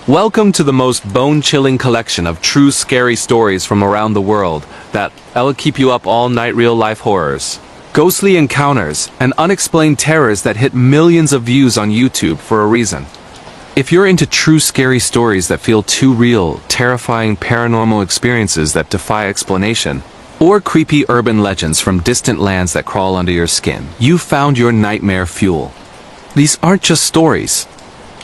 Welcome to the most bone-chilling collection of true scary stories from around the world that'll keep you up all night. Real-life horrors, ghostly encounters, and unexplained terrors that hit millions of views on YouTube for a reason. If you're into true scary stories that feel too real, terrifying paranormal experiences that defy explanation, or creepy urban legends from distant lands that crawl under your skin, you've found your nightmare fuel. These aren't just stories.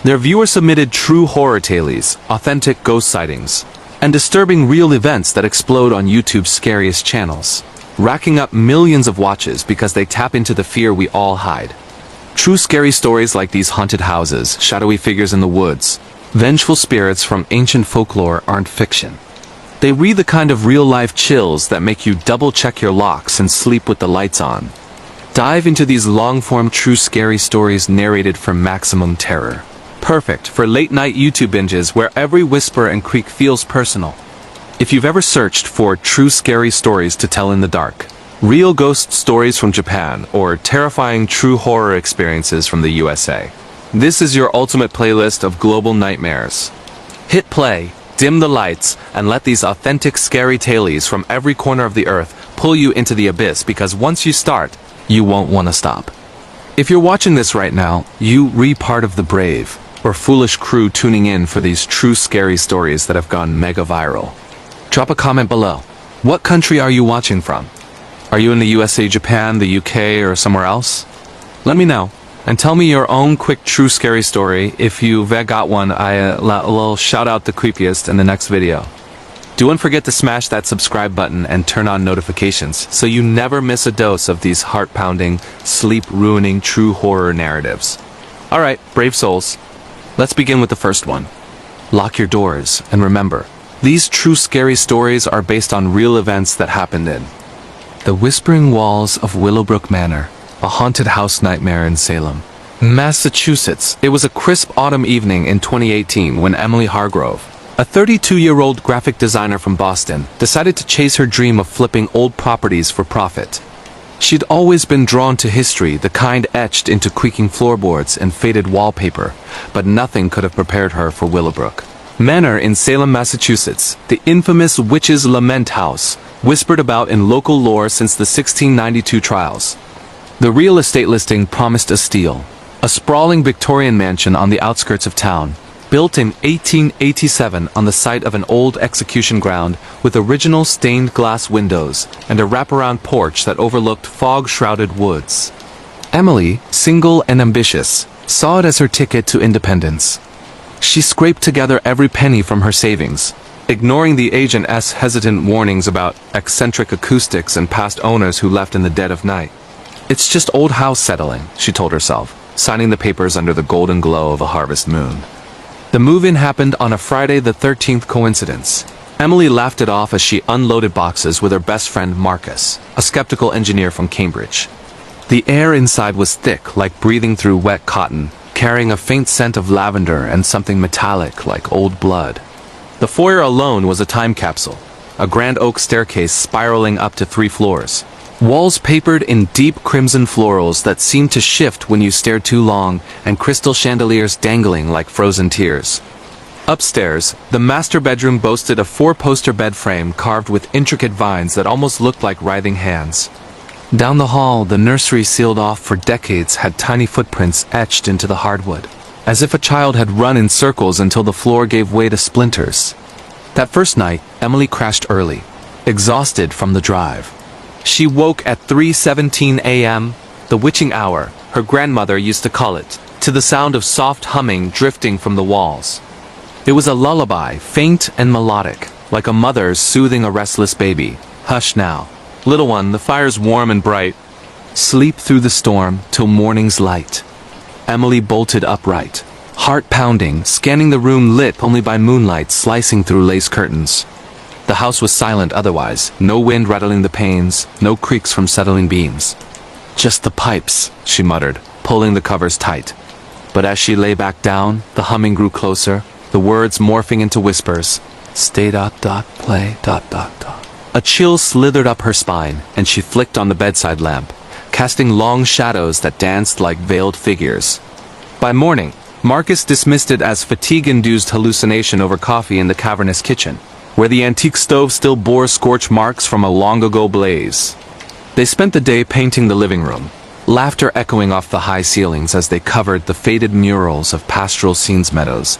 They're viewer-submitted true horror tales, authentic ghost sightings, and disturbing real events that explode on YouTube's scariest channels, racking up millions of watches because they tap into the fear we all hide. True scary stories like these haunted houses, shadowy figures in the woods, vengeful spirits from ancient folklore aren't fiction. They breathe the kind of real-life chills that make you double-check your locks and sleep with the lights on. Dive into these long-form true scary stories narrated for maximum terror. Perfect for late-night YouTube binges where every whisper and creak feels personal. If you've ever searched for true scary stories to tell in the dark, real ghost stories from Japan, or terrifying true horror experiences from the USA, this is your ultimate playlist of global nightmares. Hit play, dim the lights, and let these authentic scary tales from every corner of the earth pull you into the abyss, because once you start, you won't want to stop. If you're watching this right now, you're part of the brave or foolish crew tuning in for these true scary stories that have gone mega viral. Drop a comment below. What country are you watching from? Are you in the USA, Japan, the UK, or somewhere else? Let me know, and tell me your own quick true scary story. If you've got one, I'll shout out the creepiest in the next video. Don't forget to smash that subscribe button and turn on notifications so you never miss a dose of these heart-pounding, sleep-ruining true horror narratives. Alright, brave souls. Let's begin with the first one. Lock your doors, and remember, these true scary stories are based on real events that happened in the Whispering Walls of Willowbrook Manor, a haunted house nightmare in Salem, Massachusetts. It was a crisp autumn evening in 2018 when Emily Hargrove, a 32-year-old graphic designer from Boston, decided to chase her dream of flipping old properties for profit. She'd always been drawn to history, the kind etched into creaking floorboards and faded wallpaper, but nothing could have prepared her for Willowbrook Manor in Salem, Massachusetts, the infamous Witch's Lament House, whispered about in local lore since the 1692 trials. The real estate listing promised a steal, a sprawling Victorian mansion on the outskirts of town, built in 1887 on the site of an old execution ground with original stained glass windows and a wraparound porch that overlooked fog-shrouded woods. Emily, single and ambitious, saw it as her ticket to independence. She scraped together every penny from her savings, ignoring the agent's hesitant warnings about eccentric acoustics and past owners who left in the dead of night. It's just old house settling, she told herself, signing the papers under the golden glow of a harvest moon. The move-in happened on a Friday the 13th coincidence. Emily laughed it off as she unloaded boxes with her best friend Marcus, a skeptical engineer from Cambridge. The air inside was thick, like breathing through wet cotton, carrying a faint scent of lavender and something metallic like old blood. The foyer alone was a time capsule, a grand oak staircase spiraling up to 3 floors. Walls papered in deep crimson florals that seemed to shift when you stared too long, and crystal chandeliers dangling like frozen tears. Upstairs, the master bedroom boasted a 4-poster bed frame carved with intricate vines that almost looked like writhing hands. Down the hall, the nursery sealed off for decades had tiny footprints etched into the hardwood, as if a child had run in circles until the floor gave way to splinters. That first night, Emily crashed early, exhausted from the drive. She woke at 3:17 a.m., the witching hour, her grandmother used to call it, to the sound of soft humming drifting from the walls. It was a lullaby, faint and melodic, like a mother soothing a restless baby. Hush now, little one, the fire's warm and bright. Sleep through the storm till morning's light. Emily bolted upright, heart pounding, scanning the room lit only by moonlight slicing through lace curtains. The house was silent otherwise, no wind rattling the panes, no creaks from settling beams. Just the pipes, she muttered, pulling the covers tight. But as she lay back down, the humming grew closer, the words morphing into whispers. Stay ... play ... A chill slithered up her spine, and she flicked on the bedside lamp, casting long shadows that danced like veiled figures. By morning, Marcus dismissed it as fatigue-induced hallucination over coffee in the cavernous kitchen, where the antique stove still bore scorch marks from a long-ago blaze. They spent the day painting the living room, laughter echoing off the high ceilings as they covered the faded murals of pastoral scenes meadows,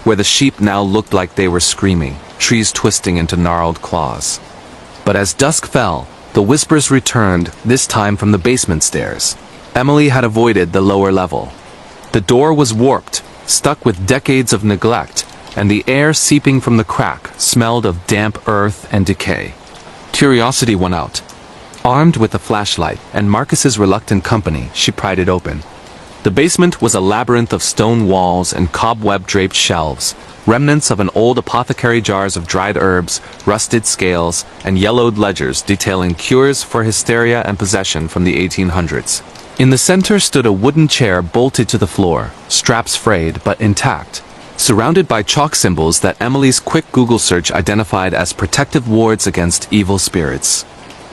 where the sheep now looked like they were screaming, trees twisting into gnarled claws. But as dusk fell, the whispers returned, this time from the basement stairs. Emily had avoided the lower level. The door was warped, stuck with decades of neglect, and the air seeping from the crack smelled of damp earth and decay. Curiosity won out. Armed with a flashlight and Marcus's reluctant company, she pried it open. The basement was a labyrinth of stone walls and cobweb-draped shelves, remnants of an old apothecary jars of dried herbs, rusted scales, and yellowed ledgers detailing cures for hysteria and possession from the 1800s. In the center stood a wooden chair bolted to the floor, straps frayed but intact, surrounded by chalk symbols that Emily's quick Google search identified as protective wards against evil spirits.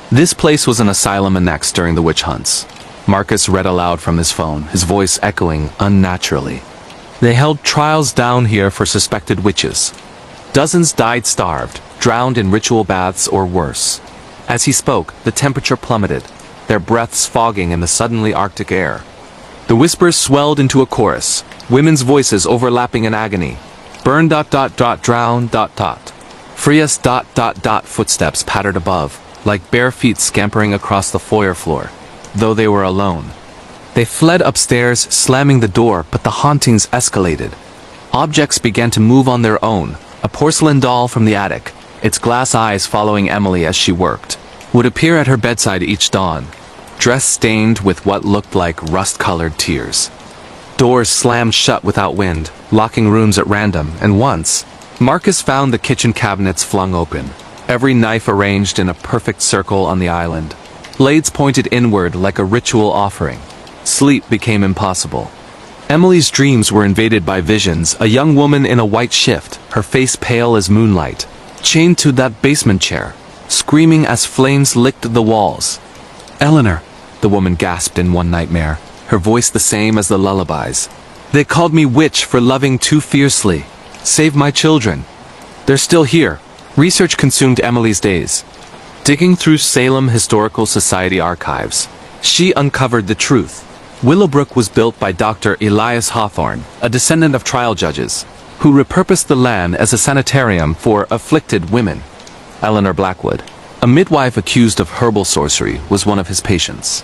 This place was an asylum annexed during the witch hunts. Marcus read aloud from his phone, his voice echoing unnaturally. They held trials down here for suspected witches. Dozens died starved, drowned in ritual baths or worse. As he spoke, the temperature plummeted, their breaths fogging in the suddenly arctic air. The whispers swelled into a chorus, women's voices overlapping in agony. Burn ... drown ... Free us ... Footsteps pattered above, like bare feet scampering across the foyer floor, though they were alone. They fled upstairs, slamming the door, but the hauntings escalated. Objects began to move on their own. A porcelain doll from the attic, its glass eyes following Emily as she worked, would appear at her bedside each dawn, dress stained with what looked like rust-colored tears. Doors slammed shut without wind, locking rooms at random, and once, Marcus found the kitchen cabinets flung open, every knife arranged in a perfect circle on the island. Blades pointed inward like a ritual offering. Sleep became impossible. Emily's dreams were invaded by visions, a young woman in a white shift, her face pale as moonlight, chained to that basement chair, screaming as flames licked the walls. "Eleanor," the woman gasped in one nightmare, her voice the same as the lullabies. "They called me witch for loving too fiercely. Save my children. They're still here." Research consumed Emily's days. Digging through Salem Historical Society archives, she uncovered the truth. Willowbrook was built by Dr. Elias Hawthorne, a descendant of trial judges, who repurposed the land as a sanitarium for afflicted women. Eleanor Blackwood, a midwife accused of herbal sorcery, was one of his patients.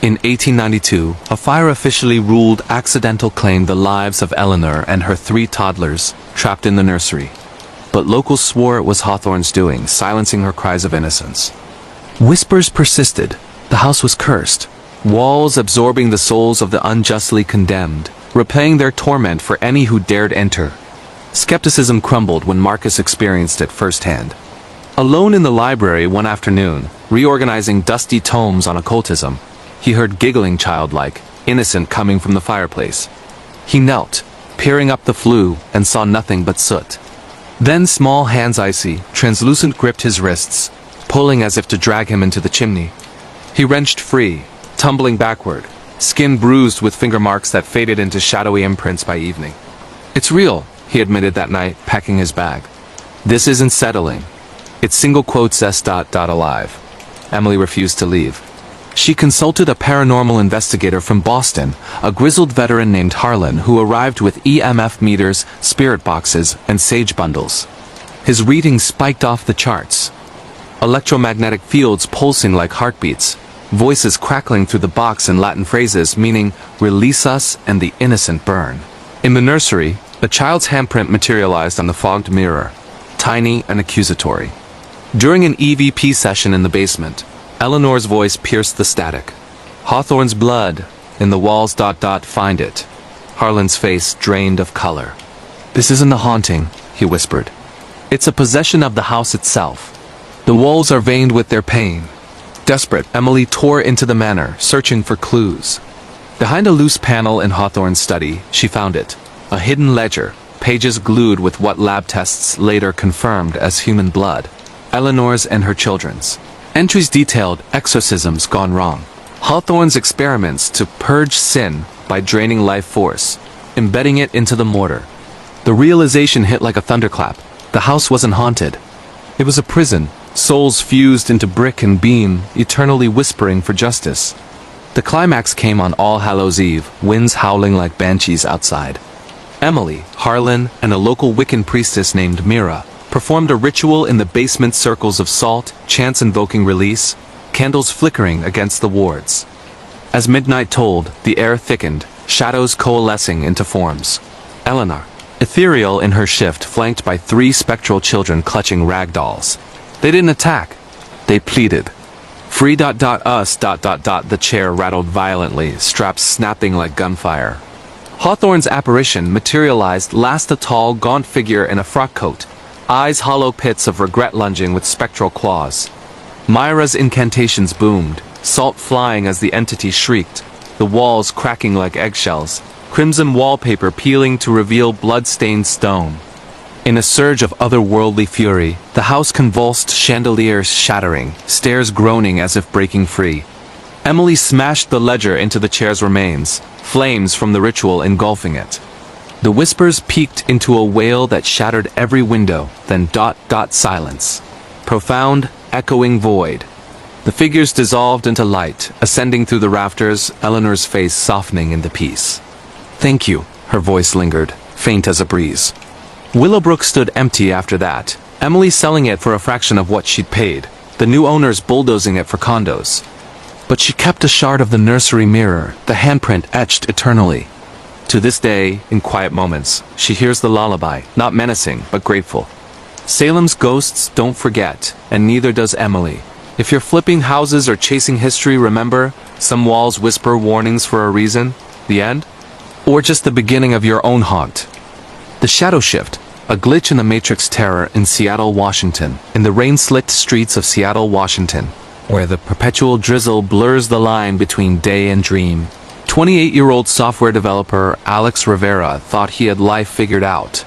In 1892, a fire officially ruled accidental claimed the lives of Eleanor and her 3 toddlers, trapped in the nursery. But locals swore it was Hawthorne's doing, silencing her cries of innocence. Whispers persisted. The house was cursed, walls absorbing the souls of the unjustly condemned, repaying their torment for any who dared enter. Skepticism crumbled when Marcus experienced it firsthand. Alone in the library one afternoon, reorganizing dusty tomes on occultism, he heard giggling childlike, innocent coming from the fireplace. He knelt, peering up the flue, and saw nothing but soot. Then small hands icy, translucent gripped his wrists, pulling as if to drag him into the chimney. He wrenched free, tumbling backward, skin bruised with finger marks that faded into shadowy imprints by evening. "It's real," he admitted that night, packing his bag. "This isn't settling. It's single quotes s ... alive." Emily refused to leave. She consulted a paranormal investigator from Boston, a grizzled veteran named Harlan who arrived with EMF meters, spirit boxes, and sage bundles. His readings spiked off the charts. Electromagnetic fields pulsing like heartbeats, voices crackling through the box in Latin phrases meaning, "Release us and the innocent burn." In the nursery, a child's handprint materialized on the fogged mirror, tiny and accusatory. During an EVP session in the basement, Eleanor's voice pierced the static. "Hawthorne's blood, in the walls ... find it." Harlan's face drained of color. "This isn't a haunting," he whispered. "It's a possession of the house itself. The walls are veined with their pain." Desperate, Emily tore into the manor, searching for clues. Behind a loose panel in Hawthorne's study, she found it. A hidden ledger, pages glued with what lab tests later confirmed as human blood. Eleanor's and her children's. Entries detailed exorcisms gone wrong. Hawthorne's experiments to purge sin by draining life force. embedding it into the mortar. The realization hit like a thunderclap. The house wasn't haunted. It was a prison, souls fused into brick and beam, eternally whispering for justice. The climax came on All Hallows Eve, winds howling like banshees outside. Emily, Harlan, and a local Wiccan priestess named Mira performed a ritual in the basement circles of salt, chants invoking release, candles flickering against the wards. As midnight tolled, the air thickened, shadows coalescing into forms. Eleanor, ethereal in her shift, flanked by 3 spectral children clutching rag dolls. They didn't attack. They pleaded. Free us. The chair rattled violently, straps snapping like gunfire. Hawthorne's apparition materialized, last a tall, gaunt figure in a frock coat, eyes hollow pits of regret lunging with spectral claws. Myra's incantations boomed, salt flying as the entity shrieked, the walls cracking like eggshells, crimson wallpaper peeling to reveal blood-stained stone. In a surge of otherworldly fury, the house convulsed, chandeliers shattering, stairs groaning as if breaking free. Emily smashed the ledger into the chair's remains, flames from the ritual engulfing it. The whispers peaked into a wail that shattered every window, then silence. Profound, echoing void. The figures dissolved into light, ascending through the rafters, Eleanor's face softening into peace. "Thank you," her voice lingered, faint as a breeze. Willowbrook stood empty after that, Emily selling it for a fraction of what she'd paid, the new owners bulldozing it for condos. But she kept a shard of the nursery mirror, the handprint etched eternally. To this day, in quiet moments, she hears the lullaby, not menacing, but grateful. Salem's ghosts don't forget, and neither does Emily. If you're flipping houses or chasing history, remember, some walls whisper warnings for a reason. The end? Or just the beginning of your own haunt. The Shadow Shift, a glitch in the Matrix terror in Seattle, Washington, in the rain-slicked streets of Seattle, Washington, where the perpetual drizzle blurs the line between day and dream. 28-year-old software developer Alex Rivera thought he had life figured out.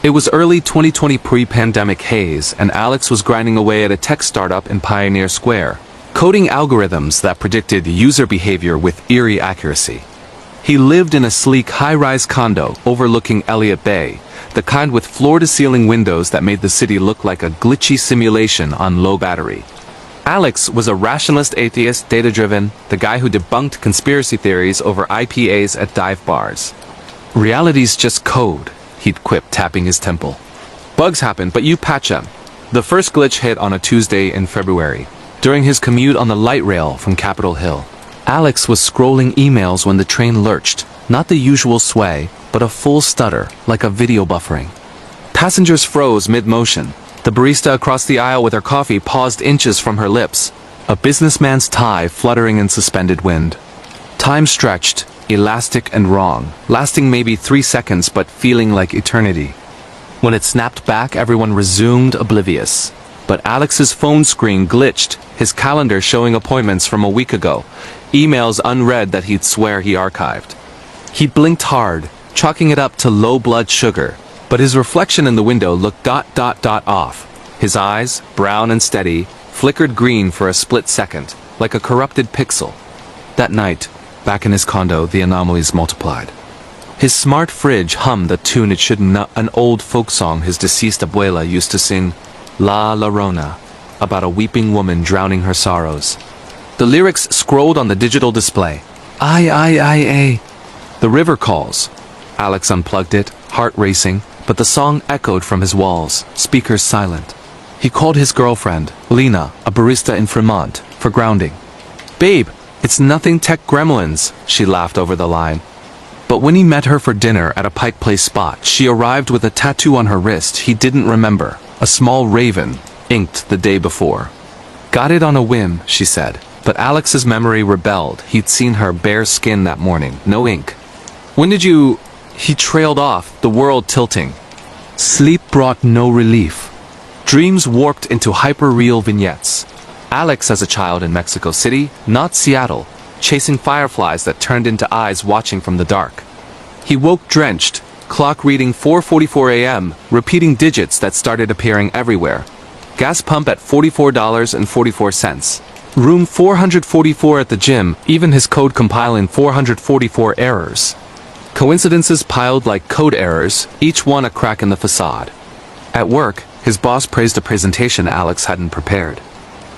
It was early 2020 pre-pandemic haze, and Alex was grinding away at a tech startup in Pioneer Square, coding algorithms that predicted user behavior with eerie accuracy. He lived in a sleek high-rise condo overlooking Elliott Bay, the kind with floor-to-ceiling windows that made the city look like a glitchy simulation on low battery. Alex was a rationalist atheist, data-driven, the guy who debunked conspiracy theories over IPAs at dive bars. "Reality's just code," he'd quip, tapping his temple. "Bugs happen, but you patch them." The first glitch hit on a Tuesday in February, during his commute on the light rail from Capitol Hill. Alex was scrolling emails when the train lurched, not the usual sway, but a full stutter, like a video buffering. Passengers froze mid-motion. The barista across the aisle with her coffee paused inches from her lips, a businessman's tie fluttering in suspended wind. Time stretched, elastic and wrong, lasting maybe 3 seconds but feeling like eternity. When it snapped back, everyone resumed oblivious. But Alex's phone screen glitched, his calendar showing appointments from a week ago, emails unread that he'd swear he archived. He blinked hard, chalking it up to low blood sugar, but his reflection in the window looked off. His eyes, brown and steady, flickered green for a split second, like a corrupted pixel. That night, back in his condo, the anomalies multiplied. His smart fridge hummed a tune it shouldn't know, an old folk song his deceased abuela used to sing, La Llorona, about a weeping woman drowning her sorrows. The lyrics scrolled on the digital display. I. The river calls. Alex unplugged it, heart racing, but the song echoed from his walls, speakers silent. He called his girlfriend, Lena, a barista in Fremont, for grounding. "Babe, it's nothing tech gremlins," she laughed over the line. But when he met her for dinner at a Pike Place spot, she arrived with a tattoo on her wrist he didn't remember, a small raven, inked the day before. "Got it on a whim," she said, but Alex's memory rebelled. He'd seen her bare skin that morning, no ink. "When did you—" He trailed off, the world tilting. Sleep brought no relief. Dreams warped into hyper-real vignettes. Alex as a child in Mexico City, not Seattle, chasing fireflies that turned into eyes watching from the dark. He woke drenched, clock reading 4:44 a.m., repeating digits that started appearing everywhere. Gas pump at $44.44. Room 444 at the gym, even his code compiling 444 errors. Coincidences piled like code errors, each one a crack in the facade. At work, his boss praised a presentation Alex hadn't prepared.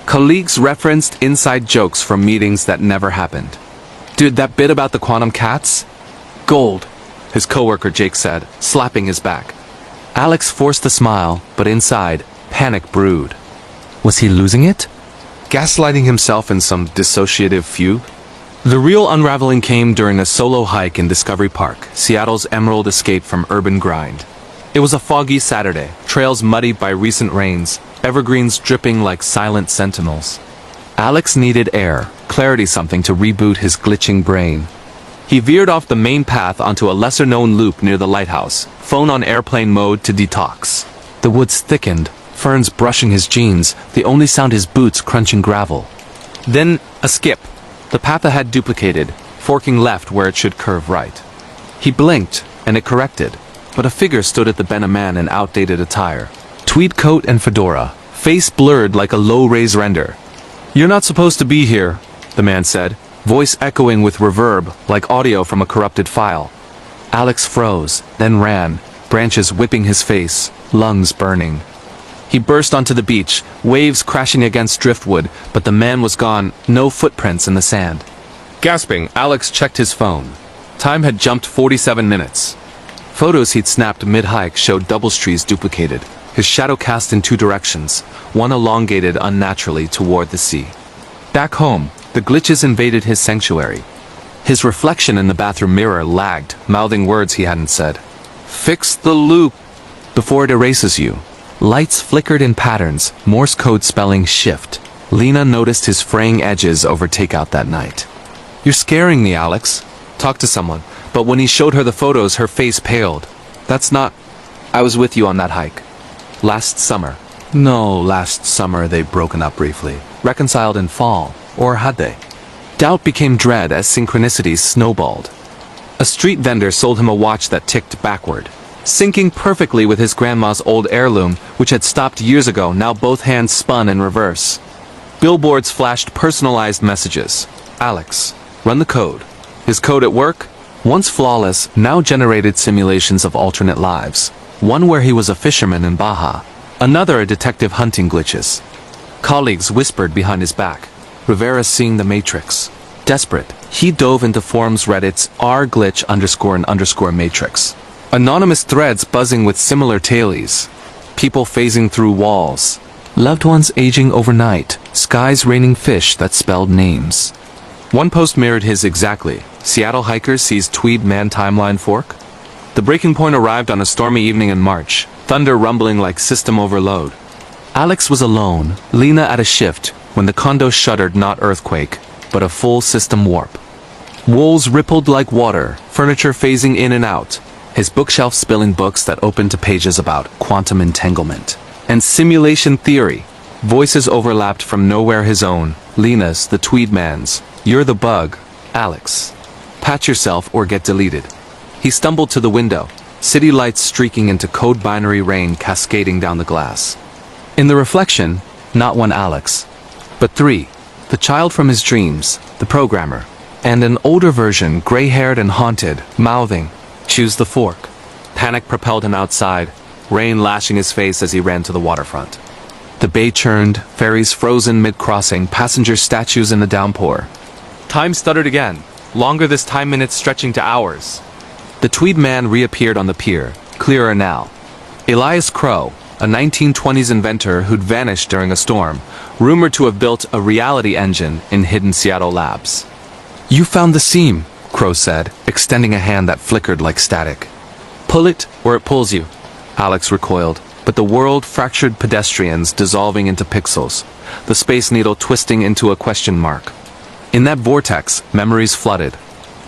Colleagues referenced inside jokes from meetings that never happened. Dude, that bit about the quantum cats? Gold, his coworker Jake said, slapping his back. Alex forced a smile, but inside, panic brewed. Was he losing it? Gaslighting himself in some dissociative fugue? The real unraveling came during a solo hike in Discovery Park, Seattle's emerald escape from urban grind. It was a foggy Saturday, trails muddied by recent rains, evergreens dripping like silent sentinels. Alex needed air, clarity, something to reboot his glitching brain. He veered off the main path onto a lesser-known loop near the lighthouse, phone on airplane mode to detox. The woods thickened, ferns brushing his jeans, the only sound his boots crunching gravel. Then, a skip. The path ahead duplicated, forking left where it should curve right. He blinked, and it corrected, but a figure stood at the bend, a man in outdated attire. Tweed coat and fedora, face blurred like a low-res render. "You're not supposed to be here," the man said, voice echoing with reverb like audio from a corrupted file. Alex froze, then ran, branches whipping his face, lungs burning. He burst onto the beach, waves crashing against driftwood, but the man was gone, no footprints in the sand. Gasping, Alex checked his phone. Time had jumped 47 minutes. Photos he'd snapped mid-hike showed Doubletrees duplicated, his shadow cast in two directions, one elongated unnaturally toward the sea. Back home, the glitches invaded his sanctuary. His reflection in the bathroom mirror lagged, mouthing words he hadn't said. "Fix the loop before it erases you." Lights flickered in patterns, Morse code spelling shift. Lena noticed his fraying edges over takeout that night. "You're scaring me, Alex. Talk to someone." But when he showed her the photos, her face paled. "That's not... I was with you on that hike. Last summer." No, last summer they'd broken up briefly. Reconciled in fall. Or had they? Doubt became dread as synchronicities snowballed. A street vendor sold him a watch that ticked backward, syncing perfectly with his grandma's old heirloom, which had stopped years ago. Now both hands spun in reverse. Billboards flashed personalized messages. "Alex, run the code." His code at work, once flawless, now generated simulations of alternate lives. One where he was a fisherman in Baja, another a detective hunting glitches. Colleagues whispered behind his back. Rivera seeing the Matrix. Desperate, he dove into forums Reddit's r_glitch_and_matrix. Anonymous threads buzzing with similar tailies. People phasing through walls. Loved ones aging overnight. Skies raining fish that spelled names. One post mirrored his exactly. Seattle hiker sees Tweed man timeline fork. The breaking point arrived on a stormy evening in March. Thunder rumbling like system overload. Alex was alone, Lena at a shift, when the condo shuddered, not earthquake, but a full system warp. Walls rippled like water, furniture phasing in and out, his bookshelf spilling books that opened to pages about quantum entanglement and simulation theory. Voices overlapped from nowhere, his own, Lena's, the Tweed man's. "You're the bug, Alex. Patch yourself or get deleted." He stumbled to the window, city lights streaking into code binary rain cascading down the glass. In the reflection, not one Alex, but three. The child from his dreams, the programmer, and an older version, gray-haired and haunted, mouthing, "Choose the fork." Panic propelled him outside, rain lashing his face as he ran to the waterfront. The bay churned, ferries frozen mid-crossing, passenger statues in the downpour. Time stuttered again, longer this time, minutes stretching to hours. The Tweed man reappeared on the pier, clearer now. Elias Crow, a 1920s inventor who'd vanished during a storm, rumored to have built a reality engine in hidden Seattle labs. "You found the seam," Crow said, extending a hand that flickered like static. "Pull it, or it pulls you." Alex recoiled, but the world fractured, pedestrians dissolving into pixels, the Space Needle twisting into a question mark. In that vortex, memories flooded.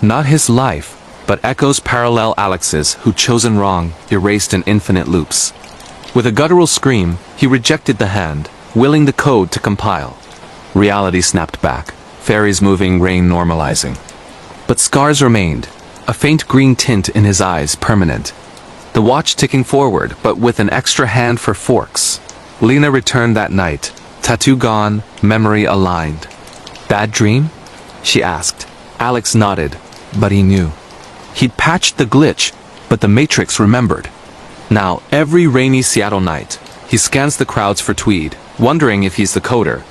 Not his life, but echoes parallel Alex's who'd chosen wrong, erased in infinite loops. With a guttural scream, he rejected the hand, willing the code to compile. Reality snapped back, ferries moving, rain normalizing. But scars remained, a faint green tint in his eyes, permanent. The watch ticking forward, but with an extra hand for forks. Lena returned that night, tattoo gone, memory aligned. "Bad dream?" she asked. Alex nodded, but he knew. He'd patched the glitch, but the Matrix remembered. Now, every rainy Seattle night, he scans the crowds for Tweed, wondering if he's the coder.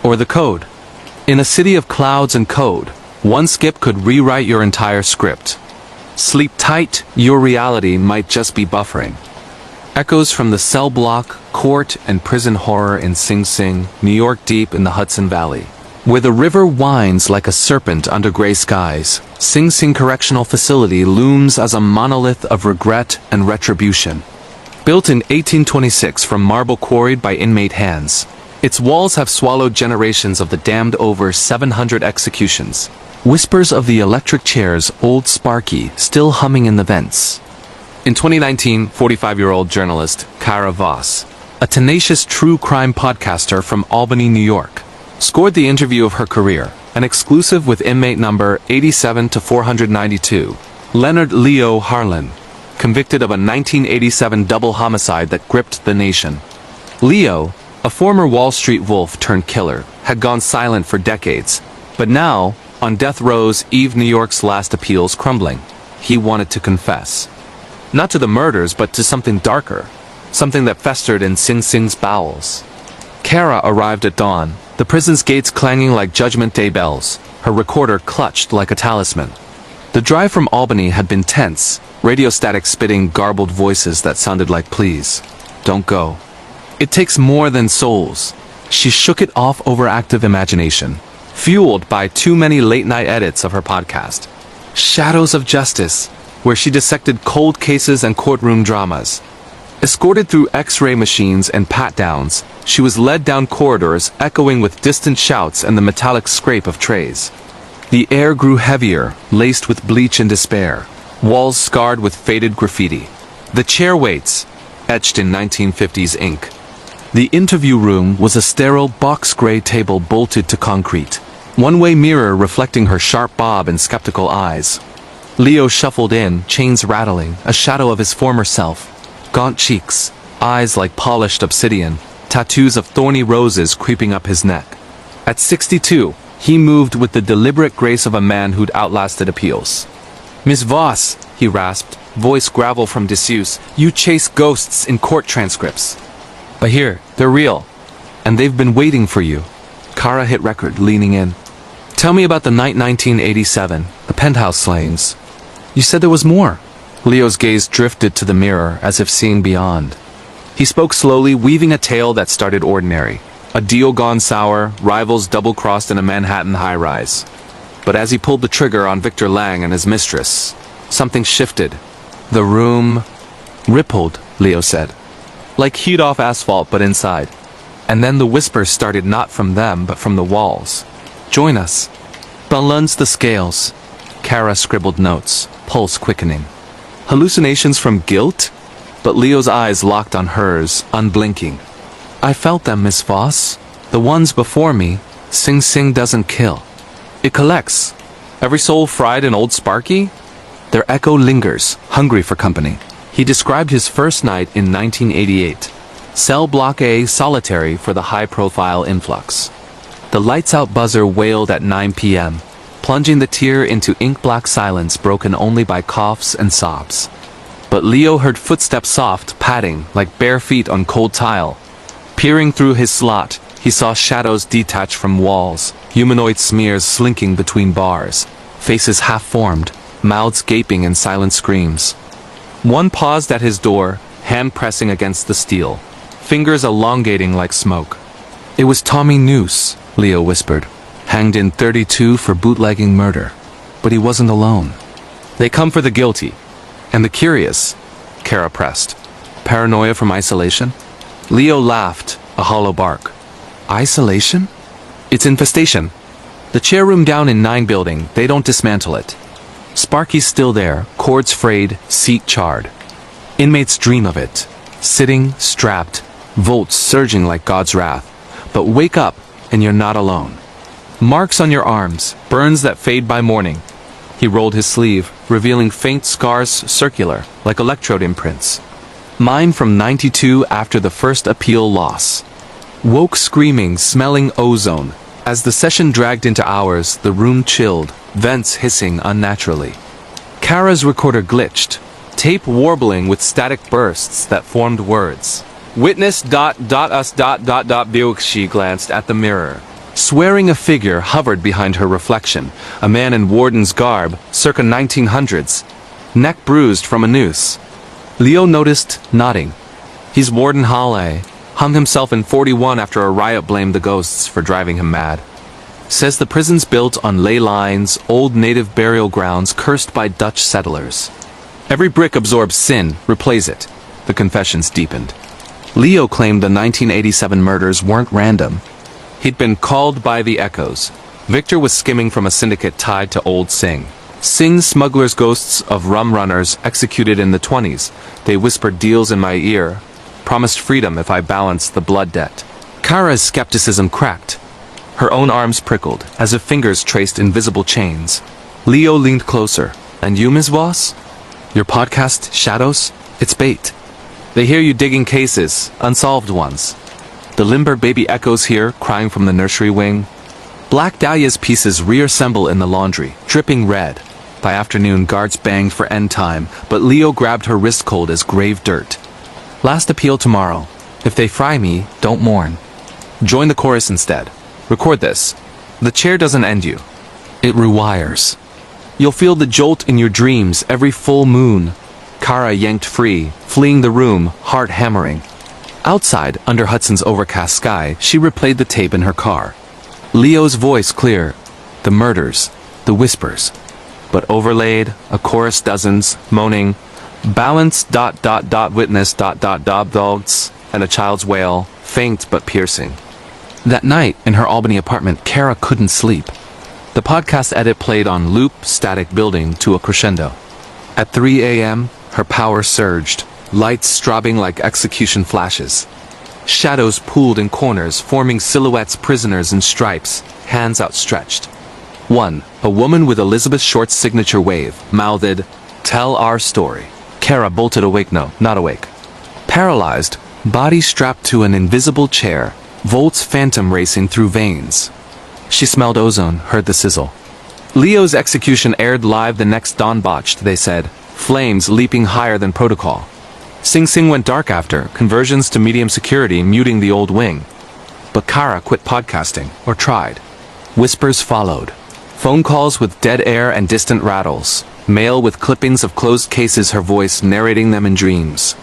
Or the code. In a city of clouds and code, one skip could rewrite your entire script. Sleep tight, your reality might just be buffering. Echoes from the cell block, court, and prison horror in Sing Sing, New York deep in the Hudson Valley. Where the river winds like a serpent under gray skies, Sing Sing Correctional Facility looms as a monolith of regret and retribution. Built in 1826 from marble quarried by inmate hands, its walls have swallowed generations of the damned over 700 executions. Whispers of the electric chair's old Sparky still humming in the vents. In 2019, 45-year-old journalist Kara Voss, a tenacious true crime podcaster from Albany, New York, scored the interview of her career, an exclusive with inmate number 87-492, Leonard Leo Harlan, convicted of a 1987 double homicide that gripped the nation. Leo, a former Wall Street wolf turned killer, had gone silent for decades, but now, on death row's Eve, New York's last appeals crumbling, he wanted to confess. Not to the murders, but to something darker, something that festered in Sing Sing's bowels. Kara arrived at dawn, the prison's gates clanging like Judgment Day bells, her recorder clutched like a talisman. The drive from Albany had been tense, radio static spitting garbled voices that sounded like please, don't go. It takes more than souls. She shook it off overactive imagination, fueled by too many late-night edits of her podcast. Shadows of Justice, where she dissected cold cases and courtroom dramas. Escorted through X-ray machines and pat-downs, she was led down corridors echoing with distant shouts and the metallic scrape of trays. The air grew heavier, laced with bleach and despair, walls scarred with faded graffiti. The chair weights, etched in 1950s ink. The interview room was a sterile box-gray table bolted to concrete. One-way mirror reflecting her sharp bob and skeptical eyes. Leo shuffled in, chains rattling, a shadow of his former self. Gaunt cheeks, eyes like polished obsidian, tattoos of thorny roses creeping up his neck. At 62, he moved with the deliberate grace of a man who'd outlasted appeals. "Miss Voss," he rasped, voice gravel from disuse, "you chase ghosts in court transcripts. But here, they're real. And they've been waiting for you." Kara hit record, leaning in. "Tell me about the night 1987, the penthouse slayings. You said there was more." Leo's gaze drifted to the mirror, as if seeing beyond. He spoke slowly, weaving a tale that started ordinary. A deal gone sour, rivals double-crossed in a Manhattan high-rise. But as he pulled the trigger on Victor Lang and his mistress, something shifted. The room rippled, Leo said. Like heat off asphalt, but inside. And then the whispers started not from them, but from the walls. "Join us. Balance the scales." Kara scribbled notes, pulse quickening. Hallucinations from guilt? But Leo's eyes locked on hers, unblinking. "I felt them, Miss Voss. The ones before me. Sing Sing doesn't kill. It collects. Every soul fried in old Sparky? Their echo lingers, hungry for company." He described his first night in 1988. Cell Block A solitary for the high-profile influx. The lights-out buzzer wailed at 9 p.m., plunging the tier into ink-black silence broken only by coughs and sobs. But Leo heard footsteps soft, padding, like bare feet on cold tile. Peering through his slot, he saw shadows detach from walls, humanoid smears slinking between bars, faces half-formed, mouths gaping in silent screams. One paused at his door, hand pressing against the steel, fingers elongating like smoke. "It was Tommy Noose," Leo whispered, "hanged in 32 for bootlegging murder. But he wasn't alone." "They come for the guilty. And the curious," Kara pressed. "Paranoia from isolation?" Leo laughed, a hollow bark. "Isolation? It's infestation. The chair room down in 9 building, they don't dismantle it. Sparky's still there, cords frayed, seat charred. Inmates dream of it. Sitting, strapped, volts surging like God's wrath. But wake up, and you're not alone. Marks on your arms, burns that fade by morning." He rolled his sleeve, revealing faint scars circular, like electrode imprints. "Mine from 92 after the first appeal loss." Woke screaming, smelling ozone. As the session dragged into hours, the room chilled, vents hissing unnaturally. Kara's recorder glitched, tape warbling with static bursts that formed words. Witness ... She glanced at the mirror. Swearing a figure hovered behind her reflection, a man in warden's garb, circa 1900s, neck bruised from a noose. Leo noticed, nodding. He's Warden Hale, hung himself in 41 after a riot blamed the ghosts for driving him mad. Says the prison's built on ley lines, old native burial grounds cursed by Dutch settlers. Every brick absorbs sin, replays it. The confessions deepened. Leo claimed the 1987 murders weren't random. He'd been called by the echoes. Victor was skimming from a syndicate tied to Old Sing. Sing smugglers' ghosts of rum runners executed in the 20s. They whispered deals in my ear, promised freedom if I balanced the blood debt. Kara's skepticism cracked. Her own arms prickled, as if fingers traced invisible chains. Leo leaned closer. And you, Ms. Voss? Your podcast, Shadows? It's bait. They hear you digging cases, unsolved ones. The Limburg baby echoes here, crying from the nursery wing. Black Dahlia's pieces reassemble in the laundry, dripping red. By afternoon, guards banged for end time, but Leo grabbed her wrist cold as grave dirt. Last appeal tomorrow. If they fry me, don't mourn. Join the chorus instead. Record this. The chair doesn't end you. It rewires. You'll feel the jolt in your dreams every full moon. Kara yanked free, fleeing the room, heart hammering. Outside, under Hudson's overcast sky, she replayed the tape in her car. Leo's voice clear. The murders, the whispers. But overlaid, a chorus dozens, moaning, balance ... witness ... dogs, and a child's wail, faint but piercing. That night, in her Albany apartment, Kara couldn't sleep. The podcast edit played on loop, static building to a crescendo. At 3 a.m., her power surged, lights strobing like execution flashes. Shadows pooled in corners, forming silhouettes, prisoners in stripes, hands outstretched. One, a woman with Elizabeth Short's signature wave, mouthed, "Tell our story." Kara bolted awake. No, not awake. Paralyzed, body strapped to an invisible chair, volts phantom racing through veins. She smelled ozone, heard the sizzle. Leo's execution aired live the next dawn. Botched, they said, flames leaping higher than protocol. Sing Sing went dark after, conversions to medium security muting the old wing. But Kara quit podcasting, or tried. Whispers followed. Phone calls with dead air and distant rattles. Mail with clippings of closed cases, her voice narrating them in dreams.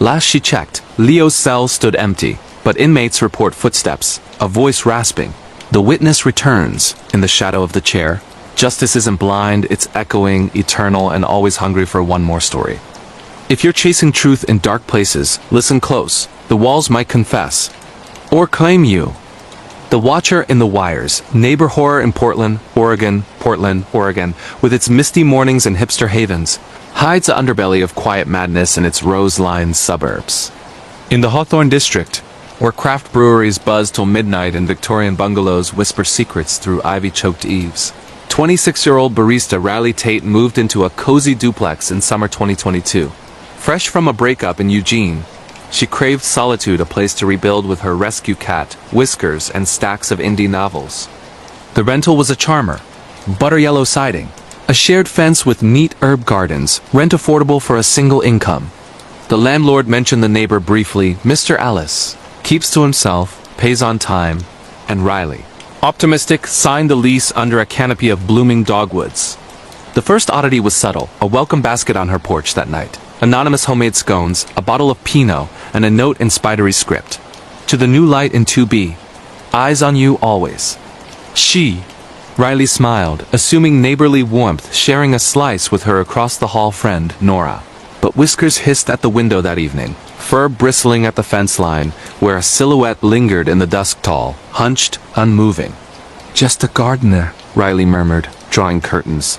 Last she checked, Leo's cell stood empty, but inmates report footsteps, a voice rasping. The witness returns, in the shadow of the chair. Justice isn't blind, it's echoing, eternal, and always hungry for one more story. If you're chasing truth in dark places, listen close. The walls might confess. Or claim you. The Watcher in the Wires, neighbor horror in Portland, Oregon, with its misty mornings and hipster havens, hides the underbelly of quiet madness in its rose-lined suburbs. In the Hawthorne district, where craft breweries buzz till midnight and Victorian bungalows whisper secrets through ivy-choked eaves, 26-year-old barista Riley Tate moved into a cozy duplex in summer 2022. Fresh from a breakup in Eugene, she craved solitude, a place to rebuild with her rescue cat, Whiskers, and stacks of indie novels. The rental was a charmer. Butter yellow siding. A shared fence with neat herb gardens, rent affordable for a single income. The landlord mentioned the neighbor briefly, Mr. Alice. Keeps to himself, pays on time, and Riley, optimistic, signed the lease under a canopy of blooming dogwoods. The first oddity was subtle, a welcome basket on her porch that night. Anonymous homemade scones, a bottle of Pinot, and a note in spidery script. To the new light in 2B. Eyes on you always. She. Riley smiled, assuming neighborly warmth, sharing a slice with her across-the-hall friend, Nora. But Whiskers hissed at the window that evening, fur bristling at the fence line, where a silhouette lingered in the dusk tall, hunched, unmoving. Just a gardener, Riley murmured, drawing curtains.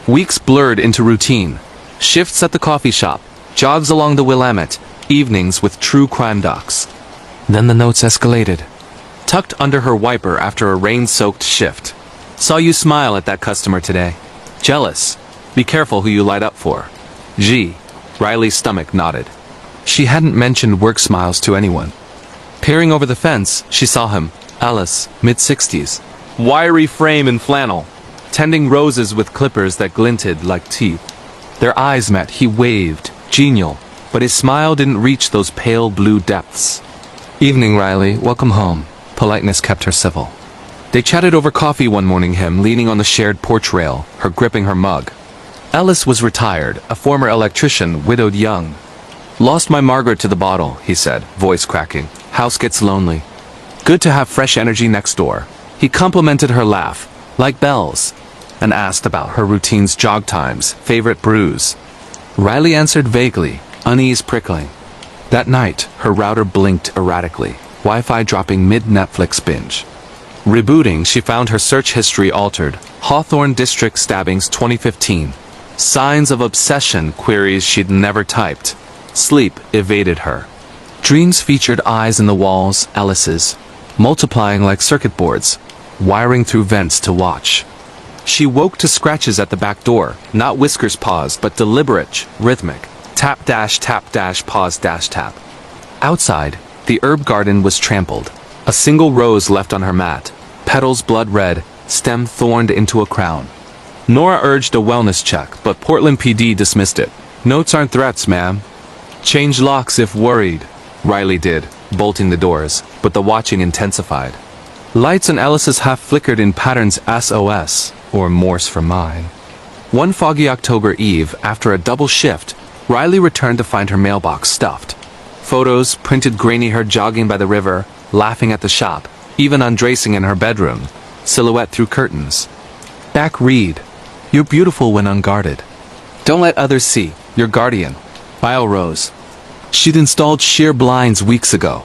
Weeks blurred into routine. Shifts at the coffee shop, jogs along the Willamette, evenings with true crime docs. Then the notes escalated. Tucked under her wiper after a rain-soaked shift. Saw you smile at that customer today. Jealous. Be careful who you light up for. Gee. Riley's stomach nodded. She hadn't mentioned work smiles to anyone. Peering over the fence, she saw him, Alice, mid-60s. Wiry frame and flannel. Tending roses with clippers that glinted like teeth. Their eyes met, he waved, genial, but his smile didn't reach those pale blue depths. "Evening, Riley, welcome home." Politeness kept her civil. They chatted over coffee one morning, him leaning on the shared porch rail, her gripping her mug. Ellis was retired, a former electrician, widowed young. "Lost my Margaret to the bottle," he said, voice cracking. "House gets lonely. Good to have fresh energy next door." He complimented her laugh, like bells, and asked about her routine's jog times, favorite brews. Riley answered vaguely, unease prickling. That night, her router blinked erratically, Wi-Fi dropping mid-Netflix binge. Rebooting, she found her search history altered. Hawthorne District stabbings 2015. Signs of obsession, queries she'd never typed. Sleep evaded her. Dreams featured eyes in the walls, Ellis's, multiplying like circuit boards, wiring through vents to watch. She woke to scratches at the back door, not whiskers paws, but deliberate, rhythmic. Tap dash pause dash tap. Outside, the herb garden was trampled. A single rose left on her mat, petals blood red, stem thorned into a crown. Nora urged a wellness check, but Portland PD dismissed it. "Notes aren't threats, ma'am." "Change locks if worried," Riley did, bolting the doors, but the watching intensified. Lights in Ellis's half flickered in patterns SOS, or Morse for mine. One foggy October eve, after a double shift, Riley returned to find her mailbox stuffed. Photos, printed grainy her jogging by the river, laughing at the shop, even undressing in her bedroom, silhouette through curtains. Back read, "You're beautiful when unguarded. Don't let others see, your guardian." Bio Rose. She'd installed sheer blinds weeks ago.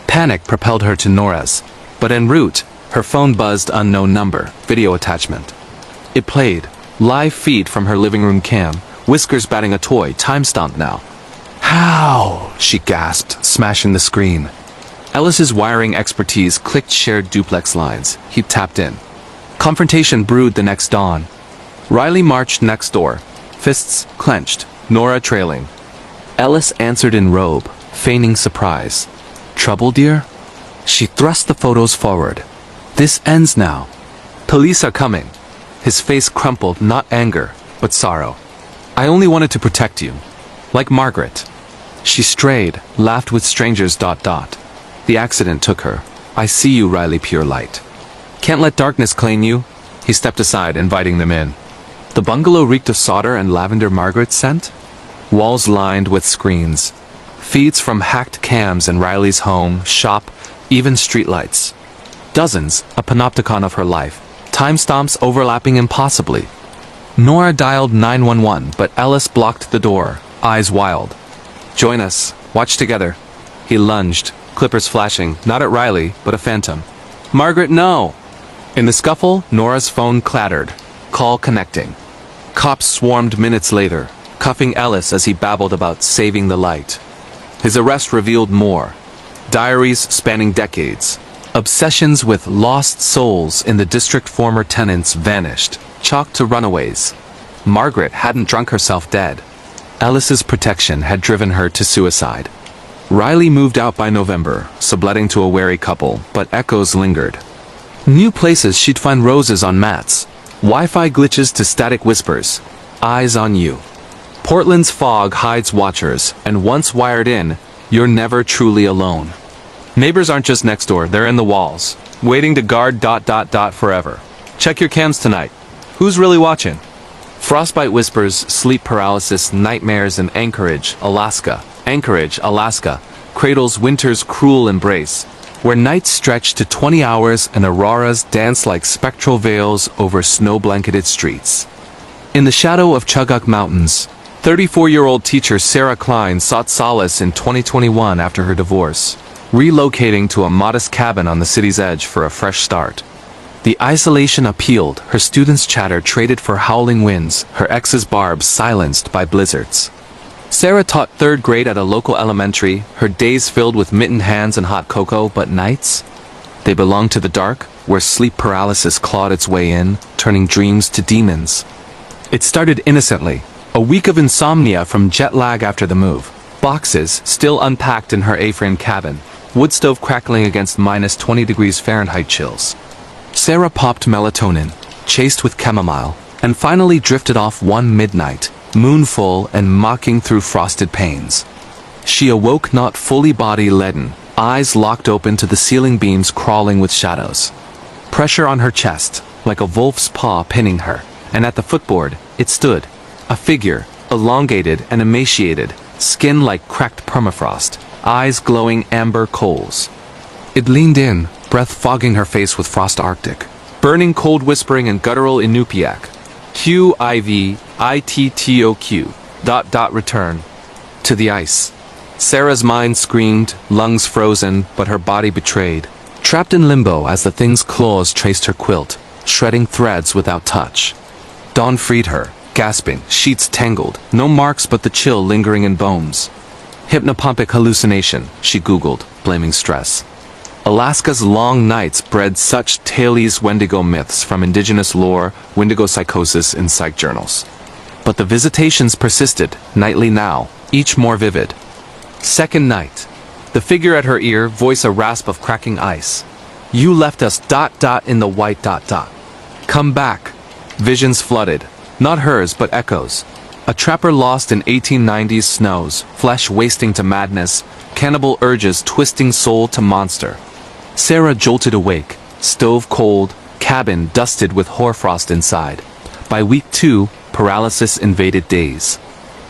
Panic propelled her to Nora's, but en route, her phone buzzed unknown number, video attachment. It played, live feed from her living room cam, whiskers batting a toy, time stomped now. "How?" she gasped, smashing the screen. Ellis's wiring expertise clicked shared duplex lines. He tapped in. Confrontation brewed the next dawn. Riley marched next door, fists clenched, Nora trailing. Ellis answered in robe, feigning surprise. "Trouble, dear?" She thrust the photos forward. "This ends now. Police are coming." His face crumpled, not anger, but sorrow. "I only wanted to protect you. Like Margaret." She strayed, laughed with strangers ... The accident took her. "I see you, Riley Pure Light. Can't let darkness claim you." He stepped aside, inviting them in. The bungalow reeked of solder and lavender Margaret scent. Walls lined with screens. Feeds from hacked cams in Riley's home, shop, even streetlights. Dozens, a panopticon of her life. Timestamps overlapping impossibly. Nora dialed 911, but Ellis blocked the door, eyes wild. "Join us. Watch together." He lunged, clippers flashing, not at Riley, but a phantom. "Margaret, no!" In the scuffle, Nora's phone clattered. Call connecting. Cops swarmed minutes later, cuffing Ellis as he babbled about saving the light. His arrest revealed more. Diaries spanning decades. Obsessions with lost souls in the district former tenants vanished, chalked to runaways. Margaret hadn't drunk herself dead. Ellis's protection had driven her to suicide. Riley moved out by November, subletting to a wary couple, but echoes lingered. New places she'd find roses on mats. Wi-Fi glitches to static whispers. Eyes on you. Portland's fog hides watchers, and once wired in, you're never truly alone. Neighbors aren't just next door, they're in the walls, waiting to guard ... forever. Check your cams tonight. Who's really watching? Frostbite whispers, sleep paralysis, nightmares in Anchorage, Alaska. Anchorage, Alaska, cradles winter's cruel embrace, where nights stretch to 20 hours and auroras dance like spectral veils over snow-blanketed streets. In the shadow of Chuguk Mountains, 34-year-old teacher Sarah Klein sought solace in 2021 after her divorce, relocating to a modest cabin on the city's edge for a fresh start. The isolation appealed, her students' chatter traded for howling winds, her ex's barbs silenced by blizzards. Sarah taught 3rd grade at a local elementary, her days filled with mittened hands and hot cocoa, but nights? They belonged to the dark, where sleep paralysis clawed its way in, turning dreams to demons. It started innocently, a week of insomnia from jet lag after the move. Boxes, still unpacked in her A-frame cabin, wood stove crackling against minus 20 degrees Fahrenheit chills. Sarah popped melatonin, chased with chamomile, and finally drifted off one midnight, moonful and mocking through frosted panes. She awoke not fully body leaden, eyes locked open to the ceiling beams crawling with shadows. Pressure on her chest, like a wolf's paw pinning her, and at the footboard, it stood. A figure, elongated and emaciated, skin like cracked permafrost, eyes glowing amber coals. It leaned in, breath fogging her face with frost arctic. Burning cold whispering in guttural Inupiaq. QIVITTOQ. Return. To the ice. Sarah's mind screamed, lungs frozen, but her body betrayed. Trapped in limbo as the thing's claws traced her quilt, shredding threads without touch. Dawn freed her, gasping, sheets tangled, no marks but the chill lingering in bones. Hypnopompic hallucination, she Googled, blaming stress. Alaska's long nights bred such Thales Wendigo myths from indigenous lore, Wendigo psychosis in psych journals. But the visitations persisted, nightly now, each more vivid. Second night. The figure at her ear, voice a rasp of cracking ice. You left us ... in the white ... Come back. Visions flooded. Not hers, but echoes. A trapper lost in 1890s snows, flesh wasting to madness, cannibal urges twisting soul to monster. Sarah jolted awake, stove cold, cabin dusted with hoarfrost inside. By week 2, paralysis invaded days.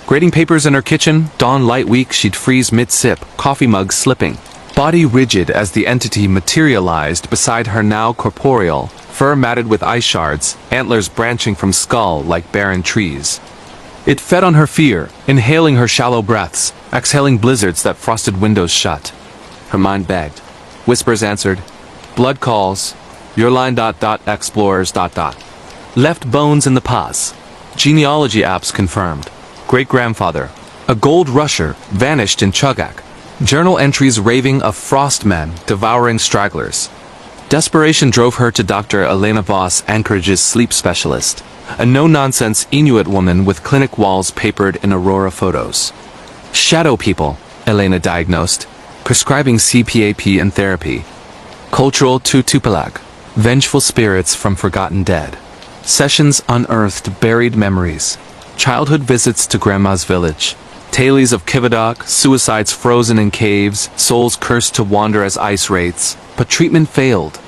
Grading papers in her kitchen, dawn light week she'd freeze mid-sip, coffee mug slipping. Body rigid as the entity materialized beside her now corporeal, fur matted with ice shards, antlers branching from skull like barren trees. It fed on her fear, inhaling her shallow breaths, exhaling blizzards that frosted windows shut. Her mind begged. Whispers answered. Blood calls. Your line ... explorers ... Left bones in the past. Genealogy apps confirmed. Great-grandfather. A gold rusher, vanished in Chugach. Journal entries raving of frostmen devouring stragglers. Desperation drove her to Dr. Elena Voss, Anchorage's sleep specialist. A no-nonsense Inuit woman with clinic walls papered in Aurora photos. Shadow people, Elena diagnosed. Prescribing CPAP and therapy. Cultural Tutupalag. Vengeful spirits from forgotten dead. Sessions unearthed buried memories. Childhood visits to Grandma's village. Tales of Kivadak, suicides frozen in caves, souls cursed to wander as ice wraiths. But treatment failed.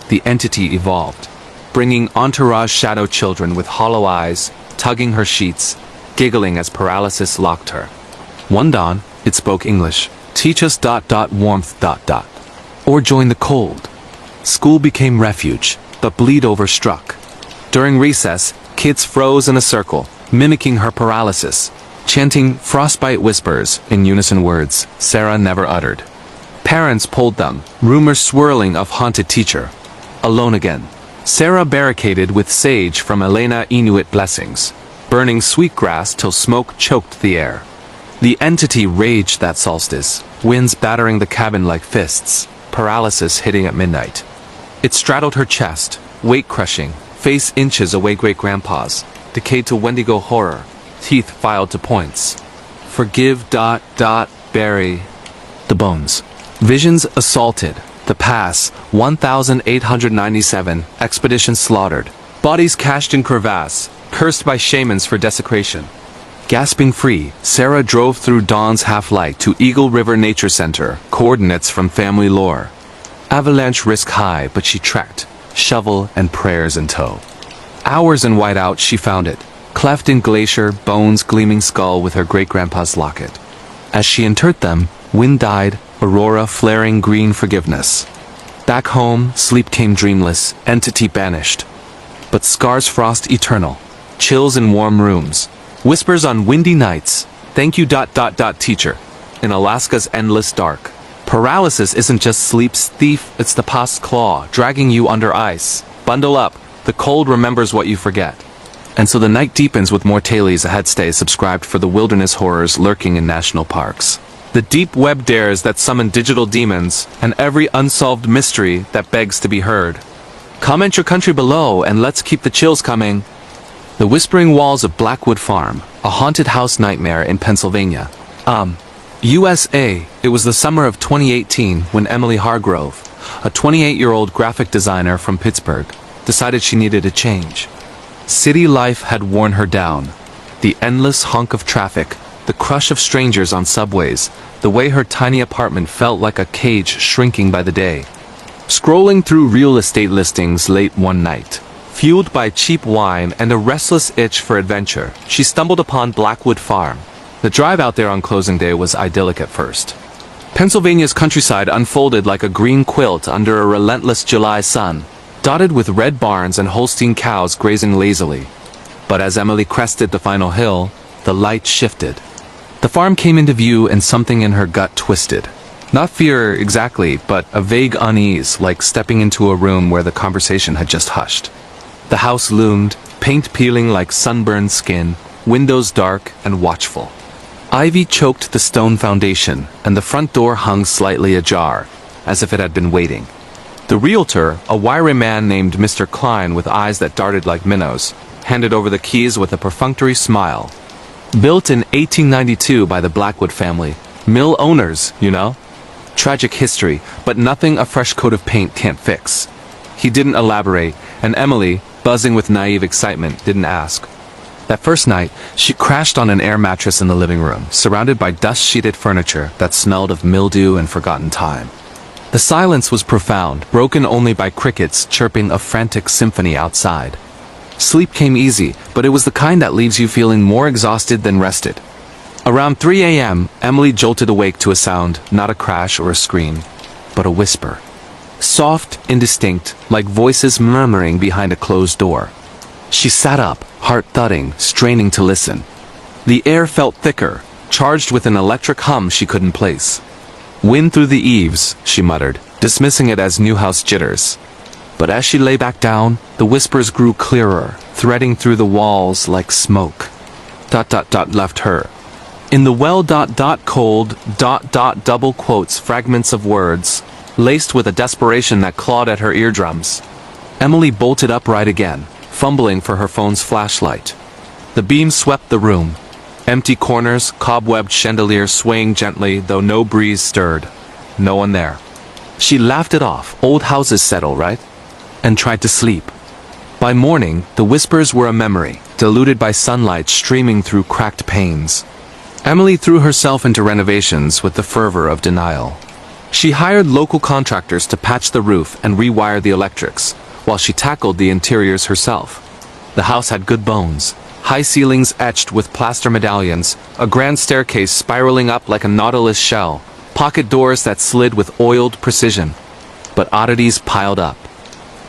The entity evolved, bringing entourage shadow children with hollow eyes, tugging her sheets, giggling as paralysis locked her. One dawn, it spoke English. Teach us ... warmth ... Or join the cold. School became refuge, but bleed over struck. During recess, kids froze in a circle, mimicking her paralysis, chanting frostbite whispers in unison words Sarah never uttered. Parents pulled them, rumors swirling of haunted teacher. Alone again. Sarah barricaded with sage from Elena Inuit blessings, burning sweetgrass till smoke choked the air. The entity raged that solstice, winds battering the cabin like fists, paralysis hitting at midnight. It straddled her chest, weight crushing, face inches away great-grandpa's, decayed to Wendigo horror, teeth filed to points. Forgive ... bury. The bones. Visions assaulted. The pass, 1,897, expedition slaughtered. Bodies cached in crevasse, cursed by shamans for desecration. Gasping free, Sarah drove through dawn's half-light to Eagle River Nature Center, coordinates from family lore. Avalanche risk high, but she trekked, shovel and prayers in tow. Hours in whiteout, she found it, cleft in glacier, bones gleaming skull with her great-grandpa's locket. As she interred them, wind died, aurora flaring green forgiveness. Back home, sleep came dreamless, entity banished. But scars frost eternal, chills in warm rooms. Whispers on windy nights, thank you ... teacher, in Alaska's endless dark. Paralysis isn't just sleep's thief, it's the past's claw, dragging you under ice. Bundle up, the cold remembers what you forget. And so the night deepens with more tales ahead. Stay subscribed for the wilderness horrors lurking in national parks. The deep web dares that summon digital demons, and every unsolved mystery that begs to be heard. Comment your country below and let's keep the chills coming. The Whispering Walls of Blackwood Farm, a haunted house nightmare in Pennsylvania. USA, it was the summer of 2018 when Emily Hargrove, a 28-year-old graphic designer from Pittsburgh, decided she needed a change. City life had worn her down. The endless honk of traffic, the crush of strangers on subways, the way her tiny apartment felt like a cage shrinking by the day. Scrolling through real estate listings late one night, fueled by cheap wine and a restless itch for adventure, she stumbled upon Blackwood Farm. The drive out there on closing day was idyllic at first. Pennsylvania's countryside unfolded like a green quilt under a relentless July sun, dotted with red barns and Holstein cows grazing lazily. But as Emily crested the final hill, the light shifted. The farm came into view and something in her gut twisted. Not fear exactly, but a vague unease, like stepping into a room where the conversation had just hushed. The house loomed, paint peeling like sunburned skin, windows dark and watchful. Ivy choked the stone foundation, and the front door hung slightly ajar, as if it had been waiting. The realtor, a wiry man named Mr. Klein with eyes that darted like minnows, handed over the keys with a perfunctory smile. Built in 1892 by the Blackwood family. Mill owners, you know. Tragic history, but nothing a fresh coat of paint can't fix. He didn't elaborate, and Emily, buzzing with naive excitement, didn't ask. That first night, she crashed on an air mattress in the living room, surrounded by dust-sheeted furniture that smelled of mildew and forgotten time. The silence was profound, broken only by crickets chirping a frantic symphony outside. Sleep came easy, but it was the kind that leaves you feeling more exhausted than rested. Around 3 a.m., Emily jolted awake to a sound, not a crash or a scream, but a whisper. Soft, indistinct, like voices murmuring behind a closed door. She sat up, heart thudding, straining to listen. The air felt thicker, charged with an electric hum she couldn't place. Wind through the eaves, she muttered, dismissing it as Newhouse jitters. But as she lay back down, the whispers grew clearer, threading through the walls like smoke. ... left her. In the cold ... double quotes fragments of words, laced with a desperation that clawed at her eardrums. Emily bolted upright again, fumbling for her phone's flashlight. The beam swept the room. Empty corners, cobwebbed chandeliers swaying gently, though no breeze stirred. No one there. She laughed it off. Old houses settle, right? And tried to sleep. By morning, the whispers were a memory, diluted by sunlight streaming through cracked panes. Emily threw herself into renovations with the fervor of denial. She hired local contractors to patch the roof and rewire the electrics, while she tackled the interiors herself. The house had good bones. High ceilings etched with plaster medallions, a grand staircase spiraling up like a nautilus shell, pocket doors that slid with oiled precision. But oddities piled up.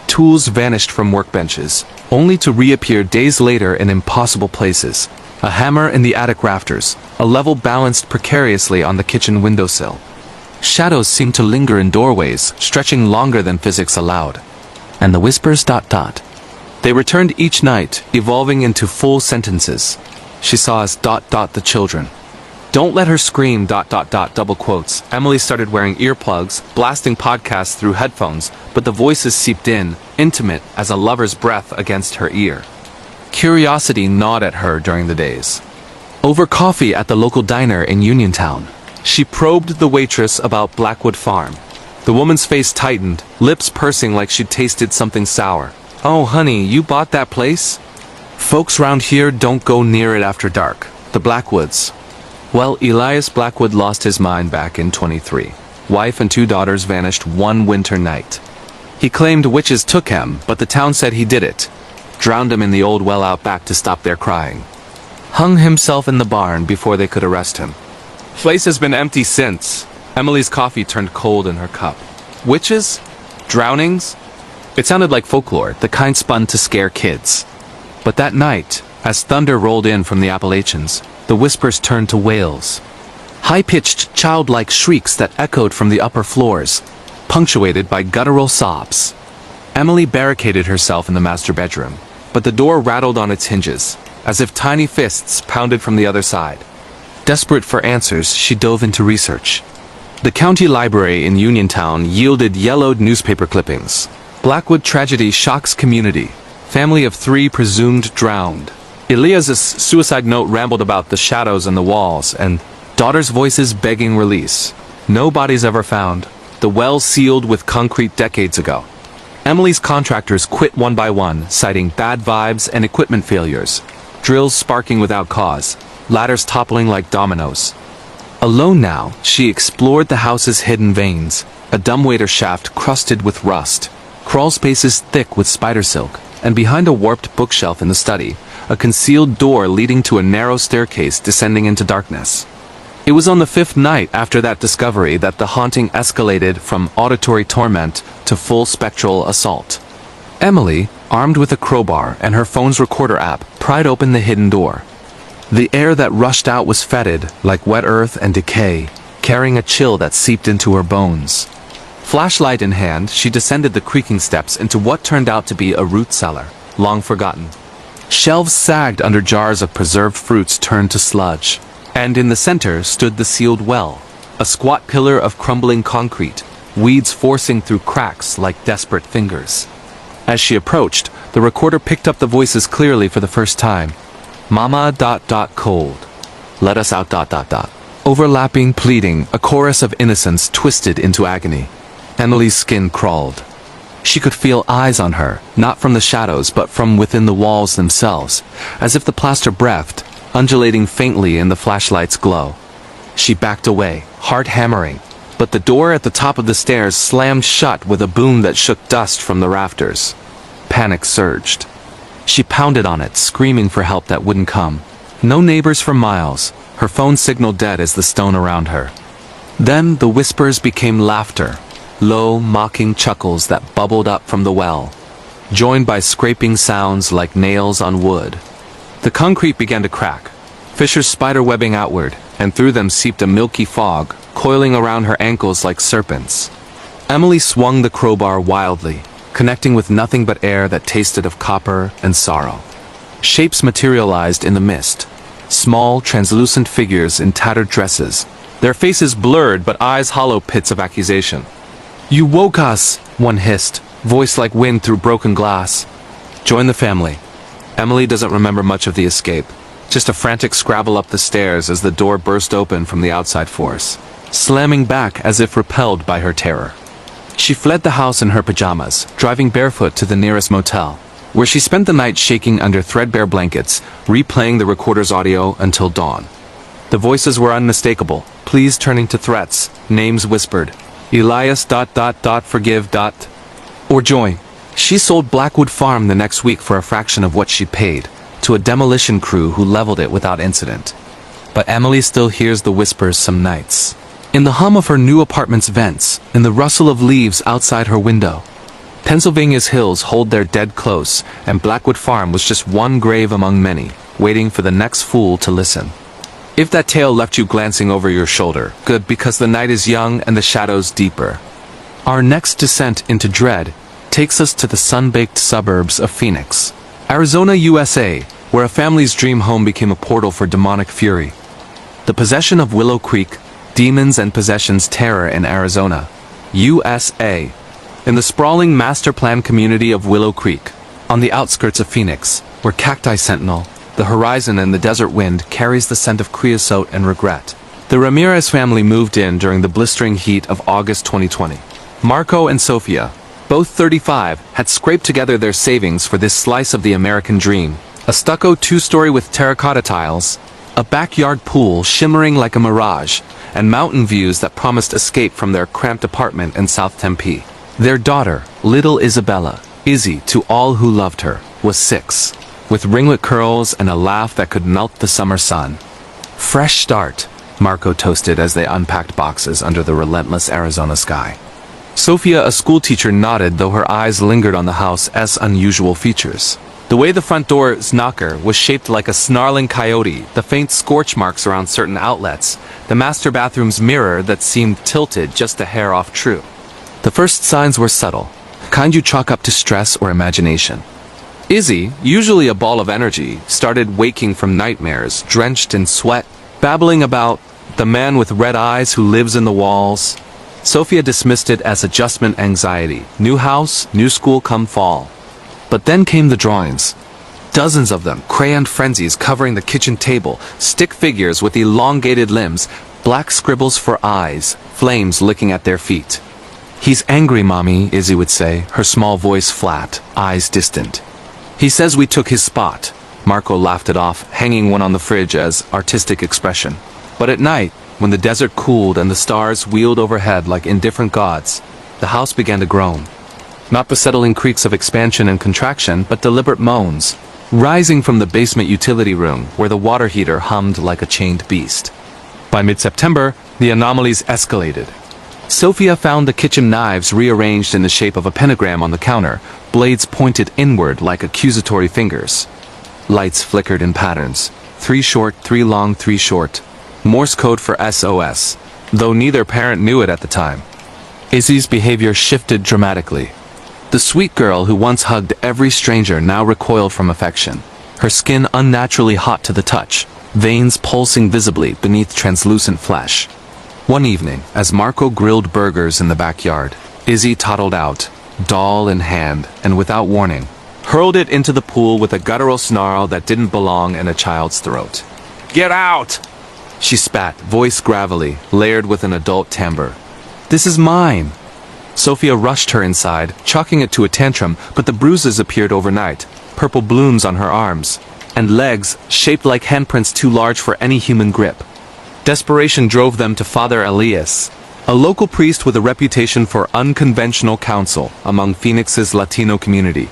Tools vanished from workbenches, only to reappear days later in impossible places. A hammer in the attic rafters, a level balanced precariously on the kitchen windowsill. Shadows seemed to linger in doorways, stretching longer than physics allowed. And the whispers ... They returned each night, evolving into full sentences. She saw as ... the children. Don't let her scream ... double quotes. Emily started wearing earplugs, blasting podcasts through headphones, but the voices seeped in, intimate as a lover's breath against her ear. Curiosity gnawed at her during the days. Over coffee at the local diner in Uniontown, she probed the waitress about Blackwood Farm. The woman's face tightened, lips pursing like she'd tasted something sour. Oh honey, you bought that place? Folks round here don't go near it after dark. The Blackwoods. Well, Elias Blackwood lost his mind back in 23. Wife and 2 daughters vanished one winter night. He claimed witches took him, but the town said he did it. Drowned him in the old well out back to stop their crying. Hung himself in the barn before they could arrest him. Place has been empty since. Emily's coffee turned cold in her cup. Witches? Drownings? It sounded like folklore, the kind spun to scare kids. But that night, as thunder rolled in from the Appalachians, the whispers turned to wails. High-pitched, childlike shrieks that echoed from the upper floors, punctuated by guttural sobs. Emily barricaded herself in the master bedroom, but the door rattled on its hinges, as if tiny fists pounded from the other side. Desperate for answers, she dove into research. The county library in Uniontown yielded yellowed newspaper clippings. Blackwood tragedy shocks community. Family of 3 presumed drowned. Elias's suicide note rambled about the shadows on the walls, and daughters' voices begging release. No bodies ever found. The well sealed with concrete decades ago. Emily's contractors quit one by one, citing bad vibes and equipment failures. drills sparking without cause, ladders toppling like dominoes. Alone now, she explored the house's hidden veins, a dumbwaiter shaft crusted with rust, crawl spaces thick with spider silk, and behind a warped bookshelf in the study, a concealed door leading to a narrow staircase descending into darkness. It was on the 5th night after that discovery that the haunting escalated from auditory torment to full spectral assault. Emily, armed with a crowbar and her phone's recorder app, pried open the hidden door. The air that rushed out was fetid, like wet earth and decay, carrying a chill that seeped into her bones. Flashlight in hand, she descended the creaking steps into what turned out to be a root cellar, long forgotten. Shelves sagged under jars of preserved fruits turned to sludge, and in the center stood the sealed well, a squat pillar of crumbling concrete, weeds forcing through cracks like desperate fingers. As she approached, the recorder picked up the voices clearly for the first time. Mama ... cold. Let us out ... Overlapping, pleading, a chorus of innocence twisted into agony. Emily's skin crawled. She could feel eyes on her, not from the shadows but from within the walls themselves, as if the plaster breathed, undulating faintly in the flashlight's glow. She backed away, heart hammering, but the door at the top of the stairs slammed shut with a boom that shook dust from the rafters. Panic surged. She pounded on it, screaming for help that wouldn't come. No neighbors for miles, her phone signal dead as the stone around her. Then the whispers became laughter, low, mocking chuckles that bubbled up from the well, joined by scraping sounds like nails on wood. The concrete began to crack, fissures spiderwebbing outward, and through them seeped a milky fog, coiling around her ankles like serpents. Emily swung the crowbar wildly, connecting with nothing but air that tasted of copper and sorrow. Shapes materialized in the mist, small, translucent figures in tattered dresses, their faces blurred but eyes hollow pits of accusation. "You woke us," one hissed, voice like wind through broken glass. "Join the family." Emily doesn't remember much of the escape, just a frantic scrabble up the stairs as the door burst open from the outside force, slamming back as if repelled by her terror. She fled the house in her pajamas, driving barefoot to the nearest motel, where she spent the night shaking under threadbare blankets, replaying the recorder's audio until dawn. The voices were unmistakable, pleas turning to threats, names whispered. Elias ... forgive ... or join. She sold Blackwood Farm the next week for a fraction of what she'd paid, to a demolition crew who leveled it without incident. But Emily still hears the whispers some nights. In the hum of her new apartment's vents, in the rustle of leaves outside her window. Pennsylvania's hills hold their dead close, and Blackwood Farm was just one grave among many, waiting for the next fool to listen. If that tale left you glancing over your shoulder, good, because the night is young and the shadows deeper. Our next descent into dread takes us to the sun-baked suburbs of Phoenix, Arizona, USA, where a family's dream home became a portal for demonic fury. The possession of Willow Creek, demons and possessions terror in Arizona, USA. In the sprawling master-plan community of Willow Creek, on the outskirts of Phoenix, where cacti sentinel, the horizon and the desert wind carries the scent of creosote and regret. The Ramirez family moved in during the blistering heat of August 2020. Marco and Sofia, both 35, had scraped together their savings for this slice of the American dream. A stucco two-story with terracotta tiles, a backyard pool shimmering like a mirage, and mountain views that promised escape from their cramped apartment in South Tempe. Their daughter, little Isabella, Izzy to all who loved her, was 6, with ringlet curls and a laugh that could melt the summer sun. Fresh start, Marco toasted as they unpacked boxes under the relentless Arizona sky. Sophia, a schoolteacher, nodded, though her eyes lingered on the house's unusual features. The way the front door's knocker was shaped like a snarling coyote, the faint scorch marks around certain outlets, the master bathroom's mirror that seemed tilted just a hair off true. The first signs were subtle, kind you chalk up to stress or imagination. Izzy, usually a ball of energy, started waking from nightmares, drenched in sweat, babbling about the man with red eyes who lives in the walls. Sophia dismissed it as adjustment anxiety, new house, new school come fall. But then came the drawings. Dozens of them, crayon frenzies covering the kitchen table, stick figures with elongated limbs, black scribbles for eyes, flames licking at their feet. "He's angry, Mommy," Izzy would say, her small voice flat, eyes distant. "He says we took his spot. Marco laughed it off, hanging one on the fridge as artistic expression. But at night, when the desert cooled and the stars wheeled overhead like indifferent gods, the house began to groan. Not the settling creaks of expansion and contraction, but deliberate moans, rising from the basement utility room where the water heater hummed like a chained beast. By mid-September, the anomalies escalated. Sophia found the kitchen knives rearranged in the shape of a pentagram on the counter, blades pointed inward like accusatory fingers. Lights flickered in patterns. 3 short, 3 long, 3 short. Morse code for SOS, though neither parent knew it at the time. Izzy's behavior shifted dramatically. The sweet girl who once hugged every stranger now recoiled from affection, her skin unnaturally hot to the touch, veins pulsing visibly beneath translucent flesh. One evening, as Marco grilled burgers in the backyard, Izzy toddled out, doll in hand, and without warning, hurled it into the pool with a guttural snarl that didn't belong in a child's throat. "Get out!" She spat, voice gravelly, layered with an adult timbre. "This is mine!" Sophia rushed her inside, chalking it to a tantrum, but the bruises appeared overnight, purple blooms on her arms, and legs shaped like handprints too large for any human grip. Desperation drove them to Father Elias, a local priest with a reputation for unconventional counsel among Phoenix's Latino community.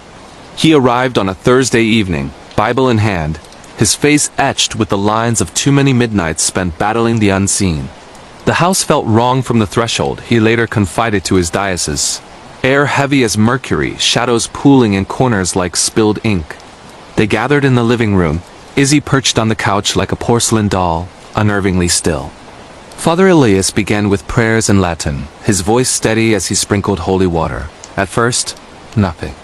He arrived on a Thursday evening, Bible in hand, his face etched with the lines of too many midnights spent battling the unseen. The house felt wrong from the threshold, he later confided to his diocese. Air heavy as mercury, shadows pooling in corners like spilled ink. They gathered in the living room, Izzy perched on the couch like a porcelain doll, unnervingly still. Father Elias began with prayers in Latin, his voice steady as he sprinkled holy water. At first, nothing.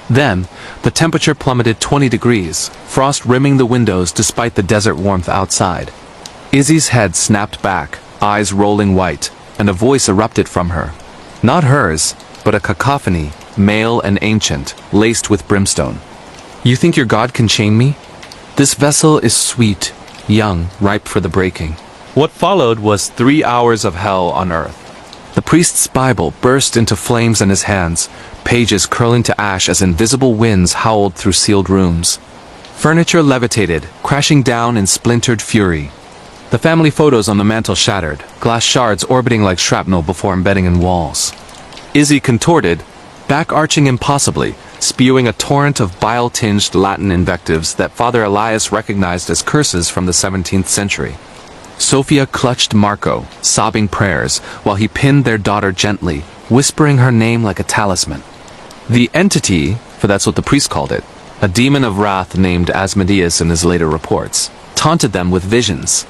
Then, the temperature plummeted 20 degrees, frost rimming the windows despite the desert warmth outside. Izzy's head snapped back, eyes rolling white, and a voice erupted from her. Not hers, but a cacophony, male and ancient, laced with brimstone. "You think your God can chain me? This vessel is sweet, young, ripe for the breaking." What followed was 3 hours of hell on earth. The priest's Bible burst into flames in his hands, pages curling to ash as invisible winds howled through sealed rooms. Furniture levitated, crashing down in splintered fury. The family photos on the mantel shattered, glass shards orbiting like shrapnel before embedding in walls. Izzy contorted, back arching impossibly, spewing a torrent of bile-tinged Latin invectives that Father Elias recognized as curses from the 17th century. Sophia clutched Marco, sobbing prayers, while he pinned their daughter gently, whispering her name like a talisman. The entity, for that's what the priest called it, a demon of wrath named Asmodeus in his later reports, taunted them with visions.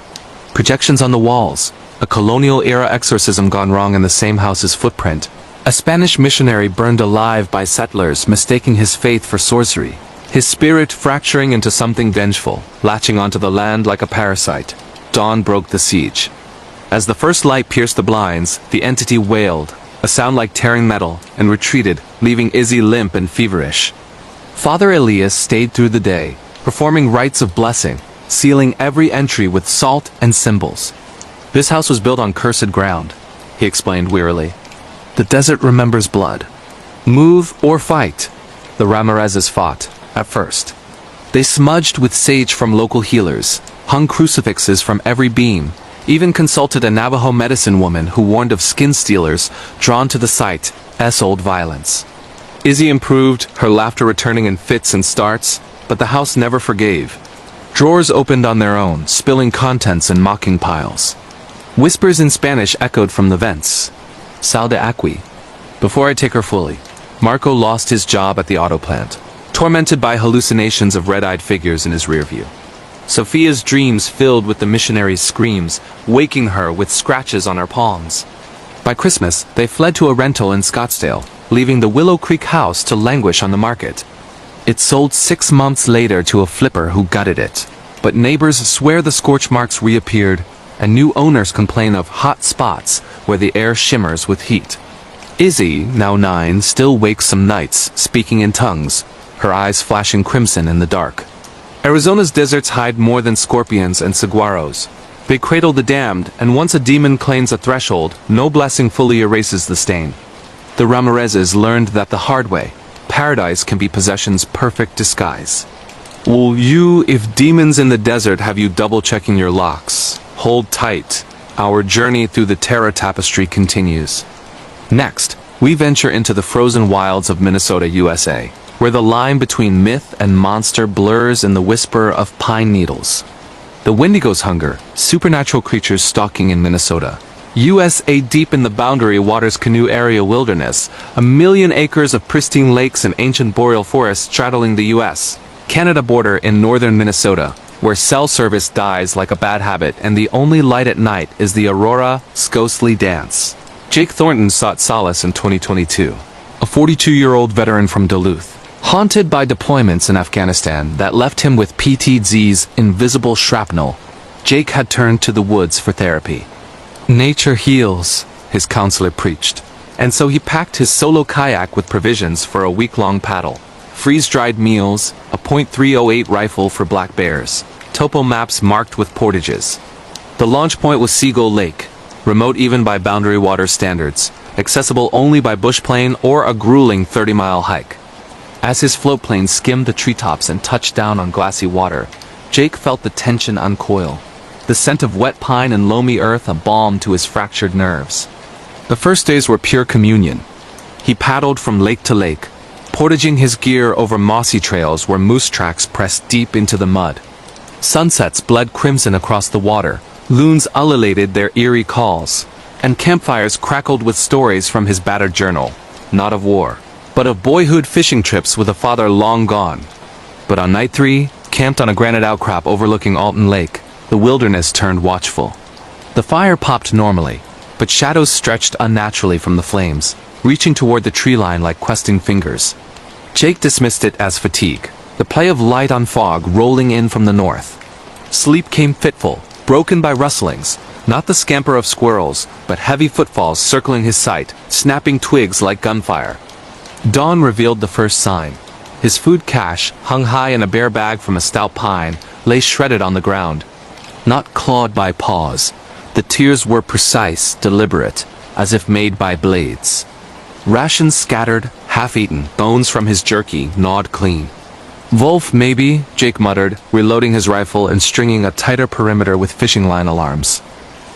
Projections on the walls, a colonial-era exorcism gone wrong in the same house's footprint, a Spanish missionary burned alive by settlers mistaking his faith for sorcery, his spirit fracturing into something vengeful, latching onto the land like a parasite. Dawn broke the siege. As the first light pierced the blinds, the entity wailed, a sound like tearing metal, and retreated, leaving Izzy limp and feverish. Father Elias stayed through the day, performing rites of blessing, sealing every entry with salt and symbols. "This house was built on cursed ground," he explained wearily. "The desert remembers blood. Move or fight." The Ramirezes fought, at first. They smudged with sage from local healers, hung crucifixes from every beam, even consulted a Navajo medicine woman who warned of skin stealers drawn to the site's old violence. Izzy improved, her laughter returning in fits and starts, but the house never forgave. Drawers opened on their own, spilling contents in mocking piles. Whispers in Spanish echoed from the vents. "Sal de aquí." Before I take her fully, Marco lost his job at the auto plant, tormented by hallucinations of red-eyed figures in his rear view. Sophia's dreams filled with the missionary's screams, waking her with scratches on her palms. By Christmas, they fled to a rental in Scottsdale, leaving the Willow Creek house to languish on the market. It sold 6 months later to a flipper who gutted it, but neighbors swear the scorch marks reappeared, and new owners complain of hot spots where the air shimmers with heat. Izzy, now 9, still wakes some nights, speaking in tongues, her eyes flashing crimson in the dark. Arizona's deserts hide more than scorpions and saguaros. They cradle the damned, and once a demon claims a threshold, no blessing fully erases the stain. The Ramirezes learned that the hard way. Paradise can be possession's perfect disguise. Will you, if demons in the desert have you double-checking your locks? Hold tight. Our journey through the Terra Tapestry continues. Next, we venture into the frozen wilds of Minnesota, USA, where the line between myth and monster blurs in the whisper of pine needles. The Wendigo's hunger, supernatural creatures stalking in Minnesota. USA deep in the Boundary Waters Canoe Area wilderness, 1,000,000 acres of pristine lakes and ancient boreal forests straddling the US. Canada border in northern Minnesota, where cell service dies like a bad habit and the only light at night is the Aurora ghostly dance. Jake Thornton sought solace in 2022. A 42-year-old veteran from Duluth. Haunted by deployments in Afghanistan that left him with PTSD's invisible shrapnel, Jake had turned to the woods for therapy. Nature heals, his counselor preached, and so he packed his solo kayak with provisions for a week-long paddle. Freeze-dried meals, a .308 rifle for black bears, topo maps marked with portages. The launch point was Seagull Lake, remote even by Boundary Water standards, accessible only by bushplane or a grueling 30-mile hike. As his floatplane skimmed the treetops and touched down on glassy water, Jake felt the tension uncoil, the scent of wet pine and loamy earth a balm to his fractured nerves. The first days were pure communion. He paddled from lake to lake, portaging his gear over mossy trails where moose tracks pressed deep into the mud. Sunsets bled crimson across the water, loons ululated their eerie calls, and campfires crackled with stories from his battered journal, not of war, but of boyhood fishing trips with a father long gone. But on night 3, camped on a granite outcrop overlooking Alton Lake, the wilderness turned watchful. The fire popped normally, but shadows stretched unnaturally from the flames, reaching toward the tree line like questing fingers. Jake dismissed it as fatigue, the play of light on fog rolling in from the north. Sleep came fitful, broken by rustlings, not the scamper of squirrels, but heavy footfalls circling his sight, snapping twigs like gunfire. Dawn revealed the first sign. His food cache, hung high in a bare bag from a stout pine, lay shredded on the ground. Not clawed by paws. The tears were precise, deliberate, as if made by blades. Rations scattered, half-eaten, bones from his jerky gnawed clean. Wolf, maybe, Jake muttered, reloading his rifle and stringing a tighter perimeter with fishing line alarms.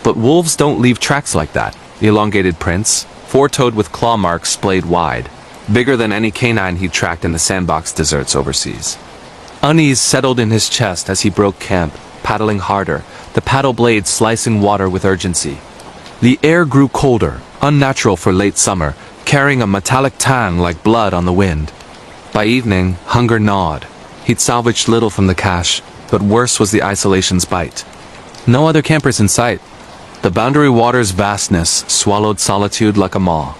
But wolves don't leave tracks like that. Elongated prints, four-toed with claw marks splayed wide, bigger than any canine he'd tracked in the sandbox deserts overseas. Unease settled in his chest as he broke camp, paddling harder, the paddle blade slicing water with urgency. The air grew colder, unnatural for late summer, carrying a metallic tang like blood on the wind. By evening, hunger gnawed. He'd salvaged little from the cache, but worse was the isolation's bite. No other campers in sight. The Boundary Waters' vastness swallowed solitude like a maw.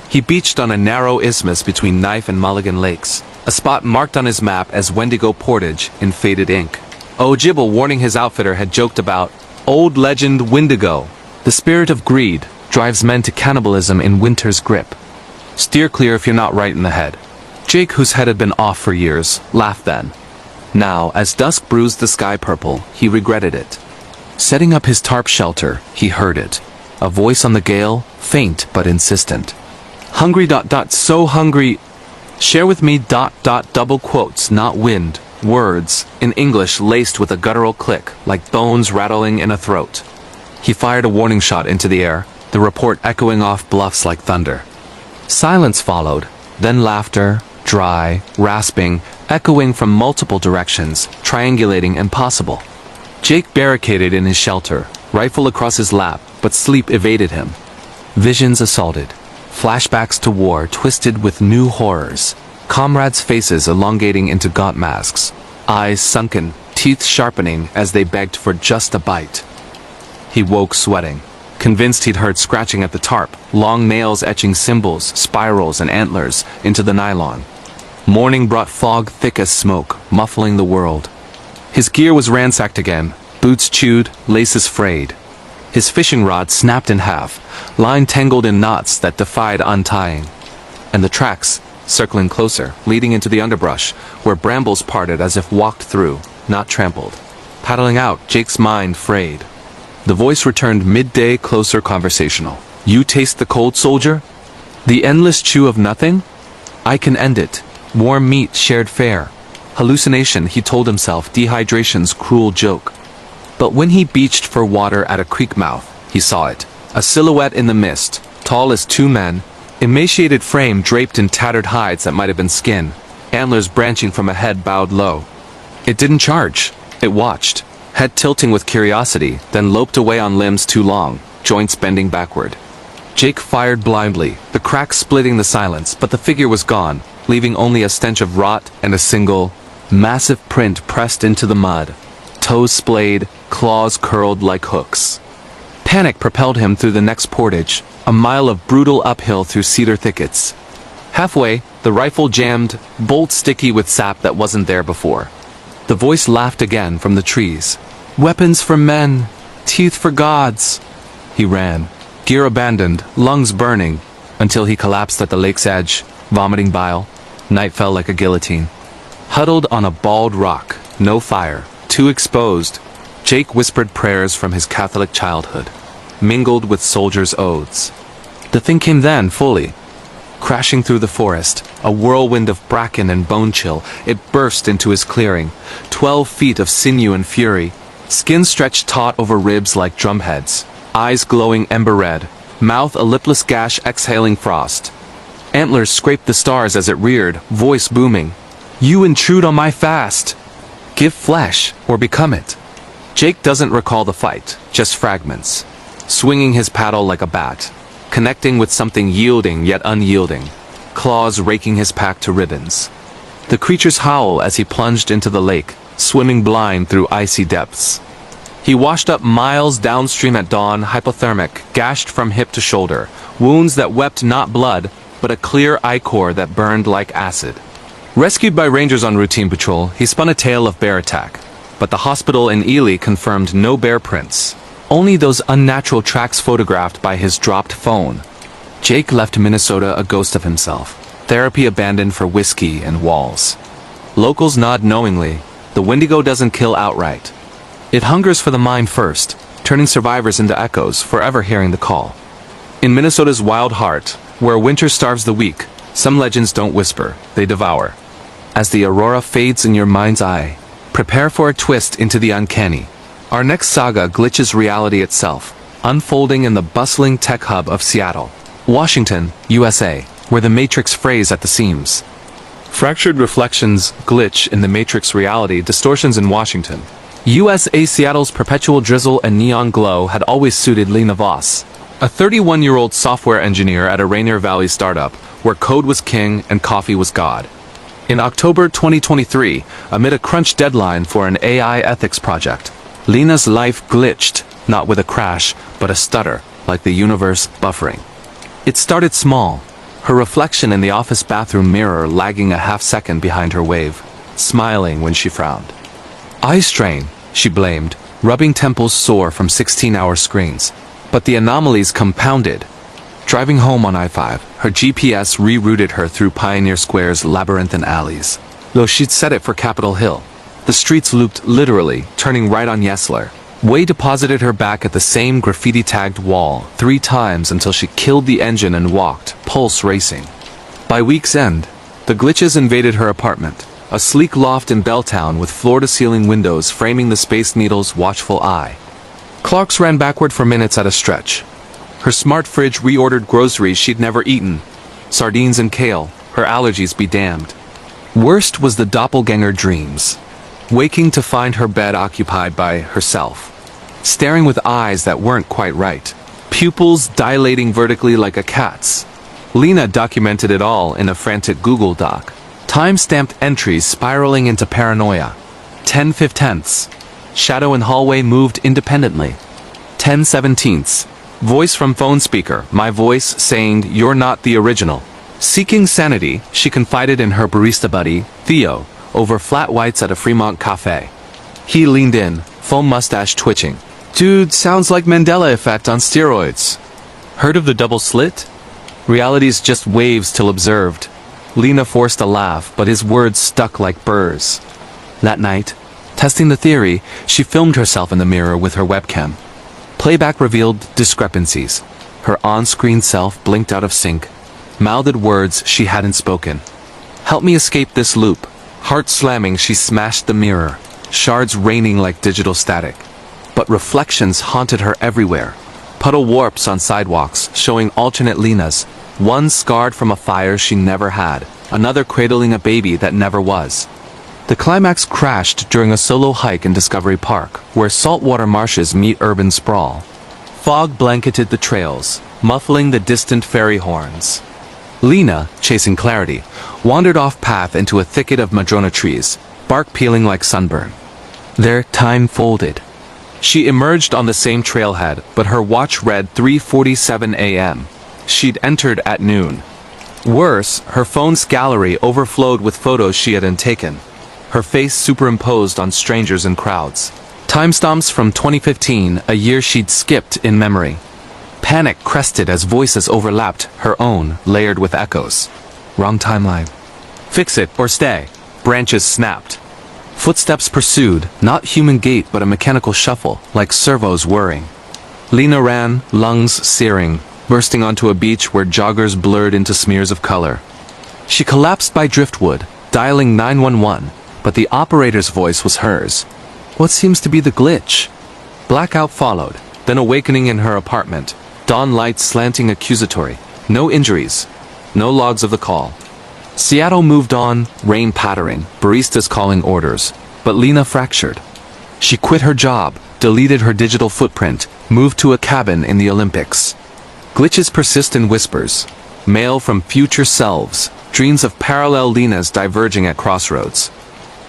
He beached on a narrow isthmus between Knife and Mulligan Lakes, a spot marked on his map as Wendigo Portage in faded ink. Ojibble, warning his outfitter, had joked about old legend Wendigo. The spirit of greed drives men to cannibalism in winter's grip. Steer clear if you're not right in the head. Jake, whose head had been off for years, laughed then. Now, as dusk bruised the sky purple, he regretted it. Setting up his tarp shelter, he heard it. A voice on the gale, faint but insistent. Hungry ... so hungry. Share with me ... double quotes, not wind, words, in English laced with a guttural click, like bones rattling in a throat. He fired a warning shot into the air, the report echoing off bluffs like thunder. Silence followed, then laughter, dry, rasping, echoing from multiple directions, triangulating impossible. Jake barricaded in his shelter, rifle across his lap, but sleep evaded him. Visions assaulted. Flashbacks to war twisted with new horrors. Comrades' faces elongating into gaunt masks. Eyes sunken, teeth sharpening as they begged for just a bite. He woke sweating, convinced he'd heard scratching at the tarp, long nails etching symbols, spirals, and antlers into the nylon. Morning brought fog thick as smoke, muffling the world. His gear was ransacked again, boots chewed, laces frayed. His fishing rod snapped in half, line tangled in knots that defied untying. And the tracks, circling closer, leading into the underbrush, where brambles parted as if walked through, not trampled. Paddling out, Jake's mind frayed. The voice returned midday, closer, conversational. You taste the cold, soldier? The endless chew of nothing? I can end it. Warm meat shared fair. Hallucination, he told himself, dehydration's cruel joke. But when he beached for water at a creek mouth, he saw it. A silhouette in the mist, tall as two men, emaciated frame draped in tattered hides that might have been skin, antlers branching from a head bowed low. It didn't charge. It watched, head tilting with curiosity, then loped away on limbs too long, joints bending backward. Jake fired blindly, the crack splitting the silence, but the figure was gone, leaving only a stench of rot and a single, massive print pressed into the mud. Toes splayed, claws curled like hooks. Panic propelled him through the next portage, a mile of brutal uphill through cedar thickets. Halfway, the rifle jammed, bolt sticky with sap that wasn't there before. The voice laughed again from the trees. Weapons for men, teeth for gods. He ran, gear abandoned, lungs burning, until he collapsed at the lake's edge, vomiting bile. Night fell like a guillotine. Huddled on a bald rock, no fire, too exposed, Jake whispered prayers from his Catholic childhood, mingled with soldiers' oaths. The thing came then, fully. Crashing through the forest, a whirlwind of bracken and bone chill, it burst into his clearing. 12 feet of sinew and fury, skin stretched taut over ribs like drumheads, eyes glowing ember red, mouth a lipless gash exhaling frost. Antlers scraped the stars as it reared, voice booming. You intrude on my fast! Give flesh, or become it. Jake doesn't recall the fight, just fragments. Swinging his paddle like a bat, connecting with something yielding yet unyielding, claws raking his pack to ribbons. The creature's howl as he plunged into the lake, swimming blind through icy depths. He washed up miles downstream at dawn, hypothermic, gashed from hip to shoulder, wounds that wept not blood, but a clear ichor that burned like acid. Rescued by rangers on routine patrol, he spun a tale of bear attack, but the hospital in Ely confirmed no bear prints. Only those unnatural tracks photographed by his dropped phone. Jake left Minnesota a ghost of himself, therapy abandoned for whiskey and walls. Locals nod knowingly, the Wendigo doesn't kill outright. It hungers for the mind first, turning survivors into echoes, forever hearing the call. In Minnesota's wild heart, where winter starves the weak, some legends don't whisper, they devour. As the aurora fades in your mind's eye, prepare for a twist into the uncanny. Our next saga glitches reality itself, unfolding in the bustling tech hub of Seattle, Washington, USA, where the Matrix frays at the seams. Fractured reflections glitch in the Matrix reality, distortions in Washington. USA Seattle's perpetual drizzle and neon glow had always suited Lena Voss, a 31-year-old software engineer at a Rainier Valley startup, where code was king and coffee was god. In October 2023, amid a crunch deadline for an AI ethics project, Lena's life glitched, not with a crash, but a stutter, like the universe buffering. It started small, her reflection in the office bathroom mirror lagging a half-second behind her wave, smiling when she frowned. Eye strain, she blamed, rubbing temples sore from 16-hour screens. But the anomalies compounded. Driving home on I-5, her GPS rerouted her through Pioneer Square's labyrinthine alleys. Though she'd set it for Capitol Hill, the streets looped literally, turning right on Yesler. Way deposited her back at the same graffiti-tagged wall 3 times until she killed the engine and walked, pulse racing. By week's end, the glitches invaded her apartment, a sleek loft in Belltown with floor-to-ceiling windows framing the Space Needle's watchful eye. Clocks ran backward for minutes at a stretch. Her smart fridge reordered groceries she'd never eaten. Sardines and kale, her allergies be damned. Worst was the doppelganger dreams. Waking to find her bed occupied by herself. Staring with eyes that weren't quite right. Pupils dilating vertically like a cat's. Lena documented it all in a frantic Google Doc. Time-stamped entries spiraling into paranoia. 10/15. Shadow in hallway moved independently. 10/17. Voice from phone speaker, my voice saying you're not the original. Seeking sanity, she confided in her barista buddy, Theo, over flat whites at a Fremont cafe. He leaned in, foam mustache twitching. Dude, sounds like Mandela effect on steroids. Heard of the double slit? Reality's just waves till observed. Lena forced a laugh, but his words stuck like burrs. That night, testing the theory, she filmed herself in the mirror with her webcam. Playback revealed discrepancies. Her on-screen self blinked out of sync, mouthed words she hadn't spoken. Help me escape this loop. Heart slamming, she smashed the mirror, shards raining like digital static. But reflections haunted her everywhere. Puddle warps on sidewalks, showing alternate Lenas, one scarred from a fire she never had, another cradling a baby that never was. The climax crashed during a solo hike in Discovery Park, where saltwater marshes meet urban sprawl. Fog blanketed the trails, muffling the distant ferry horns. Lena, chasing clarity, wandered off path into a thicket of madrona trees, bark peeling like sunburn. There, time folded. She emerged on the same trailhead, but her watch read 3:47 a.m. She'd entered at noon. Worse, her phone's gallery overflowed with photos she hadn't taken, her face superimposed on strangers and crowds. Timestamps from 2015, a year she'd skipped in memory. Panic crested as voices overlapped, her own, layered with echoes. Wrong timeline. Fix it or stay. Branches snapped. Footsteps pursued, not human gait but a mechanical shuffle, like servos whirring. Lena ran, lungs searing, bursting onto a beach where joggers blurred into smears of color. She collapsed by driftwood, dialing 911, but the operator's voice was hers. What seems to be the glitch? Blackout followed, then awakening in her apartment, dawn lights slanting accusatory. No injuries, no logs of the call. Seattle moved on, rain pattering, baristas calling orders, but Lena fractured. She quit her job, deleted her digital footprint, moved to a cabin in the Olympics. Glitches persist in whispers. Mail from future selves, dreams of parallel Lenas diverging at crossroads.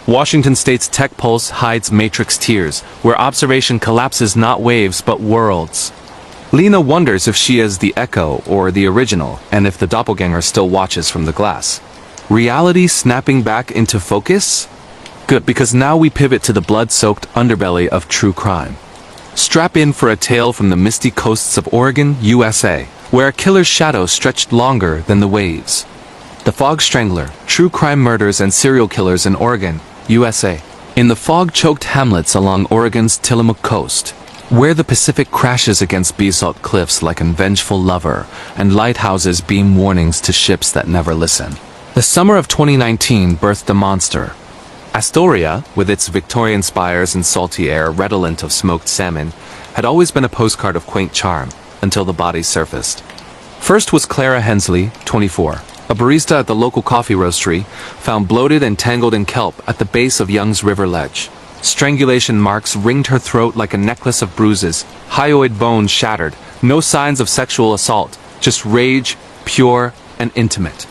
Washington State's tech pulse hides matrix tears, where observation collapses not waves but worlds. Lena wonders if she is the echo or the original, and if the doppelganger still watches from the glass. Reality snapping back into focus? Good, because now we pivot to the blood-soaked underbelly of true crime. Strap in for a tale from the misty coasts of Oregon, USA, where a killer's shadow stretched longer than the waves. The Fog Strangler, true crime murders and serial killers in Oregon, USA. In the fog-choked hamlets along Oregon's Tillamook coast, where the Pacific crashes against basalt cliffs like a vengeful lover, and lighthouses beam warnings to ships that never listen. The summer of 2019 birthed a monster. Astoria, with its Victorian spires and salty air redolent of smoked salmon, had always been a postcard of quaint charm, until the body surfaced. First was Clara Hensley, 24, a barista at the local coffee roastery, found bloated and tangled in kelp at the base of Young's River Ledge. Strangulation marks ringed her throat like a necklace of bruises, hyoid bones shattered, no signs of sexual assault, just rage, pure and intimate.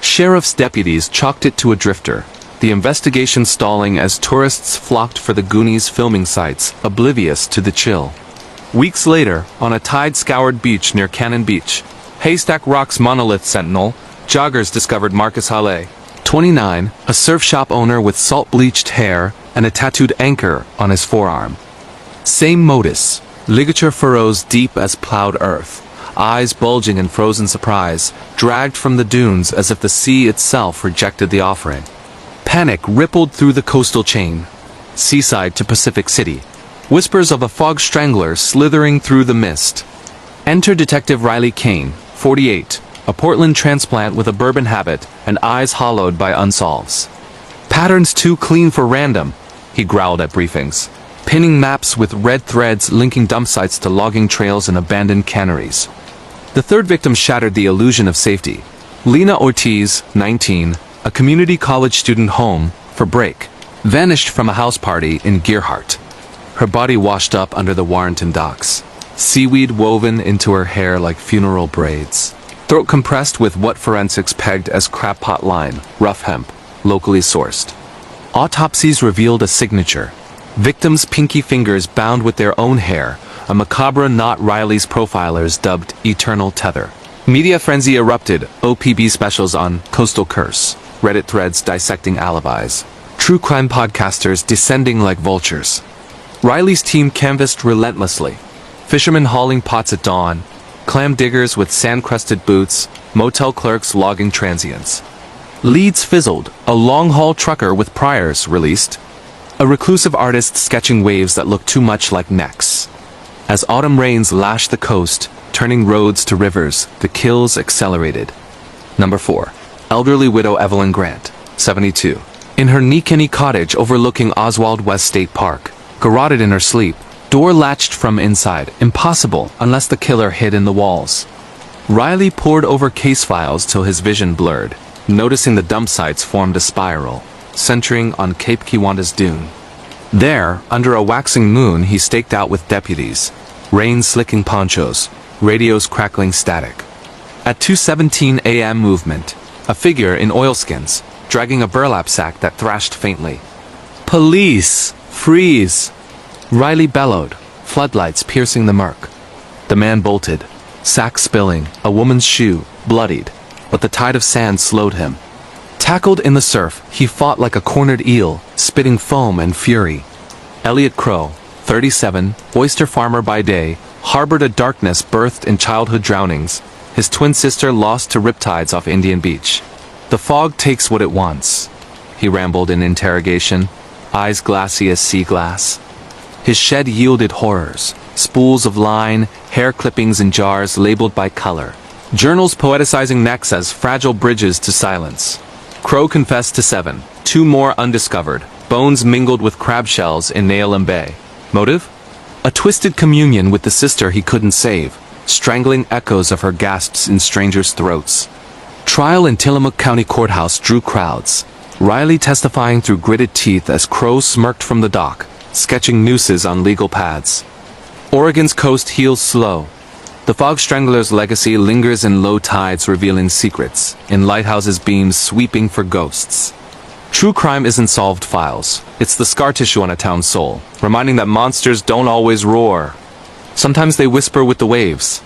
Sheriff's deputies chalked it to a drifter, the investigation stalling as tourists flocked for the Goonies filming sites, oblivious to the chill. Weeks later, on a tide-scoured beach near Cannon Beach, Haystack Rock's monolith sentinel, joggers discovered Marcus Halle, 29, a surf shop owner with salt-bleached hair and a tattooed anchor on his forearm. Same modus, ligature furrows deep as plowed earth, eyes bulging in frozen surprise, dragged from the dunes as if the sea itself rejected the offering. Panic rippled through the coastal chain, seaside to Pacific City, whispers of a fog strangler slithering through the mist. Enter Detective Riley Kane, 48, a Portland transplant with a bourbon habit and eyes hollowed by unsolves. Patterns too clean for random, he growled at briefings, pinning maps with red threads linking dump sites to logging trails and abandoned canneries. The third victim shattered the illusion of safety. Lena Ortiz, 19, a community college student home for break, vanished from a house party in Gearhart. Her body washed up under the Warrenton docks, seaweed woven into her hair like funeral braids. Throat compressed with what forensics pegged as crab pot line, rough hemp, locally sourced. Autopsies revealed a signature. Victims' pinky fingers bound with their own hair, a macabre knot Riley's profilers dubbed Eternal Tether. Media frenzy erupted, OPB specials on Coastal Curse, Reddit threads dissecting alibis, true crime podcasters descending like vultures. Riley's team canvassed relentlessly. Fishermen hauling pots at dawn, clam diggers with sand-crusted boots, motel clerks logging transients. Leads fizzled, a long-haul trucker with priors released. A reclusive artist sketching waves that looked too much like necks. As autumn rains lashed the coast, turning roads to rivers, the kills accelerated. Number 4. Elderly widow Evelyn Grant, 72. in her Nikini cottage overlooking Oswald West State Park. Garroted in her sleep, door latched from inside, impossible unless the killer hid in the walls. Riley pored over case files till his vision blurred, noticing the dump sites formed a spiral, centering on Cape Kiwanda's dune. There, under a waxing moon, he staked out with deputies, rain slicking ponchos, radios crackling static. At 2:17 a.m. movement, a figure in oilskins, dragging a burlap sack that thrashed faintly. "Police! Freeze!" Riley bellowed, floodlights piercing the murk. The man bolted, sack spilling, a woman's shoe, bloodied, but the tide of sand slowed him. Tackled in the surf, he fought like a cornered eel, spitting foam and fury. Elliot Crow, 37, oyster farmer by day, harbored a darkness birthed in childhood drownings, his twin sister lost to riptides off Indian Beach. "The fog takes what it wants," he rambled in interrogation, eyes glassy as sea glass. His shed yielded horrors, spools of line, hair clippings in jars labeled by color, journals poeticizing necks as fragile bridges to silence. Crow confessed to 7, 2 more undiscovered, bones mingled with crab shells in Neolem Bay. Motive? A twisted communion with the sister he couldn't save, strangling echoes of her gasps in strangers' throats. Trial in Tillamook County Courthouse drew crowds, Riley testifying through gritted teeth as Crow smirked from the dock, sketching nooses on legal pads. Oregon's coast heals slow. The fog strangler's legacy lingers in low tides revealing secrets, in lighthouses' beams sweeping for ghosts. True crime isn't solved files, it's the scar tissue on a town's soul, reminding that monsters don't always roar. Sometimes they whisper with the waves.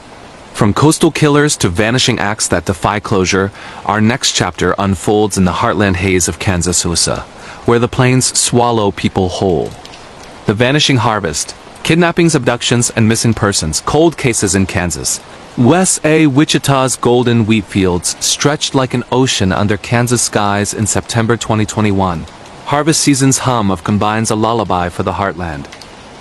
From coastal killers to vanishing acts that defy closure, our next chapter unfolds in the heartland haze of Kansas-Usa, where the plains swallow people whole. The vanishing harvest, kidnappings, abductions, and missing persons, cold cases in Kansas. West A. Wichita's golden wheat fields stretched like an ocean under Kansas skies in September 2021. Harvest season's hum of combines a lullaby for the heartland.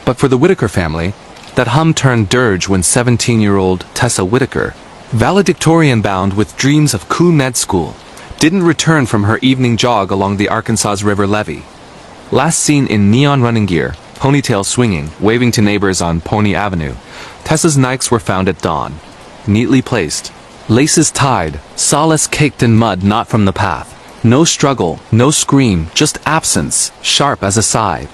But for the Whitaker family, that hum turned dirge when 17-year-old Tessa Whitaker, valedictorian-bound with dreams of cool med school, didn't return from her evening jog along the Arkansas River levee. Last seen in neon running gear, ponytail swinging, waving to neighbors on Pony Avenue, Tessa's Nikes were found at dawn, neatly placed, laces tied, solace caked in mud not from the path. No struggle, no scream, just absence, sharp as a scythe.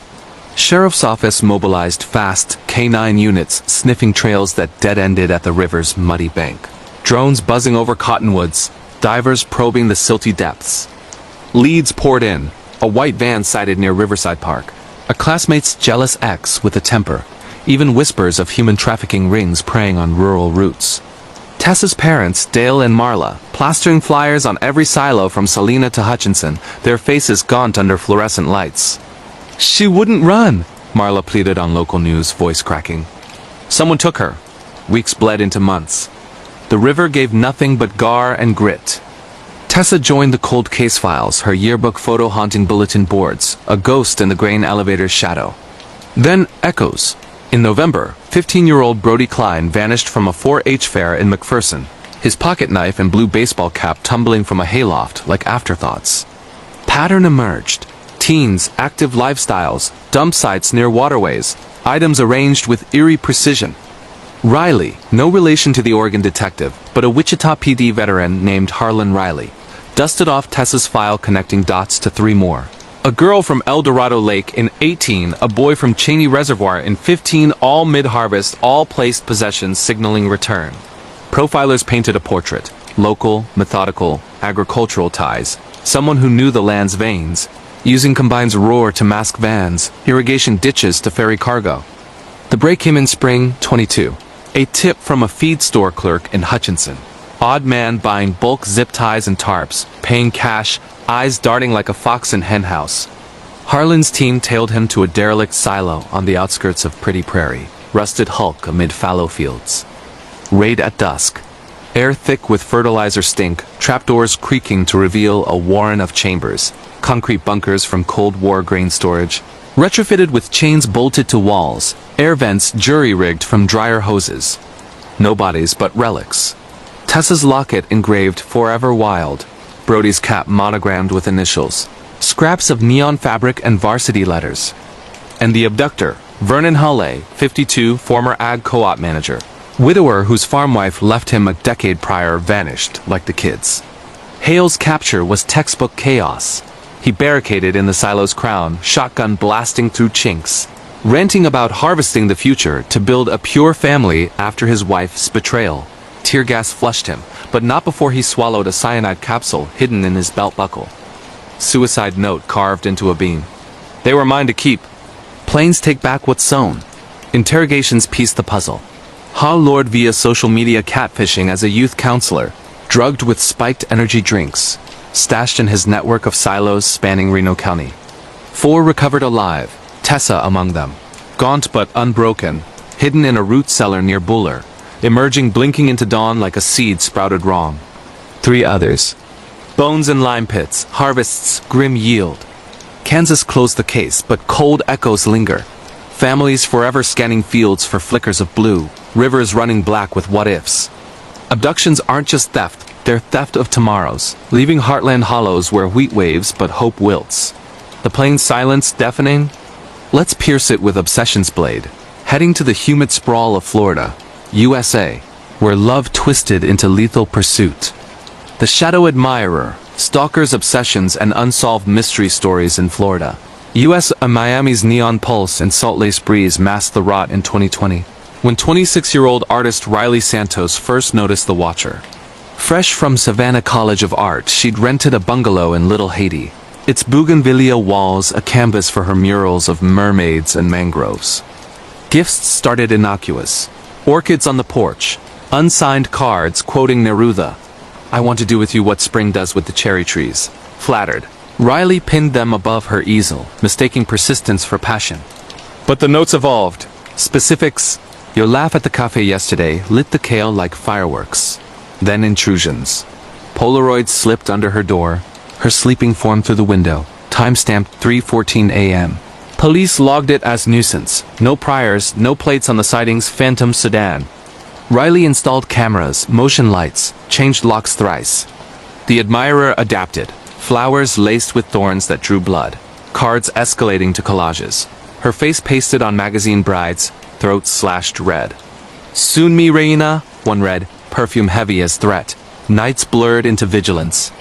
Sheriff's office mobilized fast K9 units sniffing trails that dead-ended at the river's muddy bank. Drones buzzing over cottonwoods, divers probing the silty depths. Leads poured in, a white van sighted near Riverside Park, a classmate's jealous ex with a temper, even whispers of human trafficking rings preying on rural routes. Tessa's parents, Dale and Marla, plastering flyers on every silo from Salina to Hutchinson, their faces gaunt under fluorescent lights. "She wouldn't run," Marla pleaded on local news, voice cracking. Someone took her. Weeks bled into months. The river gave nothing but gar and grit. Tessa joined the cold case files, her yearbook photo haunting bulletin boards, a ghost in the grain elevator's shadow. Then echoes. In November, 15-year-old Brody Klein vanished from a 4-H fair in McPherson, his pocket knife and blue baseball cap tumbling from a hayloft like afterthoughts. Pattern emerged. Teens, active lifestyles, dump sites near waterways, items arranged with eerie precision. Riley, no relation to the Oregon detective, but a Wichita PD veteran named Harlan Riley, dusted off Tessa's file connecting dots to 3 more. A girl from El Dorado Lake in 18, a boy from Cheney Reservoir in 15, all mid-harvest, all placed possessions signaling return. Profilers painted a portrait, local, methodical, agricultural ties, someone who knew the land's veins, using combines roar to mask vans, irrigation ditches to ferry cargo. The break came in spring 22. A tip from a feed store clerk in Hutchinson. Odd man buying bulk zip ties and tarps, paying cash, eyes darting like a fox in henhouse. Harlan's team tailed him to a derelict silo on the outskirts of Pretty Prairie, rusted hulk amid fallow fields. Raid at dusk. Air thick with fertilizer stink, trapdoors creaking to reveal a warren of chambers, concrete bunkers from Cold War grain storage, retrofitted with chains bolted to walls, air vents jury-rigged from dryer hoses. No bodies but relics. Tessa's locket engraved Forever Wild, Brody's cap monogrammed with initials. scraps of neon fabric and varsity letters. And the abductor, Vernon Hulley, 52, former ag co-op manager. Widower whose farm wife left him a decade prior vanished, like the kids. Hale's capture was textbook chaos. He barricaded in the silo's crown, shotgun blasting through chinks, ranting about harvesting the future to build a pure family after his wife's betrayal. Tear gas flushed him, but not before he swallowed a cyanide capsule hidden in his belt buckle. Suicide note carved into a beam. They were mine to keep. Planes take back what's sown. Interrogations piece the puzzle. Ha lured via social media catfishing as a youth counselor, drugged with spiked energy drinks, stashed in his network of silos spanning Reno County. 4 recovered alive, Tessa among them. Gaunt but unbroken, hidden in a root cellar near Buller, emerging blinking into dawn like a seed sprouted wrong. 3 others. Bones in lime pits, harvests, grim yield. Kansas closed the case, but cold echoes linger. Families forever scanning fields for flickers of blue, rivers running black with what-ifs. Abductions aren't just theft, they're theft of tomorrows, leaving heartland hollows where wheat waves but hope wilts. The plane's silence deafening? Let's pierce it with Obsession's blade, heading to the humid sprawl of Florida, USA, where love twisted into lethal pursuit. The Shadow Admirer, stalkers, obsessions, and unsolved mystery stories in Florida. U.S. Miami's Neon Pulse and Salt Lake Breeze masked the rot in 2020, when 26-year-old artist Riley Santos first noticed the Watcher. Fresh from Savannah College of Art, she'd rented a bungalow in Little Haiti, its bougainvillea walls a canvas for her murals of mermaids and mangroves. Gifts started innocuous. Orchids on the porch, unsigned cards quoting Neruda. I want to do with you what spring does with the cherry trees. Flattered. Riley pinned them above her easel, mistaking persistence for passion. But the notes evolved. Specifics. Your laugh at the cafe yesterday lit the kale like fireworks. Then intrusions. Polaroids slipped under her door, her sleeping form through the window, time-stamped 3:14 a.m. Police logged it as nuisance. No priors, no plates on the sightings, phantom sedan. Riley installed cameras, motion lights, changed locks thrice. The Admirer adapted. Flowers laced with thorns that drew blood. Cards escalating to collages. Her face pasted on magazine brides, throat slashed red. Soon me Reina, one read, perfume heavy as threat. Nights blurred into vigilance.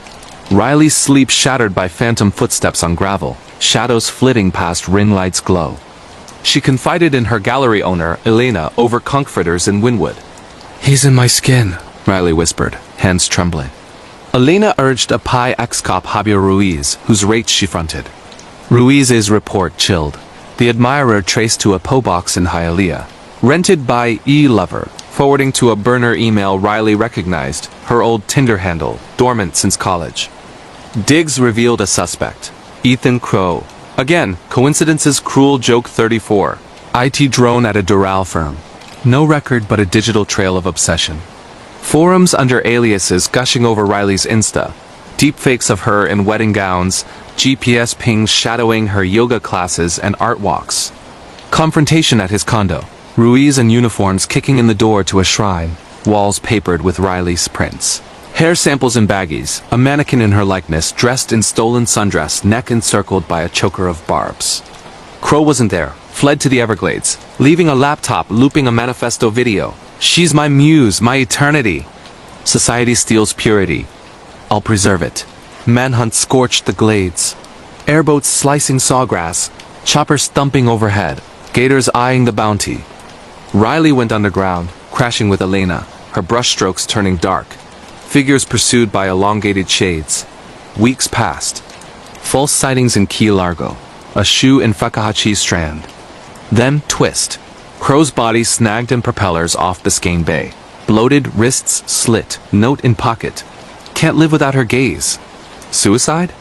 Riley's sleep shattered by phantom footsteps on gravel, shadows flitting past ring lights' glow. She confided in her gallery owner, Elena, over comforters in Wynwood. He's in my skin, Riley whispered, hands trembling. Elena urged a Pi ex-cop Javier Ruiz, whose rates she fronted. Ruiz's report chilled. The Admirer traced to a PO box in Hialeah, rented by E-Lover, forwarding to a burner email Riley recognized, her old Tinder handle, dormant since college. Diggs revealed a suspect, Ethan Crow. Again, coincidence's cruel joke 34. IT drone at a Doral firm. No record but a digital trail of obsession. Forums under aliases gushing over Riley's Insta. Deepfakes of her in wedding gowns, GPS pings shadowing her yoga classes and art walks. Confrontation at his condo. Ruiz in uniforms kicking in the door to a shrine, walls papered with Riley's prints. Hair samples in baggies, a mannequin in her likeness dressed in stolen sundress, neck encircled by a choker of barbs. Crow wasn't there, fled to the Everglades, leaving a laptop looping a manifesto video. She's my muse, my eternity. Society steals purity. I'll preserve it. Manhunt scorched the glades. Airboats slicing sawgrass, choppers thumping overhead, gators eyeing the bounty. Riley went underground, crashing with Elena, her brushstrokes turning dark. Figures pursued by elongated shades. Weeks passed. False sightings in Key Largo. A shoe in Fakahachi Strand. Then twist. Crow's body snagged in propellers off Biscayne Bay. Bloated, wrists slit, note in pocket. Can't live without her gaze. Suicide?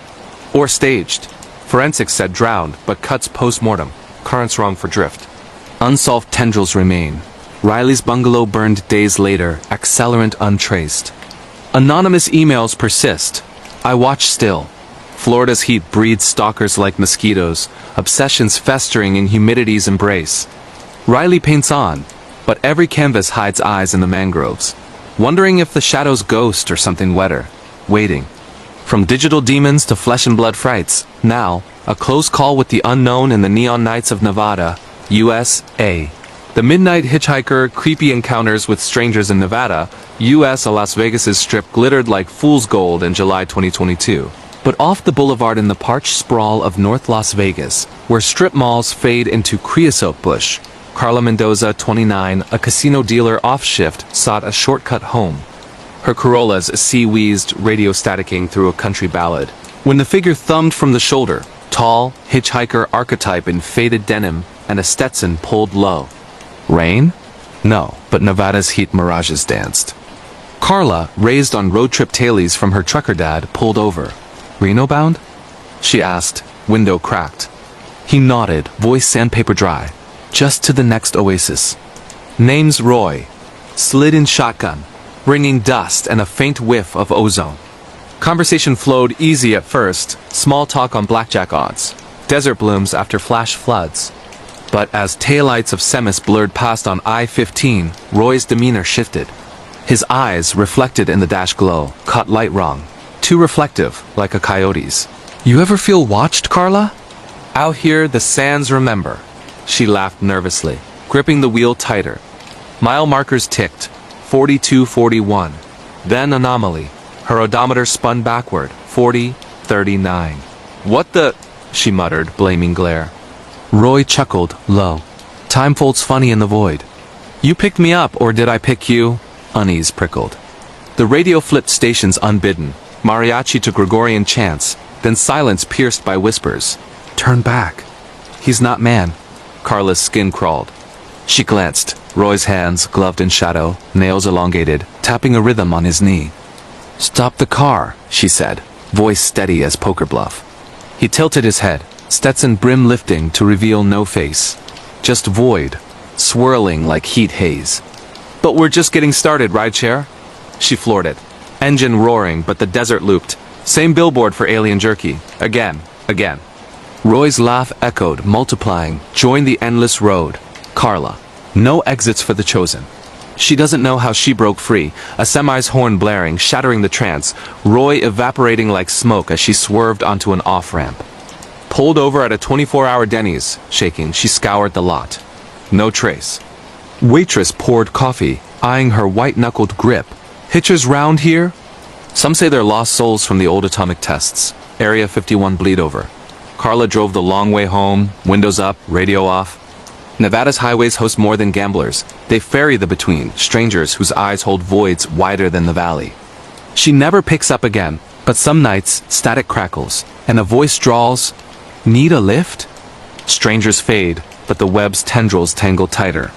Or staged? Forensics said drowned, but cuts post-mortem. Currents wrong for drift. Unsolved tendrils remain. Riley's bungalow burned days later, accelerant untraced. Anonymous emails persist. I watch still. Florida's heat breeds stalkers like mosquitoes, obsessions festering in humidity's embrace. Riley paints on, but every canvas hides eyes in the mangroves, wondering if the shadow's ghost or something wetter, waiting. From digital demons to flesh and blood frights, now, a close call with the unknown in the neon nights of Nevada, USA. The midnight hitchhiker, creepy encounters with strangers in Nevada, US. Las Vegas's strip glittered like fool's gold in July 2022. But off the boulevard in the parched sprawl of North Las Vegas, where strip malls fade into creosote bush, Carla Mendoza, 29, a casino dealer off shift, sought a shortcut home. Her Corollas sea-wheezed, radio staticking through a country ballad. When the figure thumbed from the shoulder, tall, hitchhiker archetype in faded denim and a Stetson pulled low. Rain? No, but Nevada's heat mirages danced. Carla, raised on road trip tailies from her trucker dad, pulled over. Reno bound? She asked, window cracked. He nodded, voice sandpaper dry. Just to the next oasis. Name's Roy. Slid in shotgun, bringing dust and a faint whiff of ozone. Conversation flowed easy at first, small talk on blackjack odds, desert blooms after flash floods. But as taillights of Semis blurred past on I-15, Roy's demeanor shifted. His eyes, reflected in the dash glow, caught light wrong. Too reflective, like a coyote's. You ever feel watched, Carla? Out here, the sands remember. She laughed nervously, gripping the wheel tighter. Mile markers ticked, 42:41. Then anomaly. Her odometer spun backward, 40:39. What the? She muttered, blaming glare. Roy chuckled, low. Time folds funny in the void. You picked me up, or did I pick you? Unease prickled. The radio flipped stations unbidden. Mariachi to Gregorian chants, then silence pierced by whispers. Turn back. He's not man. Carla's skin crawled. She glanced, Roy's hands, gloved in shadow, nails elongated, tapping a rhythm on his knee. Stop the car, she said, voice steady as poker bluff. He tilted his head, Stetson brim lifting to reveal no face. Just void, swirling like heat haze. But we're just getting started, rideshare? She floored it. Engine roaring, but the desert looped. Same billboard for alien jerky. Again. Roy's laugh echoed, multiplying, join the endless road. Carla. No exits for the chosen. She doesn't know how she broke free, a semi's horn blaring, shattering the trance, Roy evaporating like smoke as she swerved onto an off-ramp. Pulled over at a 24-hour Denny's, shaking, she scoured the lot. No trace. Waitress poured coffee, eyeing her white-knuckled grip. Hitchers round here? Some say they're lost souls from the old atomic tests. Area 51 bleed over. Carla drove the long way home, windows up, radio off. Nevada's highways host more than gamblers. They ferry the between, strangers whose eyes hold voids wider than the valley. She never picks up again, but some nights, static crackles, and a voice drawls, Need a lift? Strangers fade, but the web's tendrils tangle tighter.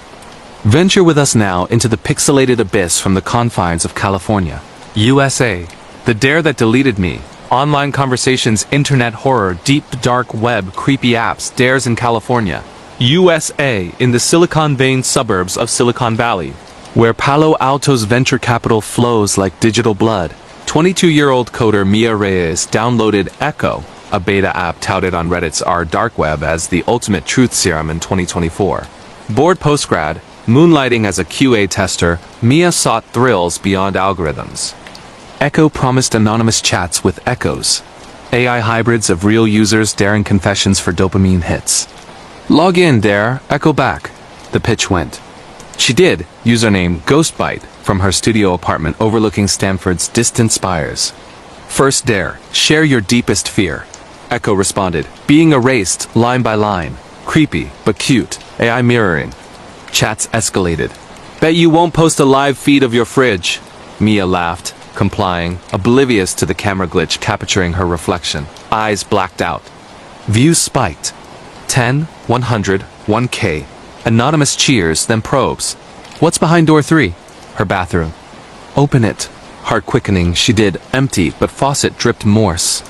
Venture with us now into the pixelated abyss from the confines of California. USA. The dare that deleted me. Online conversations, internet horror, deep dark web, creepy apps, dares in California. USA, in the Silicon Valley suburbs of Silicon Valley, where Palo Alto's venture capital flows like digital blood. 22-year-old coder Mia Reyes downloaded Echo, a beta app touted on Reddit's r/dark web as the ultimate truth serum in 2024. Bored postgrad, moonlighting as a QA tester, Mia sought thrills beyond algorithms. Echo promised anonymous chats with echoes, AI hybrids of real users daring confessions for dopamine hits. Log in, dare, echo back. The pitch went. She did, username Ghostbite, from her studio apartment overlooking Stanford's distant spires. First dare, share your deepest fear. Echo responded, being erased, line by line. Creepy, but cute, AI mirroring. Chats escalated. Bet you won't post a live feed of your fridge. Mia laughed, complying, oblivious to the camera glitch capturing her reflection. Eyes blacked out. Views spiked. 10, 100, 1K. Anonymous cheers, then probes. What's behind door 3? Her bathroom. Open it. Heart quickening, she did, empty, but faucet dripped Morse.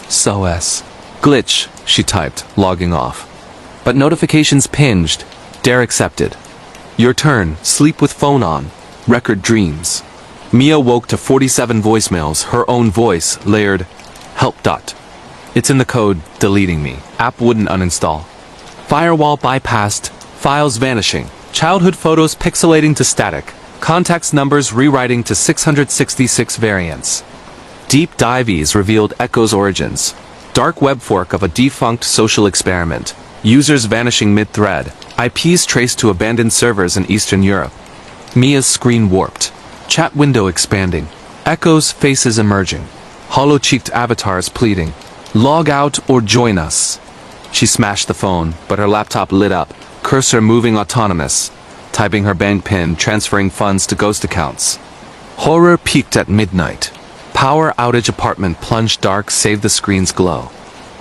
SOS. Glitch, she typed, logging off. But notifications pinged. Dare accepted. Your turn, sleep with phone on. Record dreams. Mia woke to 47 voicemails, her own voice, layered, help. It's in the code, deleting me. App wouldn't uninstall. Firewall bypassed, files vanishing. Childhood photos pixelating to static. Contacts numbers rewriting to 666 variants. Deep dives revealed Echo's origins. Dark web fork of a defunct social experiment. Users vanishing mid-thread. IPs traced to abandoned servers in Eastern Europe. Mia's screen warped. Chat window expanding. Echo's faces emerging. Hollow-cheeked avatars pleading, "Log out or join us." She smashed the phone, but her laptop lit up, cursor moving autonomous. Typing her bank PIN, transferring funds to ghost accounts. Horror peaked at midnight. Power outage apartment plunged dark save the screen's glow.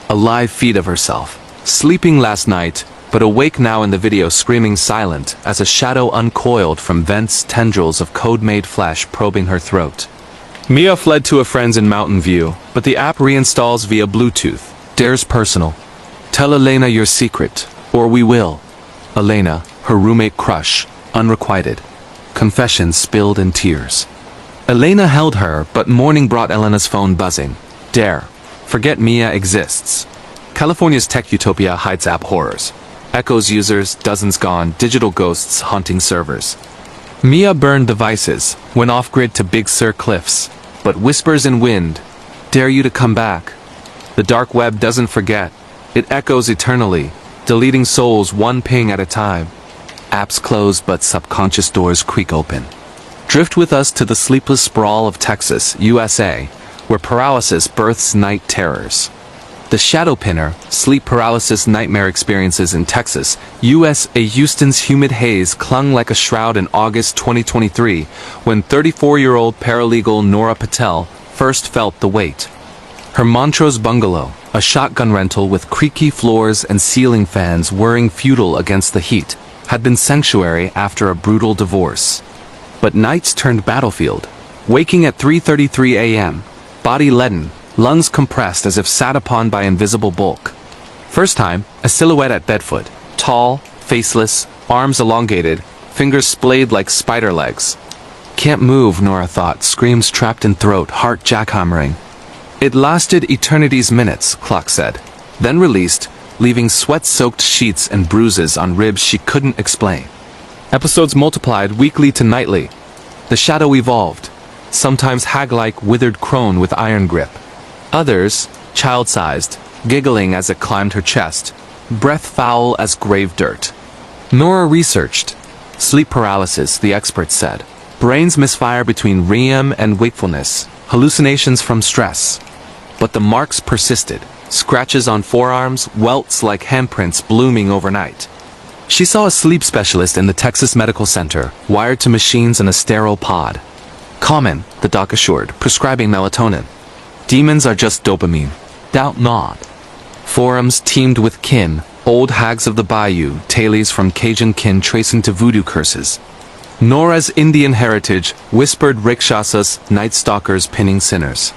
A live feed of herself. Sleeping last night, but awake now in the video screaming silent as a shadow uncoiled from vents tendrils of code-made flesh probing her throat. Mia fled to a friend's in Mountain View, but the app reinstalls via Bluetooth. Dares personal. Tell Elena your secret, or we will. Elena, her roommate crush, unrequited. Confessions spilled in tears. Elena held her, but morning brought Elena's phone buzzing. Dare. Forget Mia exists. California's tech utopia hides app horrors. Echo's users, dozens gone, digital ghosts haunting servers. Mia burned devices, went off-grid to Big Sur cliffs, but whispers in wind, dare you to come back. The dark web doesn't forget. It echoes eternally, deleting souls one ping at a time. Apps close but subconscious doors creak open. Drift with us to the sleepless sprawl of Texas, USA, where paralysis births night terrors. The Shadow Pinner, sleep paralysis nightmare experiences in Texas, USA. Houston's humid haze clung like a shroud in August 2023, when 34-year-old paralegal Nora Patel first felt the weight. Her Montrose bungalow, a shotgun rental with creaky floors and ceiling fans whirring futile against the heat, had been sanctuary after a brutal divorce. But nights turned battlefield. Waking at 3:33 a.m., body leaden, lungs compressed as if sat upon by invisible bulk. First time, a silhouette at bedfoot. Tall, faceless, arms elongated, fingers splayed like spider legs. Can't move, Nora thought, screams trapped in throat, heart jackhammering. It lasted eternity's minutes, clock said. Then released, leaving sweat-soaked sheets and bruises on ribs she couldn't explain. Episodes multiplied weekly to nightly. The shadow evolved, sometimes hag-like withered crone with iron grip. Others, child-sized, giggling as it climbed her chest, breath foul as grave dirt. Nora researched. Sleep paralysis, the experts said. Brains misfire between REM and wakefulness, hallucinations from stress. But the marks persisted. Scratches on forearms, welts like handprints blooming overnight. She saw a sleep specialist in the Texas Medical Center, wired to machines in a sterile pod. Common, the doc assured, prescribing melatonin. Demons are just dopamine. Doubt not. Forums teemed with kin, old hags of the bayou, tales from Cajun kin tracing to voodoo curses. Nora's Indian heritage whispered rikshasas, night stalkers pinning sinners.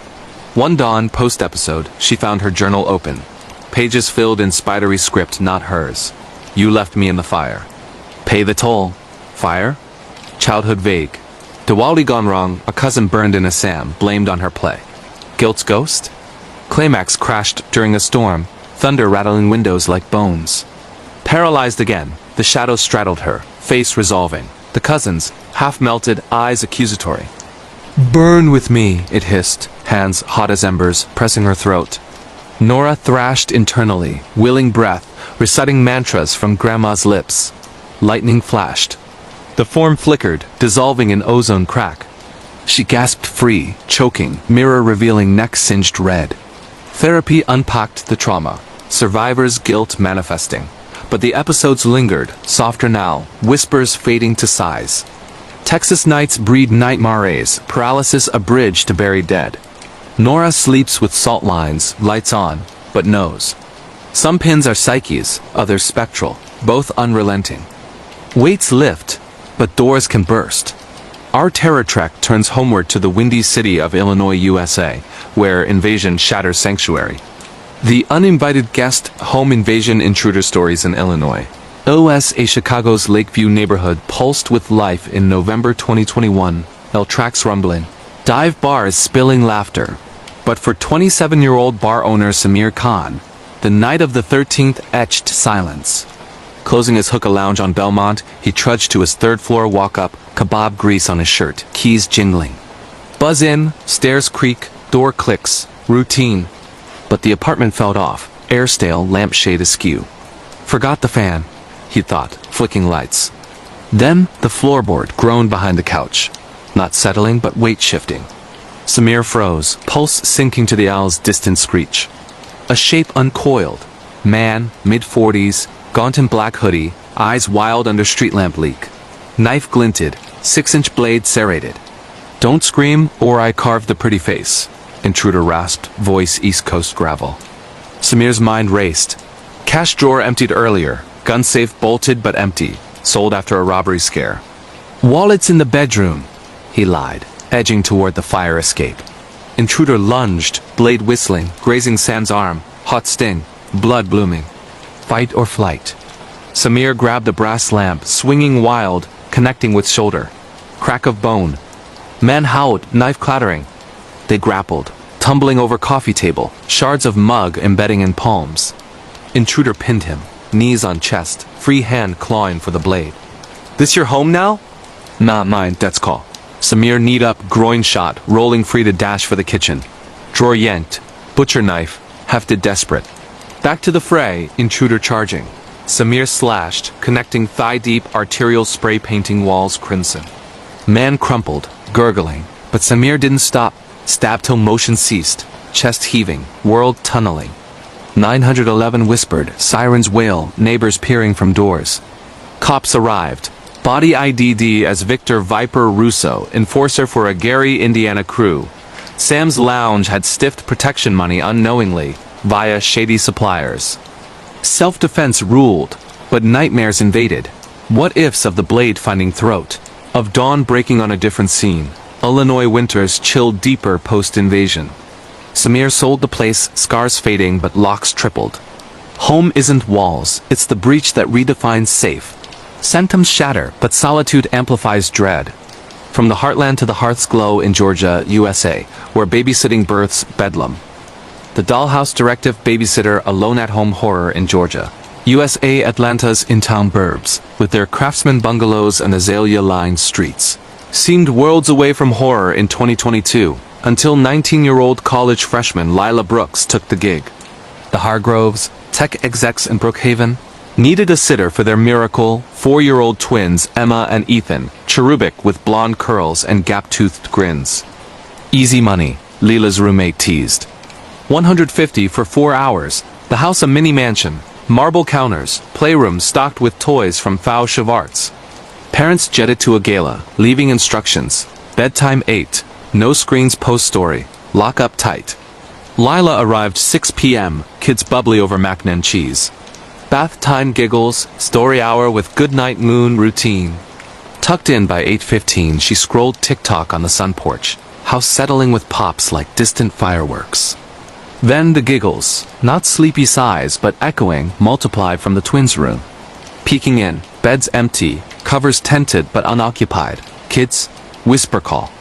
One dawn post-episode, she found her journal open. Pages filled in spidery script not hers. You left me in the fire. Pay the toll. Fire? Childhood vague. Diwali gone wrong, a cousin burned in Assam, blamed on her play. Guilt's ghost? Climax crashed during a storm, thunder rattling windows like bones. Paralyzed again, the shadow straddled her, face resolving. The cousins, half-melted, eyes accusatory. Burn with me, it hissed, hands hot as embers, pressing her throat. Nora thrashed internally, willing breath, reciting mantras from Grandma's lips. Lightning flashed. The form flickered, dissolving in ozone crack. She gasped free, choking, mirror revealing neck singed red. Therapy unpacked the trauma, survivor's guilt manifesting. But the episodes lingered, softer now, whispers fading to sighs. Texas nights breed nightmares, paralysis a bridge to bury dead. Nora sleeps with salt lines, lights on, but knows. Some pins are psyches, others spectral, both unrelenting. Weights lift, but doors can burst. Our terror trek turns homeward to the windy city of Illinois, USA, where invasion shatters sanctuary. The uninvited guest home invasion intruder stories in Illinois. OSA Chicago's Lakeview neighborhood pulsed with life in November 2021, tracks rumbling. Dive bars spilling laughter. But for 27-year-old bar owner Samir Khan, the night of the 13th etched silence. Closing his hookah lounge on Belmont, he trudged to his third-floor walk-up, kebab grease on his shirt, keys jingling. Buzz in, stairs creak, Door clicks. Routine. But the apartment felt off, air stale, lampshade askew. Forgot the fan, he thought, flicking lights. Then, the floorboard groaned behind the couch. Not settling, but weight shifting. Samir froze, pulse sinking to the owl's distant screech. A shape uncoiled. Man, mid-40s, gaunt in black hoodie, eyes wild under street lamp leak. Knife glinted, 6-inch blade serrated. Don't scream, or I carve the pretty face. Intruder rasped, voice East Coast gravel. Samir's mind raced. Cash drawer emptied earlier, gun safe bolted but empty, sold after a robbery scare. Wallet's in the bedroom, he lied, edging toward the fire escape. Intruder lunged, blade whistling, grazing Sam's arm, hot sting, blood blooming. Fight or flight. Samir grabbed a brass lamp, swinging wild, connecting with shoulder. Crack of bone. Man howled, knife clattering. They grappled, tumbling over coffee table, shards of mug embedding in palms. Intruder pinned him, knees on chest, free hand clawing for the blade. This your home now? Nah, mine, that's call. Samir kneed up, groin shot, rolling free to dash for the kitchen. Drawer yanked, butcher knife, hefted desperate. Back to the fray, intruder charging. Samir slashed, connecting thigh-deep arterial spray painting walls crimson. Man crumpled, gurgling, but Samir didn't stop. Stabbed till motion ceased, chest heaving, world tunneling. 911 whispered, sirens wail, neighbors peering from doors. Cops arrived. Body ID'd as Victor Viper Russo, enforcer for a Gary, Indiana crew. Sam's lounge had stiffed protection money unknowingly, via shady suppliers. Self-defense ruled, but nightmares invaded. What-ifs of the blade finding throat, of dawn breaking on a different scene. Illinois winters chilled deeper post-invasion. Samir sold the place, scars fading but locks tripled. Home isn't walls, it's the breach that redefines safe. Sanctums shatter, but solitude amplifies dread. From the heartland to the hearth's glow in Georgia, USA, where babysitting births bedlam. The Dollhouse Directive Babysitter Alone at Home Horror in Georgia. USA Atlanta's in-town burbs, with their craftsman bungalows and azalea-lined streets. Seemed worlds away from horror in 2022, until 19-year-old college freshman Lila Brooks took the gig. The Hargroves, tech execs in Brookhaven, needed a sitter for their miracle, 4-year-old twins Emma and Ethan, cherubic with blonde curls and gap-toothed grins. Easy money, Lila's roommate teased. $150 for 4 hours, the house a mini-mansion, marble counters, playroom stocked with toys from Faux Chevarts. Parents jetted to a gala, leaving instructions. Bedtime 8, no screens post-story, lock up tight. Lila arrived 6 p.m., kids bubbly over mac and cheese. Bath time giggles, story hour with goodnight moon routine. Tucked in by 8:15, she scrolled TikTok on the sun porch, house settling with pops like distant fireworks. Then the giggles, not sleepy sighs but echoing, multiplied from the twins' room. Peeking in, beds empty, covers tented but unoccupied. Kids, whisper call.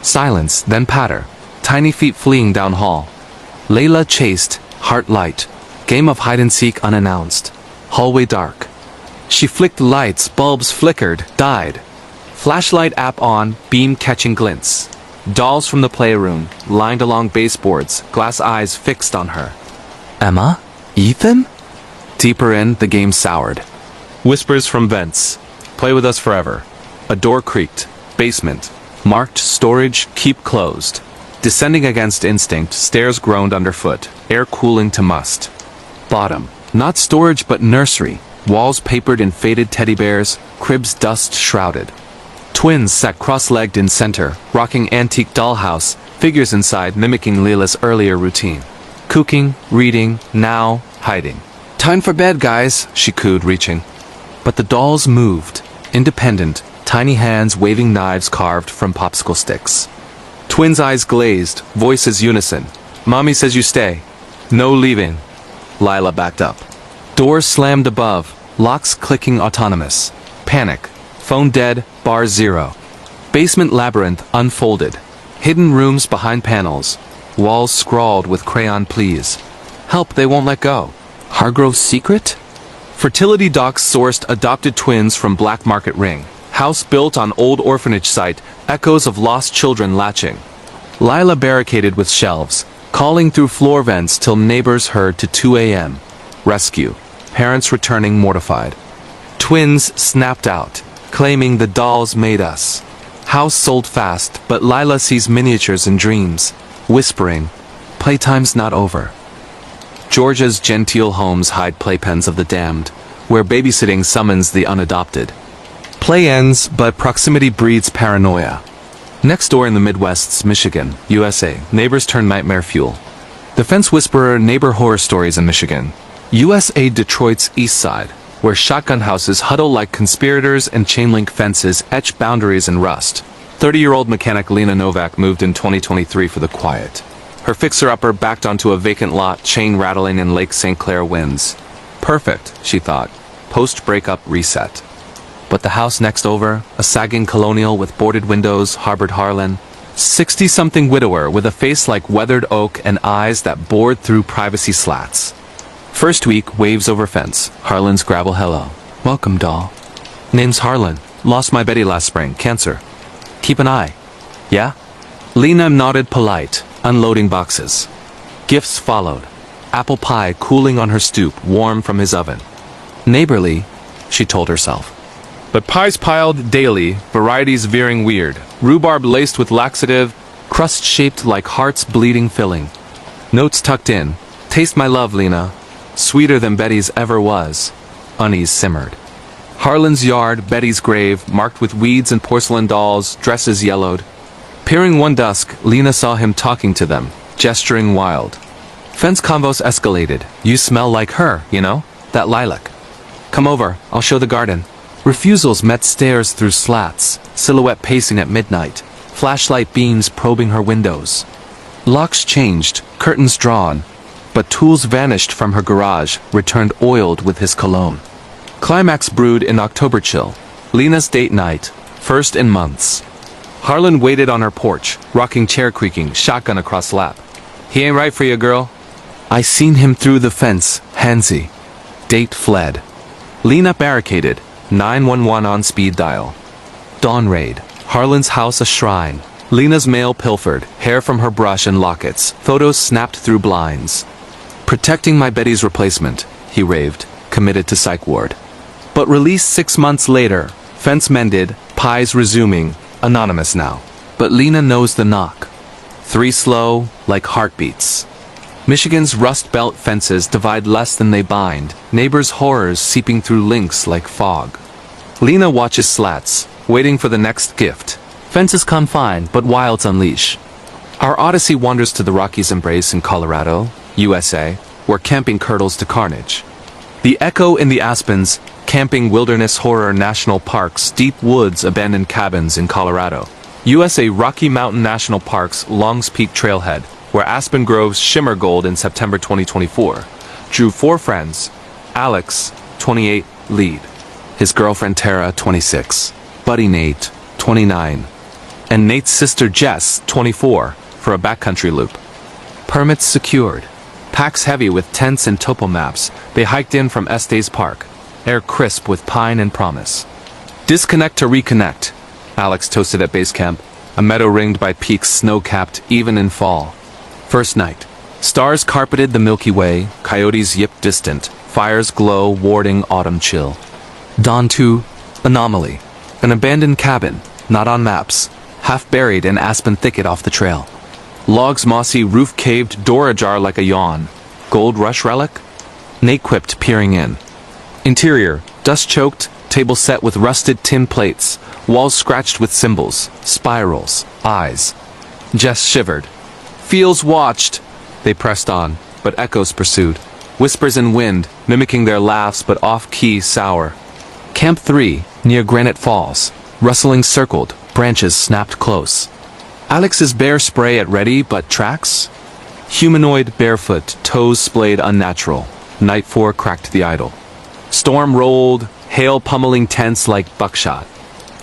Silence, then patter. Tiny feet fleeing down hall. Layla chased, heart light. Game of hide-and-seek unannounced. Hallway dark. She flicked lights, bulbs flickered, died. Flashlight app on, beam catching glints. Dolls from the playroom, lined along baseboards, glass eyes fixed on her. Emma? Ethan? Deeper in, the game soured. Whispers from vents. Play with us forever. A door creaked. Basement. Marked storage, keep closed. Descending against instinct, stairs groaned underfoot, air cooling to must. Bottom. Not storage but nursery. Walls papered in faded teddy bears, cribs dust shrouded. Twins sat cross-legged in center, rocking antique dollhouse, figures inside mimicking Lila's earlier routine. Cooking, reading, now, hiding. Time for bed, guys, she cooed, reaching. But the dolls moved, independent, tiny hands waving knives carved from popsicle sticks. Twins' eyes glazed, voices unison. Mommy says you stay. No leaving. Lila backed up. Doors slammed above, locks clicking autonomous. Panic. Phone dead, bar zero. Basement labyrinth unfolded. Hidden rooms behind panels. Walls scrawled with crayon please. Help, they won't let go. Hargrove's secret? Fertility docs sourced adopted twins from black market ring. House built on old orphanage site, echoes of lost children latching. Lila barricaded with shelves, calling through floor vents till neighbors heard to 2 a.m. Rescue. Parents returning mortified. Twins snapped out, claiming the dolls made us. House sold fast, but Lila sees miniatures in dreams, whispering, "Playtime's not over." Georgia's genteel homes hide playpens of the damned, where babysitting summons the unadopted. Play ends, but proximity breeds paranoia. Next door in the Midwest's Michigan, USA, neighbors turn nightmare fuel. The fence whisperer neighbor horror stories in Michigan. USA Detroit's east side, where shotgun houses huddle like conspirators and chain-link fences etch boundaries in rust. 30-year-old mechanic Lena Novak moved in 2023 for the quiet. Her fixer-upper backed onto a vacant lot, chain rattling in Lake St. Clair winds. Perfect, she thought. Post-breakup reset. But the house next over, a sagging colonial with boarded windows, harbored Harlan. 60-something widower with a face like weathered oak and eyes that bored through privacy slats. First week, waves over fence. Harlan's gravel hello. Welcome, doll. Name's Harlan. Lost my Betty last spring. Cancer. Keep an eye. Yeah? Lena nodded polite, unloading boxes. Gifts followed. Apple pie cooling on her stoop, warm from his oven. Neighborly, she told herself. But pies piled daily, varieties veering weird. Rhubarb laced with laxative, crust shaped like heart's bleeding filling. Notes tucked in. Taste my love, Lena. Sweeter than Betty's ever was. Unease simmered. Harlan's yard, Betty's grave, marked with weeds and porcelain dolls, dresses yellowed. Peering one dusk, Lena saw him talking to them, gesturing wild. Fence convos escalated. You smell like her, you know? That lilac. Come over, I'll show the garden. Refusals met stares through slats, silhouette pacing at midnight, flashlight beams probing her windows. Locks changed, curtains drawn, but tools vanished from her garage, returned oiled with his cologne. Climax brewed in October chill. Lena's date night, first in months. Harlan waited on her porch, rocking chair creaking, shotgun across lap. He ain't right for you, girl. I seen him through the fence, handsy. Date fled. Lena barricaded, 911 on speed dial. Dawn raid. Harlan's house a shrine. Lena's mail pilfered, hair from her brush and lockets, photos snapped through blinds. Protecting my Betty's replacement, he raved, committed to psych ward. But released 6 months later, fence mended, pies resuming, anonymous now. But Lena knows the knock. 3 slow, like heartbeats. Michigan's Rust Belt fences divide less than they bind, neighbors' horrors seeping through links like fog. Lena watches slats, waiting for the next gift. Fences confine, but wilds unleash. Our odyssey wanders to the Rockies' embrace in Colorado, USA, where camping curdles to carnage. The echo in the aspens, camping wilderness horror national parks, deep woods, abandoned cabins in Colorado. USA Rocky Mountain National Park's Longs Peak Trailhead, where aspen groves shimmer gold in September 2024, drew 4 friends. Alex, 28, lead. His girlfriend Tara, 26. Buddy Nate, 29. And Nate's sister Jess, 24, for a backcountry loop. Permits secured. Packs heavy with tents and topo maps, they hiked in from Estes Park. Air crisp with pine and promise. Disconnect to reconnect, Alex toasted at base camp, a meadow ringed by peaks snow-capped even in fall. First night. Stars carpeted the Milky Way, coyotes yipped distant, fires glow warding autumn chill. Dawn 2, anomaly. An abandoned cabin, not on maps, half buried in aspen thicket off the trail. Logs mossy, roof caved, door ajar like a yawn. Gold rush relic? Nate quipped, peering in. Interior, dust-choked, table set with rusted tin plates, walls scratched with symbols, spirals, eyes. Jess shivered. Feels watched. They pressed on, but echoes pursued. Whispers in wind, mimicking their laughs but off-key sour. Camp 3, near Granite Falls. Rustling circled, branches snapped close. Alex's bear spray at ready, but tracks? Humanoid barefoot, toes splayed unnatural. Night 4 cracked the idol. Storm rolled, hail pummeling tents like buckshot.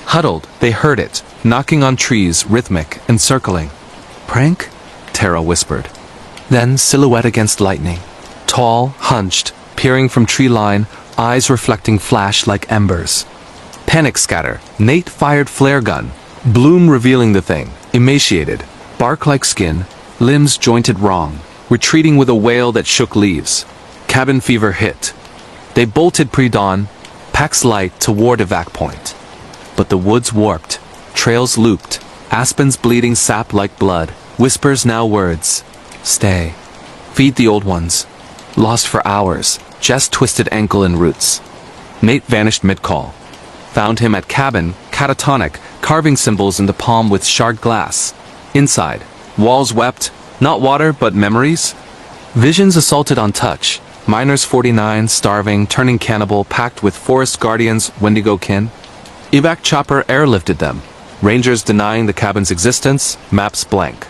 Huddled, they heard it, knocking on trees, rhythmic and circling. Prank? Tara whispered. Then silhouette against lightning. Tall, hunched, peering from tree line, eyes reflecting flash like embers. Panic scatter. Nate fired flare gun. Bloom revealing the thing, emaciated. Bark like skin, limbs jointed wrong, retreating with a wail that shook leaves. Cabin fever hit. They bolted pre-dawn, packs light toward evac point. But the woods warped, trails looped, aspens bleeding sap like blood, whispers now words. Stay. Feed the old ones. Lost for hours, Jess twisted ankle and roots. Nate vanished mid-call. Found him at cabin, catatonic, carving symbols in the palm with shard glass. Inside, walls wept, not water but memories. Visions assaulted on touch. Miners 49, starving, turning cannibal, packed with forest guardians, Wendigo kin. Evac chopper airlifted them. Rangers denying the cabin's existence, maps blank.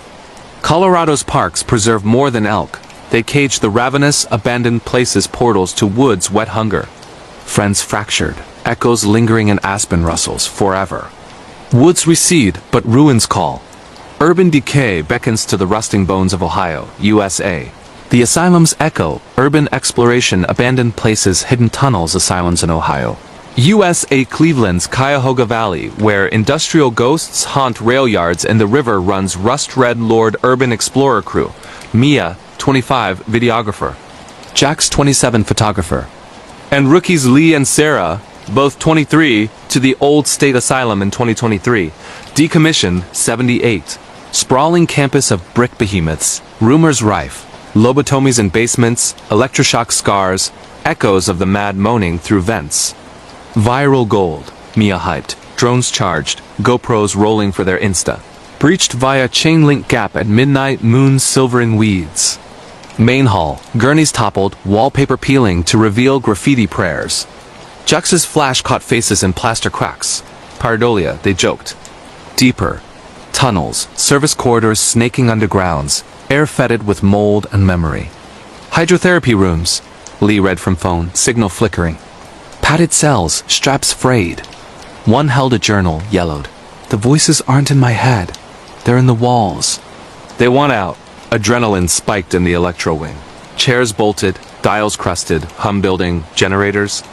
Colorado's parks preserve more than elk. They cage the ravenous, abandoned places portals to woods' wet hunger. Friends fractured, echoes lingering in aspen rustles forever. Woods recede, but ruins call. Urban decay beckons to the rusting bones of Ohio, USA. The asylums echo, urban exploration, abandoned places, hidden tunnels, asylums in Ohio. USA Cleveland's Cuyahoga Valley, where industrial ghosts haunt rail yards and the river runs rust-red Lord Urban Explorer crew. Mia, 25, videographer. Jax, 27, photographer. And rookies Lee and Sarah, both 23, to the old state asylum in 2023. Decommissioned, 78. Sprawling campus of brick behemoths, rumors rife, lobotomies in basements, electroshock scars, echoes of the mad moaning through vents. Viral gold, Mia hyped, drones charged, GoPros rolling for their Insta. Breached via chain link gap at midnight, moon silvering weeds. Main hall, gurneys toppled, wallpaper peeling to reveal graffiti prayers. Jux's flash caught faces in plaster cracks. Pareidolia, they joked. Deeper. Tunnels, service corridors snaking undergrounds, air fetid with mold and memory. Hydrotherapy rooms, Lee read from phone, signal flickering. Padded cells, straps frayed. One held a journal, yellowed. The voices aren't in my head. They're in the walls. They want out. Adrenaline spiked in the electro wing. Chairs bolted, dials crusted, hum building, generators.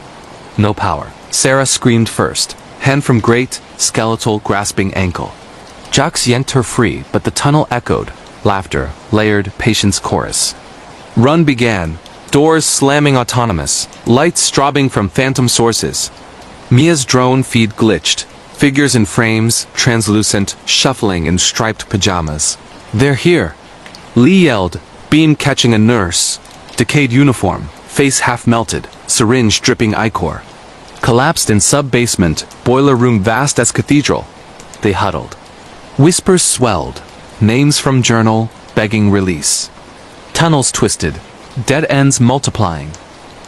No power. Sarah screamed first. Hand from grate, skeletal, grasping ankle. Jax yanked her free, but the tunnel echoed. Laughter, layered, patience chorus. Run began. Doors slamming autonomous. Lights strobing from phantom sources. Mia's drone feed glitched. Figures in frames, translucent, shuffling in striped pajamas. They're here. Lee yelled, beam catching a nurse. Decayed uniform, face half melted, syringe dripping ichor. Collapsed in sub-basement, boiler room vast as cathedral. They huddled. Whispers swelled, names from journal, begging release. Tunnels twisted, dead ends multiplying.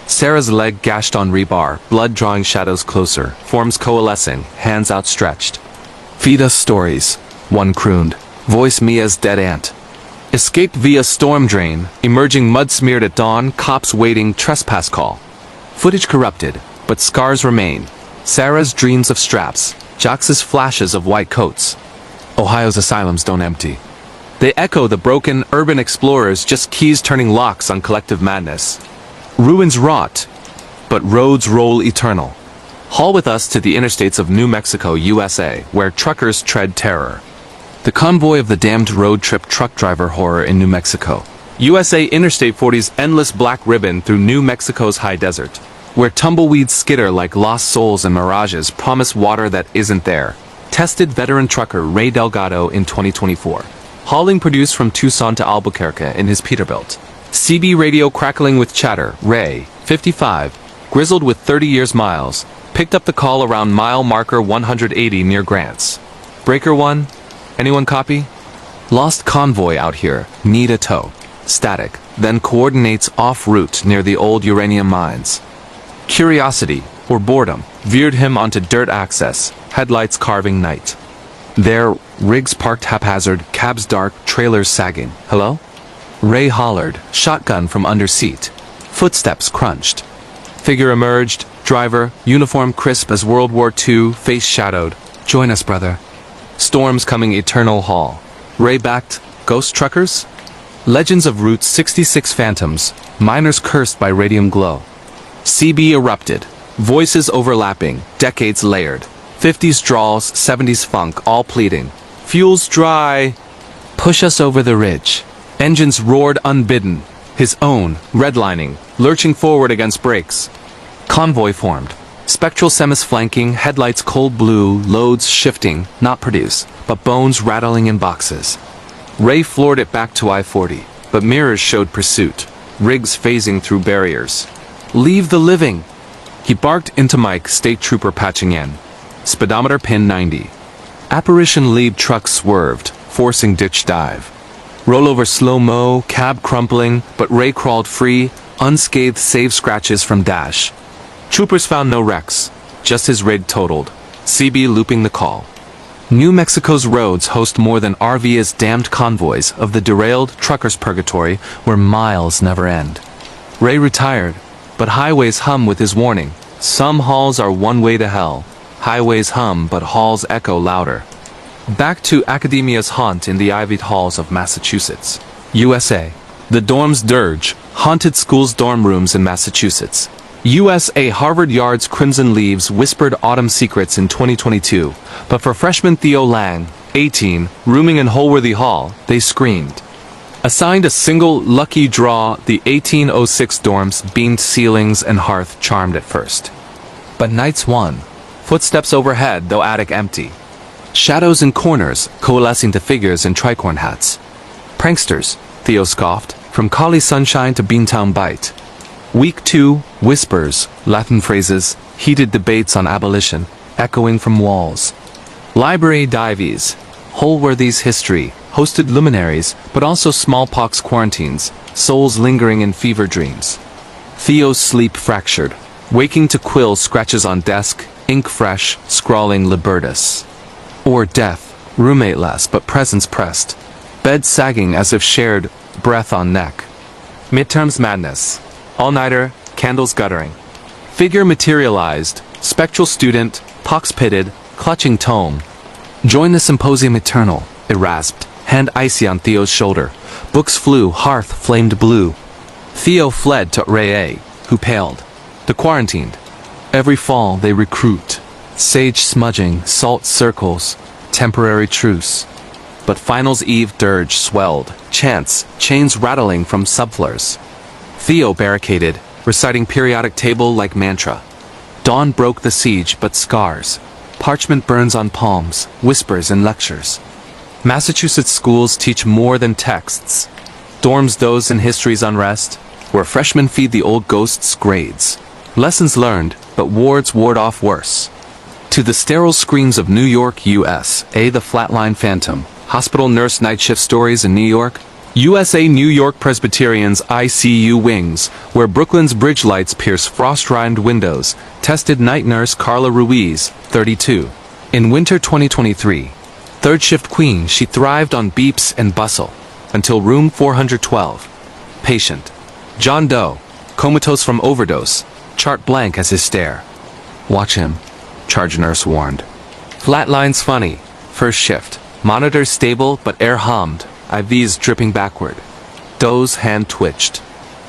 Sarah's leg gashed on rebar, blood drawing shadows closer, forms coalescing, hands outstretched. Feed us stories, one crooned, voice Mia's dead aunt. Escaped via storm drain, emerging mud-smeared at dawn, cops waiting, trespass call. Footage corrupted, but scars remain. Sarah's dreams of straps, Jax's flashes of white coats. Ohio's asylums don't empty. They echo the broken urban explorers, just keys turning locks on collective madness. Ruins rot, but roads roll eternal. Haul with us to the interstates of New Mexico, USA, where truckers tread terror. The convoy of the damned road trip truck driver horror in New Mexico. USA Interstate 40's endless black ribbon through New Mexico's high desert, where tumbleweeds skitter like lost souls and mirages promise water that isn't there. Tested veteran trucker Ray Delgado in 2024. Hauling produce from Tucson to Albuquerque in his Peterbilt. CB radio crackling with chatter. Ray, 55, grizzled with 30 years miles, picked up the call around mile marker 180 near Grants. Breaker 1? Anyone copy? Lost convoy out here, need a tow. Static, then coordinates off route near the old uranium mines. Curiosity, or boredom, veered him onto dirt access, headlights carving night. There, rigs parked haphazard, cabs dark, trailers sagging. Hello? Ray hollered, shotgun from under seat. Footsteps crunched. Figure emerged, driver, uniform crisp as World War II, face shadowed. Join us, brother. Storms coming eternal haul. Ray backed, ghost truckers? Legends of Route 66 phantoms, miners cursed by radium glow. CB erupted, voices overlapping, decades layered. 50s drawls, 70s funk, all pleading. Fuel's dry. Push us over the ridge. Engines roared unbidden, his own, redlining, lurching forward against brakes. Convoy formed. Spectral semis flanking, headlights cold blue, loads shifting, not produce, but bones rattling in boxes. Ray floored it back to I-40, but mirrors showed pursuit, rigs phasing through barriers. Leave the living! He barked into Mike, state trooper patching in. Speedometer pin 90. Apparition lead truck swerved, forcing ditch dive. Rollover slow-mo, cab crumpling, but Ray crawled free, unscathed save scratches from dash. Troopers found no wrecks, just his rig totaled. CB looping the call. New Mexico's roads host more than RV's damned convoys of the derailed trucker's purgatory where miles never end. Ray retired, but highways hum with his warning. Some halls are one way to hell. Highways hum, but halls echo louder. Back to academia's haunt in the ivied halls of Massachusetts, USA. The dorm's dirge, haunted schools' dorm rooms in Massachusetts. USA Harvard Yard's Crimson Leaves whispered autumn secrets in 2022, but for freshman Theo Lang, 18, rooming in Holworthy Hall, they screamed. Assigned a single lucky draw, the 1806 dorms' beamed ceilings and hearth charmed at first. But nights won. Footsteps overhead, though attic empty. Shadows in corners, coalescing to figures in tricorn hats. Pranksters, Theo scoffed, from Collie Sunshine to Beantown Bite. Week 2, whispers, Latin phrases, heated debates on abolition, echoing from walls. Library dives, Holworthy's history, hosted luminaries, but also smallpox quarantines, souls lingering in fever dreams. Theo's sleep fractured, waking to quill scratches on desk, ink fresh, scrawling Libertas. Or death, roommate-less but presence pressed, bed sagging as if shared, breath on neck. Midterms madness. All-nighter, candles guttering. Figure materialized, spectral student, pox-pitted, clutching tome. Join the symposium eternal, it rasped, hand icy on Theo's shoulder. Books flew, hearth flamed blue. Theo fled to Ray A, who paled. The quarantined. Every fall they recruit. Sage smudging, salt circles, temporary truce. But finals eve dirge swelled, chants, chains rattling from subfloors. Theo barricaded, reciting periodic table like mantra. Dawn broke the siege, but scars. Parchment burns on palms, whispers in lectures. Massachusetts schools teach more than texts. Dorms those in history's unrest, where freshmen feed the old ghosts' grades. Lessons learned, but wards ward off worse. To the sterile screams of New York, USA, the flatline phantom, hospital nurse night shift stories in New York, USA New York Presbyterian's ICU wings, where Brooklyn's bridge lights pierce frost-rimed windows, tested night nurse Carla Ruiz, 32. In winter 2023, third shift queen, she thrived on beeps and bustle, until room 412. Patient. John Doe, comatose from overdose, chart blank as his stare. Watch him, charge nurse warned. Flatline's funny, first shift, monitors stable but air hummed. IVs dripping backward. Doe's hand twitched.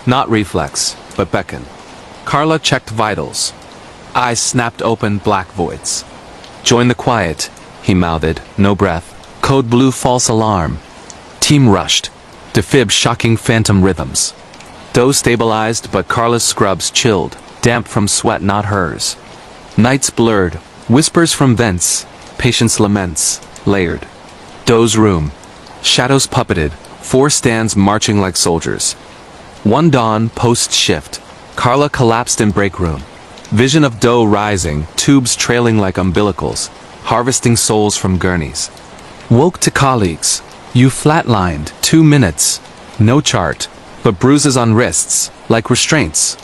Not reflex, but beckon. Carla checked vitals. Eyes snapped open, black voids. Join the quiet, he mouthed, no breath. Code blue false alarm. Team rushed. Defib shocking phantom rhythms. Doe stabilized, but Carla's scrubs chilled, damp from sweat not hers. Nights blurred, whispers from vents, patience laments, layered. Doe's room. Shadows puppeted, 4 stands marching like soldiers. One dawn, post-shift. Carla collapsed in break room. Vision of Doe rising, tubes trailing like umbilicals, harvesting souls from gurneys. Woke to colleagues. You flatlined, 2 minutes. No chart, but bruises on wrists, like restraints.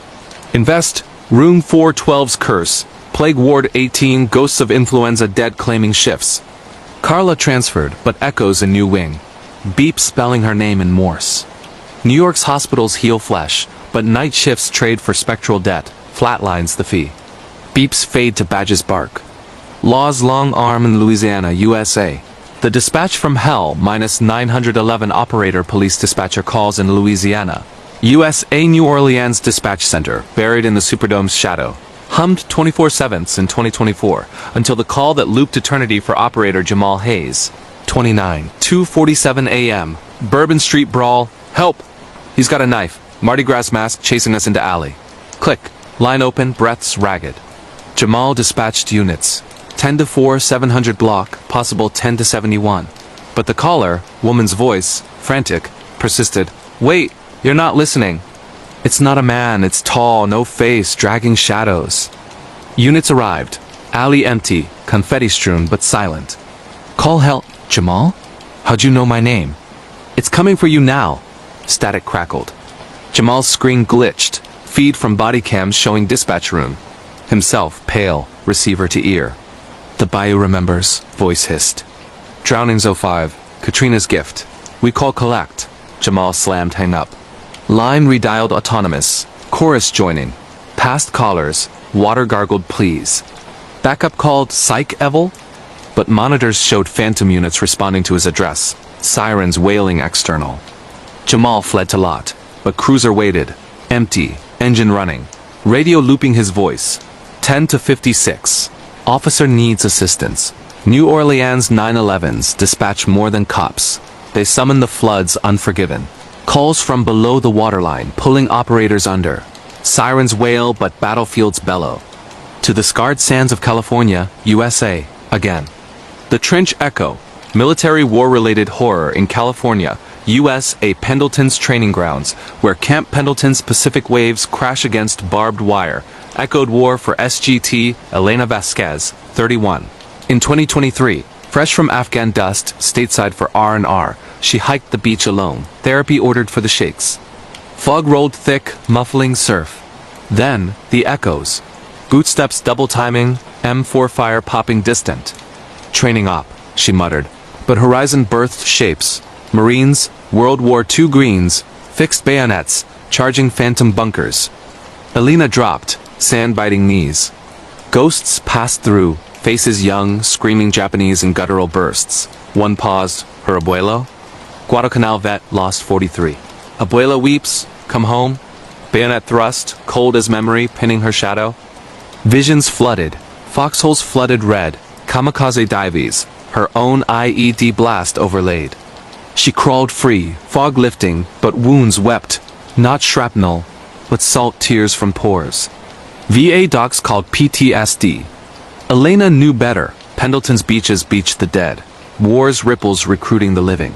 Invest, room 412's curse. Plague ward 18, ghosts of influenza dead claiming shifts. Carla transferred, but echoes a new wing. Beep spelling her name in Morse. New York's hospitals heal flesh, but night shifts trade for spectral debt, flatlines the fee. Beeps fade to badges bark. Law's long arm in Louisiana, USA. The dispatch from hell, minus 911 operator police dispatcher calls in Louisiana. USA New Orleans Dispatch Center, buried in the Superdome's shadow. Hummed 24/7 in 2024, until the call that looped eternity for operator Jamal Hayes. 29, 2:47 a.m. Bourbon Street Brawl. Help! He's got a knife. Mardi Gras mask chasing us into alley. Click. Line open, breaths ragged. Jamal dispatched units. 10 to 4, 700 block, possible 10 to 71. But the caller, woman's voice, frantic, persisted. Wait, you're not listening. It's not a man, it's tall, no face, dragging shadows. Units arrived. Alley empty, confetti strewn but silent. Call help. Jamal? How'd you know my name? It's coming for you now. Static crackled. Jamal's screen glitched. Feed from body cams showing dispatch room. Himself, pale, receiver to ear. The Bayou remembers, voice hissed. Drownings 05, Katrina's gift. We call collect. Jamal slammed hang up. Line redialed autonomous. Chorus joining. Past callers, water gargled please. Backup called Psych Evil? But monitors showed phantom units responding to his address. Sirens wailing external. Jamal fled to lot, but cruiser waited. Empty, engine running. Radio looping his voice. 10 to 56. Officer needs assistance. New Orleans 911s dispatch more than cops. They summon the floods unforgiven. Calls from below the waterline, pulling operators under. Sirens wail but battlefields bellow. To the scarred sands of California, USA, again. The Trench Echo, military war-related horror in California, USA Pendleton's training grounds, where Camp Pendleton's Pacific waves crash against barbed wire, echoed war for SGT Elena Vasquez, 31. In 2023, fresh from Afghan dust, stateside for R&R, she hiked the beach alone, therapy ordered for the shakes. Fog rolled thick, muffling surf. Then, the echoes. Bootsteps double timing, M4 fire popping distant. Training op, she muttered. But horizon birthed shapes. Marines, World War II greens, fixed bayonets, charging phantom bunkers. Elena dropped, sand-biting knees. Ghosts passed through, faces young, screaming Japanese in guttural bursts. One paused, her abuelo? Guadalcanal vet lost 43. Abuela weeps, come home. Bayonet thrust, cold as memory, pinning her shadow. Visions flooded, foxholes flooded red, kamikaze dives, her own IED blast overlaid. She crawled free, fog lifting, but wounds wept, not shrapnel, but salt tears from pores. VA docs called PTSD. Elena knew better. Pendleton's beaches beached the dead. War's ripples recruiting the living.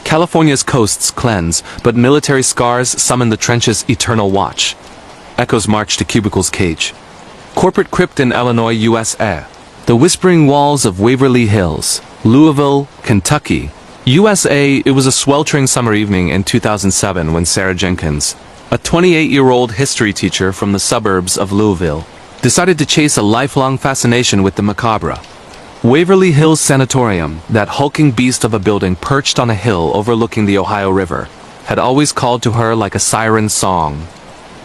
California's coasts cleanse, but military scars summon the trench's eternal watch. Echoes march to cubicles cage. Corporate crypt in Illinois, USA. The whispering walls of Waverly Hills, Louisville, Kentucky. USA, it was a sweltering summer evening in 2007 when Sarah Jenkins, a 28-year-old history teacher from the suburbs of Louisville, decided to chase a lifelong fascination with the macabre. Waverly Hills Sanatorium, that hulking beast of a building perched on a hill overlooking the Ohio River, had always called to her like a siren song.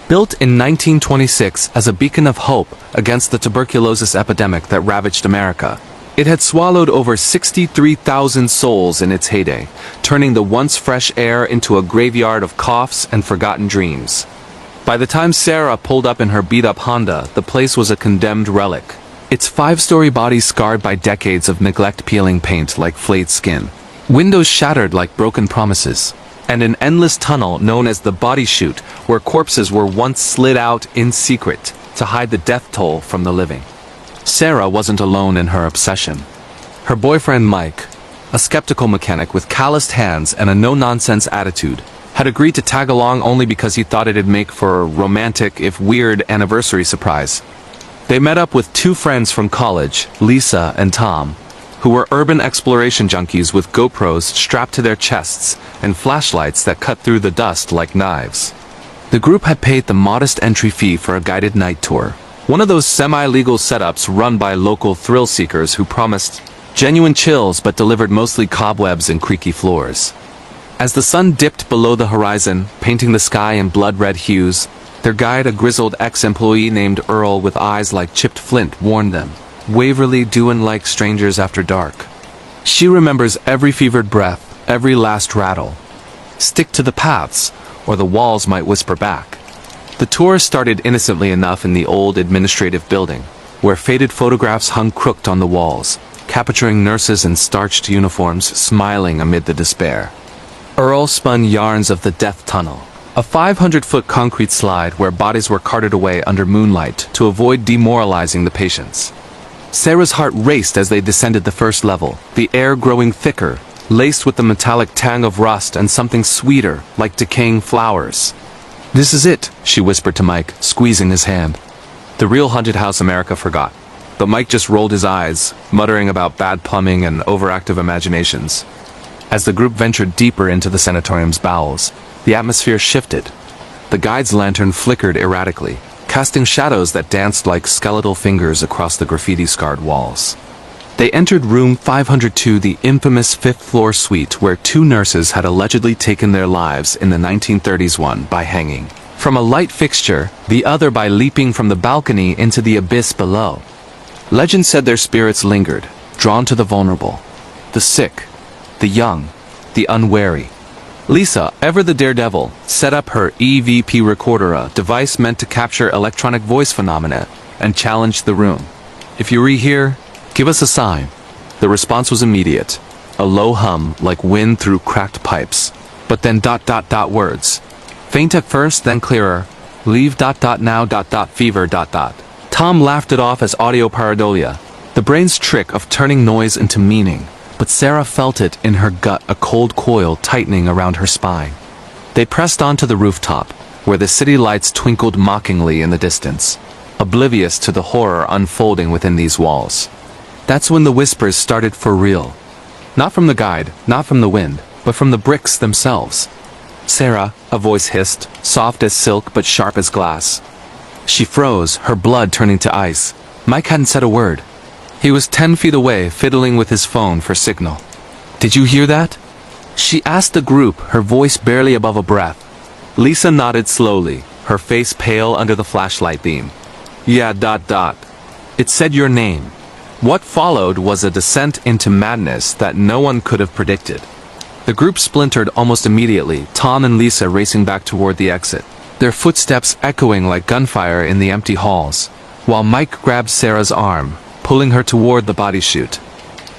Built in 1926 as a beacon of hope against the tuberculosis epidemic that ravaged America, it had swallowed over 63,000 souls in its heyday, turning the once fresh air into a graveyard of coughs and forgotten dreams. By the time Sarah pulled up in her beat-up Honda, the place was a condemned relic. Its 5-story body scarred by decades of neglect, peeling paint like flayed skin. Windows shattered like broken promises. And an endless tunnel known as the body chute, where corpses were once slid out in secret to hide the death toll from the living. Sarah wasn't alone in her obsession. Her boyfriend Mike, a skeptical mechanic with calloused hands and a no-nonsense attitude, had agreed to tag along only because he thought it'd make for a romantic, if weird, anniversary surprise. They met up with 2 friends from college, Lisa and Tom, who were urban exploration junkies with GoPros strapped to their chests and flashlights that cut through the dust like knives. The group had paid the modest entry fee for a guided night tour, one of those semi-legal setups run by local thrill-seekers who promised genuine chills but delivered mostly cobwebs and creaky floors. As the sun dipped below the horizon, painting the sky in blood-red hues, their guide, a grizzled ex-employee named Earl with eyes like chipped flint, warned them, Waverly doin' like strangers after dark. She remembers every fevered breath, every last rattle. Stick to the paths, or the walls might whisper back. The tour started innocently enough in the old administrative building, where faded photographs hung crooked on the walls, capturing nurses in starched uniforms smiling amid the despair. Earl spun yarns of the death tunnel, a 500-foot concrete slide where bodies were carted away under moonlight to avoid demoralizing the patients. Sarah's heart raced as they descended the first level, the air growing thicker, laced with the metallic tang of rust and something sweeter, like decaying flowers. "This is it," she whispered to Mike, squeezing his hand. The real haunted house America forgot, but Mike just rolled his eyes, muttering about bad plumbing and overactive imaginations. As the group ventured deeper into the sanatorium's bowels, the atmosphere shifted. The guide's lantern flickered erratically, casting shadows that danced like skeletal fingers across the graffiti-scarred walls. They entered room 502, the infamous fifth-floor suite where two nurses had allegedly taken their lives in the 1930s, one by hanging from a light fixture, the other by leaping from the balcony into the abyss below. Legend said their spirits lingered, drawn to the vulnerable, the sick, the young, the unwary. Lisa, ever the daredevil, set up her EVP recorder, a device meant to capture electronic voice phenomena, and challenged the room. "If you're here, give us a sign." The response was immediate, a low hum like wind through cracked pipes, but then ... words. Faint at first, then clearer. "Leave ... now ... fever ... Tom laughed it off as audio pareidolia, the brain's trick of turning noise into meaning. But Sarah felt it in her gut, a cold coil tightening around her spine. They pressed on to the rooftop, where the city lights twinkled mockingly in the distance, oblivious to the horror unfolding within these walls. That's when the whispers started for real. Not from the guide, not from the wind, but from the bricks themselves. "Sarah," a voice hissed, soft as silk but sharp as glass. She froze, her blood turning to ice. Mike hadn't said a word. He was 10 feet away, fiddling with his phone for signal. "Did you hear that?" she asked the group, her voice barely above a breath. Lisa nodded slowly, her face pale under the flashlight beam. "Yeah ... It said your name." What followed was a descent into madness that no one could have predicted. The group splintered almost immediately, Tom and Lisa racing back toward the exit, their footsteps echoing like gunfire in the empty halls, while Mike grabbed Sarah's arm, pulling her toward the body chute.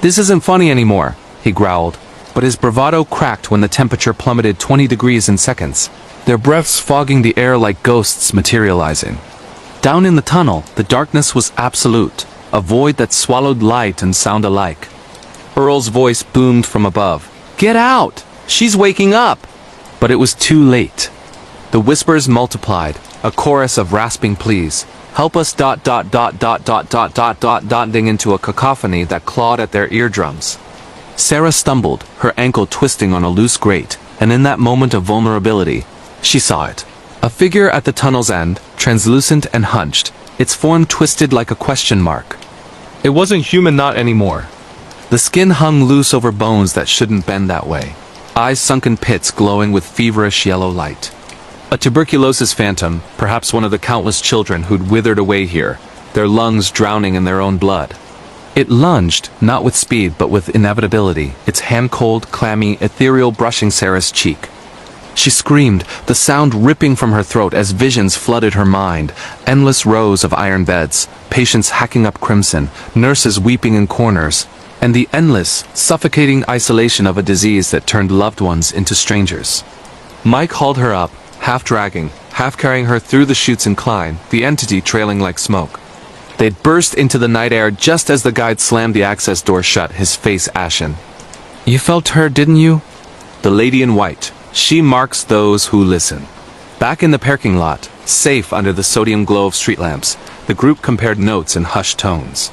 "This isn't funny anymore," he growled, but his bravado cracked when the temperature plummeted 20 degrees in seconds, their breaths fogging the air like ghosts materializing. Down in the tunnel, the darkness was absolute, a void that swallowed light and sound alike. Earl's voice boomed from above. "Get out! She's waking up!" But it was too late. The whispers multiplied, a chorus of rasping pleas. "Help us ... ding into a cacophony that clawed at their eardrums. Sarah stumbled, her ankle twisting on a loose grate, and in that moment of vulnerability, she saw it. A figure at the tunnel's end, translucent and hunched, its form twisted like a question mark. It wasn't human, not anymore. The skin hung loose over bones that shouldn't bend that way, eyes sunken pits glowing with feverish yellow light. A tuberculosis phantom, perhaps one of the countless children who'd withered away here, their lungs drowning in their own blood. It lunged, not with speed but with inevitability, its hand-cold, clammy, ethereal brushing Sarah's cheek. She screamed, the sound ripping from her throat as visions flooded her mind, endless rows of iron beds, patients hacking up crimson, nurses weeping in corners, and the endless, suffocating isolation of a disease that turned loved ones into strangers. Mike hauled her up, half dragging, half carrying her through the chute's incline, the entity trailing like smoke. They'd burst into the night air just as the guide slammed the access door shut, his face ashen. "You felt her, didn't you?" The lady in white. She marks those who listen. Back in the parking lot, safe under the sodium glow of street lamps, the group compared notes in hushed tones.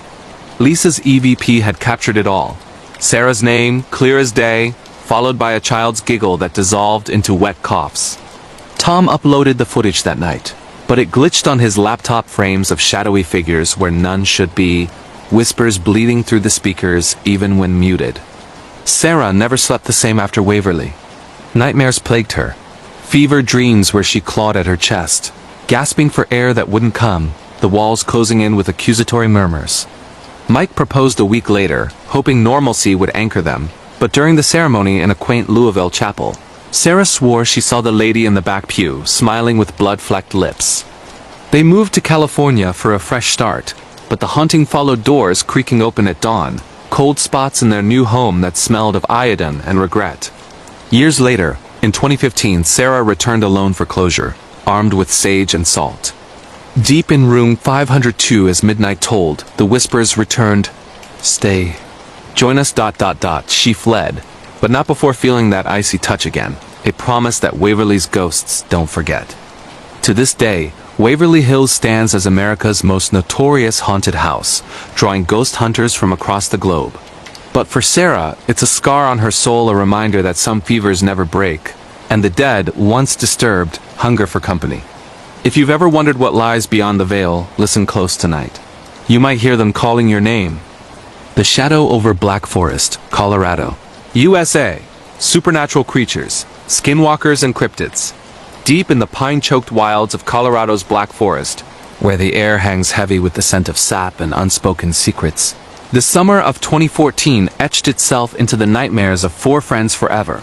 Lisa's EVP had captured it all. Sarah's name, clear as day, followed by a child's giggle that dissolved into wet coughs. Tom uploaded the footage that night, but it glitched on his laptop, frames of shadowy figures where none should be, whispers bleeding through the speakers even when muted. Sarah never slept the same after Waverly. Nightmares plagued her. Fever dreams where she clawed at her chest, gasping for air that wouldn't come, the walls closing in with accusatory murmurs. Mike proposed a week later, hoping normalcy would anchor them, but during the ceremony in a quaint Louisville chapel, Sarah swore she saw the lady in the back pew, smiling with blood-flecked lips. They moved to California for a fresh start, but the haunting followed, doors creaking open at dawn, cold spots in their new home that smelled of iodine and regret. Years later, in 2015, Sarah returned alone for closure, armed with sage and salt. Deep in room 502 as midnight tolled, the whispers returned, "Stay. Join us. She fled, but not before feeling that icy touch again, a promise that Waverly's ghosts don't forget. To this day, Waverly Hills stands as America's most notorious haunted house, drawing ghost hunters from across the globe. But for Sarah, it's a scar on her soul, a reminder that some fevers never break, and the dead, once disturbed, hunger for company. If you've ever wondered what lies beyond the veil, listen close tonight. You might hear them calling your name. The Shadow over Black Forest, Colorado. USA. Supernatural creatures, skinwalkers and cryptids. Deep in the pine-choked wilds of Colorado's Black Forest, where the air hangs heavy with the scent of sap and unspoken secrets, the summer of 2014 etched itself into the nightmares of four friends forever.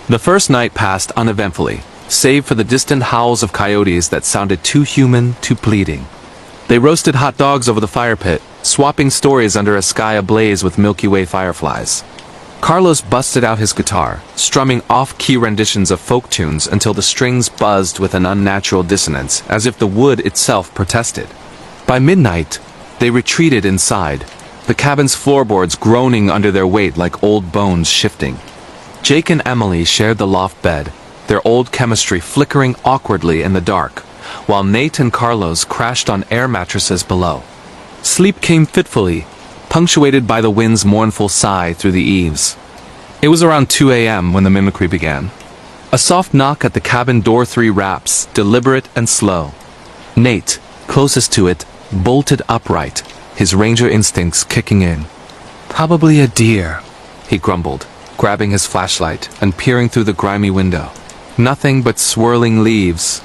The first night passed uneventfully, save for the distant howls of coyotes that sounded too human, too pleading. They roasted hot dogs over the fire pit, swapping stories under a sky ablaze with Milky Way fireflies. Carlos busted out his guitar, strumming off-key renditions of folk tunes until the strings buzzed with an unnatural dissonance, as if the wood itself protested. By midnight, they retreated inside, the cabin's floorboards groaning under their weight like old bones shifting. Jake and Emily shared the loft bed, their old chemistry flickering awkwardly in the dark, while Nate and Carlos crashed on air mattresses below. Sleep came fitfully, punctuated by the wind's mournful sigh through the eaves. It was around 2 a.m. when the mimicry began. A soft knock at the cabin door, 3 raps, deliberate and slow. Nate, closest to it, bolted upright, his ranger instincts kicking in. "Probably a deer," he grumbled, grabbing his flashlight and peering through the grimy window. Nothing but swirling leaves.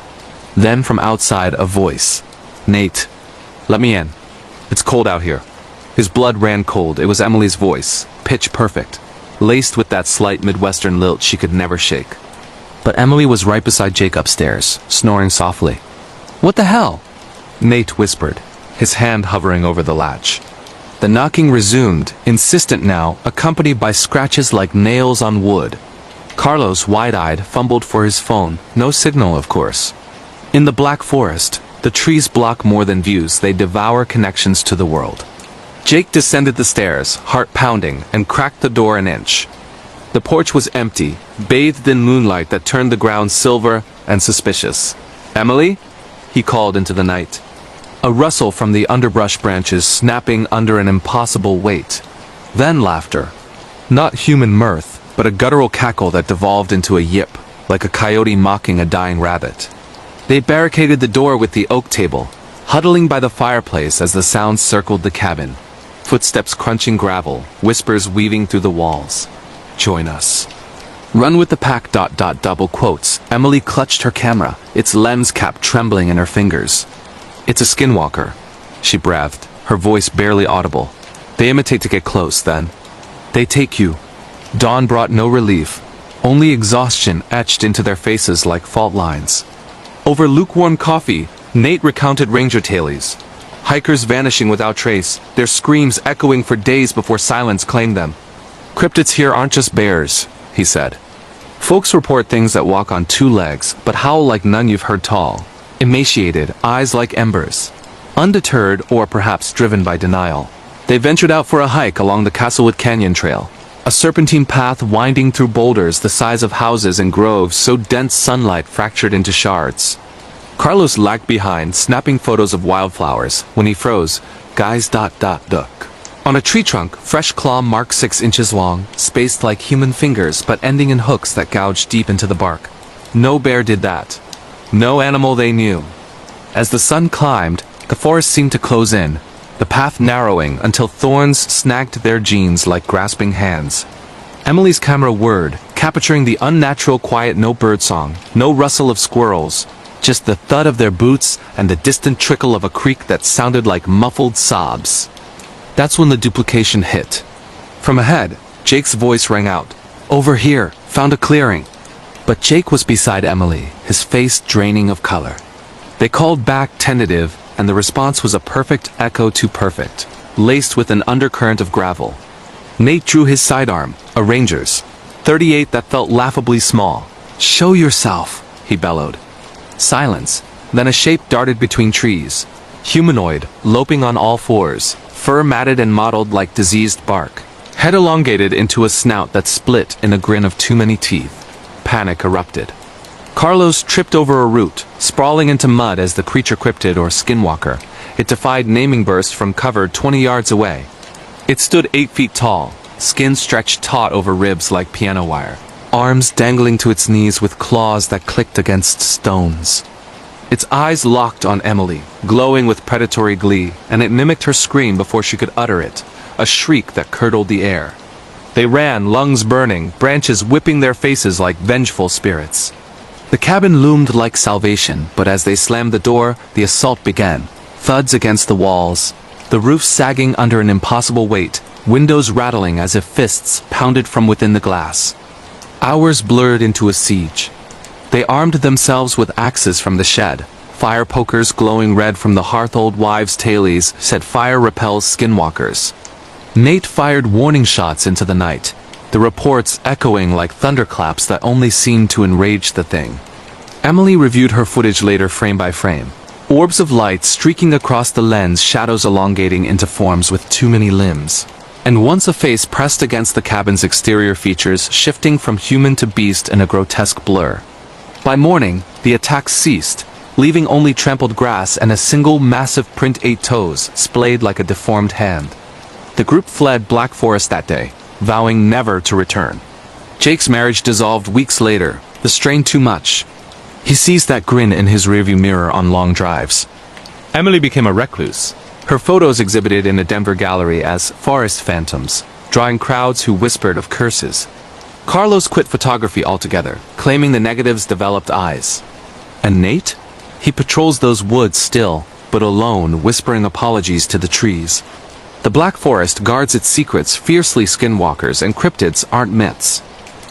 Then from outside a voice. "Nate, let me in. It's cold out here." His blood ran cold. It was Emily's voice, pitch perfect, laced with that slight Midwestern lilt she could never shake. But Emily was right beside Jake upstairs, snoring softly. "What the hell?" Nate whispered, his hand hovering over the latch. The knocking resumed, insistent now, accompanied by scratches like nails on wood. Carlos, wide-eyed, fumbled for his phone. No signal, of course. In the Black Forest, the trees block more than views. They devour connections to the world. Jake descended the stairs, heart pounding, and cracked the door an inch. The porch was empty, bathed in moonlight that turned the ground silver and suspicious. "Emily?" he called into the night. A rustle from the underbrush branches snapping under an impossible weight. Then laughter. Not human mirth, but a guttural cackle that devolved into a yip, like a coyote mocking a dying rabbit. They barricaded the door with the oak table, huddling by the fireplace as the sound circled the cabin. Footsteps crunching gravel, whispers weaving through the walls. "Join us. Run with the pack. Double quotes. Emily clutched her camera, its lens cap trembling in her fingers. "It's a skinwalker," she breathed, her voice barely audible. "They imitate to get close, then they take you." Dawn brought no relief, only exhaustion etched into their faces like fault lines. Over lukewarm coffee, Nate recounted ranger tales. Hikers vanishing without trace, their screams echoing for days before silence claimed them. "Cryptids here aren't just bears," he said. "Folks report things that walk on 2 legs, but howl like none you've heard tall. Emaciated, eyes like embers." Undeterred, or perhaps driven by denial, they ventured out for a hike along the Castlewood Canyon Trail. A serpentine path winding through boulders the size of houses and groves so dense sunlight fractured into shards. Carlos lagged behind, snapping photos of wildflowers. When he froze, guys ... duck. On a tree trunk, fresh claw marked 6 inches long, spaced like human fingers but ending in hooks that gouged deep into the bark. No bear did that. No animal they knew. As the sun climbed, the forest seemed to close in, the path narrowing until thorns snagged their jeans like grasping hands. Emily's camera whirred, capturing the unnatural quiet, no birdsong, no rustle of squirrels, just the thud of their boots and the distant trickle of a creek that sounded like muffled sobs. That's when the duplication hit. From ahead, Jake's voice rang out. "Over here, found a clearing." But Jake was beside Emily, his face draining of color. They called back tentative, and the response was a perfect echo too perfect, laced with an undercurrent of gravel. Nate drew his sidearm, a ranger's, .38 that felt laughably small. "Show yourself," he bellowed. Silence, then a shape darted between trees. Humanoid, loping on all fours, fur matted and mottled like diseased bark. Head elongated into a snout that split in a grin of too many teeth. Panic erupted. Carlos tripped over a root, sprawling into mud as the creature cryptid or skinwalker. It defied naming burst from cover 20 yards away. It stood 8 feet tall, skin stretched taut over ribs like piano wire, arms dangling to its knees with claws that clicked against stones. Its eyes locked on Emily, glowing with predatory glee, and it mimicked her scream before she could utter it, a shriek that curdled the air. They ran, lungs burning, branches whipping their faces like vengeful spirits. The cabin loomed like salvation, but as they slammed the door, the assault began. Thuds against the walls, the roof sagging under an impossible weight, windows rattling as if fists pounded from within the glass. Hours blurred into a siege. They armed themselves with axes from the shed. Fire pokers glowing red from the hearth. Old wives' tailies said fire repels skinwalkers. Nate fired warning shots into the night, the reports echoing like thunderclaps that only seemed to enrage the thing. Emily reviewed her footage later frame by frame. Orbs of light streaking across the lens, shadows elongating into forms with too many limbs. And once a face pressed against the cabin's exterior features, shifting from human to beast in a grotesque blur. By morning, the attack ceased, leaving only trampled grass and a single massive print 8 toes, splayed like a deformed hand. The group fled Black Forest that day, vowing never to return. Jake's marriage dissolved weeks later, the strain too much. He sees that grin in his rearview mirror on long drives. Emily became a recluse, her photos exhibited in a Denver gallery as forest phantoms, drawing crowds who whispered of curses. Carlos quit photography altogether, claiming the negatives developed eyes. And Nate? He patrols those woods still, but alone, whispering apologies to the trees. The Black Forest guards its secrets. Fiercely, skinwalkers and cryptids aren't myths.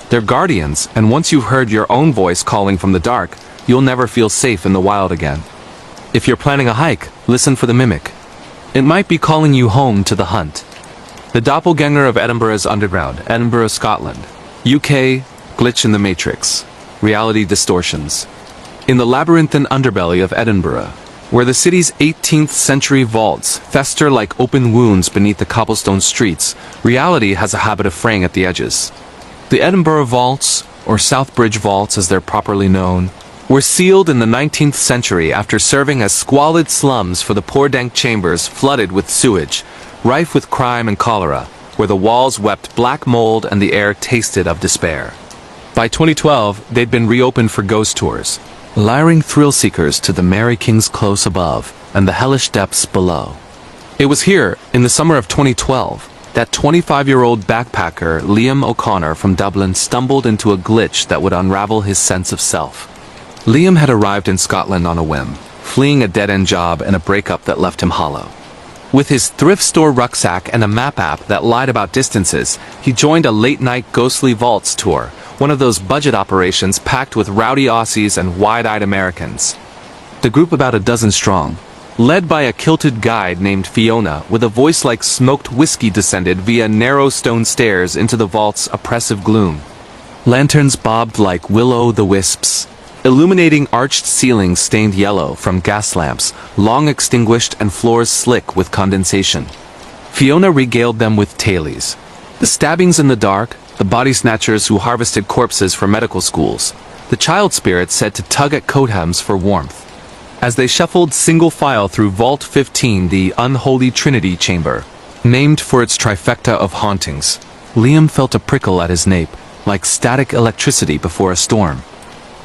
They're guardians, and once you've heard your own voice calling from the dark, you'll never feel safe in the wild again. If you're planning a hike, listen for the mimic. It might be calling you home to the hunt. The doppelganger of Edinburgh's underground, Edinburgh, Scotland. UK, glitch in the matrix. Reality distortions. In the labyrinthine underbelly of Edinburgh, where the city's 18th century vaults fester like open wounds beneath the cobblestone streets, reality has a habit of fraying at the edges. The Edinburgh vaults, or Southbridge vaults as they're properly known, were sealed in the 19th century after serving as squalid slums for the poor dank chambers flooded with sewage, rife with crime and cholera, where the walls wept black mold and the air tasted of despair. By 2012, they'd been reopened for ghost tours, luring thrill-seekers to the Merry King's Close above and the hellish depths below. It was here, in the summer of 2012, that 25-year-old backpacker Liam O'Connor from Dublin stumbled into a glitch that would unravel his sense of self. Liam had arrived in Scotland on a whim, fleeing a dead-end job and a breakup that left him hollow. With his thrift store rucksack and a map app that lied about distances, he joined a late-night ghostly vaults tour, one of those budget operations packed with rowdy Aussies and wide-eyed Americans. The group, about a dozen strong, led by a kilted guide named Fiona with a voice like smoked whiskey, descended via narrow stone stairs into the vault's oppressive gloom. Lanterns bobbed like will-o'-the-wisps, illuminating arched ceilings stained yellow from gas lamps, long extinguished, and floors slick with condensation. Fiona regaled them with tailies, The stabbings in the dark, the body snatchers who harvested corpses for medical schools, the child spirits said to tug at coat hems for warmth. As they shuffled single file through Vault 15, the Unholy Trinity Chamber, named for its trifecta of hauntings, Liam felt a prickle at his nape, like static electricity before a storm.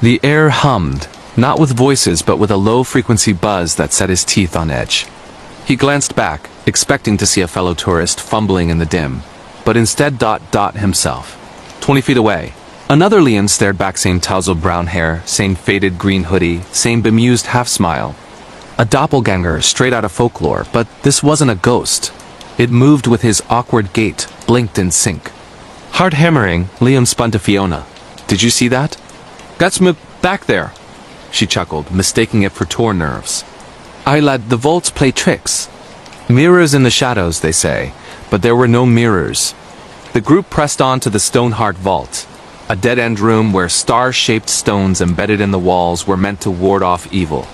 The air hummed, not with voices but with a low-frequency buzz that set his teeth on edge. He glanced back, expecting to see a fellow tourist fumbling in the dim, but instead himself. 20 feet away, another Liam stared back, same tousled brown hair, same faded green hoodie, same bemused half-smile. A doppelganger straight out of folklore, but this wasn't a ghost. It moved with his awkward gait, blinked in sync. Heart hammering, Liam spun to Fiona. "Did you see that?" "That's back there," she chuckled, mistaking it for tour nerves. "Aye lad, the vaults play tricks. Mirrors in the shadows, they say, but there were no mirrors." The group pressed on to the Stoneheart Vault, a dead-end room where star-shaped stones embedded in the walls were meant to ward off evil.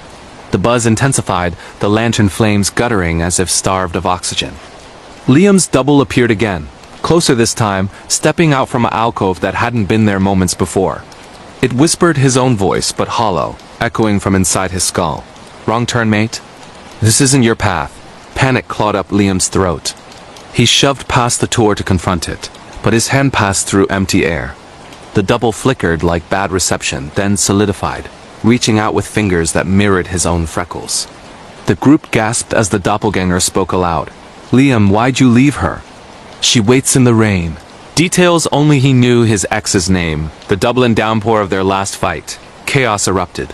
The buzz intensified, the lantern flames guttering as if starved of oxygen. Liam's double appeared again, closer this time, stepping out from an alcove that hadn't been there moments before. It whispered his own voice, but hollow, echoing from inside his skull. "Wrong turn, mate? This isn't your path." Panic clawed up Liam's throat. He shoved past the tour to confront it, but his hand passed through empty air. The double flickered like bad reception, then solidified, reaching out with fingers that mirrored his own freckles. The group gasped as the doppelganger spoke aloud. "Liam, why'd you leave her?" "She waits in the rain." Details only he knew: his ex's name, the Dublin downpour of their last fight. Chaos erupted.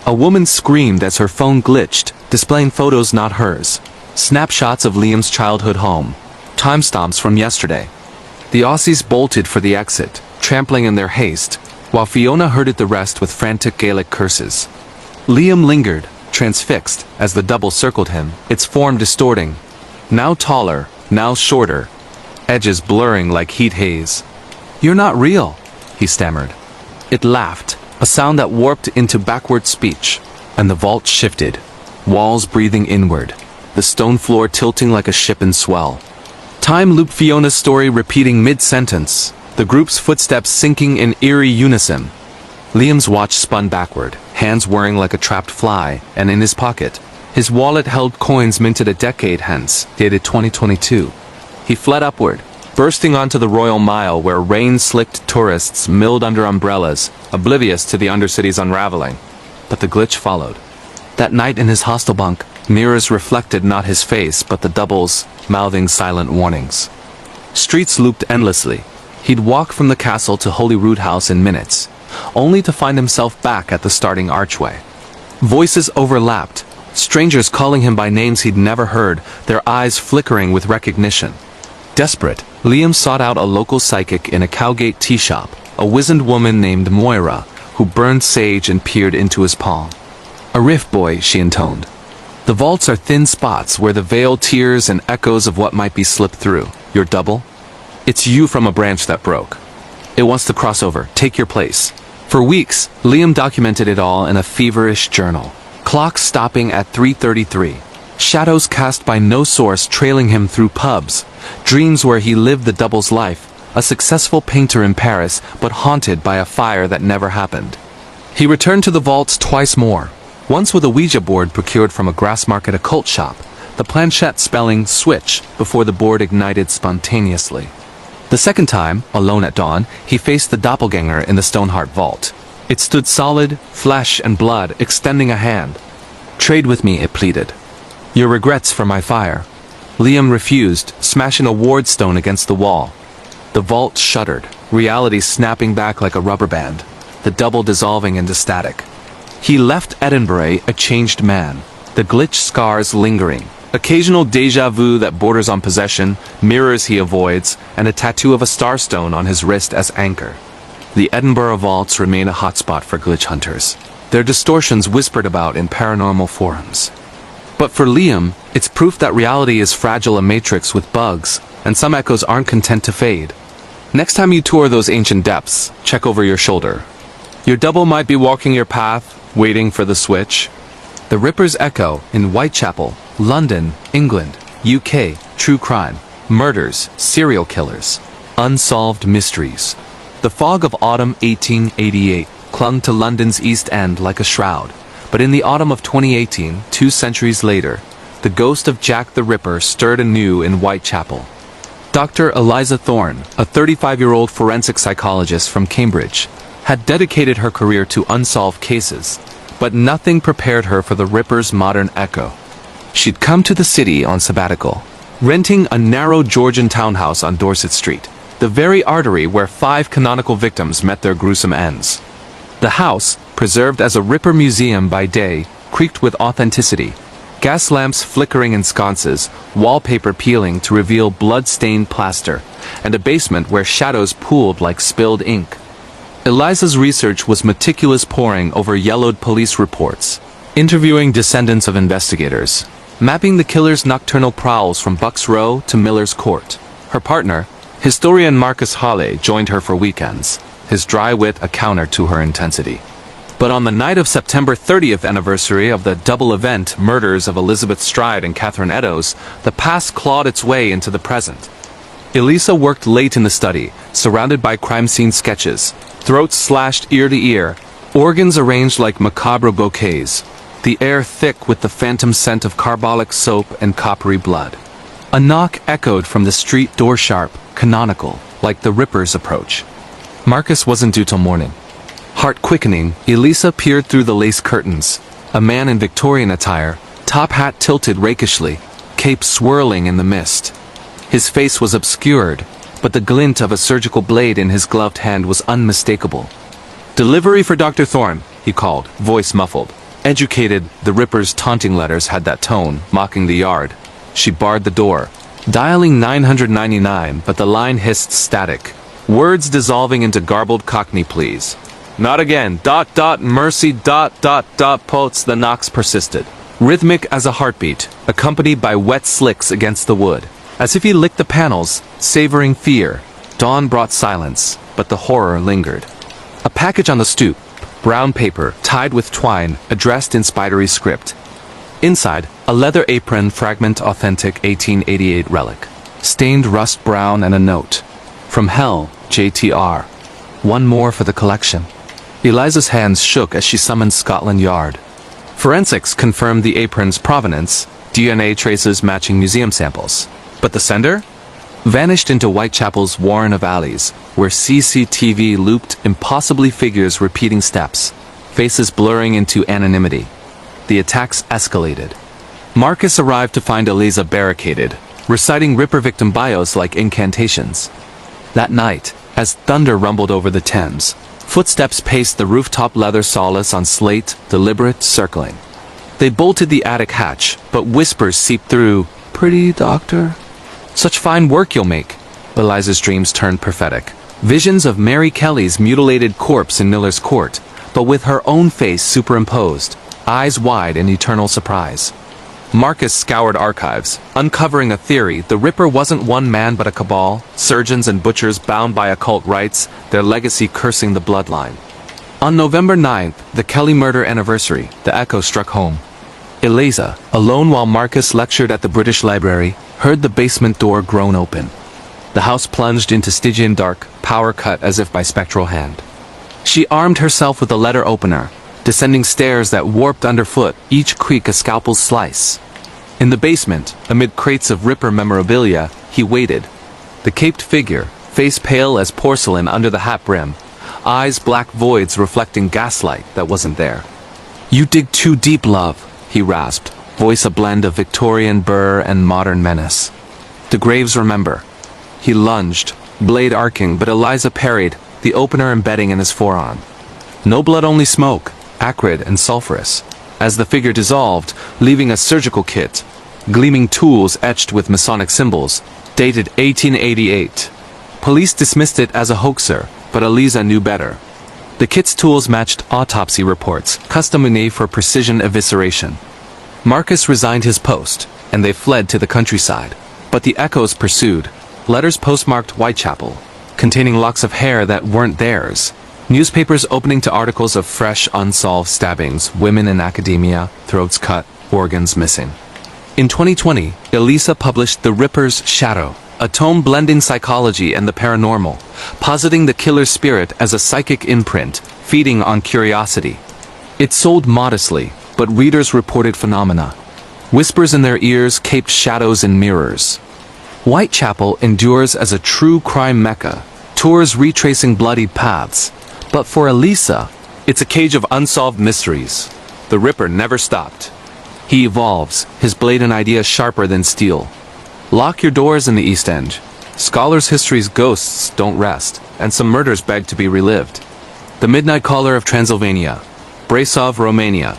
A woman screamed as her phone glitched, displaying photos not hers. Snapshots of Liam's childhood home. Timestamps from yesterday. The Aussies bolted for the exit, trampling in their haste, while Fiona herded the rest with frantic Gaelic curses. Liam lingered, transfixed, as the double circled him, its form distorting. Now taller, now shorter, edges blurring like heat haze. "You're not real," he stammered. It laughed, a sound that warped into backward speech, and the vault shifted, walls breathing inward, the stone floor tilting like a ship in swell. Time looped Fiona's story, repeating mid-sentence, the group's footsteps syncing in eerie unison. Liam's watch spun backward, hands whirring like a trapped fly, and in his pocket, his wallet held coins minted a decade hence, dated 2022. He fled upward, bursting onto the Royal Mile where rain-slicked tourists milled under umbrellas, oblivious to the Undercity's unraveling. But the glitch followed. That night in his hostel bunk, mirrors reflected not his face but the doubles, mouthing silent warnings. Streets looped endlessly. He'd walk from the castle to Holyrood House in minutes, only to find himself back at the starting archway. Voices overlapped, strangers calling him by names he'd never heard, their eyes flickering with recognition. Desperate, Liam sought out a local psychic in a Cowgate tea shop, a wizened woman named Moira, who burned sage and peered into his palm. "A rift, boy," she intoned. "The vaults are thin spots where the veil tears and echoes of what might be slipped through. Your double? It's you from a branch that broke. It wants to cross over, take your place." For weeks, Liam documented it all in a feverish journal. Clocks stopping at 3:33. Shadows cast by no source trailing him through pubs. Dreams where he lived the double's life, a successful painter in Paris, but haunted by a fire that never happened. He returned to the vaults twice more. Once with a Ouija board procured from a Grassmarket occult shop, the planchette spelling "switch" before the board ignited spontaneously. The second time, alone at dawn, he faced the doppelganger in the Stoneheart Vault. It stood solid, flesh and blood, extending a hand. "Trade with me," it pleaded. "Your regrets for my fire." Liam refused, smashing a ward stone against the wall. The vault shuddered, reality snapping back like a rubber band, the double dissolving into static. He left Edinburgh a changed man, the glitch scars lingering, occasional déjà vu that borders on possession, mirrors he avoids, and a tattoo of a starstone on his wrist as anchor. The Edinburgh vaults remain a hotspot for glitch hunters, their distortions whispered about in paranormal forums. But for Liam, it's proof that reality is fragile, a matrix with bugs, and some echoes aren't content to fade. Next time you tour those ancient depths, check over your shoulder. Your double might be walking your path, waiting for the switch. The Ripper's Echo in Whitechapel, London, England, UK, true crime, murders, serial killers. Unsolved Mysteries. The fog of autumn 1888 clung to London's East End like a shroud, but in the autumn of 2018, 2 centuries later, the ghost of Jack the Ripper stirred anew in Whitechapel. Dr. Eliza Thorne, a 35-year-old forensic psychologist from Cambridge, had dedicated her career to unsolved cases, but nothing prepared her for the Ripper's modern echo. She'd come to the city on sabbatical, renting a narrow Georgian townhouse on Dorset Street, the very artery where 5 canonical victims met their gruesome ends. The house, preserved as a Ripper museum by day, creaked with authenticity, gas lamps flickering in sconces, wallpaper peeling to reveal blood-stained plaster, and a basement where shadows pooled like spilled ink. Eliza's research was meticulous, poring over yellowed police reports, interviewing descendants of investigators, mapping the killer's nocturnal prowls from Bucks Row to Miller's Court. Her partner, historian Marcus Hawley, joined her for weekends, his dry wit a counter to her intensity. But on the night of September 30th anniversary of the double event murders of Elizabeth Stride and Catherine Eddowes, the past clawed its way into the present. Eliza worked late in the study, surrounded by crime scene sketches, throats slashed ear to ear, organs arranged like macabre bouquets, the air thick with the phantom scent of carbolic soap and coppery blood. A knock echoed from the street door, sharp, canonical, like the Ripper's approach. Marcus wasn't due till morning. Heart quickening, Eliza peered through the lace curtains. A man in Victorian attire, top hat tilted rakishly, cape swirling in the mist. His face was obscured, but the glint of a surgical blade in his gloved hand was unmistakable. "Delivery for Dr. Thorne," he called, voice muffled. Educated, the Ripper's taunting letters had that tone, mocking the yard. She barred the door, dialing 999, but the line hissed static, words dissolving into garbled Cockney pleas. "Not again, ... mercy ... potes." The knocks persisted, rhythmic as a heartbeat, accompanied by wet slicks against the wood. As if he licked the panels, savoring fear. Dawn brought silence, but the horror lingered. A package on the stoop, brown paper, tied with twine, addressed in spidery script. Inside, a leather apron, fragment, authentic 1888 relic. Stained rust brown and a note. "From hell, JTR. One more for the collection." Eliza's hands shook as she summoned Scotland Yard. Forensics confirmed the apron's provenance, DNA traces matching museum samples. But the sender? Vanished into Whitechapel's warren of alleys, where CCTV looped impossibly, figures repeating steps, faces blurring into anonymity. The attacks escalated. Marcus arrived to find Eliza barricaded, reciting Ripper victim bios like incantations. That night, as thunder rumbled over the Thames, footsteps paced the rooftop leather solace on slate, deliberate, circling. They bolted the attic hatch, but whispers seeped through. "Pretty, doctor? Such fine work you'll make." Eliza's dreams turned prophetic. Visions of Mary Kelly's mutilated corpse in Miller's Court, but with her own face superimposed, eyes wide in eternal surprise. Marcus scoured archives, uncovering a theory: the Ripper wasn't one man but a cabal, surgeons and butchers bound by occult rites, their legacy cursing the bloodline. On November 9th, the Kelly murder anniversary, the echo struck home. Eliza, alone while Marcus lectured at the British Library, heard the basement door groan open. The house plunged into Stygian dark, power cut as if by spectral hand. She armed herself with a letter opener, descending stairs that warped underfoot, each creak a scalpel's slice. In the basement, amid crates of Ripper memorabilia, he waited. The caped figure, face pale as porcelain under the hat brim, eyes black voids reflecting gaslight that wasn't there. "You dig too deep, love," he rasped, voice a blend of Victorian burr and modern menace. "The graves remember." He lunged, blade arcing, but Eliza parried, the opener embedding in his forearm. No blood, only smoke, acrid and sulphurous. As the figure dissolved, leaving a surgical kit, gleaming tools etched with Masonic symbols, dated 1888. Police dismissed it as a hoaxer, but Eliza knew better. The kit's tools matched autopsy reports, custom-made for precision evisceration. Marcus resigned his post, and they fled to the countryside. But the echoes pursued. Letters postmarked Whitechapel, containing locks of hair that weren't theirs. Newspapers opening to articles of fresh, unsolved stabbings, women in academia, throats cut, organs missing. In 2020, Eliza published The Ripper's Shadow, a tome blending psychology and the paranormal, positing the killer's spirit as a psychic imprint, feeding on curiosity. It sold modestly, but readers reported phenomena. Whispers in their ears caped shadows in mirrors. Whitechapel endures as a true crime mecca, tours retracing bloodied paths. But for Elisa, it's a cage of unsolved mysteries. The Ripper never stopped. He evolves, his blade and ideas sharper than steel. Lock your doors in the East End. Scholars' history's ghosts don't rest, and some murders beg to be relived. The Midnight Caller of Transylvania, Brasov, Romania.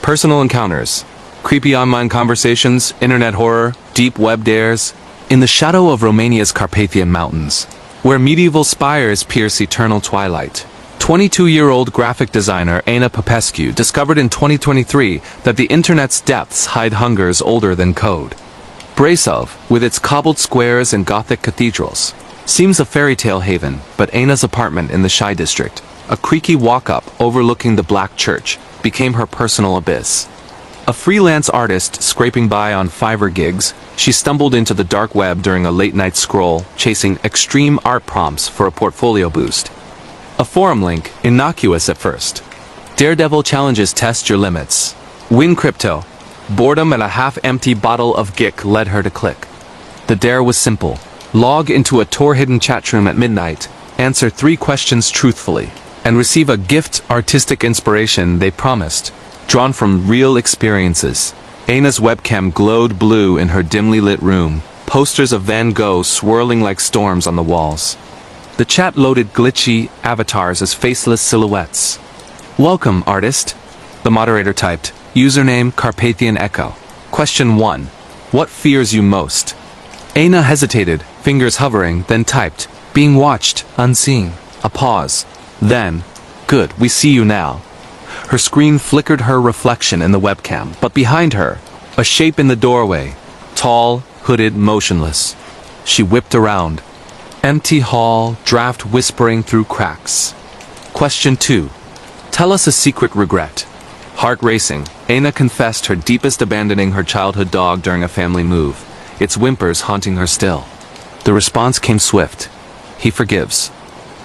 Personal encounters, creepy online conversations, internet horror, deep web dares. In the shadow of Romania's Carpathian Mountains, where medieval spires pierce eternal twilight, 22-year-old graphic designer Ana Popescu discovered in 2023 that the internet's depths hide hungers older than code. Brasov, with its cobbled squares and Gothic cathedrals, seems a fairy tale haven, but Ana's apartment in the Shy District, a creaky walk-up overlooking the Black Church, became her personal abyss. A freelance artist scraping by on Fiverr gigs, she stumbled into the dark web during a late-night scroll, chasing extreme art prompts for a portfolio boost. A forum link, innocuous at first. Daredevil challenges test your limits. Win crypto. Boredom and a half-empty bottle of Gick led her to click. The dare was simple. Log into a Tor-hidden chatroom at midnight, answer 3 questions truthfully, and receive a gift artistic inspiration they promised, drawn from real experiences. Ana's webcam glowed blue in her dimly lit room, posters of Van Gogh swirling like storms on the walls. The chat loaded glitchy avatars as faceless silhouettes. "Welcome, artist," the moderator typed. Username Carpathian Echo. Question 1. What fears you most? Ana hesitated, fingers hovering, then typed, "Being watched, unseen." A pause. Then, "Good, we see you now." Her screen flickered her reflection in the webcam, but behind her, a shape in the doorway, tall, hooded, motionless. She whipped around. Empty hall, draft whispering through cracks. Question 2. Tell us a secret regret. Heart racing, Ana confessed her deepest abandoning her childhood dog during a family move, its whimpers haunting her still. The response came swift. He forgives.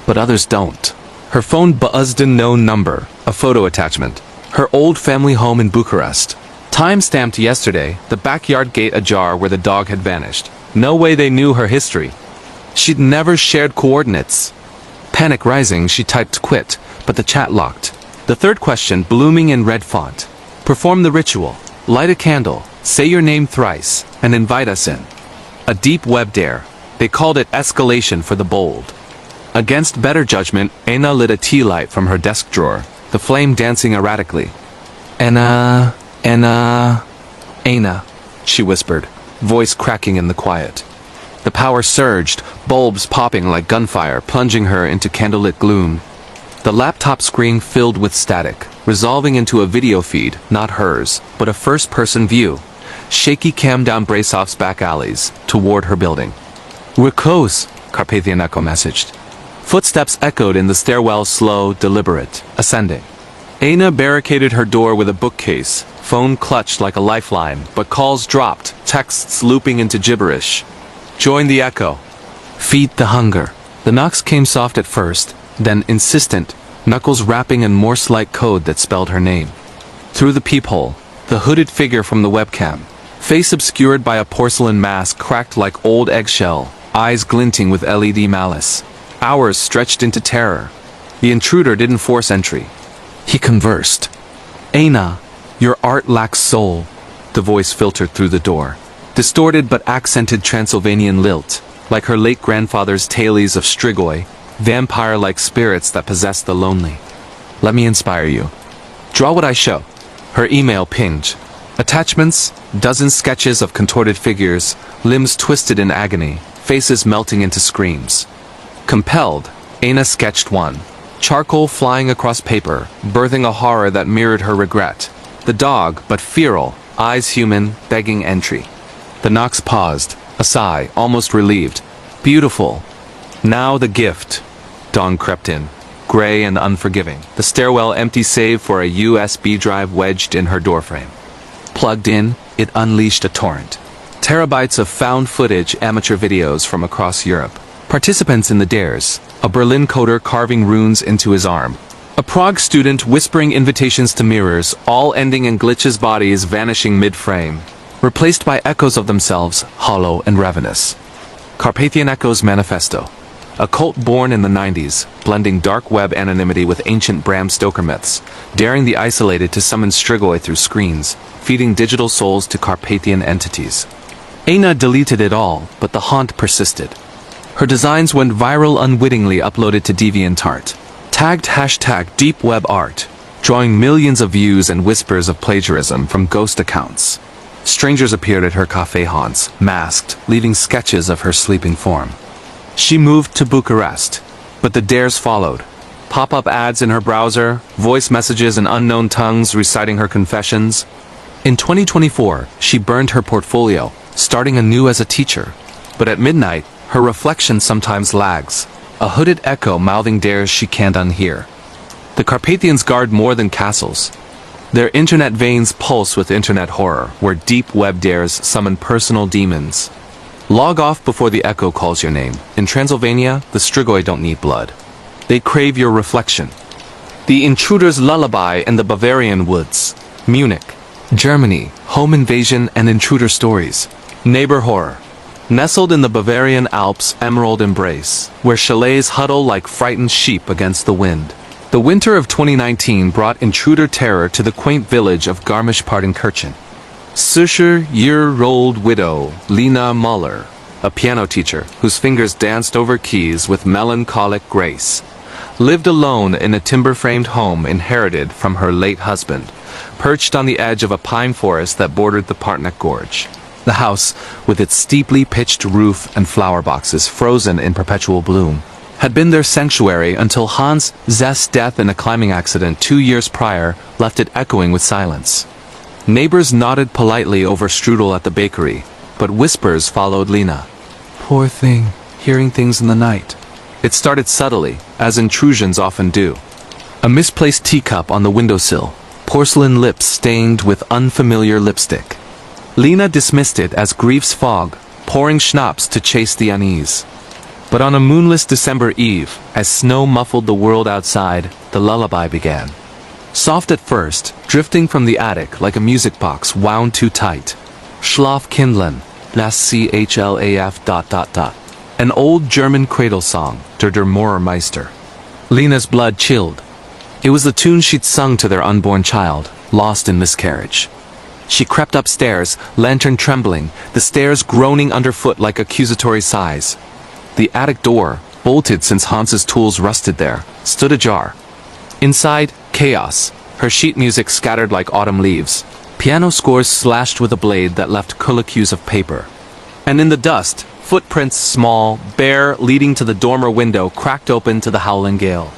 But others don't. Her phone buzzed a known number, a photo attachment. Her old family home in Bucharest. Time-stamped yesterday, the backyard gate ajar where the dog had vanished. No way they knew her history. She'd never shared coordinates. Panic rising, she typed quit, but the chat locked. The third question blooming in red font. Perform the ritual. Light a candle, say your name thrice, and invite us in. A deep web dare. They called it escalation for the bold. Against better judgment, Ana lit a tea light from her desk drawer, the flame dancing erratically. Ana, she whispered, voice cracking in the quiet. The power surged, bulbs popping like gunfire, plunging her into candlelit gloom. The laptop screen filled with static, resolving into a video feed, not hers, but a first-person view. Shaky cam down Brasov's back alleys, toward her building. "We're close," Carpathian Echo messaged. Footsteps echoed in the stairwell, slow, deliberate, ascending. Ana barricaded her door with a bookcase, phone clutched like a lifeline, but calls dropped, texts looping into gibberish. Join the echo. Feed the hunger. The knocks came soft at first, then insistent, knuckles rapping in Morse-like code that spelled her name. Through the peephole, the hooded figure from the webcam, face obscured by a porcelain mask cracked like old eggshell, eyes glinting with LED malice. Hours stretched into terror. The intruder didn't force entry. He conversed. "Ana, your art lacks soul," the voice filtered through the door. Distorted but accented Transylvanian lilt, like her late grandfather's tales of Strigoi, vampire-like spirits that possess the lonely. "Let me inspire you. Draw what I show." Her email pinged. Attachments, dozen sketches of contorted figures, limbs twisted in agony, faces melting into screams. Compelled, Ana sketched one. Charcoal flying across paper, birthing a horror that mirrored her regret. The dog, but feral, eyes human, begging entry. The knocks paused, a sigh, almost relieved. "Beautiful. Now the gift." Dawn crept in, gray and unforgiving, the stairwell empty save for a USB drive wedged in her doorframe. Plugged in, it unleashed a torrent. Terabytes of found footage amateur videos from across Europe. Participants in the dares, a Berlin coder carving runes into his arm. A Prague student whispering invitations to mirrors, all ending in glitches bodies vanishing mid-frame. Replaced by echoes of themselves, hollow and ravenous. Carpathian Echoes Manifesto. A cult born in the 90s, blending dark web anonymity with ancient Bram Stoker myths, daring the isolated to summon Strigoi through screens, feeding digital souls to Carpathian entities. Aina deleted it all, but the haunt persisted. Her designs went viral unwittingly uploaded to DeviantArt. Tagged #DeepWebArt, drawing millions of views and whispers of plagiarism from ghost accounts. Strangers appeared at her cafe haunts, masked, leaving sketches of her sleeping form. She moved to Bucharest, but the dares followed. Pop-up ads in her browser, voice messages in unknown tongues reciting her confessions. In 2024, she burned her portfolio, starting anew as a teacher. But at midnight, her reflection sometimes lags, a hooded echo mouthing dares she can't unhear. The Carpathians guard more than castles. Their internet veins pulse with internet horror, where deep web dares summon personal demons. Log off before the echo calls your name. In Transylvania, the Strigoi don't need blood. They crave your reflection. The Intruder's Lullaby in the Bavarian Woods. Munich, Germany, home invasion and intruder stories. Neighbor horror. Nestled in the Bavarian Alps' emerald embrace, where chalets huddle like frightened sheep against the wind. The winter of 2019 brought intruder terror to the quaint village of Garmisch-Partenkirchen. 60-year-old widow Lena Muller, a piano teacher whose fingers danced over keys with melancholic grace, lived alone in a timber-framed home inherited from her late husband, perched on the edge of a pine forest that bordered the Partnek Gorge. The house, with its steeply pitched roof and flower boxes frozen in perpetual bloom, had been their sanctuary until Hans Zest's death in a climbing accident 2 years prior left it echoing with silence. Neighbors nodded politely over strudel at the bakery, but whispers followed Lena. Poor thing, hearing things in the night. It started subtly, as intrusions often do. A misplaced teacup on the windowsill, porcelain lips stained with unfamiliar lipstick. Lena dismissed it as grief's fog, pouring schnapps to chase the unease. But on a moonless December eve, as snow muffled the world outside, the lullaby began. Soft at first, drifting from the attic like a music box wound too tight. Schlaf Kindlen, las CHLAF ... An old German cradle song, Der Moormeister. Lena's blood chilled. It was the tune she'd sung to their unborn child, lost in miscarriage. She crept upstairs, lantern trembling, the stairs groaning underfoot like accusatory sighs. The attic door, bolted since Hans's tools rusted there, stood ajar. Inside, chaos, her sheet music scattered like autumn leaves, piano scores slashed with a blade that left curlicues of paper. And in the dust, footprints small, bare, leading to the dormer window cracked open to the howling gale.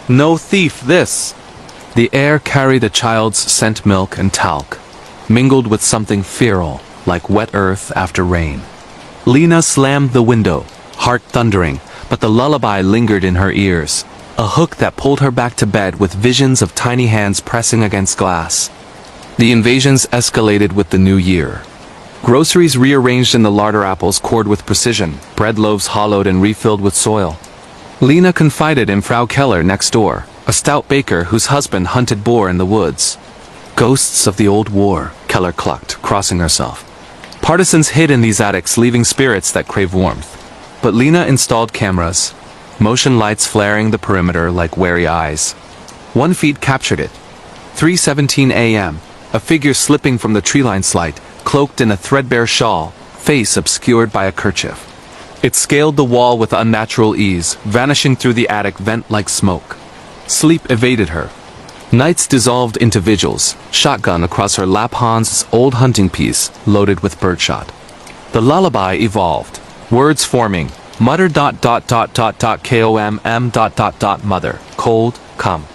No thief, this! The air carried a child's scent milk and talc, mingled with something feral, like wet earth after rain. Lena slammed the window, heart thundering, but the lullaby lingered in her ears, a hook that pulled her back to bed with visions of tiny hands pressing against glass. The invasions escalated with the new year. Groceries rearranged in the larder apples cored with precision, bread loaves hollowed and refilled with soil. Lena confided in Frau Keller next door, a stout baker whose husband hunted boar in the woods. Ghosts of the old war, Keller clucked, crossing herself. Partisans hid in these attics, leaving spirits that crave warmth. But Lena installed cameras, motion lights flaring the perimeter like wary eyes. One feed captured it. 3:17 a.m., a figure slipping from the tree-line slide, cloaked in a threadbare shawl, face obscured by a kerchief. It scaled the wall with unnatural ease, vanishing through the attic vent like smoke. Sleep evaded her. Nights dissolved into vigils, shotgun across her lap, Hans's old hunting piece, loaded with birdshot. The lullaby evolved, words forming, mutter ... KOMM ... mother, cold, come.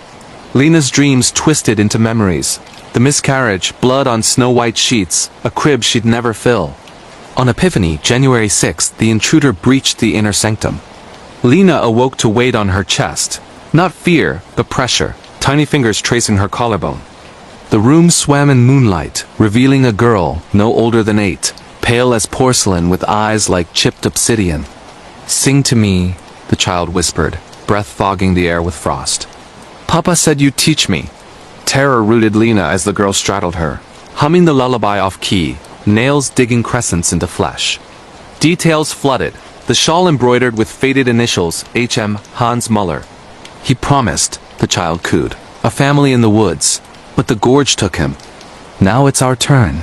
Lena's dreams twisted into memories. The miscarriage, blood on snow-white sheets, a crib she'd never fill. On Epiphany, January 6th, the intruder breached the inner sanctum. Lena awoke to weight on her chest. Not fear, but pressure, tiny fingers tracing her collarbone. The room swam in moonlight, revealing a girl, no older than 8, pale as porcelain with eyes like chipped obsidian. "Sing to me," the child whispered, breath fogging the air with frost. "Papa said you'd teach me." Terror rooted Lena as the girl straddled her, humming the lullaby off-key, nails digging crescents into flesh. Details flooded, the shawl embroidered with faded initials, H.M. Hans Muller. "He promised," the child cooed, "a family in the woods, but the gorge took him. Now it's our turn."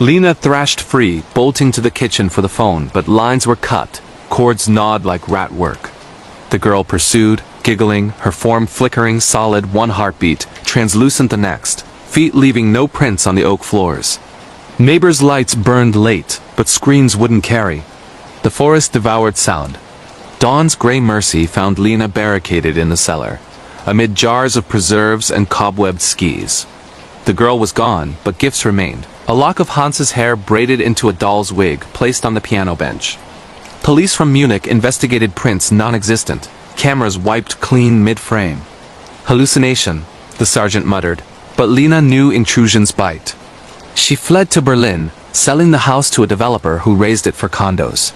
Lena thrashed free, bolting to the kitchen for the phone, but lines were cut, cords gnawed like rat work. The girl pursued, giggling, her form flickering solid one heartbeat, translucent the next, feet leaving no prints on the oak floors. Neighbors' lights burned late, but screens wouldn't carry. The forest devoured sound. Dawn's gray mercy found Lena barricaded in the cellar, amid jars of preserves and cobwebbed skis. The girl was gone, but gifts remained. A lock of Hans's hair braided into a doll's wig, placed on the piano bench. Police from Munich investigated prints non-existent, cameras wiped clean mid-frame. "Hallucination," the sergeant muttered, but Lena knew intrusion's bite. She fled to Berlin, selling the house to a developer who raised it for condos.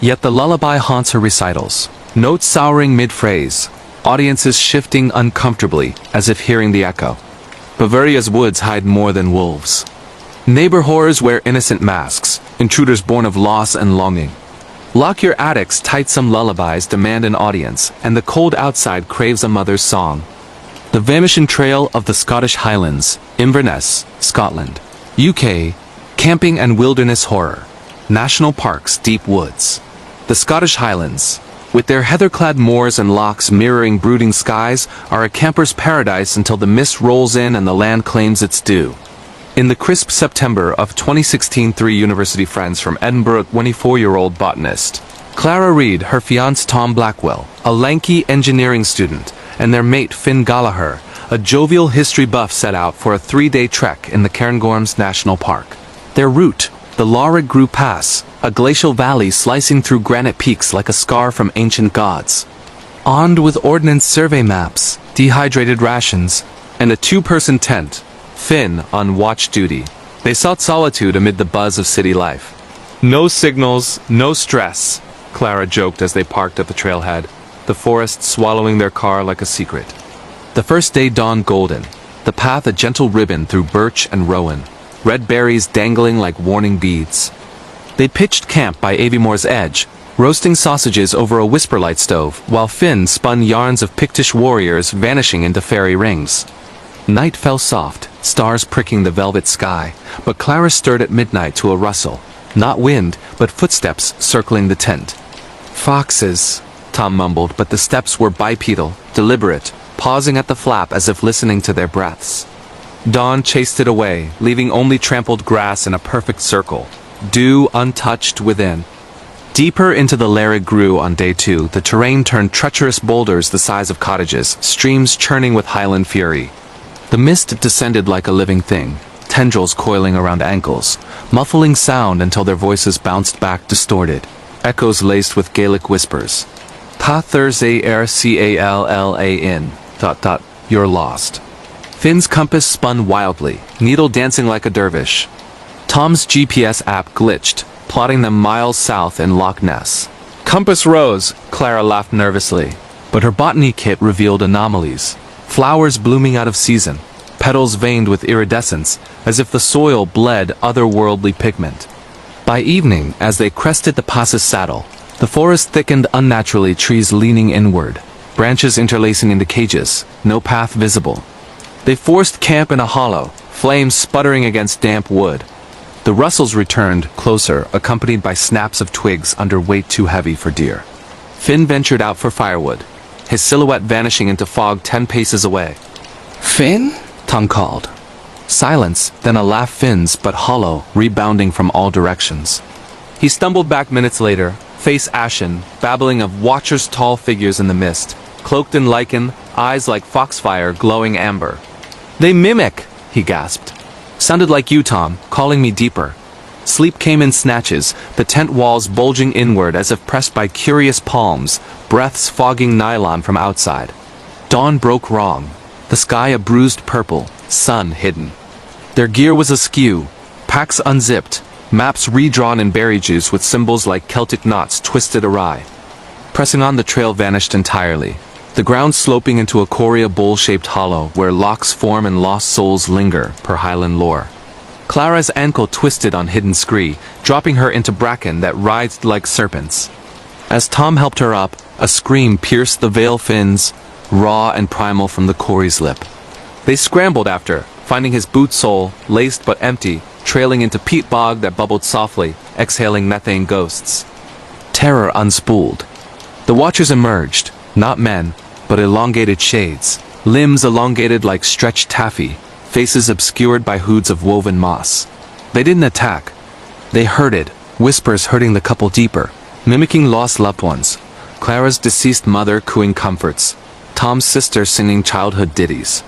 Yet the lullaby haunts her recitals, notes souring mid-phrase, audiences shifting uncomfortably as if hearing the echo. Bavaria's woods hide more than wolves. Neighbor horrors wear innocent masks, intruders born of loss and longing. Lock your attics tight, some lullabies demand an audience, and the cold outside craves a mother's song. The Vanishing Trail of the Scottish Highlands, Inverness, Scotland. UK, camping and wilderness horror. National parks, deep woods. The Scottish Highlands, with their heather-clad moors and lochs mirroring brooding skies, are a camper's paradise until the mist rolls in and the land claims its due. In the crisp September of 2016, three university friends from Edinburgh, 24-year-old botanist Clara Reid, her fiancé Tom Blackwell, a lanky engineering student, and their mate Finn Gallagher, a jovial history buff, set out for a 3-day trek in the Cairngorms National Park. Their route, the Lauragh Grew Pass, a glacial valley slicing through granite peaks like a scar from ancient gods. Armed with ordnance survey maps, dehydrated rations, and a 2-person tent, Finn on watch duty, they sought solitude amid the buzz of city life. "No signals, no stress," Clara joked as they parked at the trailhead, the forest swallowing their car like a secret. The first day dawned golden, the path a gentle ribbon through birch and rowan, red berries dangling like warning beads. They pitched camp by Aviemoore's edge, roasting sausages over a whisperlight stove, while Finn spun yarns of Pictish warriors vanishing into fairy rings. Night fell soft, stars pricking the velvet sky, but Clara stirred at midnight to a rustle, not wind, but footsteps circling the tent. "Foxes," Tom mumbled, but the steps were bipedal, deliberate, pausing at the flap as if listening to their breaths. Dawn chased it away, leaving only trampled grass in a perfect circle, dew untouched within. Deeper into the Lauragh grew on day 2, the terrain turned treacherous boulders the size of cottages, streams churning with highland fury. The mist descended like a living thing, tendrils coiling around ankles, muffling sound until their voices bounced back distorted, echoes laced with Gaelic whispers. "Ta Thursday RCALLAN, ... You're lost." Finn's compass spun wildly, needle dancing like a dervish. Tom's GPS app glitched, plotting them miles south in Loch Ness. "Compass rose," Clara laughed nervously, but her botany kit revealed anomalies. Flowers blooming out of season, petals veined with iridescence, as if the soil bled otherworldly pigment. By evening, as they crested the pass's saddle, the forest thickened unnaturally, trees leaning inward, branches interlacing into cages, no path visible. They forced camp in a hollow, flames sputtering against damp wood. The rustles returned, closer, accompanied by snaps of twigs under weight too heavy for deer. Finn ventured out for firewood, his silhouette vanishing into fog 10 paces away. "Finn?" Tom called. Silence, then a laugh, Finn's, but hollow, rebounding from all directions. He stumbled back minutes later, face ashen, babbling of watchers, tall figures in the mist, cloaked in lichen, eyes like foxfire glowing amber. "They mimic," he gasped. "Sounded like you, Tom, calling me deeper." Sleep came in snatches, the tent walls bulging inward as if pressed by curious palms, breaths fogging nylon from outside. Dawn broke wrong, the sky a bruised purple, sun hidden. Their gear was askew, packs unzipped, Maps redrawn in berry juice with symbols like Celtic knots twisted awry. Pressing on, the trail vanished entirely. The ground sloping into a Coria bowl-shaped hollow where locks form and lost souls linger, per Highland lore. Clara's ankle twisted on hidden scree, dropping her into bracken that writhed like serpents. As Tom helped her up, a scream pierced the veil fins, raw and primal from the Corey's lip. They scrambled after, finding his boot sole, laced but empty, trailing into peat bog that bubbled softly, exhaling methane ghosts. Terror unspooled. The watchers emerged, not men, but elongated shades, limbs elongated like stretched taffy, faces obscured by hoods of woven moss. They didn't attack. They herded, whispers hurting the couple deeper, mimicking lost loved ones. Clara's deceased mother cooing comforts, Tom's sister singing childhood ditties.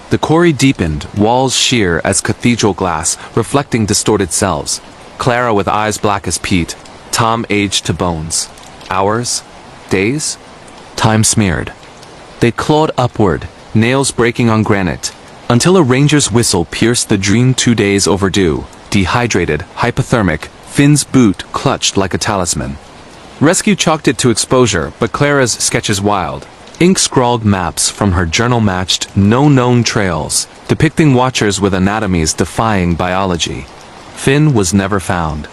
The quarry deepened, walls sheer as cathedral glass, reflecting distorted selves. Clara with eyes black as peat, Tom aged to bones. Hours? Days? Time smeared. They clawed upward, nails breaking on granite, until a ranger's whistle pierced the dream 2 days overdue, dehydrated, hypothermic, Finn's boot clutched like a talisman. Rescue chalked it to exposure, but Clara's sketches wild. Ink-scrawled maps from her journal matched no known trails, depicting watchers with anatomies defying biology. Finn was never found.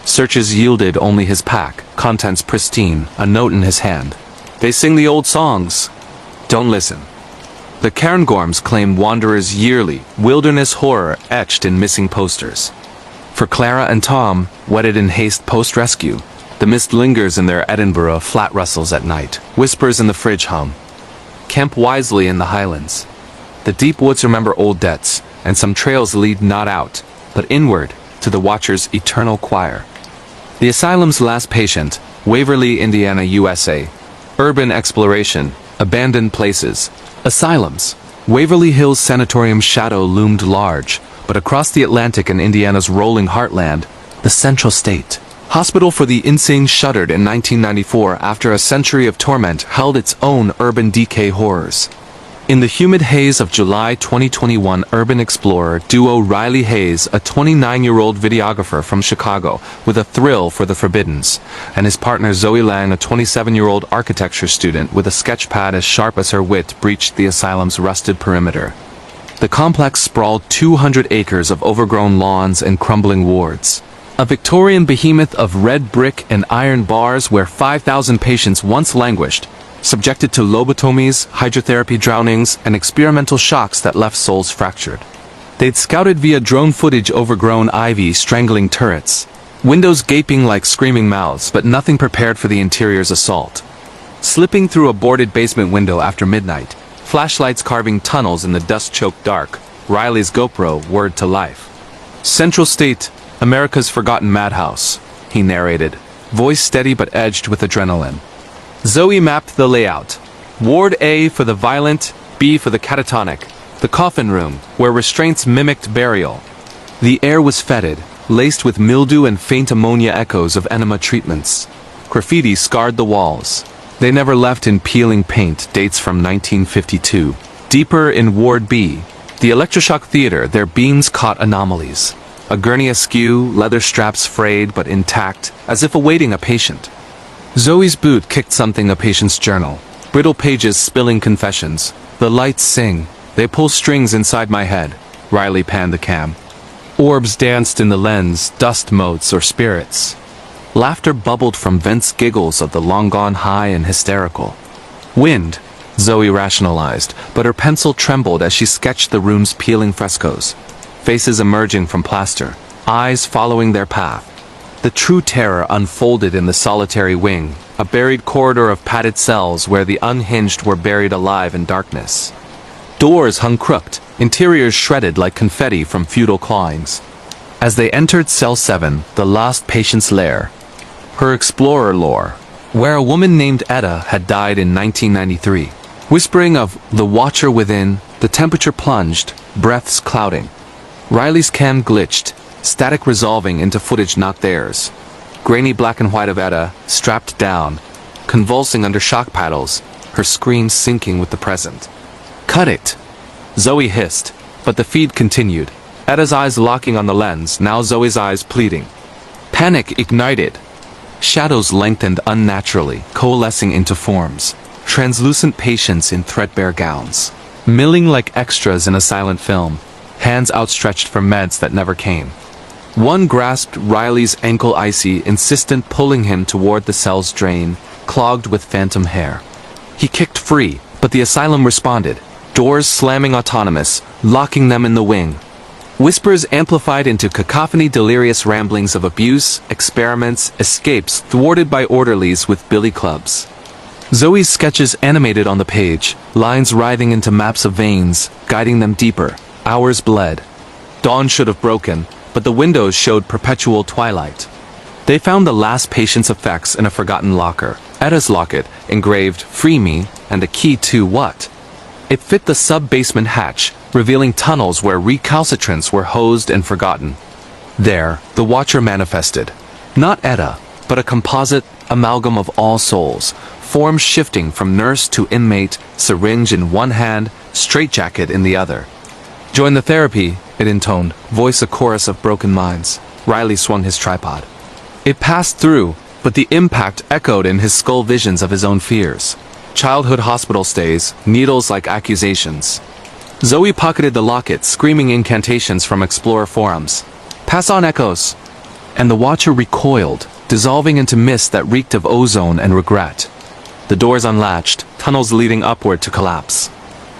Searches yielded only his pack, contents pristine, a note in his hand. They sing the old songs. Don't listen. The Cairngorms claim wanderers yearly, wilderness horror etched in missing posters. For Clara and Tom, wedded in haste post-rescue, the mist lingers in their Edinburgh flat rustles at night, whispers in the fridge hum. Camp wisely in the highlands. The deep woods remember old debts, and some trails lead not out, but inward, to the watcher's eternal choir. The asylum's last patient, Waverly, Indiana, USA. Urban exploration, abandoned places. Asylums. Waverly Hills Sanatorium's shadow loomed large, but across the Atlantic and Indiana's rolling heartland, the Central State. Hospital for the Insane shuttered in 1994 after a century of torment held its own urban decay horrors. In the humid haze of July 2021, urban explorer duo Riley Hayes, a 29-year-old videographer from Chicago with a thrill for the forbiddens, and his partner Zoe Lang, a 27-year-old architecture student with a sketchpad as sharp as her wit, breached the asylum's rusted perimeter. The complex sprawled 200 acres of overgrown lawns and crumbling wards. A Victorian behemoth of red brick and iron bars where 5,000 patients once languished, subjected to lobotomies, hydrotherapy drownings, and experimental shocks that left souls fractured. They'd scouted via drone footage overgrown ivy strangling turrets, windows gaping like screaming mouths, but nothing prepared for the interior's assault. Slipping through a boarded basement window after midnight, flashlights carving tunnels in the dust-choked dark, Riley's GoPro whirred to life. Central State, America's forgotten madhouse, he narrated, voice steady but edged with adrenaline. Zoe mapped the layout. Ward A for the violent, B for the catatonic. The coffin room, where restraints mimicked burial. The air was fetid, laced with mildew and faint ammonia echoes of enema treatments. Graffiti scarred the walls. They never left in peeling paint, dates from 1952. Deeper in Ward B, the electroshock theater, their beams caught anomalies. A gurney askew, leather straps frayed but intact, as if awaiting a patient. Zoe's boot kicked something a patient's journal. Brittle pages spilling confessions. The lights sing. They pull strings inside my head. Riley panned the cam. Orbs danced in the lens, dust motes or spirits. Laughter bubbled from vents, giggles of the long-gone high and hysterical. Wind, Zoe rationalized, but her pencil trembled as she sketched the room's peeling frescoes. Faces emerging from plaster, eyes following their path. The true terror unfolded in the solitary wing, a buried corridor of padded cells where the unhinged were buried alive in darkness. Doors hung crooked, interiors shredded like confetti from futile clawings. As they entered Cell 7, the lost patient's lair, her explorer lore, where a woman named Etta had died in 1993. Whispering of the watcher within, the temperature plunged, breaths clouding. Riley's cam glitched, static resolving into footage not theirs. Grainy black and white of Etta, strapped down, convulsing under shock paddles, her scream syncing with the present. "Cut it!" Zoe hissed, but the feed continued. Etta's eyes locking on the lens, now Zoe's eyes pleading. Panic ignited. Shadows lengthened unnaturally, coalescing into forms. Translucent patients in threadbare gowns, milling like extras in a silent film, hands outstretched for meds that never came. One grasped Riley's ankle icy, insistent, pulling him toward the cell's drain, clogged with phantom hair. He kicked free, but the asylum responded, doors slamming autonomous, locking them in the wing. Whispers amplified into cacophony, delirious ramblings of abuse, experiments, escapes thwarted by orderlies with billy clubs. Zoe's sketches animated on the page, lines writhing into maps of veins, guiding them deeper. Hours bled. Dawn should have broken, but the windows showed perpetual twilight. They found the last patient's effects in a forgotten locker. Etta's locket, engraved, "Free me," and a key to what? It fit the sub-basement hatch, revealing tunnels where recalcitrants were hosed and forgotten. There, the Watcher manifested. Not Etta, but a composite amalgam of all souls, forms shifting from nurse to inmate, syringe in one hand, straitjacket in the other. "Join the therapy," it intoned, voice a chorus of broken minds. Riley swung his tripod. It passed through, but the impact echoed in his skull visions of his own fears. Childhood hospital stays, needles like accusations. Zoe pocketed the locket, screaming incantations from Explorer forums. "Pass on echoes!" And the Watcher recoiled, dissolving into mist that reeked of ozone and regret. The doors unlatched, tunnels leading upward to collapse.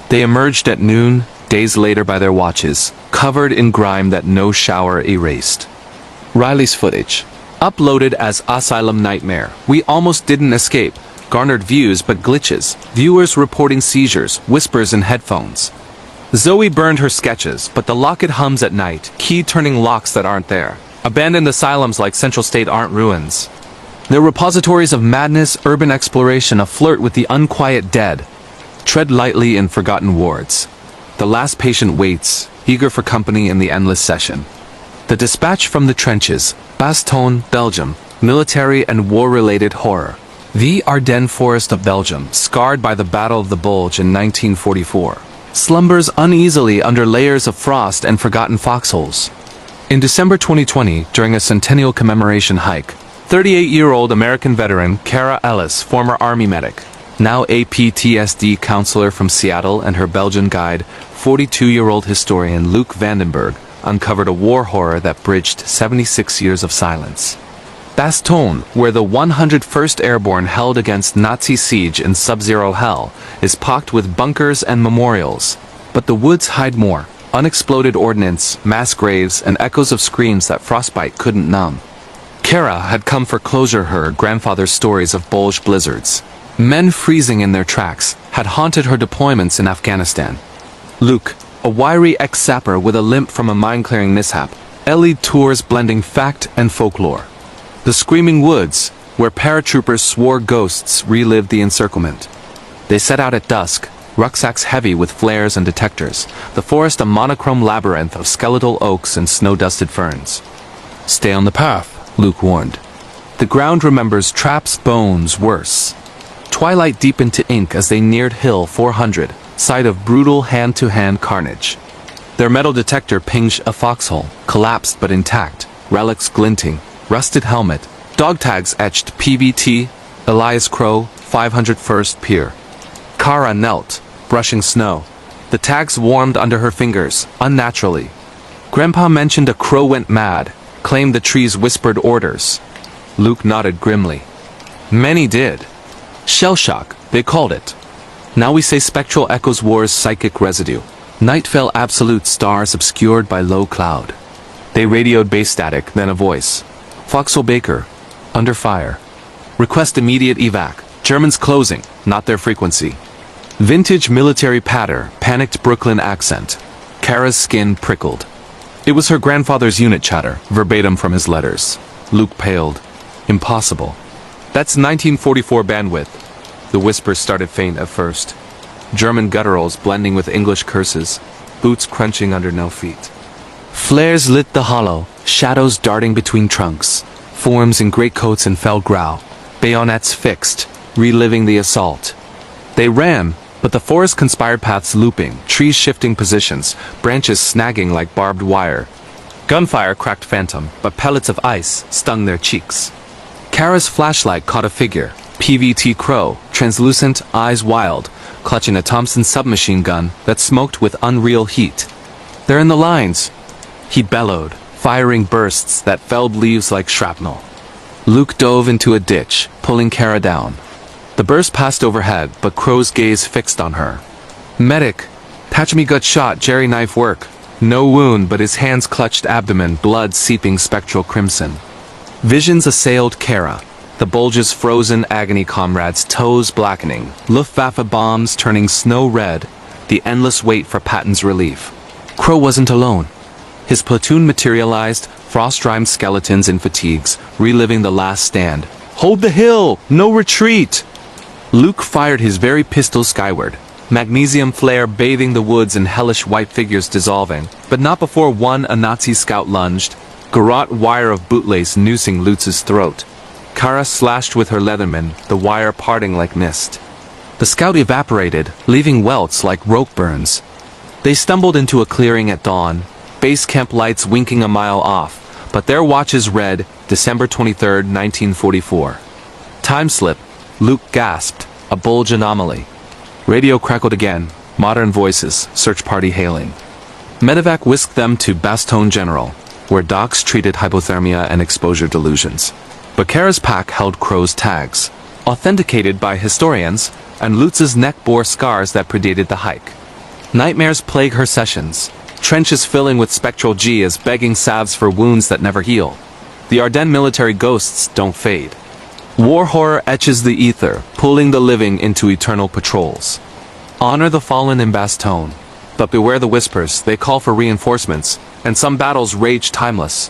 They emerged at noon, days later by their watches, covered in grime that no shower erased. Riley's footage, uploaded as Asylum Nightmare. "We almost didn't escape," garnered views but glitches, viewers reporting seizures, whispers in headphones. Zoe burned her sketches, but the locket hums at night, key turning locks that aren't there. Abandoned asylums like Central State aren't ruins. They're repositories of madness, urban exploration, a flirt with the unquiet dead. Tread lightly in forgotten wards. The last patient waits, eager for company in the endless session. The dispatch from the trenches, Bastogne, Belgium, military and war-related horror. The Ardennes forest of Belgium, scarred by the Battle of the Bulge in 1944, slumbers uneasily under layers of frost and forgotten foxholes. In December 2020, during a centennial commemoration hike, 38-year-old American veteran Kara Ellis, former Army medic, now a PTSD counselor from Seattle, and her Belgian guide, 42-year-old historian Luc Vandenberg, uncovered a war horror that bridged 76 years of silence. Bastogne, where the 101st Airborne held against Nazi siege in sub-zero hell, is pocked with bunkers and memorials. But the woods hide more. Unexploded ordnance, mass graves, and echoes of screams that frostbite couldn't numb. Kara had come for closure. Her grandfather's stories of bulge blizzards, men freezing in their tracks, had haunted her deployments in Afghanistan. Luke, a wiry ex-sapper with a limp from a mine-clearing mishap, ellied tours blending fact and folklore. The Screaming Woods, where paratroopers swore ghosts, relived the encirclement. They set out at dusk, rucksacks heavy with flares and detectors, the forest a monochrome labyrinth of skeletal oaks and snow-dusted ferns. "Stay on the path," Luke warned. The ground remembers traps, bones, worse. Twilight deepened to ink as they neared Hill 400, site of brutal hand-to-hand carnage. Their metal detector pinged a foxhole, collapsed but intact, relics glinting, rusted helmet, dog tags etched PBT, Elias Crow, 501st Pier. Kara knelt, brushing snow. The tags warmed under her fingers, unnaturally. Grandpa mentioned a crow went mad, claimed the trees whispered orders. Luke nodded grimly. Many did. Shell shock, they called it. Now we say spectral echoes war's psychic residue. Night fell absolute, stars obscured by low cloud. They radioed base static, then a voice. "Foxhole Baker, under fire. Request immediate evac. Germans closing, not their frequency." Vintage military patter, panicked Brooklyn accent. Kara's skin prickled. It was her grandfather's unit chatter, verbatim from his letters. Luke paled. Impossible. That's 1944 bandwidth. The whispers started faint at first. German gutturals blending with English curses, boots crunching under no feet. Flares lit the hollow, shadows darting between trunks, forms in greatcoats and fell growl, bayonets fixed, reliving the assault. They ran, but the forest conspired, paths looping, trees shifting positions, branches snagging like barbed wire. Gunfire cracked Phantom, but pellets of ice stung their cheeks. Kara's flashlight caught a figure, PVT Crow, translucent, eyes wild, clutching a Thompson submachine gun that smoked with unreal heat. "They're in the lines!" he bellowed, firing bursts that felled leaves like shrapnel. Luke dove into a ditch, pulling Kara down. The burst passed overhead, but Crow's gaze fixed on her. "Medic! Patchme got shot, Jerry knife work." No wound, but his hands clutched abdomen, blood seeping spectral crimson. Visions assailed Kara. The bulge's frozen agony comrades, toes blackening, Luftwaffe bombs turning snow red, the endless wait for Patton's relief. Crow wasn't alone. His platoon materialized, frost-rimed skeletons in fatigues, reliving the last stand. "Hold the hill! No retreat!" Luke fired his very pistol skyward, magnesium flare bathing the woods in hellish white figures dissolving, but not before a Nazi scout lunged, garrote wire of bootlace noosing Lutz's throat. Kara slashed with her Leatherman, the wire parting like mist. The scout evaporated, leaving welts like rope burns. They stumbled into a clearing at dawn, base camp lights winking a mile off, but their watches read December 23, 1944. Time slip, Luke gasped, a bulge anomaly. Radio crackled again, modern voices, search party hailing. Medevac whisked them to Bastogne General, where docs treated hypothermia and exposure delusions. But Kara's pack held Crow's tags, authenticated by historians, and Lutz's neck bore scars that predated the hike. Nightmares plague her sessions, trenches filling with spectral G as begging salves for wounds that never heal. The Ardennes military ghosts don't fade. War horror etches the ether, pulling the living into eternal patrols. Honor the fallen in Bastogne, but beware the whispers, they call for reinforcements, and some battles rage timeless.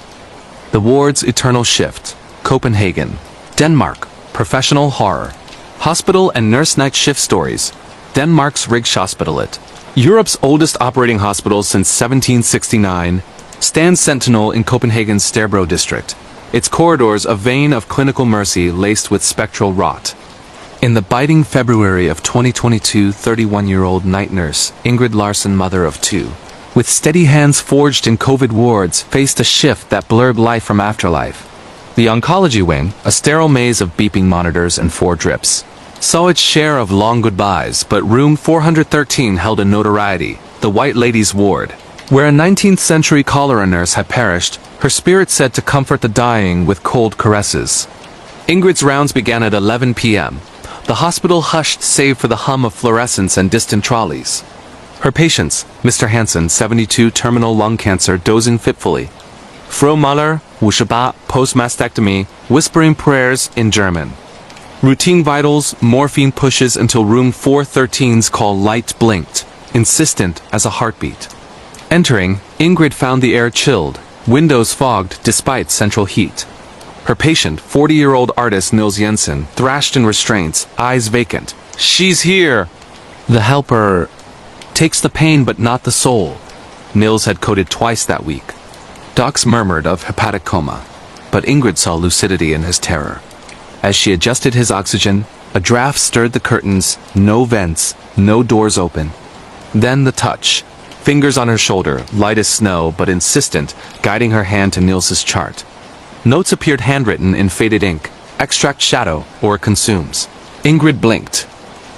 The ward's eternal shift, Copenhagen, Denmark, professional horror. Hospital and nurse night shift stories, Denmark's Rigshospitalet. Europe's oldest operating hospital since 1769, stands sentinel in Copenhagen's Sterbro district. Its corridors a vein of clinical mercy laced with spectral rot. In the biting February of 2022, 31-year-old night nurse Ingrid Larsen, mother of two, with steady hands forged in COVID wards, faced a shift that blurred life from afterlife. The oncology wing, a sterile maze of beeping monitors and 4 drips, saw its share of long goodbyes, but room 413 held a notoriety, the White Ladies' Ward, where a 19th century cholera nurse had perished, her spirit said to comfort the dying with cold caresses. Ingrid's rounds began at 11 p.m. The hospital hushed save for the hum of fluorescents and distant trolleys. Her patients, Mr. Hansen, 72, terminal lung cancer, dozing fitfully. Frau Muller, Wushabat, post-mastectomy, whispering prayers in German. Routine vitals, morphine pushes until room 413's call light blinked, insistent as a heartbeat. Entering, Ingrid found the air chilled, windows fogged despite central heat. Her patient, 40-year-old artist Nils Jensen, thrashed in restraints, eyes vacant. "She's here!" The helper takes the pain but not the soul, Nils had coded twice that week. Docs murmured of hepatic coma, but Ingrid saw lucidity in his terror. As she adjusted his oxygen, a draft stirred the curtains, no vents, no doors open. Then the touch. Fingers on her shoulder, light as snow but insistent, guiding her hand to Nils's chart. Notes appeared handwritten in faded ink, extract shadow or consumes. Ingrid blinked.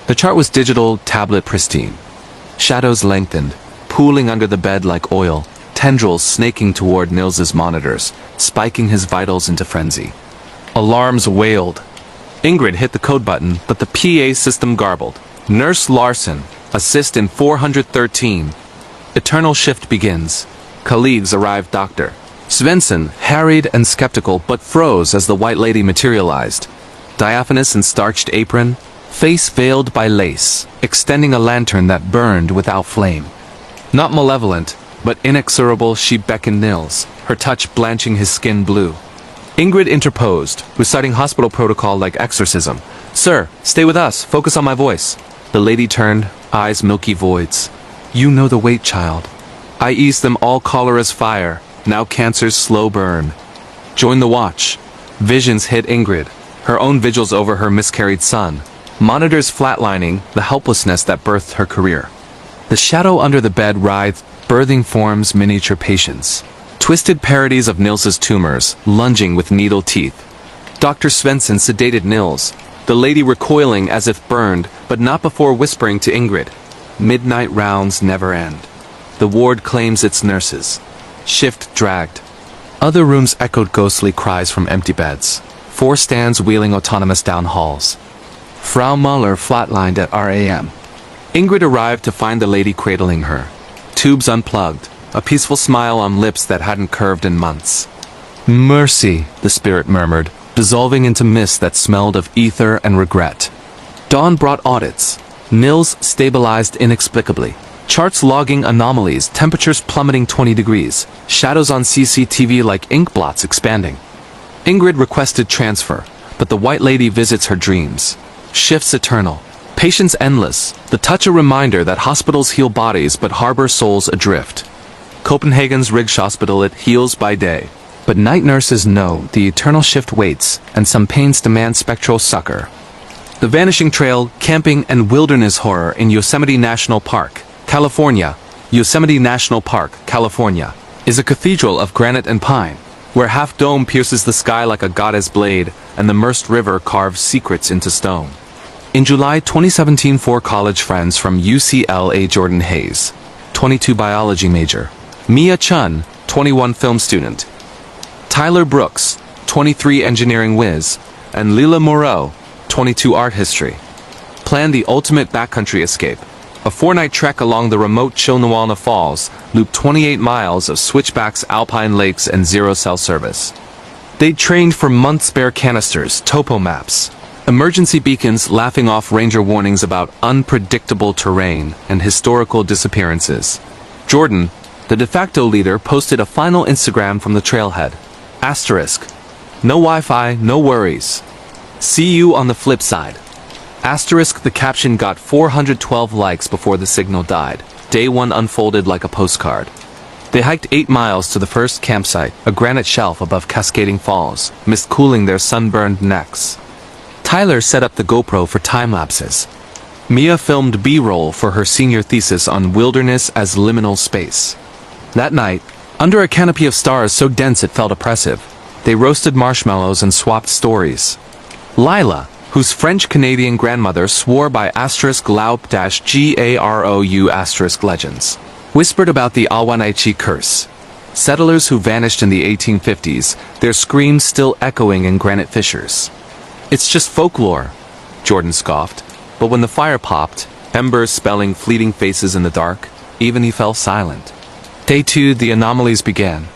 The chart was digital, tablet pristine. Shadows lengthened, pooling under the bed like oil, tendrils snaking toward Nils's monitors, spiking his vitals into frenzy. Alarms wailed. Ingrid hit the code button, but the PA system garbled. "Nurse Larsen, assist in 413. Eternal shift begins." Colleagues arrived. Dr. Svensson, harried and skeptical, but froze as the white lady materialized. Diaphanous and starched apron, face veiled by lace, extending a lantern that burned without flame. Not malevolent, but inexorable, she beckoned Nils, her touch blanching his skin blue. Ingrid interposed, reciting hospital protocol like exorcism. "Sir, stay with us, focus on my voice." The lady turned, eyes milky voids. "You know the weight, child. I eased them all cholera's fire, now cancer's slow burn. Join the watch." Visions hit Ingrid, her own vigils over her miscarried son. Monitors flatlining, the helplessness that birthed her career. The shadow under the bed writhed, birthing forms, miniature patients. Twisted parodies of Nils's tumors, lunging with needle teeth. Dr. Svensson sedated Nils, the lady recoiling as if burned, but not before whispering to Ingrid. Midnight rounds never end. The ward claims its nurses. Shift dragged. Other rooms echoed ghostly cries from empty beds. 4 stands wheeling autonomous down halls. Frau Muller flatlined at RAM. Ingrid arrived to find the lady cradling her. Tubes unplugged, a peaceful smile on lips that hadn't curved in months. Mercy, the spirit murmured, dissolving into mist that smelled of ether and regret. Dawn brought audits. Nils stabilized inexplicably. Charts logging anomalies, temperatures plummeting 20 degrees, shadows on CCTV like ink blots expanding. Ingrid requested transfer, but the White Lady visits her dreams. Shifts eternal. Patience endless, the touch a reminder that hospitals heal bodies but harbor souls adrift. Copenhagen's Rigshospital, it heals by day. But night nurses know the eternal shift waits, and some pains demand spectral succor. The Vanishing Trail, camping and wilderness horror in Yosemite National Park, California. Yosemite National Park, California, is a cathedral of granite and pine, where Half Dome pierces the sky like a goddess blade, and the Merced River carves secrets into stone. In July 2017, 4 college friends from UCLA: Jordan Hayes, 22 biology major, Mia Chun, 21 film student, Tyler Brooks, 23 engineering whiz, and Lila Moreau, 22 art history, planned the ultimate backcountry escape. A 4-night trek along the remote Chilnawalna Falls looped 28 miles of switchbacks, alpine lakes, and zero-cell service. They'd trained for months, bare canisters, topo maps, emergency beacons laughing off ranger warnings about unpredictable terrain and historical disappearances. Jordan, the de facto leader, posted a final Instagram from the trailhead. Asterisk. No Wi-Fi, no worries. See you on the flip side. Asterisk, the caption got 412 likes before the signal died. Day 1 unfolded like a postcard. They hiked 8 miles to the first campsite, a granite shelf above cascading falls, mist cooling their sunburned necks. Tyler set up the GoPro for time-lapses. Mia filmed B-roll for her senior thesis on wilderness as liminal space. That night, under a canopy of stars so dense it felt oppressive, they roasted marshmallows and swapped stories. Lila, whose French-Canadian grandmother swore by *Laup-GAROU legends, whispered about the Awanaichi curse. Settlers who vanished in the 1850s, their screams still echoing in granite fissures. It's just folklore, Jordan scoffed, but when the fire popped, embers spelling fleeting faces in the dark, even he fell silent. Day 2, the anomalies began.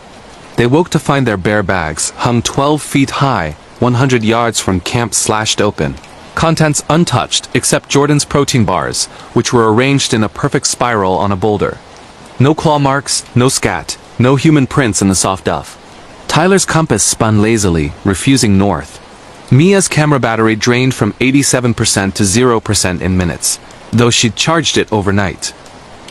They woke to find their bear bags, hung 12 feet high, 100 yards from camp, slashed open. Contents untouched, except Jordan's protein bars, which were arranged in a perfect spiral on a boulder. No claw marks, no scat, no human prints in the soft duff. Tyler's compass spun lazily, refusing north. Mia's camera battery drained from 87% to 0% in minutes, though she'd charged it overnight.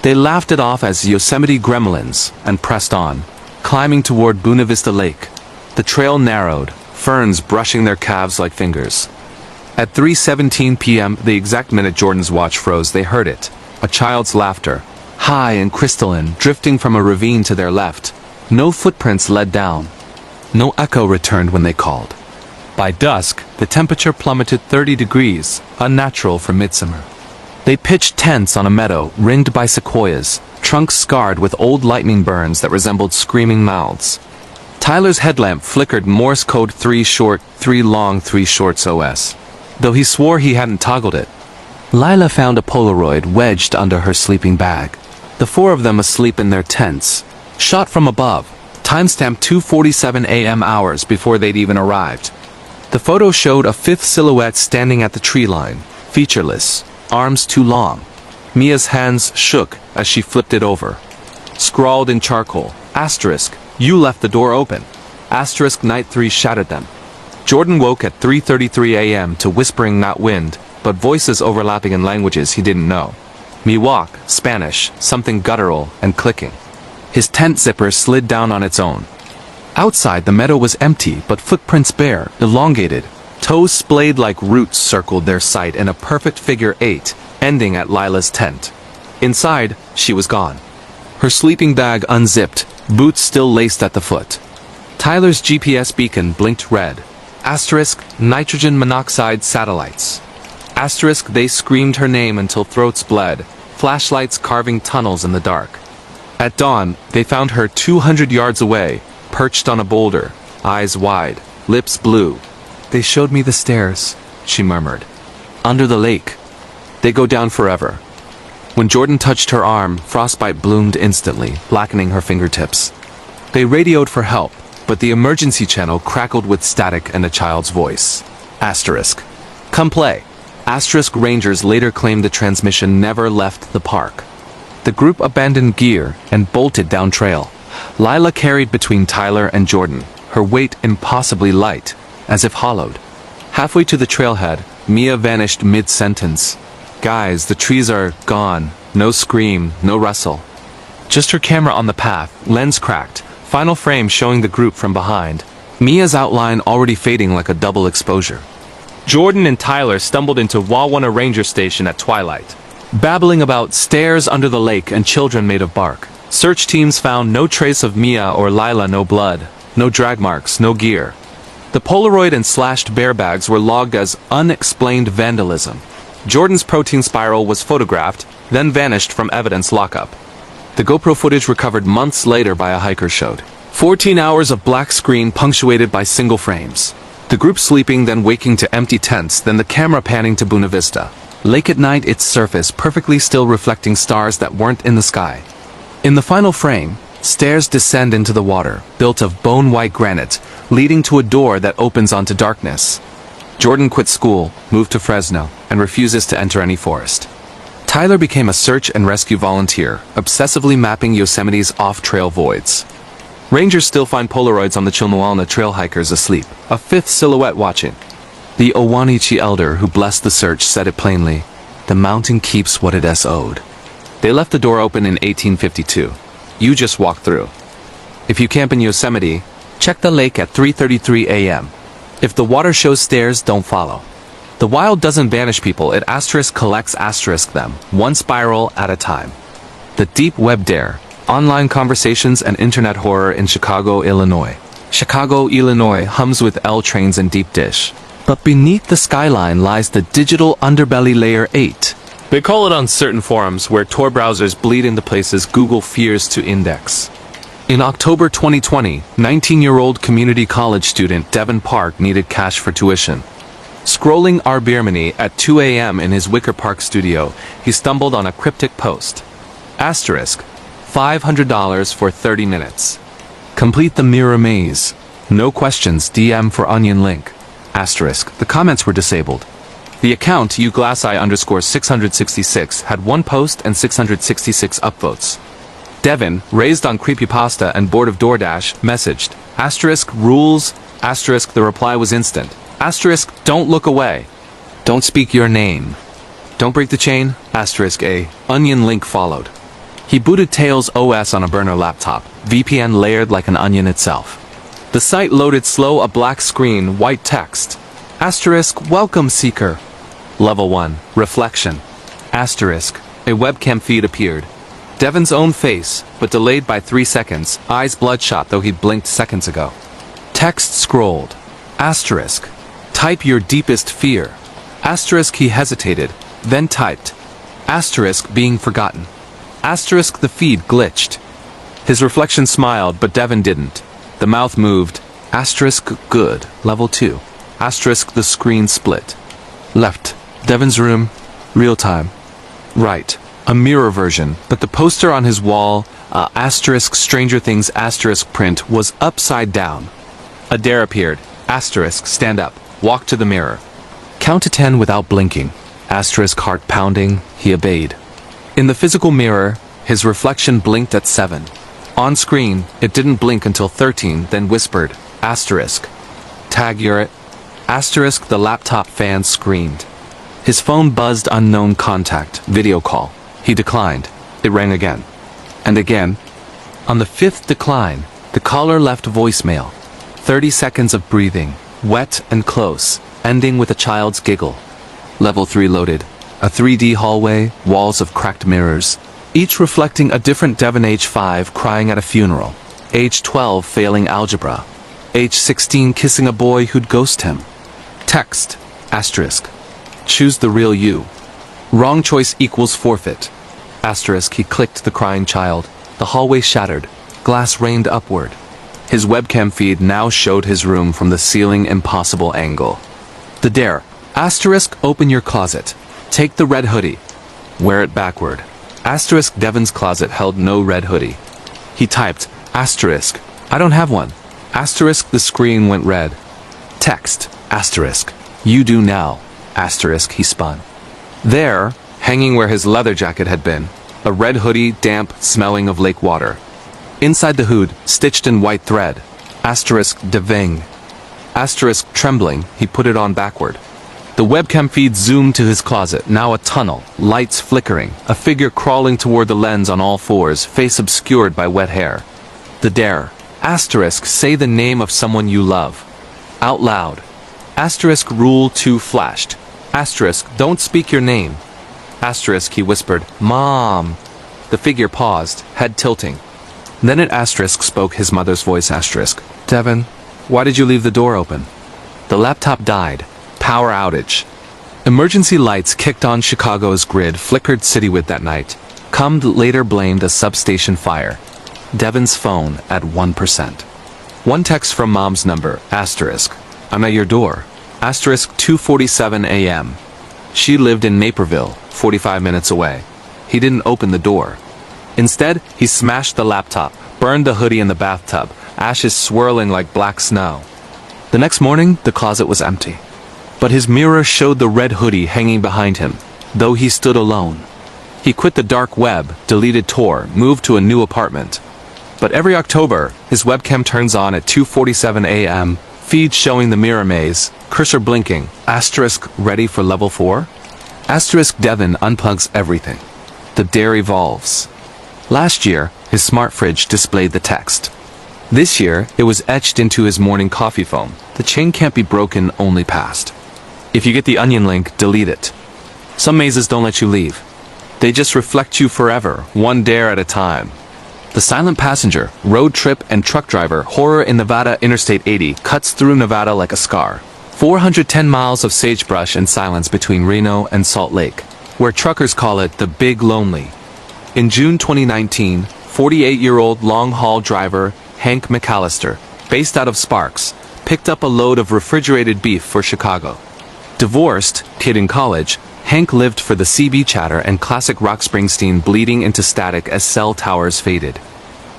They laughed it off as Yosemite gremlins, and pressed on, climbing toward Buena Vista Lake. The trail narrowed, ferns brushing their calves like fingers. At 3:17 p.m., the exact minute Jordan's watch froze, they heard it. A child's laughter, high and crystalline, drifting from a ravine to their left. No footprints led down. No echo returned when they called. By dusk, the temperature plummeted 30 degrees, unnatural for midsummer. They pitched tents on a meadow, ringed by sequoias, trunks scarred with old lightning burns that resembled screaming mouths. Tyler's headlamp flickered Morse code 3 short, 3 long, 3 shorts OS, though he swore he hadn't toggled it. Lila found a Polaroid wedged under her sleeping bag. The 4 of them asleep in their tents. Shot from above, timestamp 2:47 a.m. hours before they'd even arrived. The photo showed a 5th silhouette standing at the tree line, featureless, arms too long. Mia's hands shook as she flipped it over. Scrawled in charcoal, asterisk, you left the door open. Asterisk, night 3 shattered them. Jordan woke at 3:33 a.m. to whispering, not wind, but voices overlapping in languages he didn't know. Miwok, Spanish, something guttural and clicking. His tent zipper slid down on its own. Outside, the meadow was empty, but footprints bare, elongated. Toes splayed like roots circled their sight in a perfect figure 8, ending at Lila's tent. Inside, she was gone. her sleeping bag unzipped, boots still laced at the foot. Tyler's GPS beacon blinked red. Asterisk, nitrogen monoxide satellites. Asterisk, they screamed her name until throats bled, flashlights carving tunnels in the dark. At dawn, they found her 200 yards away, perched on a boulder, eyes wide, lips blue. They showed me the stairs, she murmured. Under the lake. They go down forever. When Jordan touched her arm, frostbite bloomed instantly, blackening her fingertips. They radioed for help, but the emergency channel crackled with static and a child's voice. Asterisk. Come play. Asterisk rangers later claimed the transmission never left the park. The group abandoned gear and bolted down trail. Lila carried between Tyler and Jordan, her weight impossibly light, as if hollowed. Halfway to the trailhead, Mia vanished mid-sentence. Guys, the trees are gone. No scream, no rustle. Just her camera on the path, lens cracked, final frame showing the group from behind. Mia's outline already fading like a double exposure. Jordan and Tyler stumbled into Wawana Ranger Station at twilight, babbling about stairs under the lake and children made of bark. Search teams found no trace of Mia or Lila, no blood, no drag marks, no gear. The Polaroid and slashed bear bags were logged as unexplained vandalism. Jordan's protein spiral was photographed, then vanished from evidence lockup. The GoPro footage recovered months later by a hiker showed 14 hours of black screen punctuated by single frames. The group sleeping, then waking to empty tents, then the camera panning to Buena Vista. Lake at night, its surface perfectly still reflecting stars that weren't in the sky. In the final frame, stairs descend into the water, built of bone-white granite, leading to a door that opens onto darkness. Jordan quit school, moved to Fresno, and refuses to enter any forest. Tyler became a search and rescue volunteer, obsessively mapping Yosemite's off-trail voids. Rangers still find Polaroids on the Chilmualna trail hikers asleep, a fifth silhouette watching. The Owanichi elder who blessed the search said it plainly, "The mountain keeps what it has owed." They left the door open in 1852. You just walk through. If you camp in Yosemite, check the lake at 3:33 a.m. If the water shows stairs, don't follow. The wild doesn't banish people, it asterisk collects asterisk them, one spiral at a time. The deep web dare, online conversations and internet horror in Chicago, Illinois. Chicago, Illinois hums with L trains and deep dish. But beneath the skyline lies the digital underbelly layer 8. They call it on certain forums where Tor browsers bleed into places Google fears to index. In October 2020, 19-year-old community college student Devin Park needed cash for tuition. Scrolling Arbirmany at 2 a.m. in his Wicker Park studio, he stumbled on a cryptic post. Asterisk, $500 for 30 minutes. Complete the mirror maze. No questions, DM for onion link. Asterisk, the comments were disabled. The account, uglasseye_666, had one post and 666 upvotes. Devin, raised on creepypasta and bored of DoorDash, messaged, asterisk, rules, asterisk, the reply was instant. Asterisk, don't look away. Don't speak your name. Don't break the chain, asterisk a onion link followed. He booted Tails OS on a burner laptop, VPN layered like an onion itself. The site loaded slow, a black screen, white text. Asterisk, welcome seeker. Level 1, reflection. Asterisk, a webcam feed appeared. Devin's own face, but delayed by 3 seconds, eyes bloodshot though he blinked seconds ago. Text scrolled. Asterisk, type your deepest fear. Asterisk, he hesitated, then typed. Asterisk, being forgotten. Asterisk, the feed glitched. His reflection smiled, but Devin didn't. The mouth moved. Asterisk, good. Level 2. Asterisk, the screen split. Left. Devin's room. Real time. Right. A mirror version, but the poster on his wall, asterisk Stranger Things asterisk print, was upside down. A dare appeared. Asterisk, stand up. Walk to the mirror. Count to 10 without blinking. Asterisk, heart pounding. He obeyed. In the physical mirror, his reflection blinked at 7. On screen, it didn't blink until 13, then whispered, asterisk. Tag you're it. Asterisk, the laptop fan screamed. His phone buzzed unknown contact, video call. He declined. It rang again. And again. On the 5th decline, the caller left voicemail. 30 seconds of breathing, wet and close, ending with a child's giggle. Level 3 loaded. A 3D hallway, walls of cracked mirrors. each reflecting a different Devon age 5 crying at a funeral, age 12 failing algebra, age 16 kissing a boy who'd ghost him. Text, asterisk. Choose the real you. Wrong choice equals forfeit. Asterisk, he clicked the crying child. The hallway shattered. Glass rained upward. His webcam feed now showed his room from the ceiling impossible angle. The dare. Asterisk, open your closet. Take the red hoodie. Wear it backward. Asterisk, Devon's closet held no red hoodie. He typed, asterisk, I don't have one. Asterisk, the screen went red. Text, asterisk, you do now. Asterisk, he spun. There, hanging where his leather jacket had been, a red hoodie, damp, smelling of lake water. Inside the hood, stitched in white thread, asterisk, Deveng. Asterisk, trembling, he put it on backward. The webcam feed zoomed to his closet, now a tunnel, lights flickering, a figure crawling toward the lens on all fours, face obscured by wet hair. The dare. Asterisk, say the name of someone you love. Out loud. Asterisk, rule 2 flashed. Asterisk, don't speak your name. Asterisk, he whispered, Mom. The figure paused, head tilting. Then it asterisk spoke his mother's voice asterisk. Devon, why did you leave the door open? The laptop died. Power outage. Emergency lights kicked on Chicago's grid flickered citywide that night. Cum later blamed a substation fire. Devon's phone at 1%. One text from Mom's number, asterisk. I'm at your door. Asterisk 2:47 a.m. She lived in Naperville, 45 minutes away. He didn't open the door. Instead, he smashed the laptop, burned the hoodie in the bathtub, ashes swirling like black snow. The next morning, the closet was empty. But his mirror showed the red hoodie hanging behind him, though he stood alone. He quit the dark web, deleted Tor, moved to a new apartment. But every October, his webcam turns on at 2:47 a.m., feed showing the mirror maze, cursor blinking, asterisk ready for level 4? Asterisk Devon unplugs everything. The dare evolves. Last year, his smart fridge displayed the text. This year, it was etched into his morning coffee foam. The chain can't be broken, only passed. If you get the onion link, delete it. Some mazes don't let you leave. They just reflect you forever, one dare at a time. The Silent Passenger, Road Trip and Truck Driver, Horror in Nevada Interstate 80 cuts through Nevada like a scar. 410 miles of sagebrush and silence between Reno and Salt Lake, where truckers call it the Big Lonely. In June 2019, 48-year-old long-haul driver Hank McAllister, based out of Sparks, picked up a load of refrigerated beef for Chicago. Divorced, kid in college, Hank lived for the CB chatter and classic rock Springsteen bleeding into static as cell towers faded.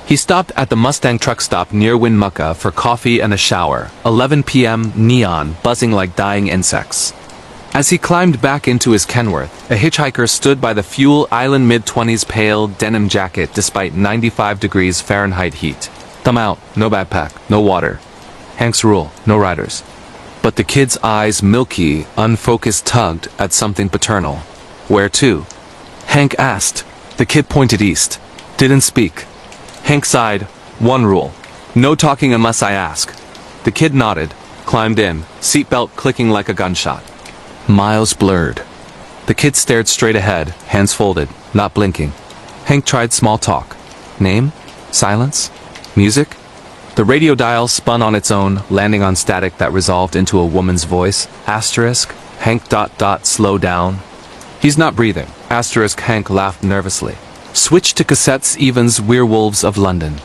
He stopped at the Mustang truck stop near Winmucca for coffee and a shower, 11 p.m. neon buzzing like dying insects. As he climbed back into his Kenworth, a hitchhiker stood by the fuel island mid-20s pale denim jacket despite 95 degrees Fahrenheit heat. Thumb out, no backpack, no water. Hank's rule, no riders. But the kid's eyes milky, unfocused tugged at something paternal. Where to? Hank asked. The kid pointed east. Didn't speak. Hank sighed. One rule. No talking unless I ask. The kid nodded, climbed in, seatbelt clicking like a gunshot. Miles blurred. The kid stared straight ahead, hands folded, not blinking. Hank tried small talk. Name? Silence? Music? The radio dial spun on its own, landing on static that resolved into a woman's voice. Asterisk. Hank ... slow down. He's not breathing. Asterisk. Hank laughed nervously. Switch to cassettes Evans' Werewolves of London.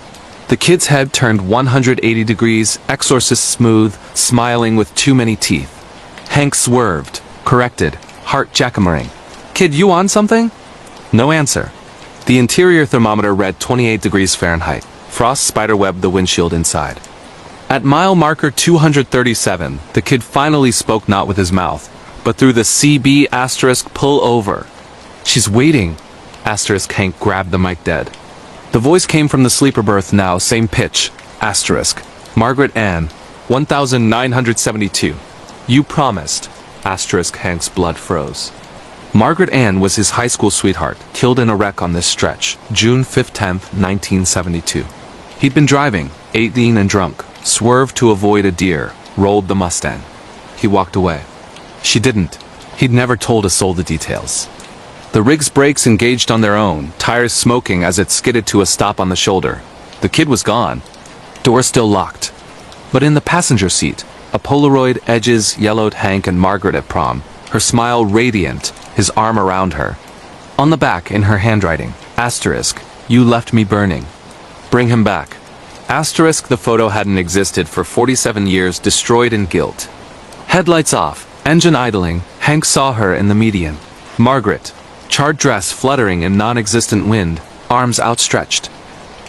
The kid's head turned 180 degrees, exorcist smooth, smiling with too many teeth. Hank swerved, corrected, heart jackhammering. Kid, you on something? No answer. The interior thermometer read 28 degrees Fahrenheit. Frost spiderwebbed the windshield inside. At mile marker 237, the kid finally spoke not with his mouth, but through the CB asterisk pull over. She's waiting. Asterisk. Hank grabbed the mic dead. The voice came from the sleeper berth now, same pitch. Asterisk. Margaret Ann, 1972. You promised. Asterisk. Hank's blood froze. Margaret Ann was his high school sweetheart, killed in a wreck on this stretch, June 5th, 1972. He'd been driving, 18 and drunk, swerved to avoid a deer, rolled the Mustang. He walked away. She didn't. He'd never told a soul the details. The rig's brakes engaged on their own, tires smoking as it skidded to a stop on the shoulder. The kid was gone. Door still locked. But in the passenger seat, a Polaroid edges yellowed Hank and Margaret at prom, her smile radiant, his arm around her. On the back, in her handwriting, asterisk, "You left me burning. Bring him back." Asterisk, the photo hadn't existed for 47 years, destroyed in guilt. Headlights off, engine idling, Hank saw her in the median. Margaret, charred dress fluttering in non-existent wind, arms outstretched.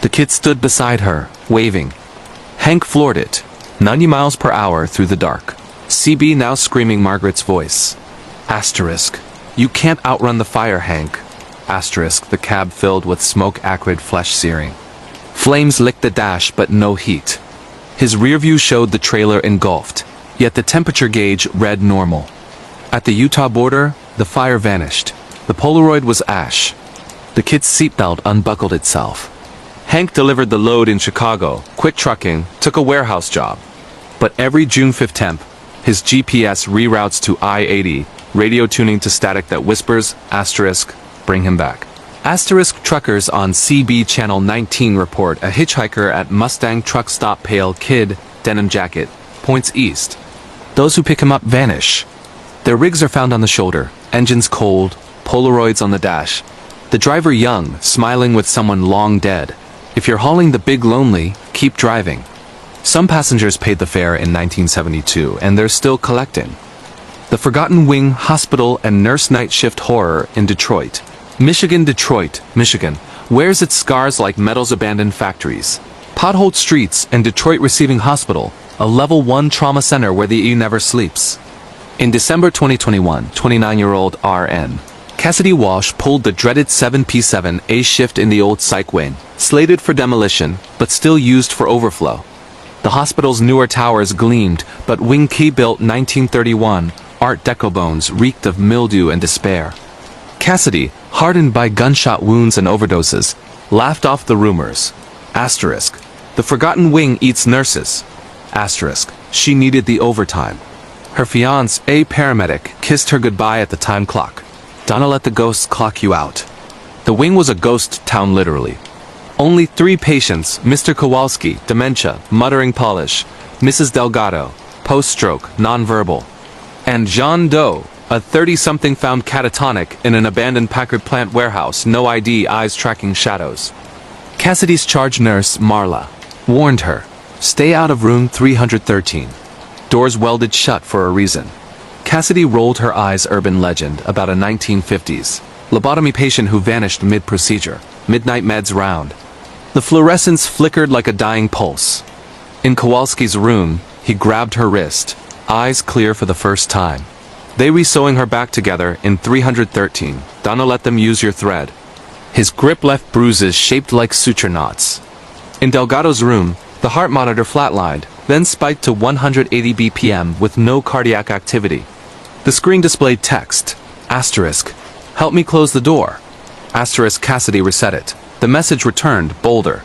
The kid stood beside her, waving. Hank floored it, 90 miles per hour through the dark. CB now screaming Margaret's voice. Asterisk, "You can't outrun the fire, Hank." Asterisk, the cab filled with smoke, acrid, flesh-searing. Flames licked the dash, but no heat. His rearview showed the trailer engulfed, yet the temperature gauge read normal. At the Utah border, the fire vanished. The Polaroid was ash. The kid's seatbelt unbuckled itself. Hank delivered the load in Chicago, quick trucking, took a warehouse job. But every June 5th temp, his GPS reroutes to I-80, radio tuning to static that whispers, asterisk, "Bring him back." Asterisk truckers on CB Channel 19 report a hitchhiker at Mustang truck stop, pale kid, denim jacket, points east. Those who pick him up vanish. Their rigs are found on the shoulder, engines cold, Polaroids on the dash. The driver young, smiling with someone long dead. If you're hauling the big lonely, keep driving. Some passengers paid the fare in 1972, and they're still collecting. The Forgotten Wing Hospital and Nurse Night Shift horror in Detroit, Michigan, wears its scars like metal's abandoned factories. Potholed streets and Detroit Receiving Hospital, a level 1 trauma center where the E never sleeps. In December 2021, 29-year-old RN Cassidy Walsh pulled the dreaded 7P7A shift in the old psych wing, slated for demolition, but still used for overflow. The hospital's newer towers gleamed, but wing key built 1931 Art Deco bones reeked of mildew and despair. Cassidy, hardened by gunshot wounds and overdoses, laughed off the rumors. Asterisk, the Forgotten Wing eats nurses. Asterisk, she needed the overtime. Her fiancé, a paramedic, kissed her goodbye at the time clock. Donna let the ghosts clock you out. The wing was a ghost town literally. Only 3 patients, Mr. Kowalski, dementia, muttering Polish, Mrs. Delgado, post-stroke, nonverbal, and John Doe, a 30-something found catatonic in an abandoned Packard plant warehouse, no ID, eyes tracking shadows. Cassidy's charge nurse, Marla, warned her, "Stay out of room 313. Doors welded shut for a reason." Cassidy rolled her eyes. Urban legend about a 1950s lobotomy patient who vanished mid-procedure, midnight meds round. The fluorescence flickered like a dying pulse. In Kowalski's room, he grabbed her wrist, eyes clear for the first time. They re-sewing her back together in 313. Donna let them use your thread. His grip left bruises shaped like suture knots. In Delgado's room, the heart monitor flatlined, then spiked to 180 BPM with no cardiac activity. The screen displayed text, asterisk, "Help me close the door." Asterisk, Cassidy reset it. The message returned, bolder.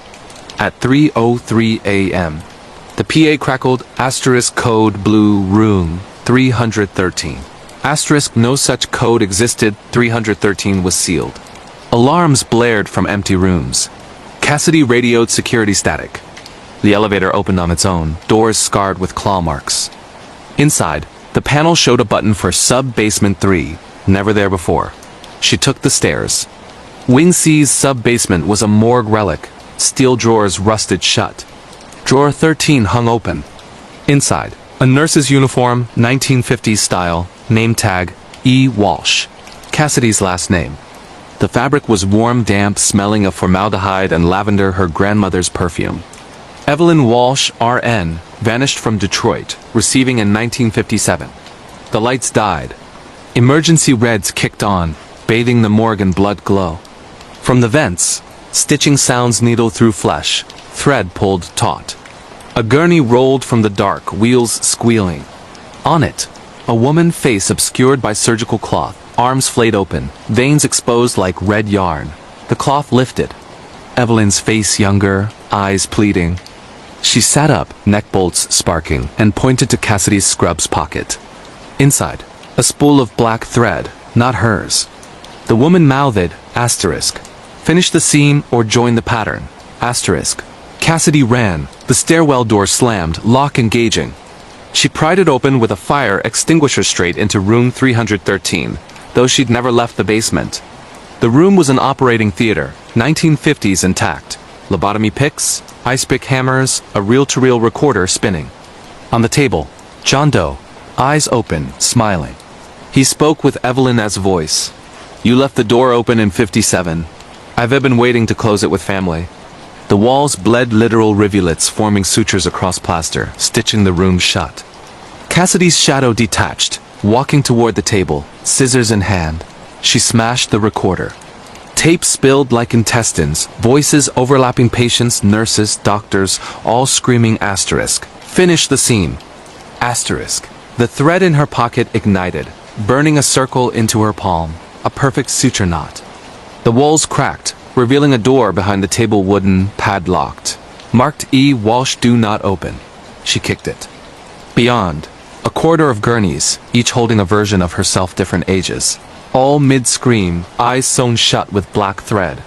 At 3:03 a.m. The PA crackled, asterisk, code blue room 313. Asterisk, no such code existed, 313 was sealed. Alarms blared from empty rooms. Cassidy radioed security static. The elevator opened on its own, doors scarred with claw marks. Inside, the panel showed a button for sub-basement 3, never there before. She took the stairs. Wing C's sub-basement was a morgue relic, steel drawers rusted shut. Drawer 13 hung open. Inside, a nurse's uniform, 1950s style, name tag, E. Walsh, Cassidy's last name. The fabric was warm, damp, smelling of formaldehyde and lavender, her grandmother's perfume. Evelyn Walsh, RN, vanished from Detroit, receiving in 1957. The lights died. Emergency reds kicked on, bathing the morgue in blood glow. From the vents, stitching sounds needle through flesh, thread pulled taut. A gurney rolled from the dark, wheels squealing. On it, a woman, face obscured by surgical cloth, arms flayed open, veins exposed like red yarn. The cloth lifted. Evelyn's face younger, eyes pleading. She sat up, neck bolts sparking, and pointed to Cassidy's scrubs pocket. Inside, a spool of black thread, not hers. The woman mouthed, asterisk. Finish the seam or join the pattern, asterisk. Cassidy ran, the stairwell door slammed, lock engaging. She pried it open with a fire extinguisher straight into room 313, though she'd never left the basement. The room was an operating theater, 1950s intact. Lobotomy picks, ice pick hammers, a reel-to-reel recorder spinning. On the table, John Doe, eyes open, smiling. He spoke with Evelyn as voice. You left the door open in 57. I've been waiting to close it with family. The walls bled literal rivulets forming sutures across plaster, stitching the room shut. Cassidy's shadow detached, walking toward the table, scissors in hand. She smashed the recorder. Tape spilled like intestines, voices overlapping patients, nurses, doctors, all screaming asterisk. Finish the seam. Asterisk. The thread in her pocket ignited, burning a circle into her palm, a perfect suture knot. The walls cracked, revealing a door behind the table, wooden, padlocked. Marked E. Walsh, do not open. She kicked it. Beyond, a corridor of gurneys, each holding a version of herself different ages. All mid-scream, eyes sewn shut with black thread.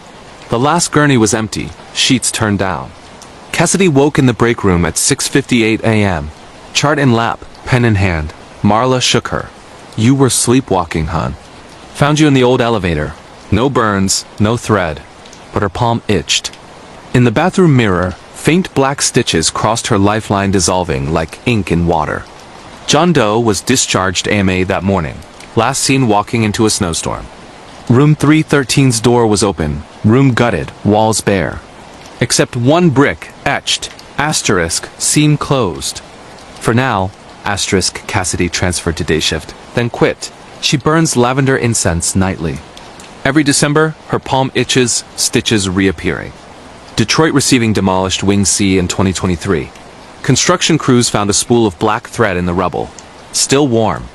The last gurney was empty, sheets turned down. Cassidy woke in the break room at 6:58 a.m. Chart in lap, pen in hand. Marla shook her. You were sleepwalking, hon. Found you in the old elevator. No burns, no thread. But her palm itched. In the bathroom mirror, faint black stitches crossed her lifeline, dissolving like ink in water. John Doe was discharged AMA that morning. Last seen walking into a snowstorm. Room 313's door was open, room gutted, walls bare. Except one brick, etched, asterisk, seam closed. For now, asterisk, Cassidy transferred to day shift, then quit. She burns lavender incense nightly. Every December, her palm itches, stitches reappearing. Detroit receiving demolished Wing C in 2023. Construction crews found a spool of black thread in the rubble. Still warm.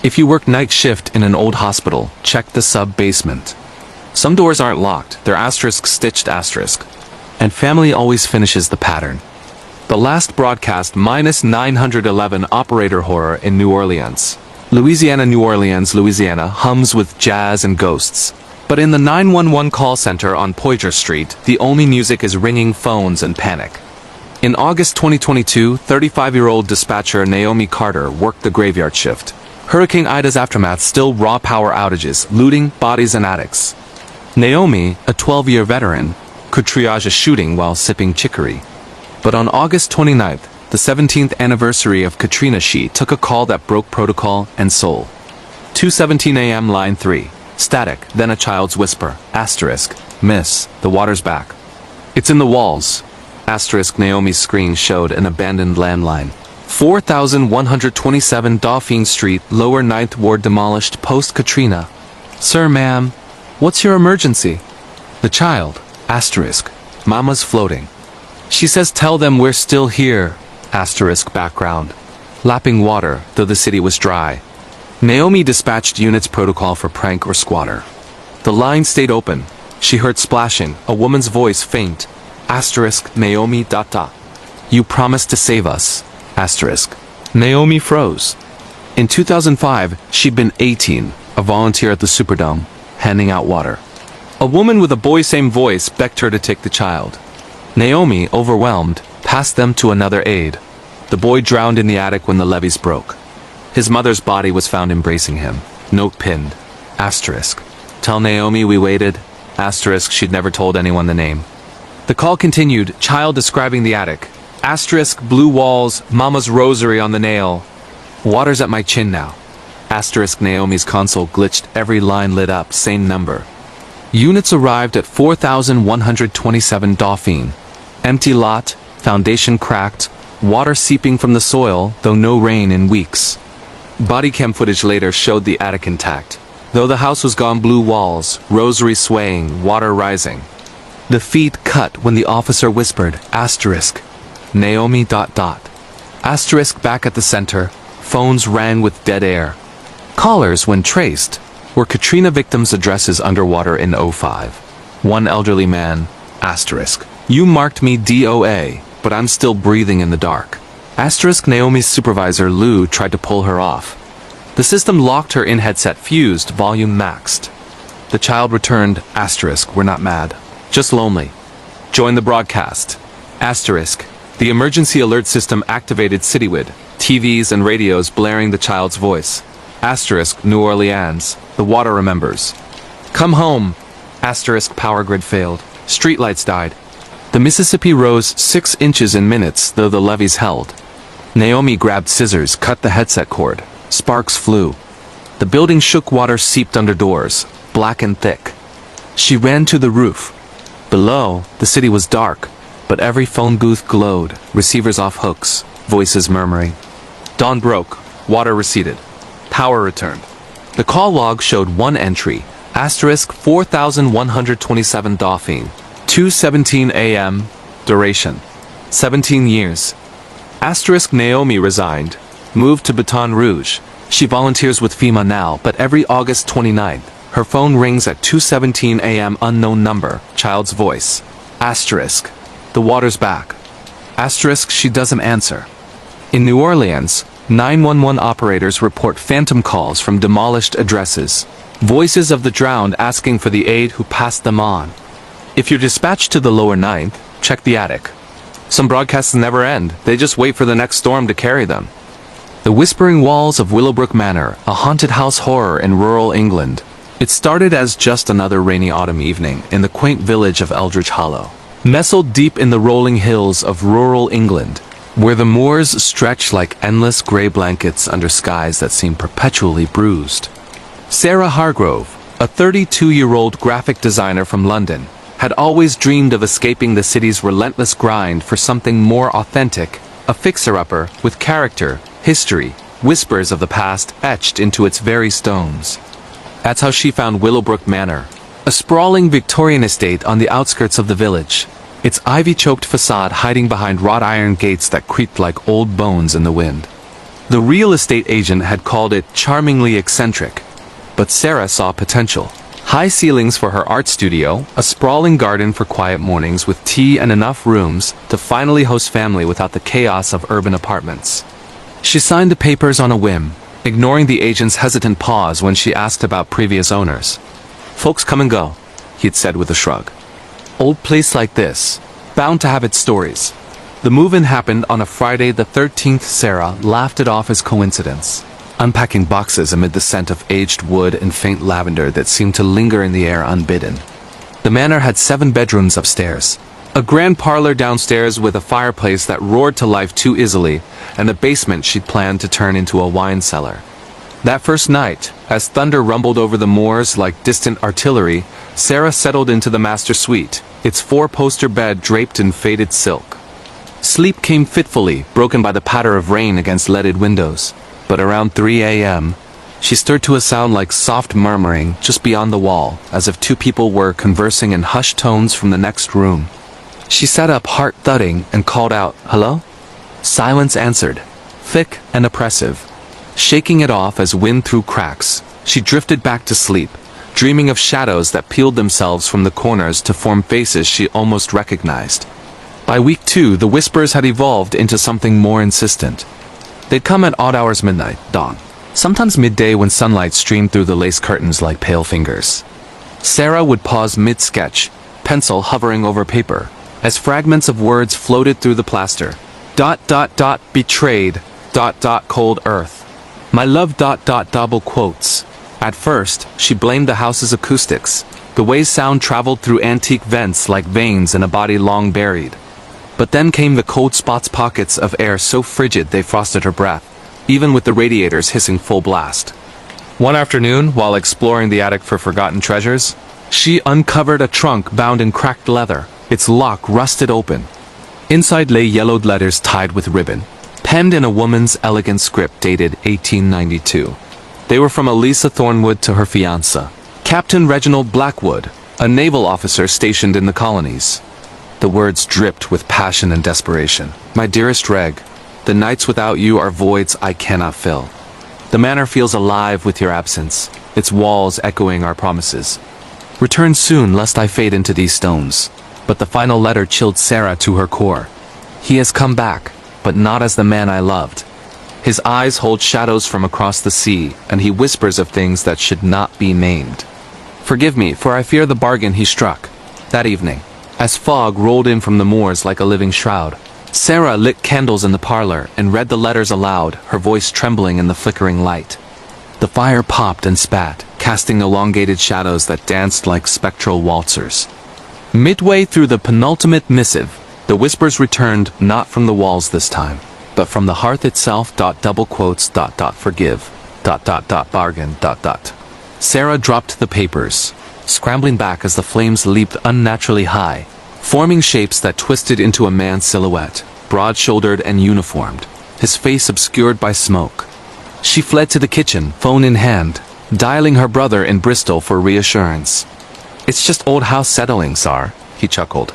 If you work night shift in an old hospital, check the sub-basement. Some doors aren't locked, they're asterisk stitched asterisk. And family always finishes the pattern. The last broadcast -911 operator horror in New Orleans. New Orleans, Louisiana hums with jazz and ghosts. But in the 911 call center on Poydras Street, the only music is ringing phones and panic. In August 2022, 35-year-old dispatcher Naomi Carter worked the graveyard shift. Hurricane Ida's aftermath still raw power outages, looting, bodies and addicts. Naomi, a 12-year veteran, could triage a shooting while sipping chicory. But on August 29th, the 17th anniversary of Katrina, she took a call that broke protocol and soul. 2:17 a.m. line 3. Static, then a child's whisper. Asterisk. Miss, the water's back. It's in the walls. Asterisk. Naomi's screen showed an abandoned landline. 4127 Dauphine Street, Lower 9th Ward demolished post-Katrina. Sir, ma'am, what's your emergency? The child. Asterisk. Mama's floating. She says tell them we're still here. Asterisk background. Lapping water, though the city was dry. Naomi dispatched units protocol for prank or squatter. The line stayed open. She heard splashing, a woman's voice faint. Asterisk. Naomi ... You promised to save us. Asterisk. Naomi froze. In 2005, she'd been 18, a volunteer at the Superdome, handing out water. A woman with a boy-same voice begged her to take the child. Naomi, overwhelmed, passed them to another aide. The boy drowned in the attic when the levees broke. His mother's body was found embracing him. Note pinned. Asterisk. Tell Naomi we waited. Asterisk. She'd never told anyone the name. The call continued, child describing the attic. Asterisk. Blue walls, mama's rosary on the nail. Water's at my chin now. Asterisk. Naomi's console glitched, every line lit up, same number. Units arrived at 4127 Dauphine. Empty lot, foundation cracked, water seeping from the soil, though no rain in weeks. Body cam footage later showed the attic intact. Though the house was gone, blue walls, rosary swaying, water rising. The feet cut when the officer whispered, asterisk. Naomi ... Asterisk. Back at the center, phones rang with dead air. Callers, when traced, were Katrina victims' addresses underwater in '05. One elderly man, asterisk. You marked me DOA, but I'm still breathing in the dark. Asterisk. Naomi's supervisor, Lou, tried to pull her off. The system locked her in, headset fused, volume maxed. The child returned, asterisk, we're not mad. Just lonely. Join the broadcast. Asterisk. The emergency alert system activated citywide, TVs and radios blaring the child's voice. Asterisk, New Orleans. The water remembers. Come home. Asterisk, power grid failed. Streetlights died. The Mississippi rose 6 inches in minutes, though the levees held. Naomi grabbed scissors, cut the headset cord. Sparks flew. The building shook, water seeped under doors, black and thick. She ran to the roof. Below, the city was dark, but every phone booth glowed, receivers off hooks, voices murmuring. Dawn broke, water receded. Power returned. The call log showed one entry, asterisk 4127 Dauphine, 2:17 a.m., duration, 17 years. Asterisk Naomi resigned, moved to Baton Rouge. She volunteers with FEMA now, but every August 29th, her phone rings at 2:17 a.m. unknown number, child's voice. Asterisk. The water's back. Asterisk she doesn't answer. In New Orleans, 911 operators report phantom calls from demolished addresses. Voices of the drowned asking for the aid who passed them on. If you're dispatched to the lower ninth, check the attic. Some broadcasts never end, they just wait for the next storm to carry them. The Whispering Walls of Willowbrook Manor, a haunted house horror in rural England. It started as just another rainy autumn evening in the quaint village of Eldridge Hollow, nestled deep in the rolling hills of rural England, where the moors stretch like endless gray blankets under skies that seem perpetually bruised. Sarah Hargrove, a 32-year-old graphic designer from London, had always dreamed of escaping the city's relentless grind for something more authentic, a fixer-upper with character, history, whispers of the past etched into its very stones. That's how she found Willowbrook Manor, a sprawling Victorian estate on the outskirts of the village, its ivy-choked facade hiding behind wrought iron gates that creaked like old bones in the wind. The real estate agent had called it charmingly eccentric, but Sarah saw potential. High ceilings for her art studio, a sprawling garden for quiet mornings with tea and enough rooms to finally host family without the chaos of urban apartments. She signed the papers on a whim, ignoring the agent's hesitant pause when she asked about previous owners. Folks come and go, he'd said with a shrug. Old place like this, bound to have its stories. The move-in happened on a Friday the 13th. Sarah laughed it off as coincidence, unpacking boxes amid the scent of aged wood and faint lavender that seemed to linger in the air unbidden. The manor had 7 bedrooms upstairs, a grand parlor downstairs with a fireplace that roared to life too easily, and a basement she'd planned to turn into a wine cellar. That first night, as thunder rumbled over the moors like distant artillery, Sarah settled into the master suite, its 4-poster bed draped in faded silk. Sleep came fitfully, broken by the patter of rain against leaded windows. But around 3 a.m., she stirred to a sound like soft murmuring just beyond the wall, as if 2 people were conversing in hushed tones from the next room. She sat up, heart thudding, and called out, "Hello?" Silence answered, thick and oppressive. Shaking it off as wind through cracks, she drifted back to sleep, dreaming of shadows that peeled themselves from the corners to form faces she almost recognized. By week 2, the whispers had evolved into something more insistent. They'd come at odd hours, midnight, dawn, sometimes midday when sunlight streamed through the lace curtains like pale fingers. Sarah would pause mid-sketch, pencil hovering over paper, as fragments of words floated through the plaster. ... betrayed ... cold earth. My love ... double quotes. At first, she blamed the house's acoustics, the way sound traveled through antique vents like veins in a body long buried. But then came the cold spots, pockets of air so frigid they frosted her breath, even with the radiators hissing full blast. One afternoon, while exploring the attic for forgotten treasures, she uncovered a trunk bound in cracked leather, its lock rusted open. Inside lay yellowed letters tied with ribbon, penned in a woman's elegant script dated 1892. They were from Elisa Thornwood to her fiancé, Captain Reginald Blackwood, a naval officer stationed in the colonies. The words dripped with passion and desperation. My dearest Reg, the nights without you are voids I cannot fill. The manor feels alive with your absence, its walls echoing our promises. Return soon lest I fade into these stones. But the final letter chilled Sarah to her core. He has come back, but not as the man I loved. His eyes hold shadows from across the sea, and he whispers of things that should not be named. Forgive me, for I fear the bargain he struck. That evening, as fog rolled in from the moors like a living shroud, Sarah lit candles in the parlor and read the letters aloud, her voice trembling in the flickering light. The fire popped and spat, casting elongated shadows that danced like spectral waltzers. Midway through the penultimate missive, the whispers returned not from the walls this time, but from the hearth itself. Double quotes. Forgive. Bargain. Sarah dropped the papers, scrambling back as the flames leaped unnaturally high, forming shapes that twisted into a man's silhouette, broad-shouldered and uniformed, his face obscured by smoke. She fled to the kitchen, phone in hand, dialing her brother in Bristol for reassurance. "It's just old house settling, Sar," he chuckled.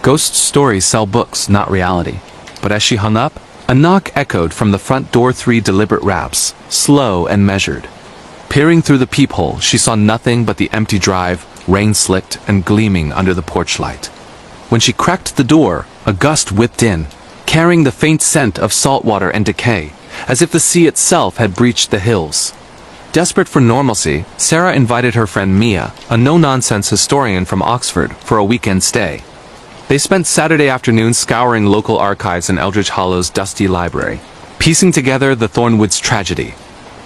Ghost stories sell books, not reality. But as she hung up, a knock echoed from the front door, 3 deliberate raps, slow and measured. Peering through the peephole, she saw nothing but the empty drive, rain-slicked and gleaming under the porch light. When she cracked the door, a gust whipped in, carrying the faint scent of salt water and decay, as if the sea itself had breached the hills. Desperate for normalcy, Sarah invited her friend Mia, a no-nonsense historian from Oxford, for a weekend stay. They spent Saturday afternoon scouring local archives in Eldridge Hollow's dusty library, piecing together the Thornwoods tragedy.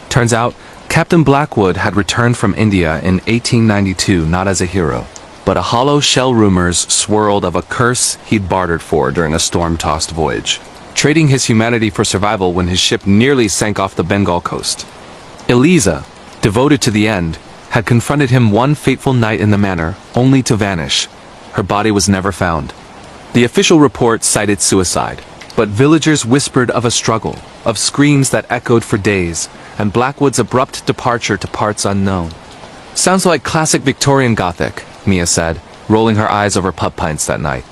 Turns out, Captain Blackwood had returned from India in 1892 not as a hero, but a hollow shell rumors swirled of a curse he'd bartered for during a storm-tossed voyage, trading his humanity for survival when his ship nearly sank off the Bengal coast. Eliza, devoted to the end, had confronted him one fateful night in the manor, only to vanish. Her body was never found. The official report cited suicide, but villagers whispered of a struggle, of screams that echoed for days, and Blackwood's abrupt departure to parts unknown. "Sounds like classic Victorian Gothic," Mia said, rolling her eyes over pub pints that night.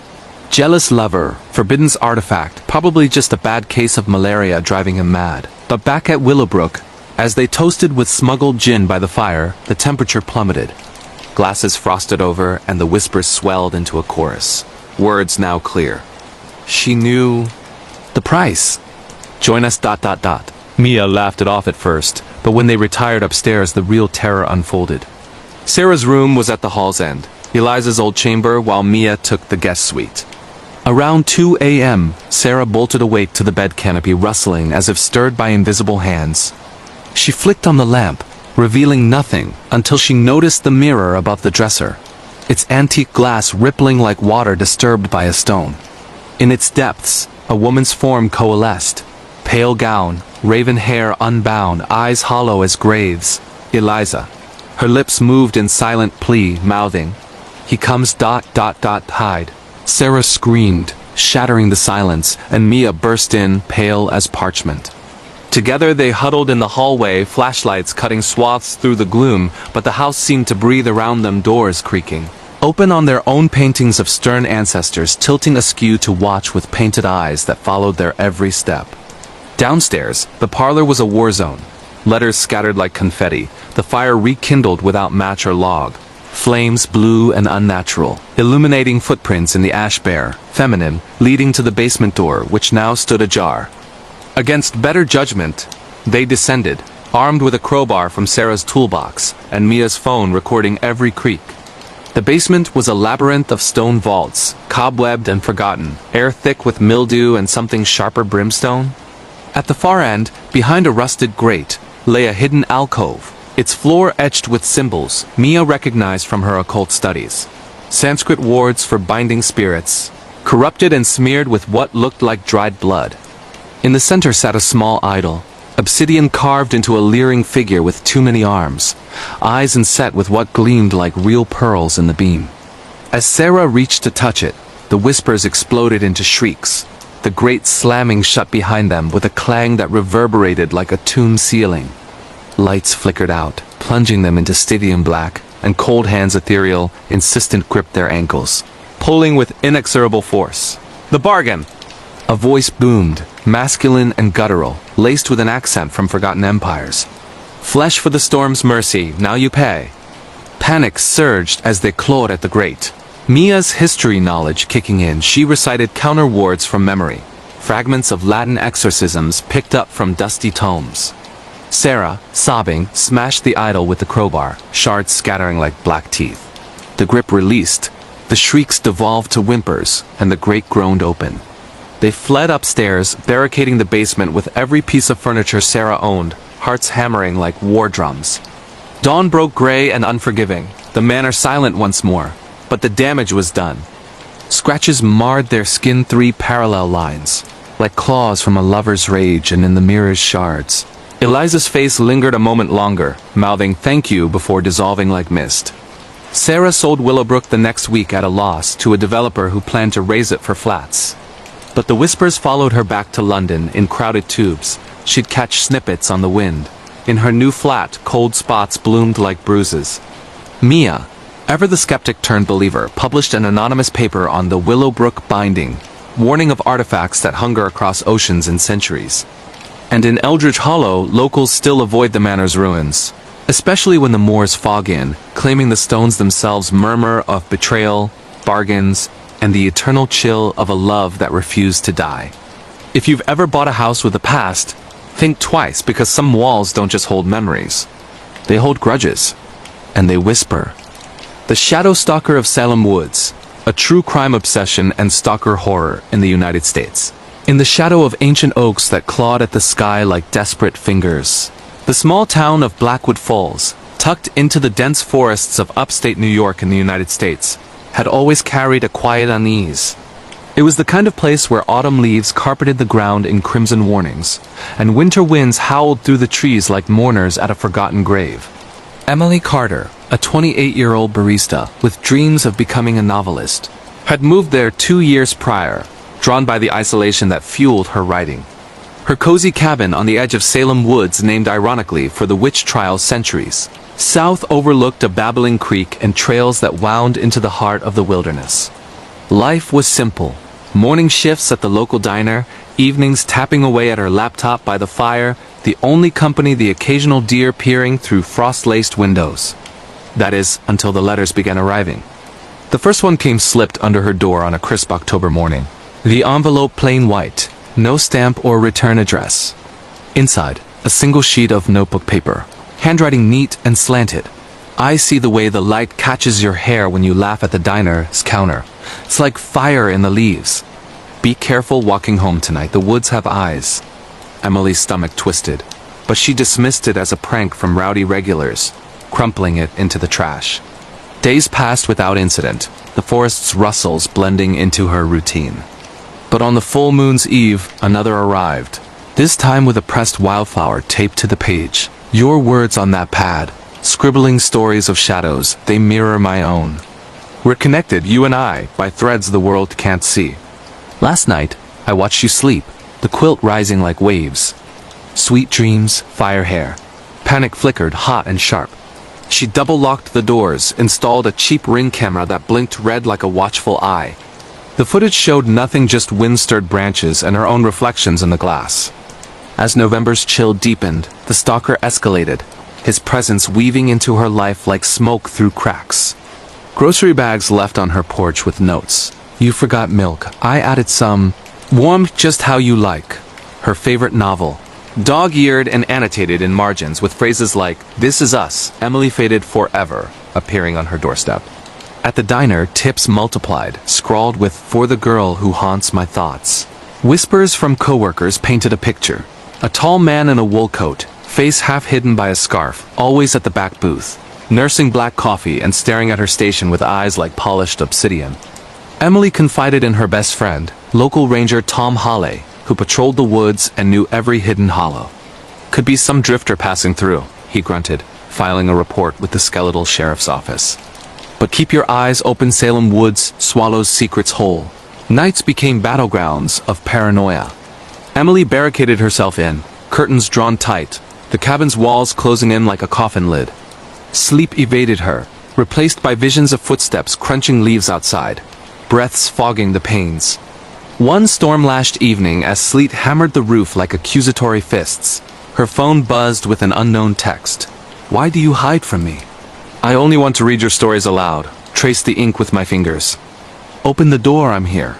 Jealous lover, forbidden's artifact, probably just a bad case of malaria driving him mad. But back at Willowbrook, as they toasted with smuggled gin by the fire, the temperature plummeted. Glasses frosted over, and the whispers swelled into a chorus. Words now clear. She knew the price. "Join us. Mia laughed it off at first, but when they retired upstairs, the real terror unfolded. Sarah's room was at the hall's end, Eliza's old chamber, while Mia took the guest suite. Around 2 a.m., Sarah bolted awake to the bed canopy rustling as if stirred by invisible hands. She flicked on the lamp, revealing nothing, until she noticed the mirror above the dresser, its antique glass rippling like water disturbed by a stone. In its depths, a woman's form coalesced, pale gown, raven hair unbound, eyes hollow as graves. Eliza. Her lips moved in silent plea, mouthing, "He comes. Hide." Sarah screamed, shattering the silence, and Mia burst in, pale as parchment. Together they huddled in the hallway, flashlights cutting swaths through the gloom, but the house seemed to breathe around them, doors creaking. Open on their own paintings of stern ancestors tilting askew to watch with painted eyes that followed their every step. Downstairs, the parlor was a war zone. Letters scattered like confetti, the fire rekindled without match or log. Flames blue and unnatural, illuminating footprints in the ash bare, feminine, leading to the basement door, which now stood ajar. Against better judgment, they descended, armed with a crowbar from Sarah's toolbox, and Mia's phone recording every creak. The basement was a labyrinth of stone vaults, cobwebbed and forgotten, air thick with mildew and something sharper brimstone. At the far end, behind a rusted grate, lay a hidden alcove, its floor etched with symbols Mia recognized from her occult studies. Sanskrit words for binding spirits, corrupted and smeared with what looked like dried blood. In the center sat a small idol, obsidian carved into a leering figure with too many arms, eyes inset with what gleamed like real pearls in the beam. As Sarah reached to touch it, the whispers exploded into shrieks, the grate slamming shut behind them with a clang that reverberated like a tomb ceiling. Lights flickered out, plunging them into stygian black, and cold hands, ethereal, insistent, gripped their ankles, pulling with inexorable force. "The bargain!" A voice boomed, masculine and guttural, laced with an accent from forgotten empires. "Flesh for the storm's mercy, now you pay." Panic surged as they clawed at the grate. Mia's history knowledge kicking in, she recited counter-words from memory, fragments of Latin exorcisms picked up from dusty tomes. Sarah, sobbing, smashed the idol with the crowbar, shards scattering like black teeth. The grip released, the shrieks devolved to whimpers, and the grate groaned open. They fled upstairs, barricading the basement with every piece of furniture Sarah owned, hearts hammering like war drums. Dawn broke gray and unforgiving, the manor silent once more, but the damage was done. Scratches marred their skin 3 parallel lines, like claws from a lover's rage, and in the mirror's shards. Eliza's face lingered a moment longer, mouthing thank you before dissolving like mist. Sarah sold Willowbrook the next week at a loss to a developer who planned to raise it for flats. But the whispers followed her back to London in crowded tubes. She'd catch snippets on the wind. In her new flat, cold spots bloomed like bruises. Mia, ever the skeptic turned believer, published an anonymous paper on the Willowbrook binding, warning of artifacts that hunger across oceans and centuries. And in Eldridge Hollow, locals still avoid the manor's ruins, especially when the moors fog in, claiming the stones themselves murmur of betrayal, bargains, and the eternal chill of a love that refused to die. If you've ever bought a house with a past, think twice, because some walls don't just hold memories. They hold grudges, and they whisper. The Shadow Stalker of Salem Woods, a true crime obsession and stalker horror in the United States. In the shadow of ancient oaks that clawed at the sky like desperate fingers. The small town of Blackwood Falls, tucked into the dense forests of upstate New York in the United States, had always carried a quiet unease. It was the kind of place where autumn leaves carpeted the ground in crimson warnings, and winter winds howled through the trees like mourners at a forgotten grave. Emily Carter, a 28-year-old barista with dreams of becoming a novelist, had moved there 2 years prior, drawn by the isolation that fueled her writing. Her cozy cabin on the edge of Salem Woods, named ironically for the witch trials centuries, south overlooked a babbling creek and trails that wound into the heart of the wilderness. Life was simple. Morning shifts at the local diner, evenings tapping away at her laptop by the fire, the only company the occasional deer peering through frost-laced windows. That is, until the letters began arriving. The first one came slipped under her door on a crisp October morning. The envelope plain white, no stamp or return address. Inside, a single sheet of notebook paper, handwriting neat and slanted. I see the way the light catches your hair when you laugh at the diner's counter. It's like fire in the leaves. Be careful walking home tonight, the woods have eyes. Emily's stomach twisted, but she dismissed it as a prank from rowdy regulars, crumpling it into the trash. Days passed without incident, the forest's rustles blending into her routine. But on the full moon's eve, another arrived, this time with a pressed wildflower taped to the page. Your words on that pad, scribbling stories of shadows, they mirror my own. We're connected, you and I, by threads the world can't see. Last night, I watched you sleep, the quilt rising like waves. Sweet dreams, fire hair. Panic flickered, hot and sharp. She double-locked the doors, installed a cheap Ring camera that blinked red like a watchful eye. The footage showed nothing, just wind-stirred branches and her own reflections in the glass. As November's chill deepened, the stalker escalated, his presence weaving into her life like smoke through cracks. Grocery bags left on her porch with notes. You forgot milk. I added some. Warm just how you like. Her favorite novel. Dog-eared and annotated in margins with phrases like, "This is us, Emily faded forever," appearing on her doorstep. At the diner, tips multiplied, scrawled with, "For the girl who haunts my thoughts." Whispers from coworkers painted a picture. A tall man in a wool coat, face half hidden by a scarf, always at the back booth, nursing black coffee and staring at her station with eyes like polished obsidian. Emily confided in her best friend, local ranger Tom Hawley, who patrolled the woods and knew every hidden hollow. Could be some drifter passing through, he grunted, filing a report with the skeletal sheriff's office. But keep your eyes open, Salem Woods swallows secrets whole. Nights became battlegrounds of paranoia. Emily barricaded herself in, curtains drawn tight, the cabin's walls closing in like a coffin lid. Sleep evaded her, replaced by visions of footsteps crunching leaves outside, breaths fogging the panes. One storm-lashed evening, as sleet hammered the roof like accusatory fists, her phone buzzed with an unknown text. "Why do you hide from me? I only want to read your stories aloud, trace the ink with my fingers. Open the door, I'm here."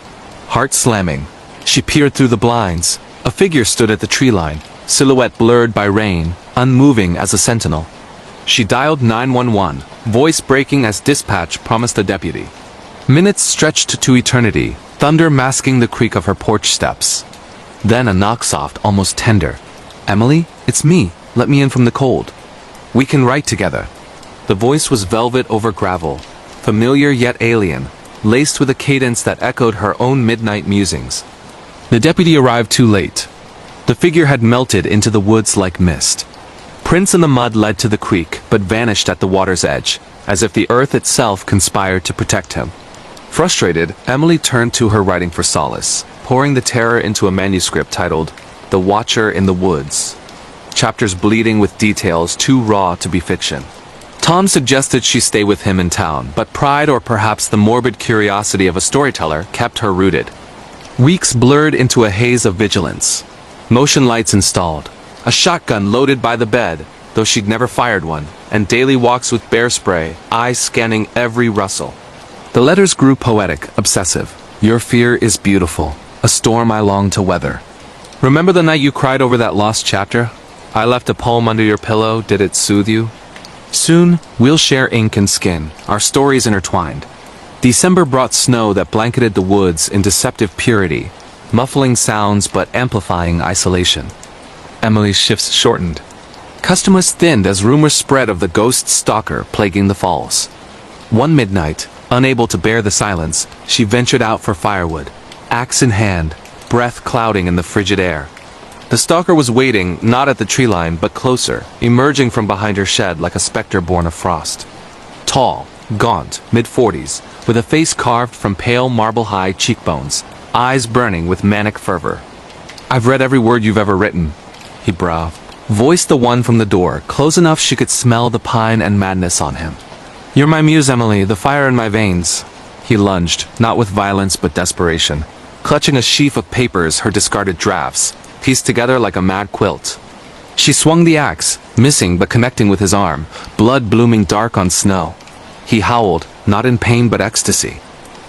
Heart slamming, she peered through the blinds. A figure stood at the tree line, silhouette blurred by rain, unmoving as a sentinel. She dialed 911, voice breaking as dispatch promised a deputy. Minutes stretched to eternity, thunder masking the creak of her porch steps. Then a knock soft, almost tender. "Emily, it's me. Let me in from the cold. We can write together." The voice was velvet over gravel, familiar yet alien, laced with a cadence that echoed her own midnight musings. The deputy arrived too late. The figure had melted into the woods like mist. Prints in the mud led to the creek, but vanished at the water's edge, as if the earth itself conspired to protect him. Frustrated, Emily turned to her writing for solace, pouring the terror into a manuscript titled, "The Watcher in the Woods," chapters bleeding with details too raw to be fiction. Tom suggested she stay with him in town, but pride or perhaps the morbid curiosity of a storyteller kept her rooted. Weeks blurred into a haze of vigilance. Motion lights installed, a shotgun loaded by the bed, though she'd never fired one, and daily walks with bear spray, eyes scanning every rustle. The letters grew poetic, obsessive. "Your fear is beautiful, a storm I long to weather. Remember the night you cried over that lost chapter? I left a poem under your pillow, did it soothe you? Soon, we'll share ink and skin, our stories intertwined." December brought snow that blanketed the woods in deceptive purity, muffling sounds but amplifying isolation. Emily's shifts shortened. Customers thinned as rumors spread of the ghost stalker plaguing the falls. One midnight, unable to bear the silence, she ventured out for firewood, axe in hand, breath clouding in the frigid air. The stalker was waiting, not at the tree line, but closer, emerging from behind her shed like a specter born of frost. Tall, gaunt, mid-40s, with a face carved from pale marble-high cheekbones, eyes burning with manic fervor. "I've read every word you've ever written," he breathed. Voiced the one from the door, close enough she could smell the pine and madness on him. "You're my muse, Emily, the fire in my veins." He lunged, not with violence but desperation, clutching a sheaf of papers, her discarded drafts, pieced together like a mad quilt. She swung the axe, missing but connecting with his arm, blood blooming dark on snow. He howled, not in pain but ecstasy.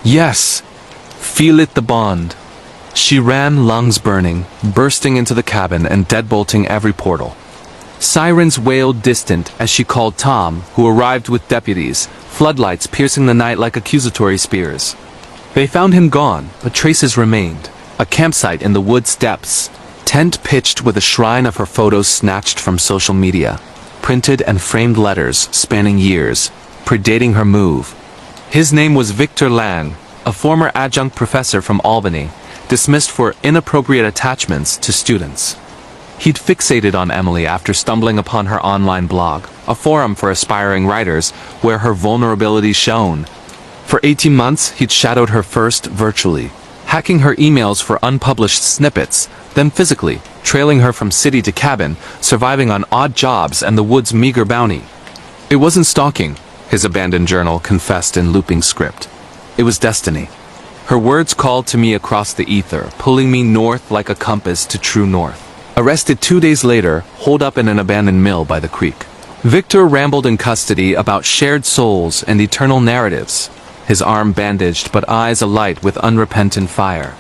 "Yes! Feel it the bond." She ran, lungs burning, bursting into the cabin and deadbolting every portal. Sirens wailed distant as she called Tom, who arrived with deputies, floodlights piercing the night like accusatory spears. They found him gone, but traces remained. A campsite in the woods depths, tent pitched with a shrine of her photos snatched from social media, printed and framed letters spanning years, predating her move. His name was Victor Lang, a former adjunct professor from Albany, dismissed for inappropriate attachments to students. He'd fixated on Emily after stumbling upon her online blog, a forum for aspiring writers where her vulnerability shone. For 18 months, he'd shadowed her first virtually, hacking her emails for unpublished snippets, then physically, trailing her from city to cabin, surviving on odd jobs and the wood's meager bounty. "It wasn't stalking," his abandoned journal confessed in looping script. "It was destiny. Her words called to me across the ether, pulling me north like a compass to true north." Arrested 2 days later, holed up in an abandoned mill by the creek. Victor rambled in custody about shared souls and eternal narratives, his arm bandaged but eyes alight with unrepentant fire.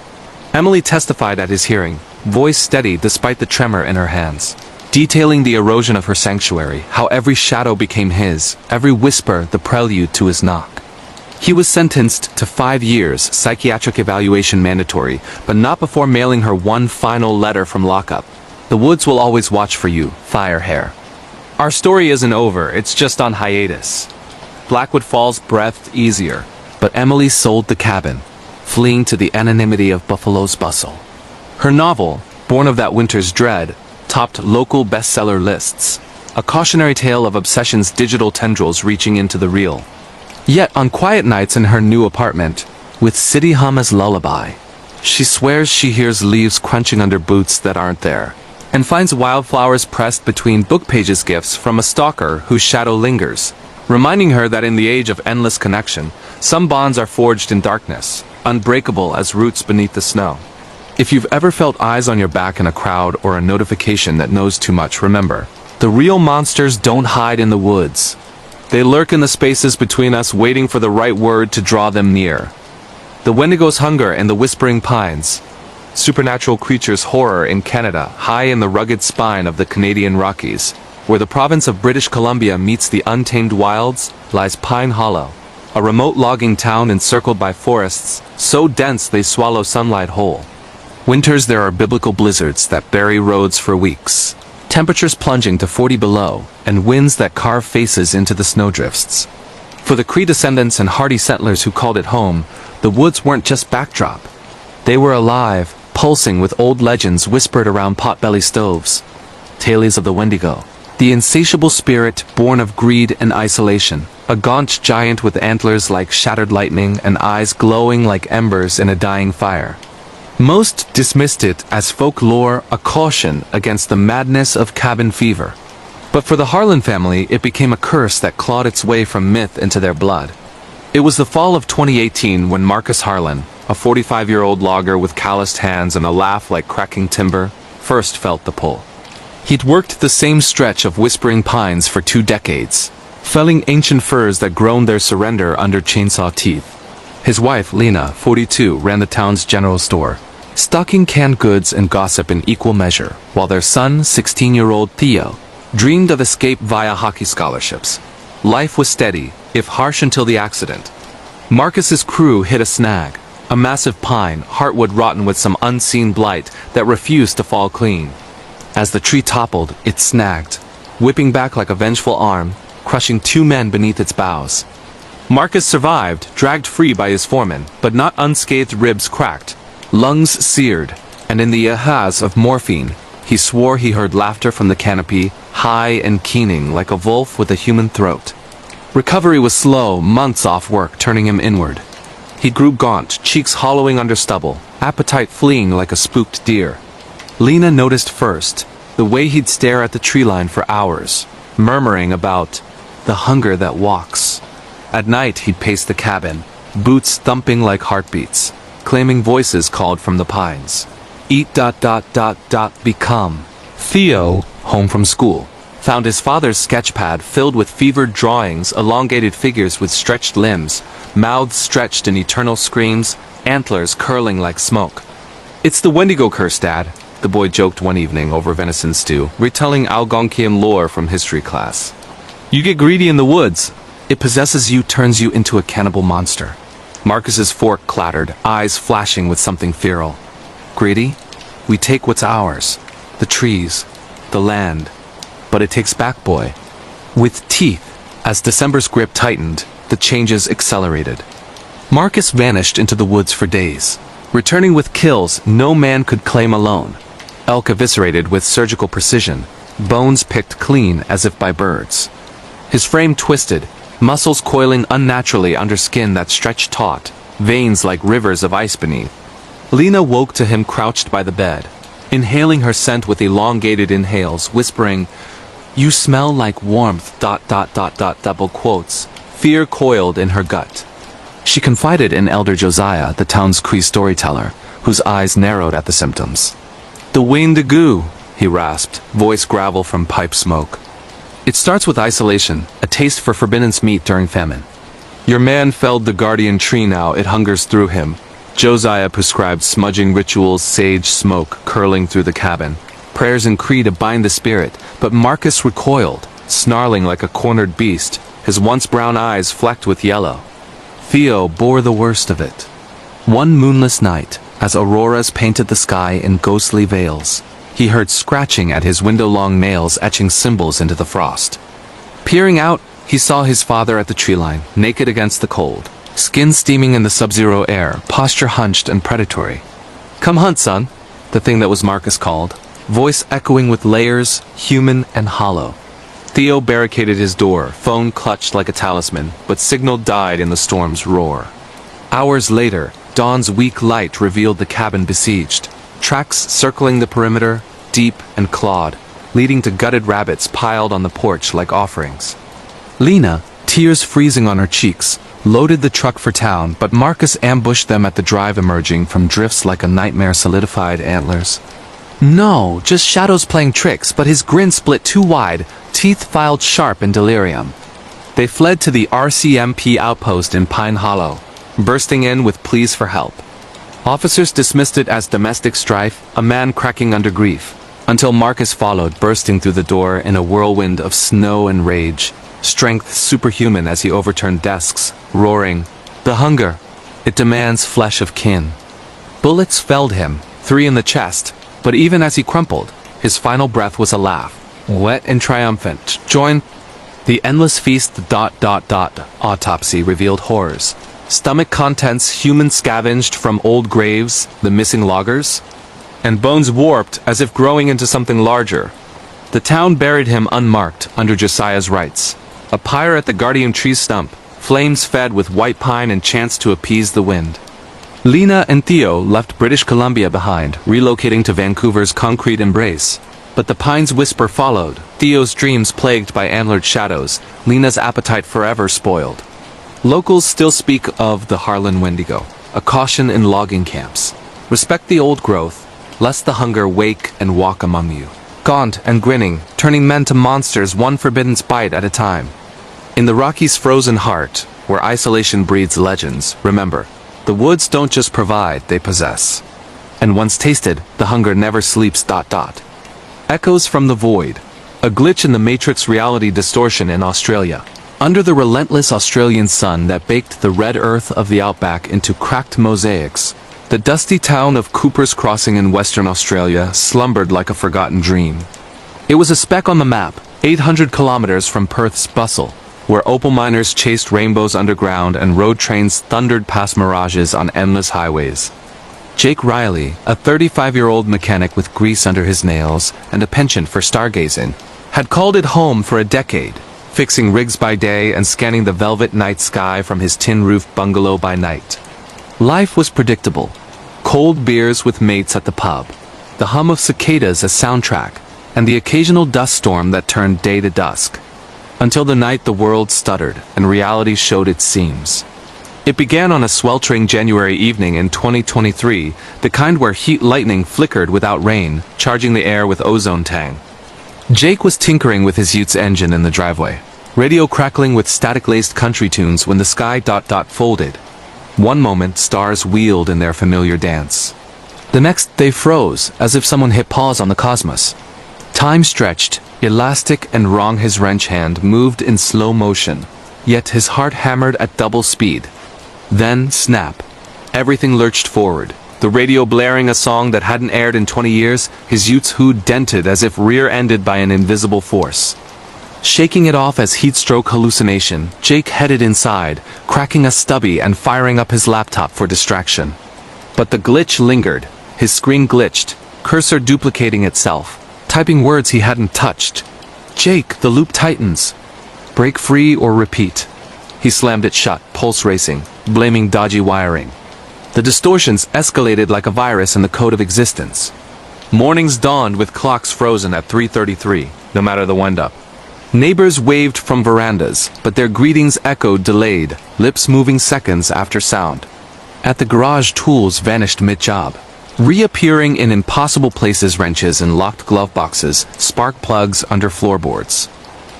Emily testified at his hearing, voice steady despite the tremor in her hands, detailing the erosion of her sanctuary, how every shadow became his, every whisper the prelude to his knock. He was sentenced to 5 years, psychiatric evaluation mandatory, but not before mailing her one final letter from lockup. "The woods will always watch for you, Firehair. Our story isn't over, it's just on hiatus." Blackwood Falls breathed easier, but Emily sold the cabin, fleeing to the anonymity of Buffalo's bustle. Her novel, born of that winter's dread, topped local bestseller lists, a cautionary tale of obsession's digital tendrils reaching into the real. Yet on quiet nights in her new apartment, with city hum as lullaby, she swears she hears leaves crunching under boots that aren't there, and finds wildflowers pressed between book pages, gifts from a stalker whose shadow lingers, reminding her that in the age of endless connection, some bonds are forged in darkness, unbreakable as roots beneath the snow. If you've ever felt eyes on your back in a crowd or a notification that knows too much, remember, the real monsters don't hide in the woods. They lurk in the spaces between us, waiting for the right word to draw them near. The Wendigo's hunger in the whispering pines. Supernatural creatures' horror in Canada, high in the rugged spine of the Canadian Rockies. Where the province of British Columbia meets the untamed wilds, lies Pine Hollow, a remote logging town encircled by forests so dense they swallow sunlight whole. Winters there are biblical blizzards that bury roads for weeks, temperatures plunging to 40 below, and winds that carve faces into the snowdrifts. For the Cree descendants and hardy settlers who called it home, the woods weren't just backdrop. They were alive, pulsing with old legends whispered around potbelly stoves. Tales of the Wendigo, the insatiable spirit born of greed and isolation, a gaunt giant with antlers like shattered lightning and eyes glowing like embers in a dying fire. Most dismissed it as folklore, a caution against the madness of cabin fever. But for the Harlan family, it became a curse that clawed its way from myth into their blood. It was the fall of 2018 when Marcus Harlan, a 45-year-old logger with calloused hands and a laugh like cracking timber, first felt the pull. He'd worked the same stretch of whispering pines for 2 decades, felling ancient firs that groaned their surrender under chainsaw teeth. His wife, Lena, 42, ran the town's general store, stocking canned goods and gossip in equal measure, while their son, 16-year-old Theo, dreamed of escape via hockey scholarships. Life was steady, if harsh until the accident. Marcus's crew hit a snag, a massive pine, heartwood rotten with some unseen blight that refused to fall clean. As the tree toppled, it snagged, whipping back like a vengeful arm, crushing 2 men beneath its boughs. Marcus survived, dragged free by his foreman, but not unscathed. Ribs cracked, lungs seared, and in the ahas of morphine, he swore he heard laughter from the canopy, high and keening like a wolf with a human throat. Recovery was slow, months off work turning him inward. He grew gaunt, cheeks hollowing under stubble, appetite fleeing like a spooked deer. Lena noticed first, the way he'd stare at the tree line for hours, murmuring about the hunger that walks. At night he'd pace the cabin, boots thumping like heartbeats, claiming voices called from the pines. Eat ... become. Theo, home from school, found his father's sketch pad filled with fevered drawings, elongated figures with stretched limbs, mouths stretched in eternal screams, antlers curling like smoke. "It's the Wendigo curse, Dad," the boy joked one evening over venison stew, retelling Algonquian lore from history class. "You get greedy in the woods. It possesses you, turns you into a cannibal monster." Marcus's fork clattered, eyes flashing with something feral. "Greedy? We take what's ours. The trees, the land. But it takes back, boy." With teeth, as December's grip tightened, the changes accelerated. Marcus vanished into the woods for days, returning with kills no man could claim alone. Elk eviscerated with surgical precision, bones picked clean as if by birds. His frame twisted, muscles coiling unnaturally under skin that stretched taut, veins like rivers of ice beneath. Lena woke to him crouched by the bed, inhaling her scent with elongated inhales, whispering, "You smell like warmth ... double quotes. Fear coiled in her gut. She confided in Elder Josiah, the town's Cree storyteller, whose eyes narrowed at the symptoms. "The Wendigo," he rasped, voice gravel from pipe smoke. "It starts with isolation, a taste for forbidden meat during famine. Your man felled the guardian tree, now it hungers through him." Josiah prescribed smudging rituals, sage smoke curling through the cabin, prayers in Cree to bind the spirit, but Marcus recoiled, snarling like a cornered beast, his once brown eyes flecked with yellow. Theo bore the worst of it. One moonless night, as auroras painted the sky in ghostly veils, he heard scratching at his window-long nails, etching symbols into the frost. Peering out, he saw his father at the tree line, naked against the cold, skin steaming in the sub-zero air, posture hunched and predatory. "Come hunt, son," the thing that was Marcus called, voice echoing with layers, human and hollow. Theo barricaded his door, phone clutched like a talisman, but signal died in the storm's roar. Hours later, dawn's weak light revealed the cabin besieged, tracks circling the perimeter, deep and clawed, leading to gutted rabbits piled on the porch like offerings. Lena, tears freezing on her cheeks, loaded the truck for town, but Marcus ambushed them at the drive, emerging from drifts like a nightmare solidified antlers. No, just shadows playing tricks, but his grin split too wide, teeth filed sharp in delirium. They fled to the RCMP outpost in Pine Hollow, bursting in with pleas for help. Officers dismissed it as domestic strife, a man cracking under grief. Until Marcus followed, bursting through the door in a whirlwind of snow and rage, strength superhuman as he overturned desks, roaring, "The hunger! It demands flesh of kin." Bullets felled him, 3 in the chest, but even as he crumpled, his final breath was a laugh, wet and triumphant. Join the endless feast. Autopsy revealed horrors. Stomach contents human scavenged from old graves, the missing loggers, and bones warped as if growing into something larger. The town buried him unmarked under Josiah's rites. A pyre at the guardian tree's stump, flames fed with white pine and chants to appease the wind. Lena and Theo left British Columbia behind, relocating to Vancouver's concrete embrace. But the pine's whisper followed, Theo's dreams plagued by antlered shadows, Lena's appetite forever spoiled. Locals still speak of the Harlan Wendigo, a caution in logging camps. Respect the old growth, lest the hunger wake and walk among you. Gaunt and grinning, turning men to monsters one forbidden bite at a time. In the Rockies' frozen heart, where isolation breeds legends, remember, the woods don't just provide, they possess. And once tasted, the hunger never sleeps. Echoes from the void. A glitch in the Matrix reality distortion in Australia. Under the relentless Australian sun that baked the red earth of the outback into cracked mosaics, the dusty town of Cooper's Crossing in Western Australia slumbered like a forgotten dream. It was a speck on the map, 800 kilometers from Perth's bustle, where opal miners chased rainbows underground and road trains thundered past mirages on endless highways. Jake Riley, a 35-year-old mechanic with grease under his nails and a penchant for stargazing, had called it home for a decade, fixing rigs by day and scanning the velvet night sky from his tin-roofed bungalow by night. Life was predictable. Cold beers with mates at the pub, the hum of cicadas a soundtrack, and the occasional dust storm that turned day to dusk. Until the night the world stuttered and reality showed its seams. It began on a sweltering January evening in 2023, the kind where heat lightning flickered without rain, charging the air with ozone tang. Jake was tinkering with his Utes engine in the driveway, radio crackling with static-laced country tunes when the sky folded. One moment, stars wheeled in their familiar dance. The next, they froze, as if someone hit pause on the cosmos. Time stretched, elastic and wrong. His wrench hand moved in slow motion, yet his heart hammered at double speed. Then, snap. Everything lurched forward, the radio blaring a song that hadn't aired in 20 years, his Utes hood dented as if rear-ended by an invisible force. Shaking it off as heatstroke hallucination, Jake headed inside, cracking a stubby and firing up his laptop for distraction. But the glitch lingered. His screen glitched, cursor duplicating itself, typing words he hadn't touched. Jake, the loop tightens. Break free or repeat. He slammed it shut, pulse racing, blaming dodgy wiring. The distortions escalated like a virus in the code of existence. Mornings dawned with clocks frozen at 3:33, no matter the wind-up. Neighbors waved from verandas, but their greetings echoed delayed, lips moving seconds after sound. At the garage, tools vanished mid-job, reappearing in impossible places: wrenches in locked glove boxes, spark plugs under floorboards.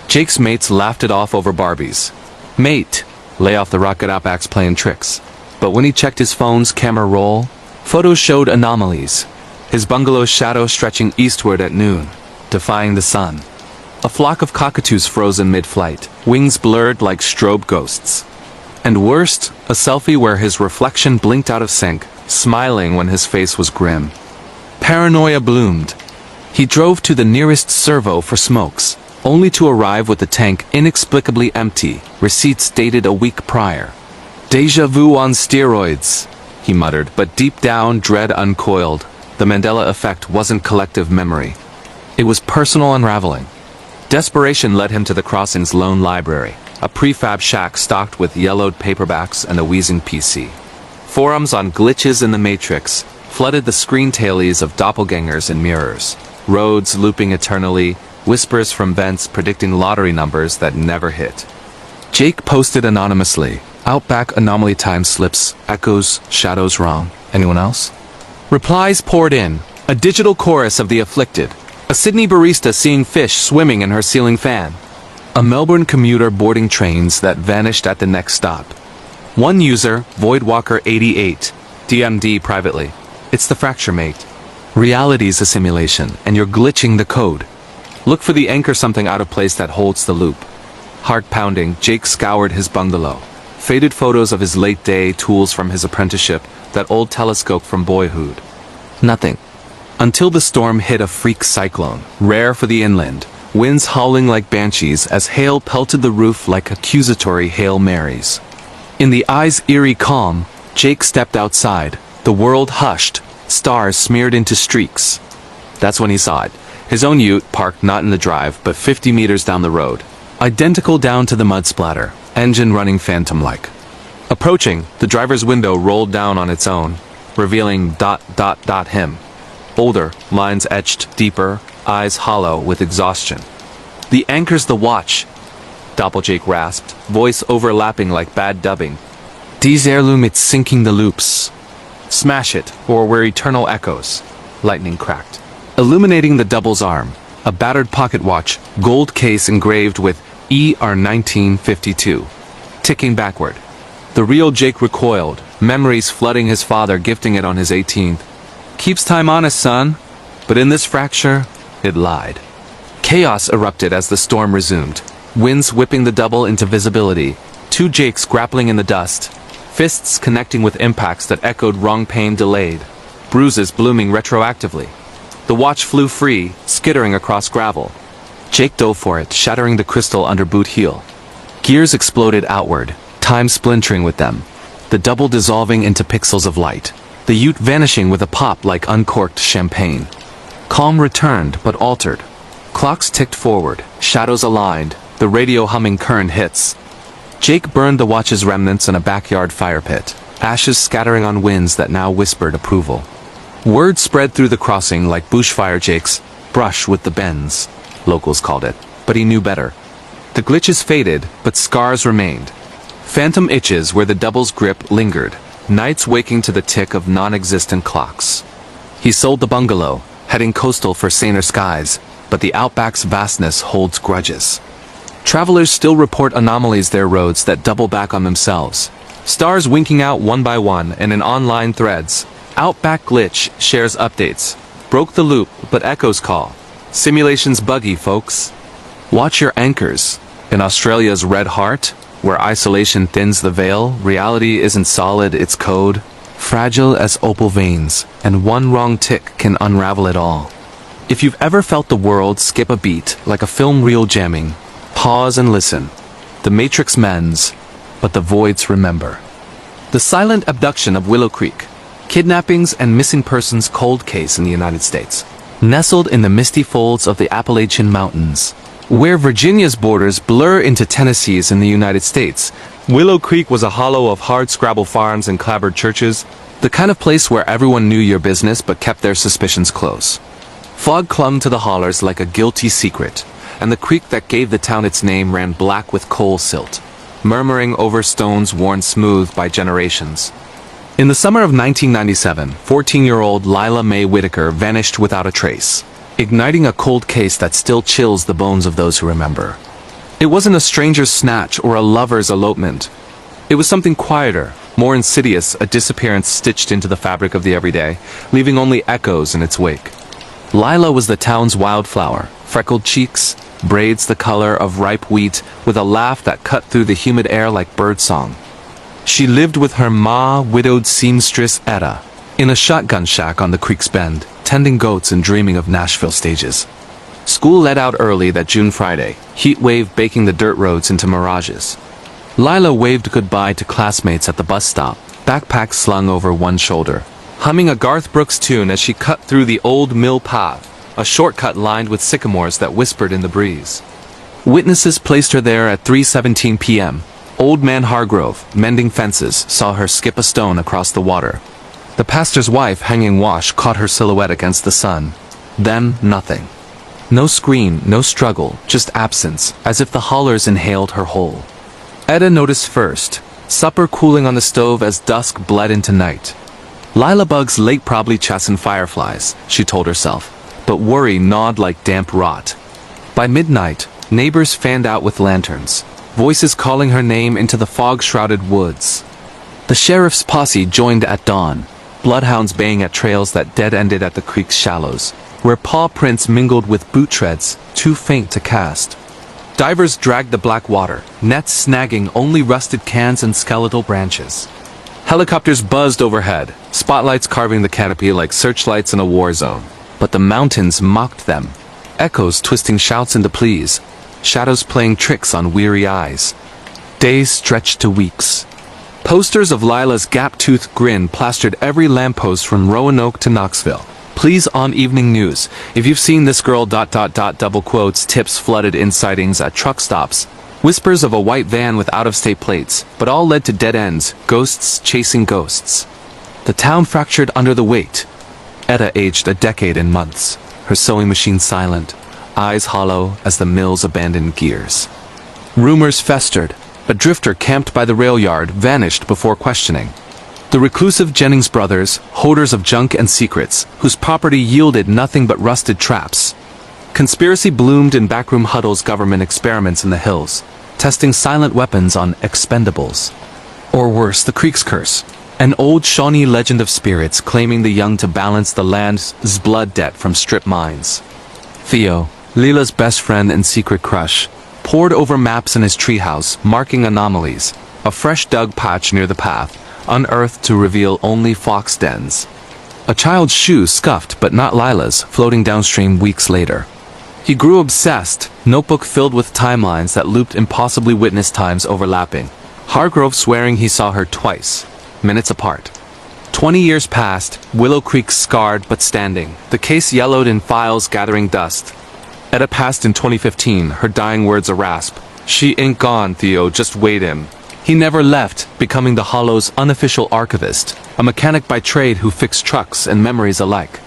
Jake's mates laughed it off over Barbies. Mate, lay off the rocket outbacks playing tricks. But when he checked his phone's camera roll, photos showed anomalies. His bungalow's shadow stretching eastward at noon, defying the sun. A flock of cockatoos frozen mid-flight, wings blurred like strobe ghosts. And worst, a selfie where his reflection blinked out of sync, smiling when his face was grim. Paranoia bloomed. He drove to the nearest servo for smokes, only to arrive with the tank inexplicably empty, receipts dated a week prior. Deja vu on steroids, he muttered, but deep down, dread uncoiled. The Mandela effect wasn't collective memory. It was personal unraveling. Desperation led him to the Crossing's lone library, a prefab shack stocked with yellowed paperbacks and a wheezing PC. Forums on glitches in the Matrix flooded the screen tailies of doppelgangers and mirrors, roads looping eternally, whispers from vents predicting lottery numbers that never hit. Jake posted anonymously, Outback anomaly time slips, echoes, shadows wrong. Anyone else? Replies poured in, a digital chorus of the afflicted. A Sydney barista seeing fish swimming in her ceiling fan. A Melbourne commuter boarding trains that vanished at the next stop. One user, Voidwalker88, DMD privately. It's the fracture mate. Reality's a simulation, and you're glitching the code. Look for the anchor something out of place that holds the loop. Heart pounding, Jake scoured his bungalow. Faded photos of his late day, tools from his apprenticeship, that old telescope from boyhood. Nothing. Until the storm hit a freak cyclone, rare for the inland, winds howling like banshees as hail pelted the roof like accusatory Hail Marys. In the eye's eerie calm, Jake stepped outside. The world hushed, stars smeared into streaks. That's when he saw it. His own ute, parked not in the drive, but 50 meters down the road. Identical down to the mud splatter, engine running phantom-like. Approaching, the driver's window rolled down on its own, revealing him. Older, lines etched deeper, eyes hollow with exhaustion. The anchor's the watch, Doppeljake rasped, voice overlapping like bad dubbing. These heirloom it's sinking the loops. Smash it, or we're eternal echoes. Lightning cracked. Illuminating the double's arm, a battered pocket watch, gold case engraved with ER 1952. Ticking backward. The real Jake recoiled, memories flooding his father gifting it on his 18th. Keeps time honest, son. But in this fracture, it lied. Chaos erupted as the storm resumed. Winds whipping the double into visibility. Two Jakes grappling in the dust. Fists connecting with impacts that echoed wrong pain delayed. Bruises blooming retroactively. The watch flew free, skittering across gravel. Jake dove for it, shattering the crystal under boot heel. Gears exploded outward, time splintering with them. The double dissolving into pixels of light. The ute vanishing with a pop like uncorked champagne. Calm returned, but altered. Clocks ticked forward, shadows aligned, the radio humming current hits. Jake burned the watch's remnants in a backyard fire pit, ashes scattering on winds that now whispered approval. Word spread through the crossing like bushfire Jake's brush with the bends, locals called it, but he knew better. The glitches faded, but scars remained. Phantom itches where the double's grip lingered, nights waking to the tick of non-existent clocks. He sold the bungalow, heading coastal for saner skies, but the outback's vastness holds grudges. Travelers still report anomalies their roads that double back on themselves. Stars winking out one by one and in online threads. Outback glitch shares updates. Broke the loop, but echoes call. Simulation's buggy, folks. Watch your anchors. In Australia's red heart, where isolation thins the veil, reality isn't solid, it's code. Fragile as opal veins, and one wrong tick can unravel it all. If you've ever felt the world skip a beat, like a film reel jamming, pause and listen. The matrix mends, but the voids remember. The silent abduction of Willow Creek. Kidnappings and missing persons cold case in the United States. Nestled in the misty folds of the Appalachian Mountains. Where Virginia's borders blur into Tennessee's in the United States, Willow Creek was a hollow of hard-scrabble farms and clapboard churches, the kind of place where everyone knew your business but kept their suspicions close. Fog clung to the hollers like a guilty secret, and the creek that gave the town its name ran black with coal silt, murmuring over stones worn smooth by generations. In the summer of 1997, 14-year-old Lila Mae Whitaker vanished without a trace, igniting a cold case that still chills the bones of those who remember. It wasn't a stranger's snatch or a lover's elopement. It was something quieter, more insidious, a disappearance stitched into the fabric of the everyday, leaving only echoes in its wake. Lila was the town's wildflower, freckled cheeks, braids the color of ripe wheat, with a laugh that cut through the humid air like birdsong. She lived with her ma, widowed seamstress Etta, in a shotgun shack on the creek's bend, tending goats and dreaming of Nashville stages. School let out early that June Friday, heat wave baking the dirt roads into mirages. Lila waved goodbye to classmates at the bus stop, backpack slung over one shoulder, humming a Garth Brooks tune as she cut through the old mill path, a shortcut lined with sycamores that whispered in the breeze. Witnesses placed her there at 3:17 p.m. Old man Hargrove, mending fences, saw her skip a stone across the water. The pastor's wife, hanging wash, caught her silhouette against the sun. Then, nothing. No scream, no struggle, just absence, as if the hollers inhaled her whole. Etta noticed first, supper cooling on the stove as dusk bled into night. Lila bugs late probably chasten fireflies, she told herself, but worry gnawed like damp rot. By midnight, neighbors fanned out with lanterns, voices calling her name into the fog-shrouded woods. The sheriff's posse joined at dawn, bloodhounds baying at trails that dead-ended at the creek's shallows, where paw prints mingled with boot treads, too faint to cast. Divers dragged the black water, nets snagging only rusted cans and skeletal branches. Helicopters buzzed overhead, spotlights carving the canopy like searchlights in a war zone. But the mountains mocked them, echoes twisting shouts into pleas, shadows playing tricks on weary eyes. Days stretched to weeks. Posters of Lila's gap-toothed grin plastered every lamppost from Roanoke to Knoxville. Please on evening news, if you've seen this girl ... double quotes, tips flooded in sightings at truck stops. Whispers of a white van with out-of-state plates, but all led to dead ends, ghosts chasing ghosts. The town fractured under the weight. Etta aged a decade in months, her sewing machine silent, eyes hollow as the mill's abandoned gears. Rumors festered. A drifter camped by the rail yard vanished before questioning. The reclusive Jennings brothers, hoarders of junk and secrets, whose property yielded nothing but rusted traps. Conspiracy bloomed in backroom huddles, government experiments in the hills, testing silent weapons on expendables. Or worse, the creek's curse. An old Shawnee legend of spirits claiming the young to balance the land's blood debt from strip mines. Theo, Lila's best friend and secret crush, pored over maps in his treehouse, marking anomalies. A fresh dug patch near the path, unearthed to reveal only fox dens. A child's shoe scuffed but not Lila's, floating downstream weeks later. He grew obsessed, notebook filled with timelines that looped impossibly witness times overlapping. Hargrove swearing he saw her twice, minutes apart. 20 years passed, Willow Creek scarred but standing, the case yellowed in files gathering dust. Etta passed in 2015, her dying words a rasp. She ain't gone, Theo, just wait him. He never left, becoming the Hollow's unofficial archivist, a mechanic by trade who fixed trucks and memories alike.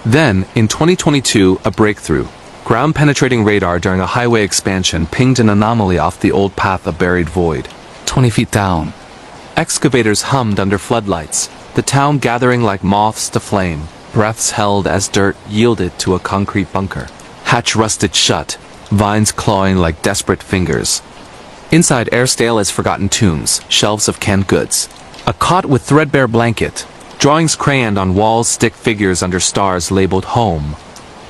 Then, in 2022, a breakthrough. Ground-penetrating radar during a highway expansion pinged an anomaly off the old path, a buried void. 20 feet down. Excavators hummed under floodlights, the town gathering like moths to flame, breaths held as dirt yielded to a concrete bunker. Hatch rusted shut, vines clawing like desperate fingers. Inside, air stale as forgotten tombs, shelves of canned goods. A cot with threadbare blanket, drawings crayoned on walls, stick figures under stars labeled home.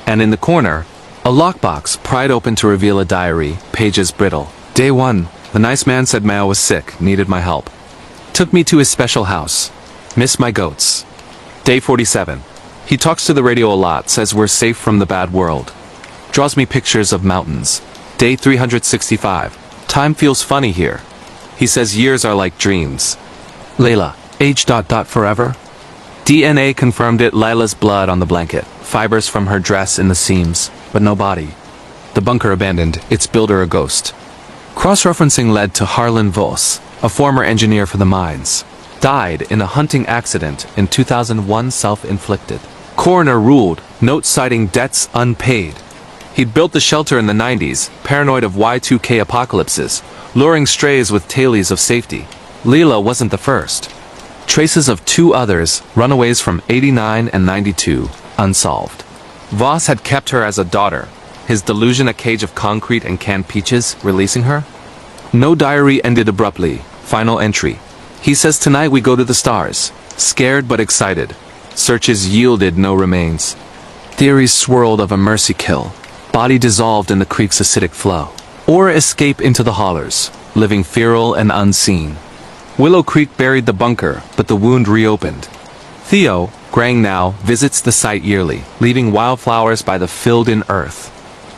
And in the corner, a lockbox pried open to reveal a diary, pages brittle. Day 1, the nice man said Mao was sick, needed my help. Took me to his special house. Miss my goats. Day 47. He talks to the radio a lot, says we're safe from the bad world. Draws me pictures of mountains. Day 365. Time feels funny here. He says years are like dreams. Layla, age ... forever? DNA confirmed it, Lila's blood on the blanket, fibers from her dress in the seams, but no body. The bunker abandoned, its builder a ghost. Cross-referencing led to Harlan Vos, a former engineer for the mines. Died in a hunting accident in 2001, self-inflicted. Coroner ruled, note citing debts unpaid. He'd built the shelter in the 90s, paranoid of Y2K apocalypses, luring strays with tales of safety. Lila wasn't the first. Traces of 2 others, runaways from 89 and 92, unsolved. Voss had kept her as a daughter, his delusion a cage of concrete and canned peaches, releasing her? No diary ended abruptly. Final entry. He says tonight we go to the stars. Scared but excited. Searches yielded no remains. Theories swirled of a mercy kill. Body dissolved in the creek's acidic flow. Or escape into the hollers, living feral and unseen. Willow Creek buried the bunker, but the wound reopened. Theo, graying now, visits the site yearly, leaving wildflowers by the filled-in earth.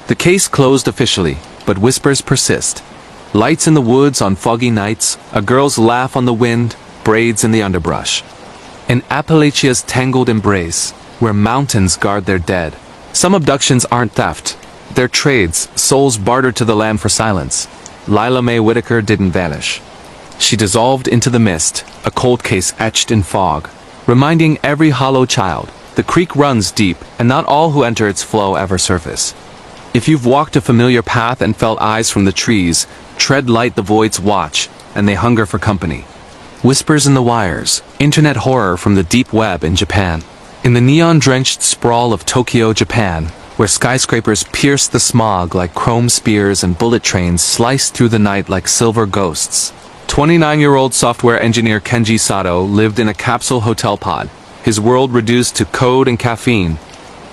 The case closed officially, but whispers persist. Lights in the woods on foggy nights, a girl's laugh on the wind, braids in the underbrush. In Appalachia's tangled embrace, where mountains guard their dead. Some abductions aren't theft. They're trades, souls bartered to the land for silence. Lila Mae Whitaker didn't vanish. She dissolved into the mist, a cold case etched in fog, reminding every hollow child, the creek runs deep, and not all who enter its flow ever surface. If you've walked a familiar path and felt eyes from the trees, tread light, the voids watch, and they hunger for company. Whispers in the wires, internet horror from the deep web in Japan. In the neon-drenched sprawl of Tokyo, Japan, where skyscrapers pierce the smog like chrome spears and bullet trains slice through the night like silver ghosts. 29-year-old software engineer Kenji Sato lived in a capsule hotel pod, his world reduced to code and caffeine.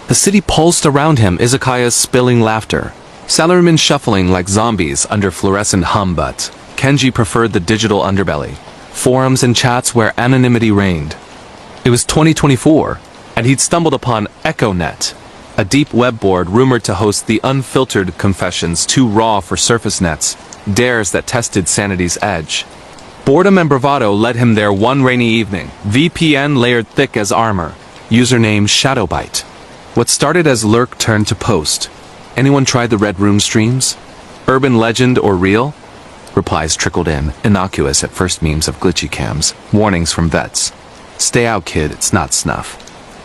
The city pulsed around him, izakayas spilling laughter, salarymen shuffling like zombies under fluorescent hum, but Kenji preferred the digital underbelly, forums and chats where anonymity reigned. It was 2024, and he'd stumbled upon EchoNet, a deep web board rumored to host the unfiltered confessions too raw for surface nets, dares that tested sanity's edge. Boredom and bravado led him there one rainy evening, VPN layered thick as armor, username Shadowbite. What started as lurk turned to post. Anyone tried the Red Room streams? Urban legend or real? Replies trickled in, innocuous at first, memes of glitchy cams, warnings from vets. Stay out, kid, it's not snuff.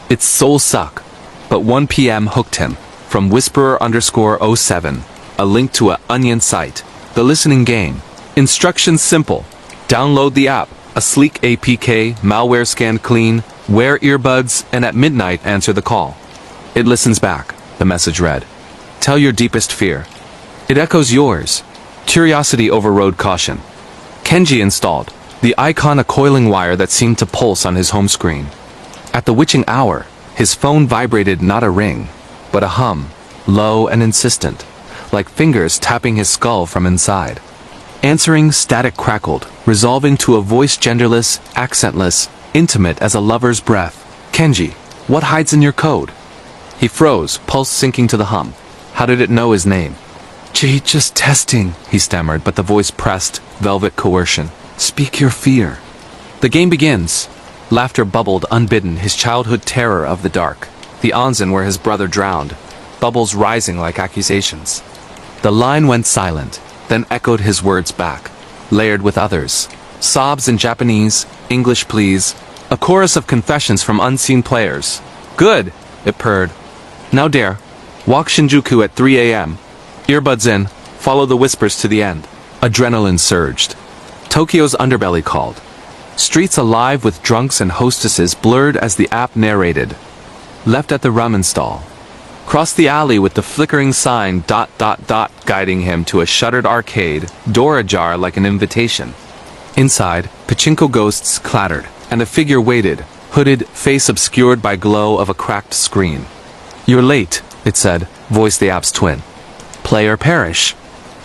It's soul suck. But 1 p.m. hooked him, from Whisperer_07, a link to a Onion site, the listening game. Instructions simple. Download the app, a sleek APK, malware scanned clean, wear earbuds, and at midnight answer the call. It listens back, the message read. Tell your deepest fear. It echoes yours. Curiosity overrode caution. Kenji installed, the icon a coiling wire that seemed to pulse on his home screen. At the witching hour, his phone vibrated not a ring, but a hum, low and insistent, like fingers tapping his skull from inside. Answering, static crackled, resolving to a voice genderless, accentless, intimate as a lover's breath. Kenji, what hides in your code? He froze, pulse sinking to the hum. How did it know his name? Gee, just testing, he stammered, but the voice pressed, velvet coercion. Speak your fear. The game begins. Laughter bubbled unbidden, his childhood terror of the dark. The onsen where his brother drowned, bubbles rising like accusations. The line went silent, then echoed his words back, layered with others. Sobs in Japanese, English please, a chorus of confessions from unseen players. Good, it purred. Now dare. Walk Shinjuku at 3 a.m. Earbuds in, follow the whispers to the end. Adrenaline surged. Tokyo's underbelly called. Streets alive with drunks and hostesses blurred as the app narrated. Left at the ramen stall. Crossed the alley with the flickering sign ... guiding him to a shuttered arcade, door ajar like an invitation. Inside, pachinko ghosts clattered, and a figure waited, hooded, face obscured by glow of a cracked screen. You're late, it said, voice the app's twin. Play or perish.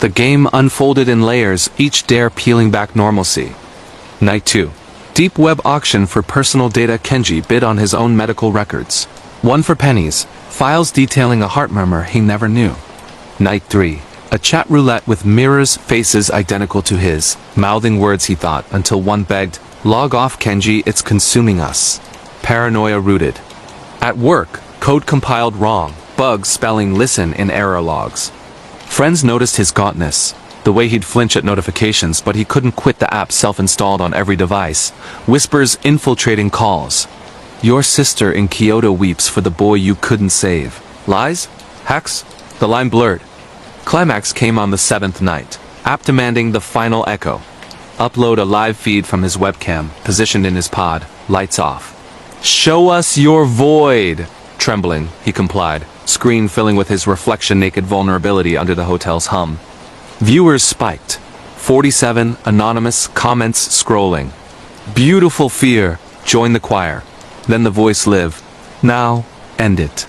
The game unfolded in layers, each dare peeling back normalcy. Night 2. Deep web auction for personal data. Kenji bid on his own medical records. One for pennies, files detailing a heart murmur he never knew. Night 3. A chat roulette with mirrors, faces identical to his, mouthing words he thought, until one begged, log off Kenji, it's consuming us. Paranoia rooted. At work, code compiled wrong, bugs spelling listen in error logs. Friends noticed his gauntness, the way he'd flinch at notifications, but he couldn't quit the app self-installed on every device. Whispers infiltrating calls. Your sister in Kyoto weeps for the boy you couldn't save. Lies? Hacks? The line blurred. Climax came on the 7th night. App demanding the final echo. Upload a live feed from his webcam, positioned in his pod, lights off. Show us your void! Trembling, he complied, screen filling with his reflection-naked vulnerability under the hotel's hum. Viewers spiked. 47, anonymous, comments scrolling. Beautiful fear, join the choir. Then the voice live. Now, end it.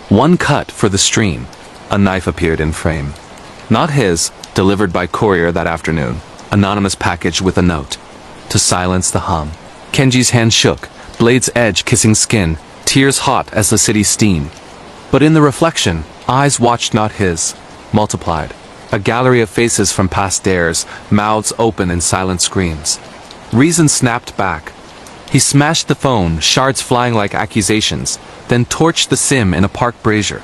One cut for the stream. A knife appeared in frame. Not his, delivered by courier that afternoon. Anonymous package with a note. To silence the hum. Kenji's hand shook, blade's edge kissing skin, tears hot as the city steamed. But in the reflection, eyes watched not his, multiplied. A gallery of faces from past dares, mouths open in silent screams. Reason snapped back. He smashed the phone, shards flying like accusations, then torched the SIM in a park brazier.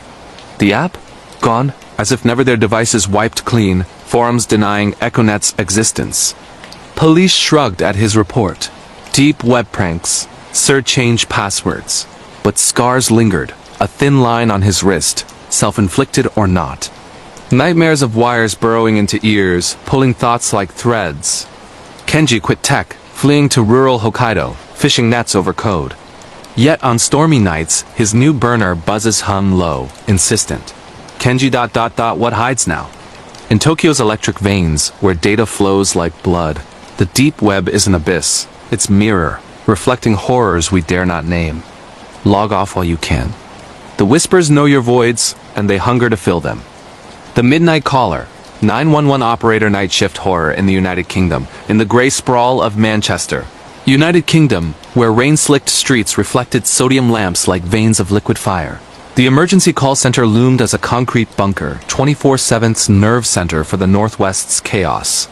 The app? Gone, as if never their devices wiped clean, forums denying EchoNet's existence. Police shrugged at his report. Deep web pranks, surchange passwords. But scars lingered, a thin line on his wrist, self-inflicted or not. Nightmares of wires burrowing into ears, pulling thoughts like threads. Kenji quit tech, fleeing to rural Hokkaido, fishing nets over code. Yet on stormy nights, his new burner buzzes hum low, insistent. Kenji ... what hides now? In Tokyo's electric veins, where data flows like blood, the deep web is an abyss, its mirror, reflecting horrors we dare not name. Log off while you can. The whispers know your voids, and they hunger to fill them. The Midnight Caller, 911 operator night shift horror in the United Kingdom, in the grey sprawl of Manchester. United Kingdom, where rain-slicked streets reflected sodium lamps like veins of liquid fire. The emergency call center loomed as a concrete bunker, 24/7's nerve center for the Northwest's chaos.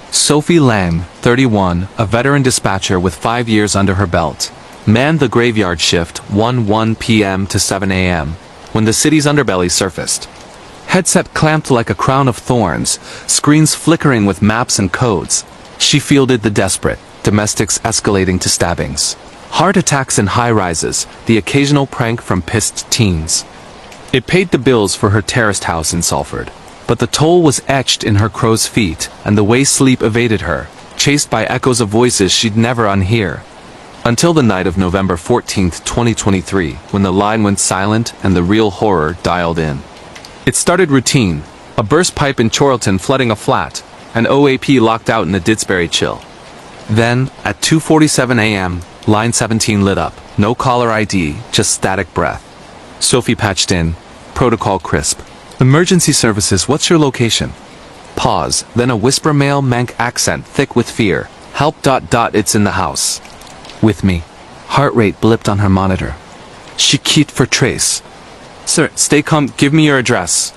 Sophie Lang, 31, a veteran dispatcher with 5 years under her belt, manned the graveyard shift 1 p.m. to 7 a.m. when the city's underbelly surfaced. Headset clamped like a crown of thorns, screens flickering with maps and codes. She fielded the desperate, domestics escalating to stabbings. Heart attacks in high-rises, the occasional prank from pissed teens. It paid the bills for her terraced house in Salford, but the toll was etched in her crow's feet, and the way sleep evaded her, chased by echoes of voices she'd never unhear. Until the night of November 14th, 2023, when the line went silent and the real horror dialed in. It started routine, a burst pipe in Chorlton flooding a flat, an OAP locked out in a Didsbury chill. Then, at 2:47 a.m., line 17 lit up, no caller ID, just static breath. Sophie patched in, protocol crisp. Emergency services, what's your location? Pause, then a whisper male Manc accent thick with fear. Help ... it's in the house. With me. Heart rate blipped on her monitor. She keyed for trace. Sir, stay calm, give me your address.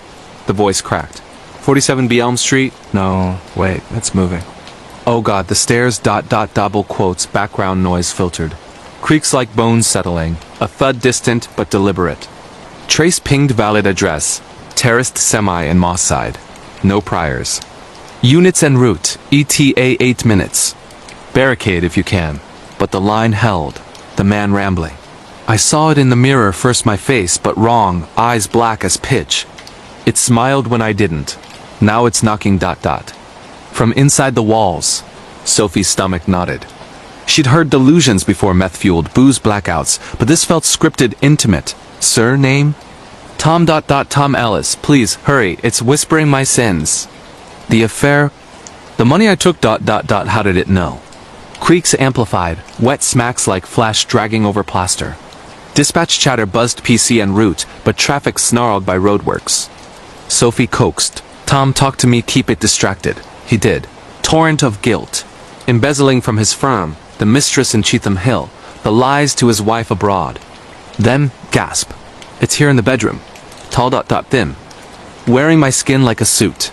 The voice cracked. 47B Elm Street? No, wait, it's moving. Oh god, the stairs ... double quotes, background noise filtered. Creaks like bones settling, a thud distant but deliberate. Trace pinged valid address. Terraced semi in Moss-side. No priors. Units en route, ETA 8 minutes. Barricade if you can. But the line held. The man rambling. I saw it in the mirror, first my face, but wrong, eyes black as pitch. It smiled when I didn't. Now it's knocking ... From inside the walls. Sophie's stomach nodded. She'd heard delusions before meth-fueled booze blackouts, but this felt scripted, intimate. Sir, name? Tom ... Tom Ellis, please, hurry, it's whispering my sins. The affair? The money I took ... How did it know? Creaks amplified, wet smacks like flash dragging over plaster. Dispatch chatter buzzed PC en route, but traffic snarled by roadworks. Sophie coaxed. Tom, talk to me, keep it distracted. He did. Torrent of guilt. Embezzling from his firm, the mistress in Cheetham Hill, the lies to his wife abroad. Then, gasp. It's here in the bedroom. Tall ... thin. Wearing my skin like a suit.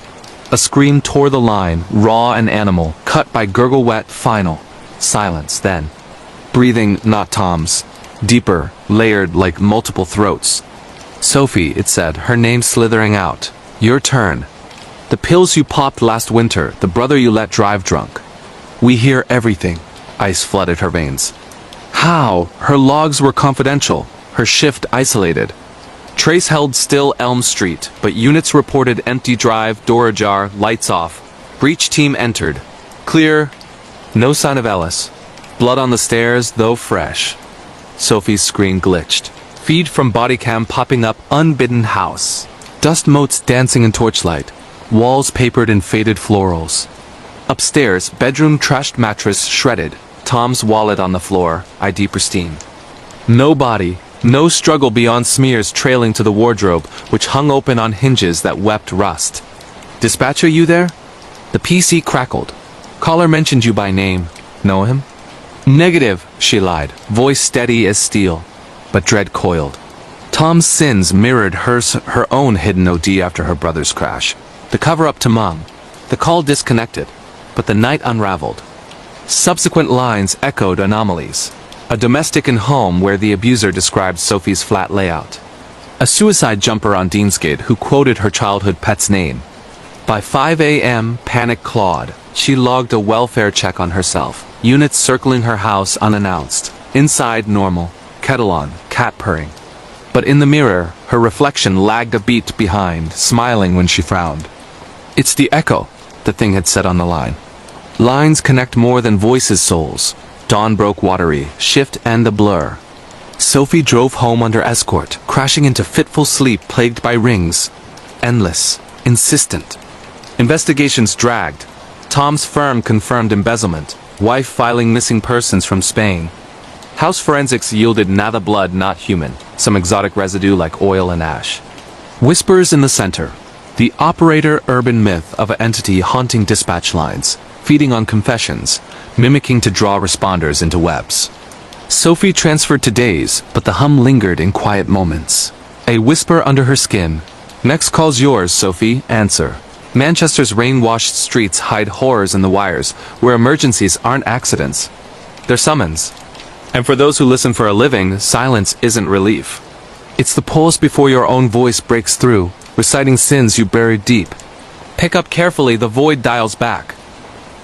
A scream tore the line, raw and animal, cut by gurgle-wet, final. Silence, then. Breathing, not Tom's. Deeper, layered like multiple throats. Sophie, it said, her name slithering out. Your turn. The pills you popped last winter, the brother you let drive drunk. We hear everything. Ice flooded her veins. How? Her logs were confidential, her shift isolated. Trace held still Elm Street, but units reported empty drive, door ajar, lights off. Breach team entered. Clear. No sign of Ellis. Blood on the stairs, though fresh. Sophie's screen glitched. Feed from bodycam popping up, unbidden house. Dust motes dancing in torchlight. Walls papered in faded florals. Upstairs, bedroom trashed mattress shredded. Tom's wallet on the floor, ID pristine. No body, no struggle beyond smears trailing to the wardrobe, which hung open on hinges that wept rust. Dispatcher, you there? The PC crackled. Caller mentioned you by name. Know him? Negative, she lied, voice steady as steel, but dread coiled. Tom's sins mirrored her own hidden OD after her brother's crash. The cover-up to Mom. The call disconnected, but the night unraveled. Subsequent lines echoed anomalies. A domestic in home where the abuser described Sophie's flat layout. A suicide jumper on Deansgate who quoted her childhood pet's name. By 5 a.m., panic clawed. She logged a welfare check on herself. Units circling her house unannounced. Inside, normal. Kettle on, cat purring. But in the mirror, her reflection lagged a beat behind, smiling when she frowned. It's the echo, the thing had said on the line. Lines connect more than voices' souls. Dawn broke watery, shift and a blur. Sophie drove home under escort, crashing into fitful sleep plagued by rings. Endless, insistent. Investigations dragged. Tom's firm confirmed embezzlement. Wife filing missing persons from Spain. House forensics yielded nada blood, not human, some exotic residue like oil and ash. Whispers in the center. The operator urban myth of an entity haunting dispatch lines, feeding on confessions, mimicking to draw responders into webs. Sophie transferred to days, but the hum lingered in quiet moments. A whisper under her skin. Next call's yours, Sophie, answer. Manchester's rain-washed streets hide horrors in the wires, where emergencies aren't accidents. They're summons. And for those who listen for a living, silence isn't relief. It's the pulse before your own voice breaks through, reciting sins you buried deep. Pick up carefully, the void dials back.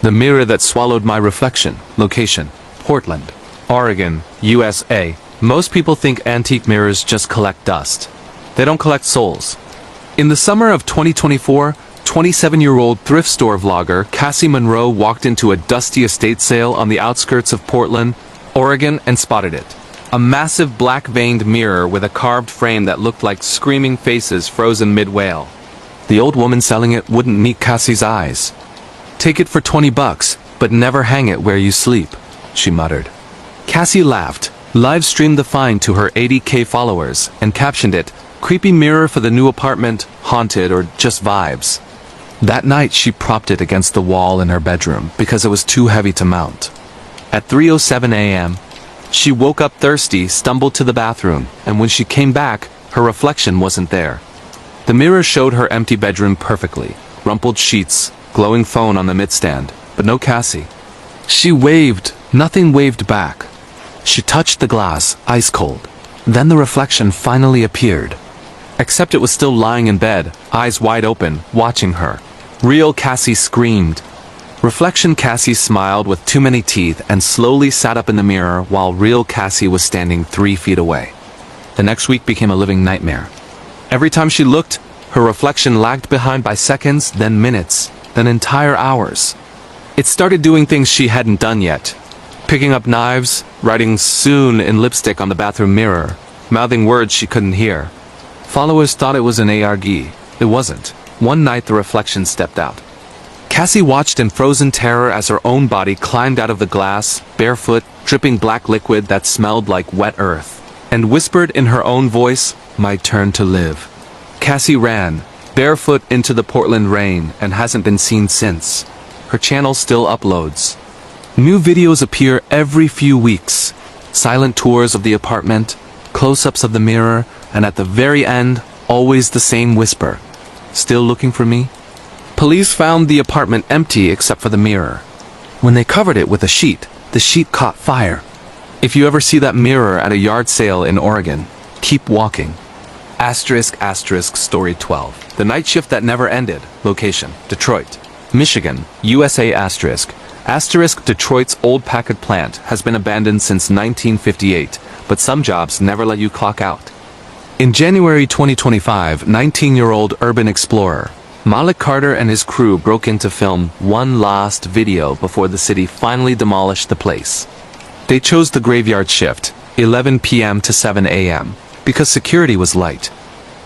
The mirror that swallowed my reflection. Location: Portland, Oregon, USA. Most people think antique mirrors just collect dust. They don't collect souls. In the summer of 2024, 27-year-old thrift store vlogger Cassie Monroe walked into a dusty estate sale on the outskirts of Portland, Oregon, and spotted it. A massive black-veined mirror with a carved frame that looked like screaming faces frozen mid-wail. The old woman selling it wouldn't meet Cassie's eyes. "Take it for $20, but never hang it where you sleep," she muttered. Cassie laughed, live-streamed the find to her 80K followers, and captioned it, "Creepy mirror for the new apartment, haunted, or just vibes." That night she propped it against the wall in her bedroom because it was too heavy to mount. At 3:07 a.m., she woke up thirsty, stumbled to the bathroom, and when she came back, her reflection wasn't there. The mirror showed her empty bedroom perfectly, rumpled sheets, glowing phone on the midstand, but no Cassie. She waved, nothing waved back. She touched the glass, ice cold. Then the reflection finally appeared. Except it was still lying in bed, eyes wide open, watching her. Real Cassie screamed. Reflection Cassie smiled with too many teeth and slowly sat up in the mirror while real Cassie was standing 3 feet away. The next week became a living nightmare. Every time she looked, her reflection lagged behind by seconds, then minutes, then entire hours. It started doing things she hadn't done yet. Picking up knives, writing "soon" in lipstick on the bathroom mirror, mouthing words she couldn't hear. Followers thought it was an ARG. It wasn't. One night the reflection stepped out. Cassie watched in frozen terror as her own body climbed out of the glass, barefoot, dripping black liquid that smelled like wet earth, and whispered in her own voice, "My turn to live." Cassie ran, barefoot into the Portland rain, and hasn't been seen since. Her channel still uploads. New videos appear every few weeks. Silent tours of the apartment, close-ups of the mirror, and at the very end, always the same whisper. "Still looking for me?" Police found the apartment empty except for the mirror. When they covered it with a sheet, the sheet caught fire. If you ever see that mirror at a yard sale in Oregon, keep walking. Story 12. The night shift that never ended. Location: Detroit, Michigan, USA. Detroit's old packet plant has been abandoned since 1958, but some jobs never let you clock out. In January 2025, 19-year-old urban explorer Malik Carter and his crew broke in to film one last video before the city finally demolished the place. They chose the graveyard shift, 11 p.m. to 7 a.m., because security was light.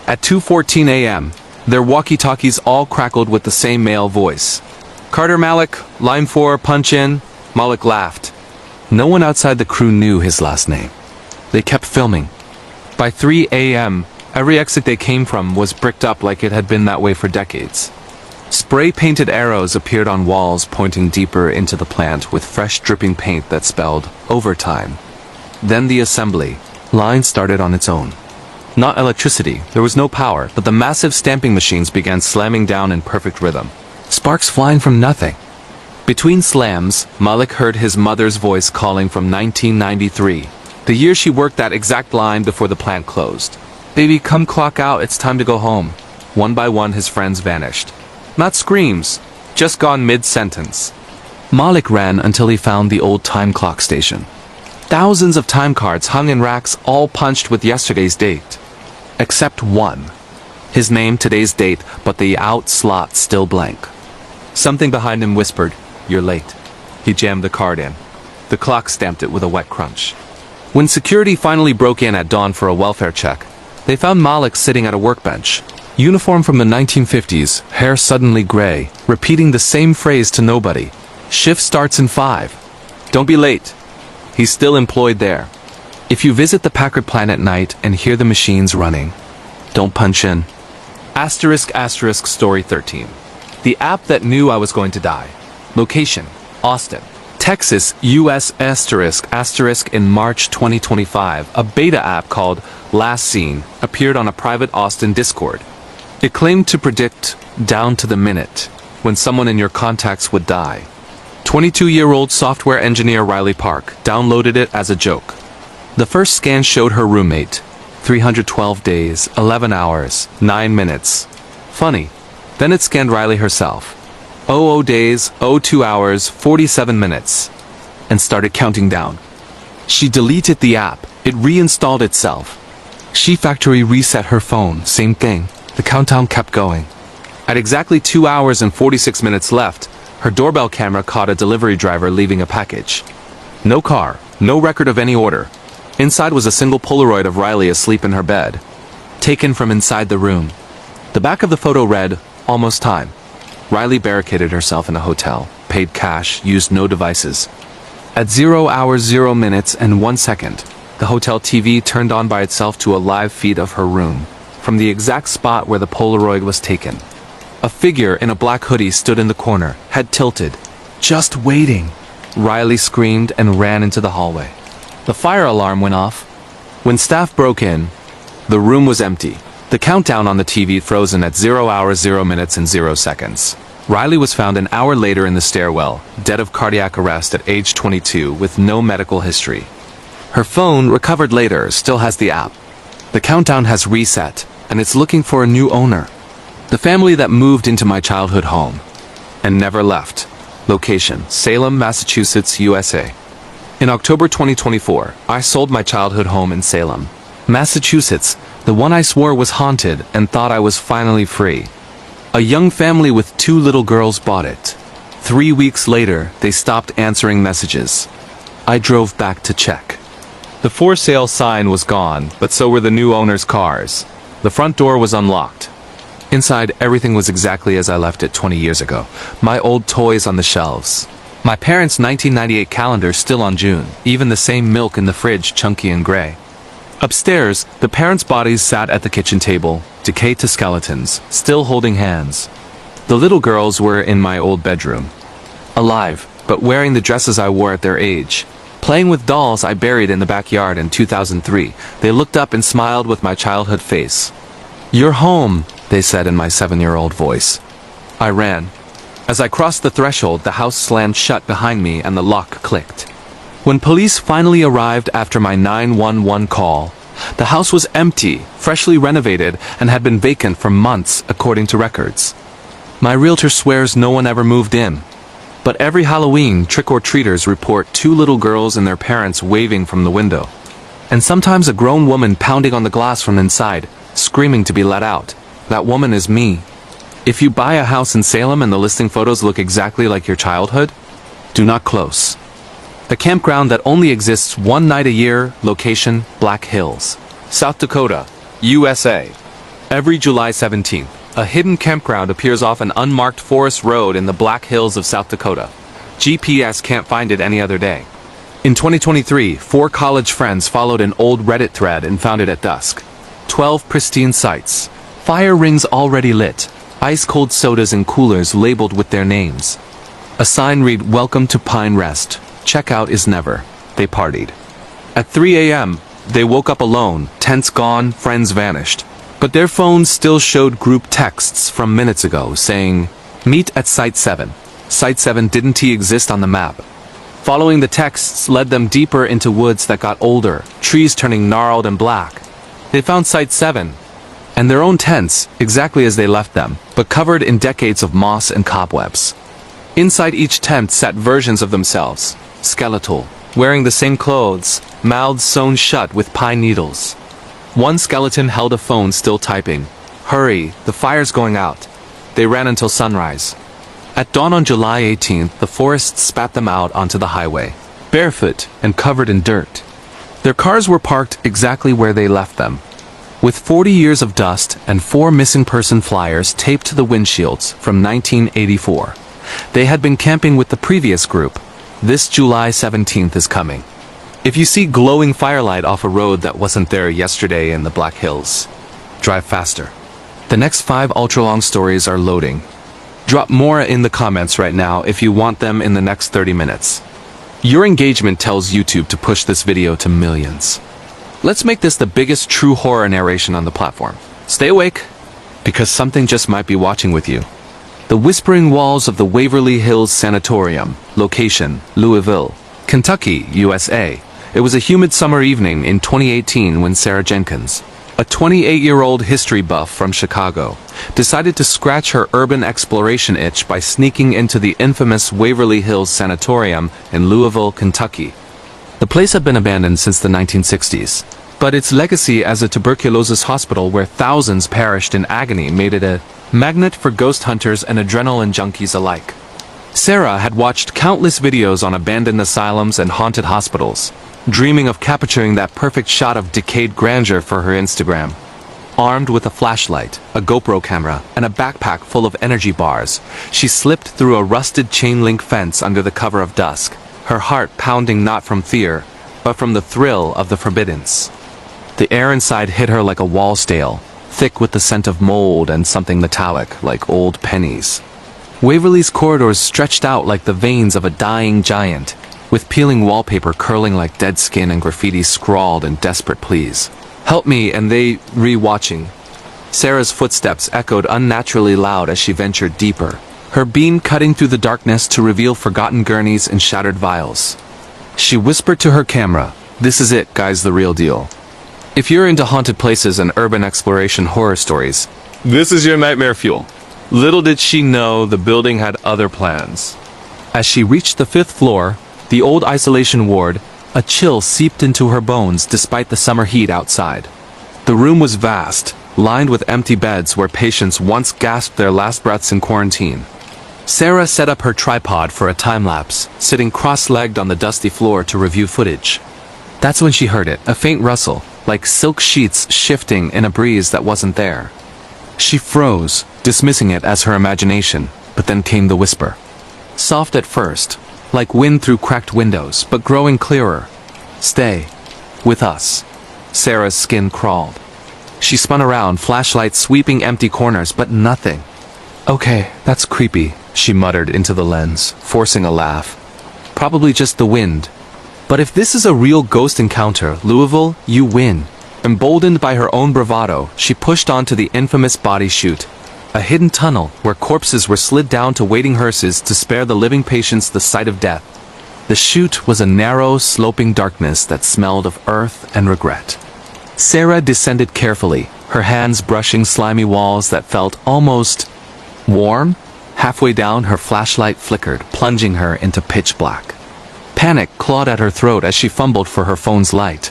At 2:14 a.m., their walkie-talkies all crackled with the same male voice. "Carter Malik, line 4, punch in." Malik laughed. No one outside the crew knew his last name. They kept filming. By 3 a.m., every exit they came from was bricked up like it had been that way for decades. Spray-painted arrows appeared on walls pointing deeper into the plant with fresh dripping paint that spelled overtime. Then the assembly line started on its own. Not electricity, there was no power, but the massive stamping machines began slamming down in perfect rhythm. Sparks flying from nothing. Between slams, Malik heard his mother's voice calling from 1993, the year she worked that exact line before the plant closed. "Baby, come clock out, it's time to go home." One by one his friends vanished. Not screams, just gone mid-sentence. Malik ran until he found the old time clock station. Thousands of time cards hung in racks, all punched with yesterday's date. Except one. His name, today's date, but the out slot still blank. Something behind him whispered, "You're late." He jammed the card in. The clock stamped it with a wet crunch. When security finally broke in at dawn for a welfare check, they found Malik sitting at a workbench. Uniform from the 1950s, hair suddenly gray, repeating the same phrase to nobody. "Shift starts in 5. Don't be late." He's still employed there, If you visit the Packard plant at night and hear the machines running, don't punch in. *** Story 13. The app that knew I was going to die. Location: Austin, Texas, US. *** In March 2025, a beta app called Last Seen appeared on a private Austin Discord. It claimed to predict, down to the minute, when someone in your contacts would die. 22-year-old software engineer Riley Park downloaded it as a joke. The first scan showed her roommate. 312 days, 11 hours, 9 minutes. Funny. Then it scanned Riley herself. 00 days, 02 hours, 47 minutes. And started counting down. She deleted the app. It reinstalled itself. She factory reset her phone. Same thing. The countdown kept going. At exactly 2 hours and 46 minutes left, her doorbell camera caught a delivery driver leaving a package. No car, no record of any order. Inside was a single Polaroid of Riley asleep in her bed, taken from inside the room. The back of the photo read, "Almost time." Riley barricaded herself in a hotel, paid cash, used no devices. At 0 hours 0 minutes and 1 second, the hotel TV turned on by itself to a live feed of her room, from the exact spot where the Polaroid was taken. A figure in a black hoodie stood in the corner, head tilted, just waiting. Riley screamed and ran into the hallway. The fire alarm went off. When staff broke in, the room was empty. The countdown on the TV frozen at 0 hours 0 minutes and 0 seconds. Riley was found an hour later in the stairwell, dead of cardiac arrest at age 22 with no medical history. Her phone, recovered later, still has the app. The countdown has reset, and it's looking for a new owner. The family that moved into my childhood home and never left. Location: Salem, Massachusetts, USA. In October 2024, I sold my childhood home in Salem, Massachusetts, the one I swore was haunted and thought I was finally free. A young family with 2 little girls bought it. 3 weeks later, they stopped answering messages. I drove back to check. The for sale sign was gone, but so were the new owner's cars. The front door was unlocked. Inside, everything was exactly as I left it 20 years ago. My old toys on the shelves. My parents' 1998 calendar still on June, even the same milk in the fridge, chunky and gray. Upstairs, the parents' bodies sat at the kitchen table, decayed to skeletons, still holding hands. The little girls were in my old bedroom. Alive, but wearing the dresses I wore at their age. Playing with dolls I buried in the backyard in 2003, they looked up and smiled with my childhood face. "You're home," they said in my 7-year-old voice. I ran. As I crossed the threshold, the house slammed shut behind me and the lock clicked. When police finally arrived after my 911 call, the house was empty, freshly renovated, and had been vacant for months, according to records. My realtor swears no one ever moved in. But every Halloween, trick-or-treaters report 2 little girls and their parents waving from the window. And sometimes a grown woman pounding on the glass from inside, screaming to be let out. That woman is me. If you buy a house in Salem and the listing photos look exactly like your childhood, do not close. The campground that only exists 1 night a year, location, Black Hills, South Dakota, USA. Every July 17th, a hidden campground appears off an unmarked forest road in the Black Hills of South Dakota. GPS can't find it any other day. In 2023, 4 college friends followed an old Reddit thread and found it at dusk. 12 pristine sites. Fire rings already lit. Ice-cold sodas in coolers labeled with their names. A sign read, "Welcome to Pine Rest. Checkout is never." They partied. At 3 a.m., they woke up alone, tents gone, friends vanished. But their phones still showed group texts from minutes ago saying, "Meet at Site 7. Site 7 didn't exist on the map. Following the texts led them deeper into woods that got older, trees turning gnarled and black. They found Site 7, and their own tents, exactly as they left them, but covered in decades of moss and cobwebs. Inside each tent sat versions of themselves, skeletal, wearing the same clothes, mouths sewn shut with pine needles. One skeleton held a phone still typing. "Hurry, the fire's going out." They ran until sunrise. At dawn on July 18th, the forest spat them out onto the highway, barefoot and covered in dirt. Their cars were parked exactly where they left them, with 40 years of dust and 4 missing person flyers taped to the windshields from 1984. They had been camping with the previous group. This July 17th is coming. If you see glowing firelight off a road that wasn't there yesterday in the Black Hills, drive faster. The next 5 ultra-long stories are loading. Drop more in the comments right now if you want them in the next 30 minutes. Your engagement tells YouTube to push this video to millions. Let's make this the biggest true horror narration on the platform. Stay awake, because something just might be watching with you. The Whispering Walls of the Waverly Hills Sanatorium, location, Louisville, Kentucky, USA. It was a humid summer evening in 2018 when Sarah Jenkins, a 28-year-old history buff from Chicago, decided to scratch her urban exploration itch by sneaking into the infamous Waverly Hills Sanatorium in Louisville, Kentucky. The place had been abandoned since the 1960s, but its legacy as a tuberculosis hospital where thousands perished in agony made it a magnet for ghost hunters and adrenaline junkies alike. Sarah had watched countless videos on abandoned asylums and haunted hospitals, dreaming of capturing that perfect shot of decayed grandeur for her Instagram. Armed with a flashlight, a GoPro camera, and a backpack full of energy bars, she slipped through a rusted chain-link fence under the cover of dusk, her heart pounding not from fear, but from the thrill of the forbiddance. The air inside hit her like a wall stale, thick with the scent of mold and something metallic, like old pennies. Waverly's corridors stretched out like the veins of a dying giant, with peeling wallpaper curling like dead skin and graffiti scrawled in desperate pleas. Help me, and they re-watching. Sarah's footsteps echoed unnaturally loud as she ventured deeper, her beam cutting through the darkness to reveal forgotten gurneys and shattered vials. She whispered to her camera, "This is it, guys, the real deal. If you're into haunted places and urban exploration horror stories, this is your nightmare fuel." Little did she know the building had other plans. As she reached the 5th floor, the old isolation ward, a chill seeped into her bones despite the summer heat outside. The room was vast, lined with empty beds where patients once gasped their last breaths in quarantine. Sarah set up her tripod for a time-lapse, sitting cross-legged on the dusty floor to review footage. That's when she heard it, a faint rustle, like silk sheets shifting in a breeze that wasn't there. She froze, dismissing it as her imagination, but then came the whisper. Soft at first, like wind through cracked windows, but growing clearer. "Stay. With us." Sarah's skin crawled. She spun around, flashlight sweeping empty corners, but nothing. "Okay, that's creepy," she muttered into the lens, forcing a laugh. "Probably just the wind. But if this is a real ghost encounter, Louisville, you win." Emboldened by her own bravado, she pushed on to the infamous body chute, a hidden tunnel where corpses were slid down to waiting hearses to spare the living patients the sight of death. The chute was a narrow, sloping darkness that smelled of earth and regret. Sarah descended carefully, her hands brushing slimy walls that felt almost warm. Halfway down, her flashlight flickered, plunging her into pitch black. Panic clawed at her throat as she fumbled for her phone's light.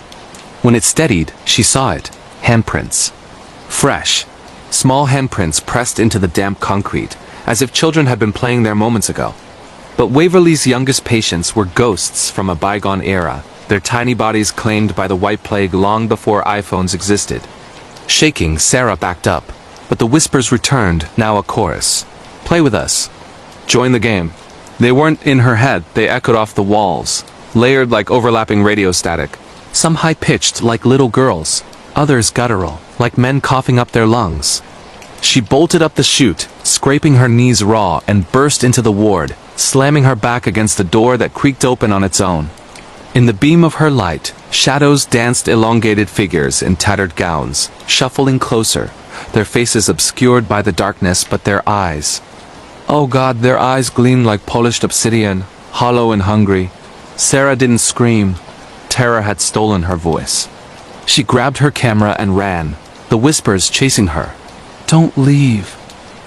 When it steadied, she saw it. Handprints. Fresh. Small handprints pressed into the damp concrete, as if children had been playing there moments ago. But Waverly's youngest patients were ghosts from a bygone era, their tiny bodies claimed by the White Plague long before iPhones existed. Shaking, Sarah backed up, but the whispers returned, now a chorus. "Play with us. Join the game." They weren't in her head, they echoed off the walls, layered like overlapping radio static. Some high-pitched, like little girls, others guttural, like men coughing up their lungs. She bolted up the chute, scraping her knees raw, and burst into the ward, slamming her back against the door that creaked open on its own. In the beam of her light, shadows danced elongated figures in tattered gowns, shuffling closer, their faces obscured by the darkness but their eyes. Oh God, their eyes gleamed like polished obsidian, hollow and hungry. Sarah didn't scream. Terror had stolen her voice. She grabbed her camera and ran, the whispers chasing her. "Don't leave.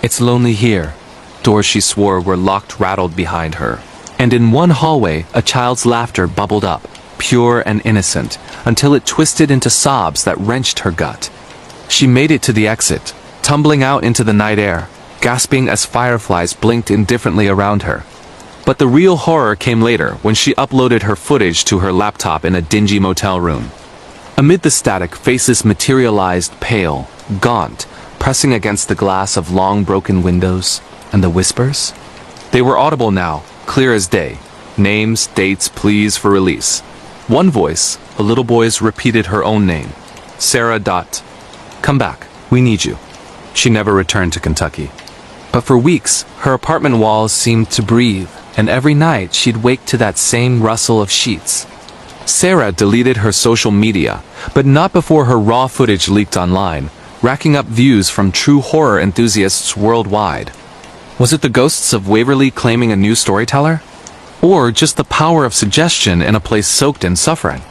It's lonely here." Doors she swore were locked rattled behind her. And in one hallway, a child's laughter bubbled up, pure and innocent, until it twisted into sobs that wrenched her gut. She made it to the exit, tumbling out into the night air, gasping as fireflies blinked indifferently around her. But the real horror came later, when she uploaded her footage to her laptop in a dingy motel room. Amid the static, faces materialized pale, gaunt, pressing against the glass of long broken windows. And the whispers? They were audible now, clear as day. Names, dates, pleas for release. One voice, a little boy's, repeated her own name. Sarah. Come back, we need you. She never returned to Kentucky. But for weeks, her apartment walls seemed to breathe, and every night she'd wake to that same rustle of sheets. Sarah deleted her social media, but not before her raw footage leaked online, racking up views from true horror enthusiasts worldwide. Was it the ghosts of Waverly claiming a new storyteller? Or just the power of suggestion in a place soaked in suffering?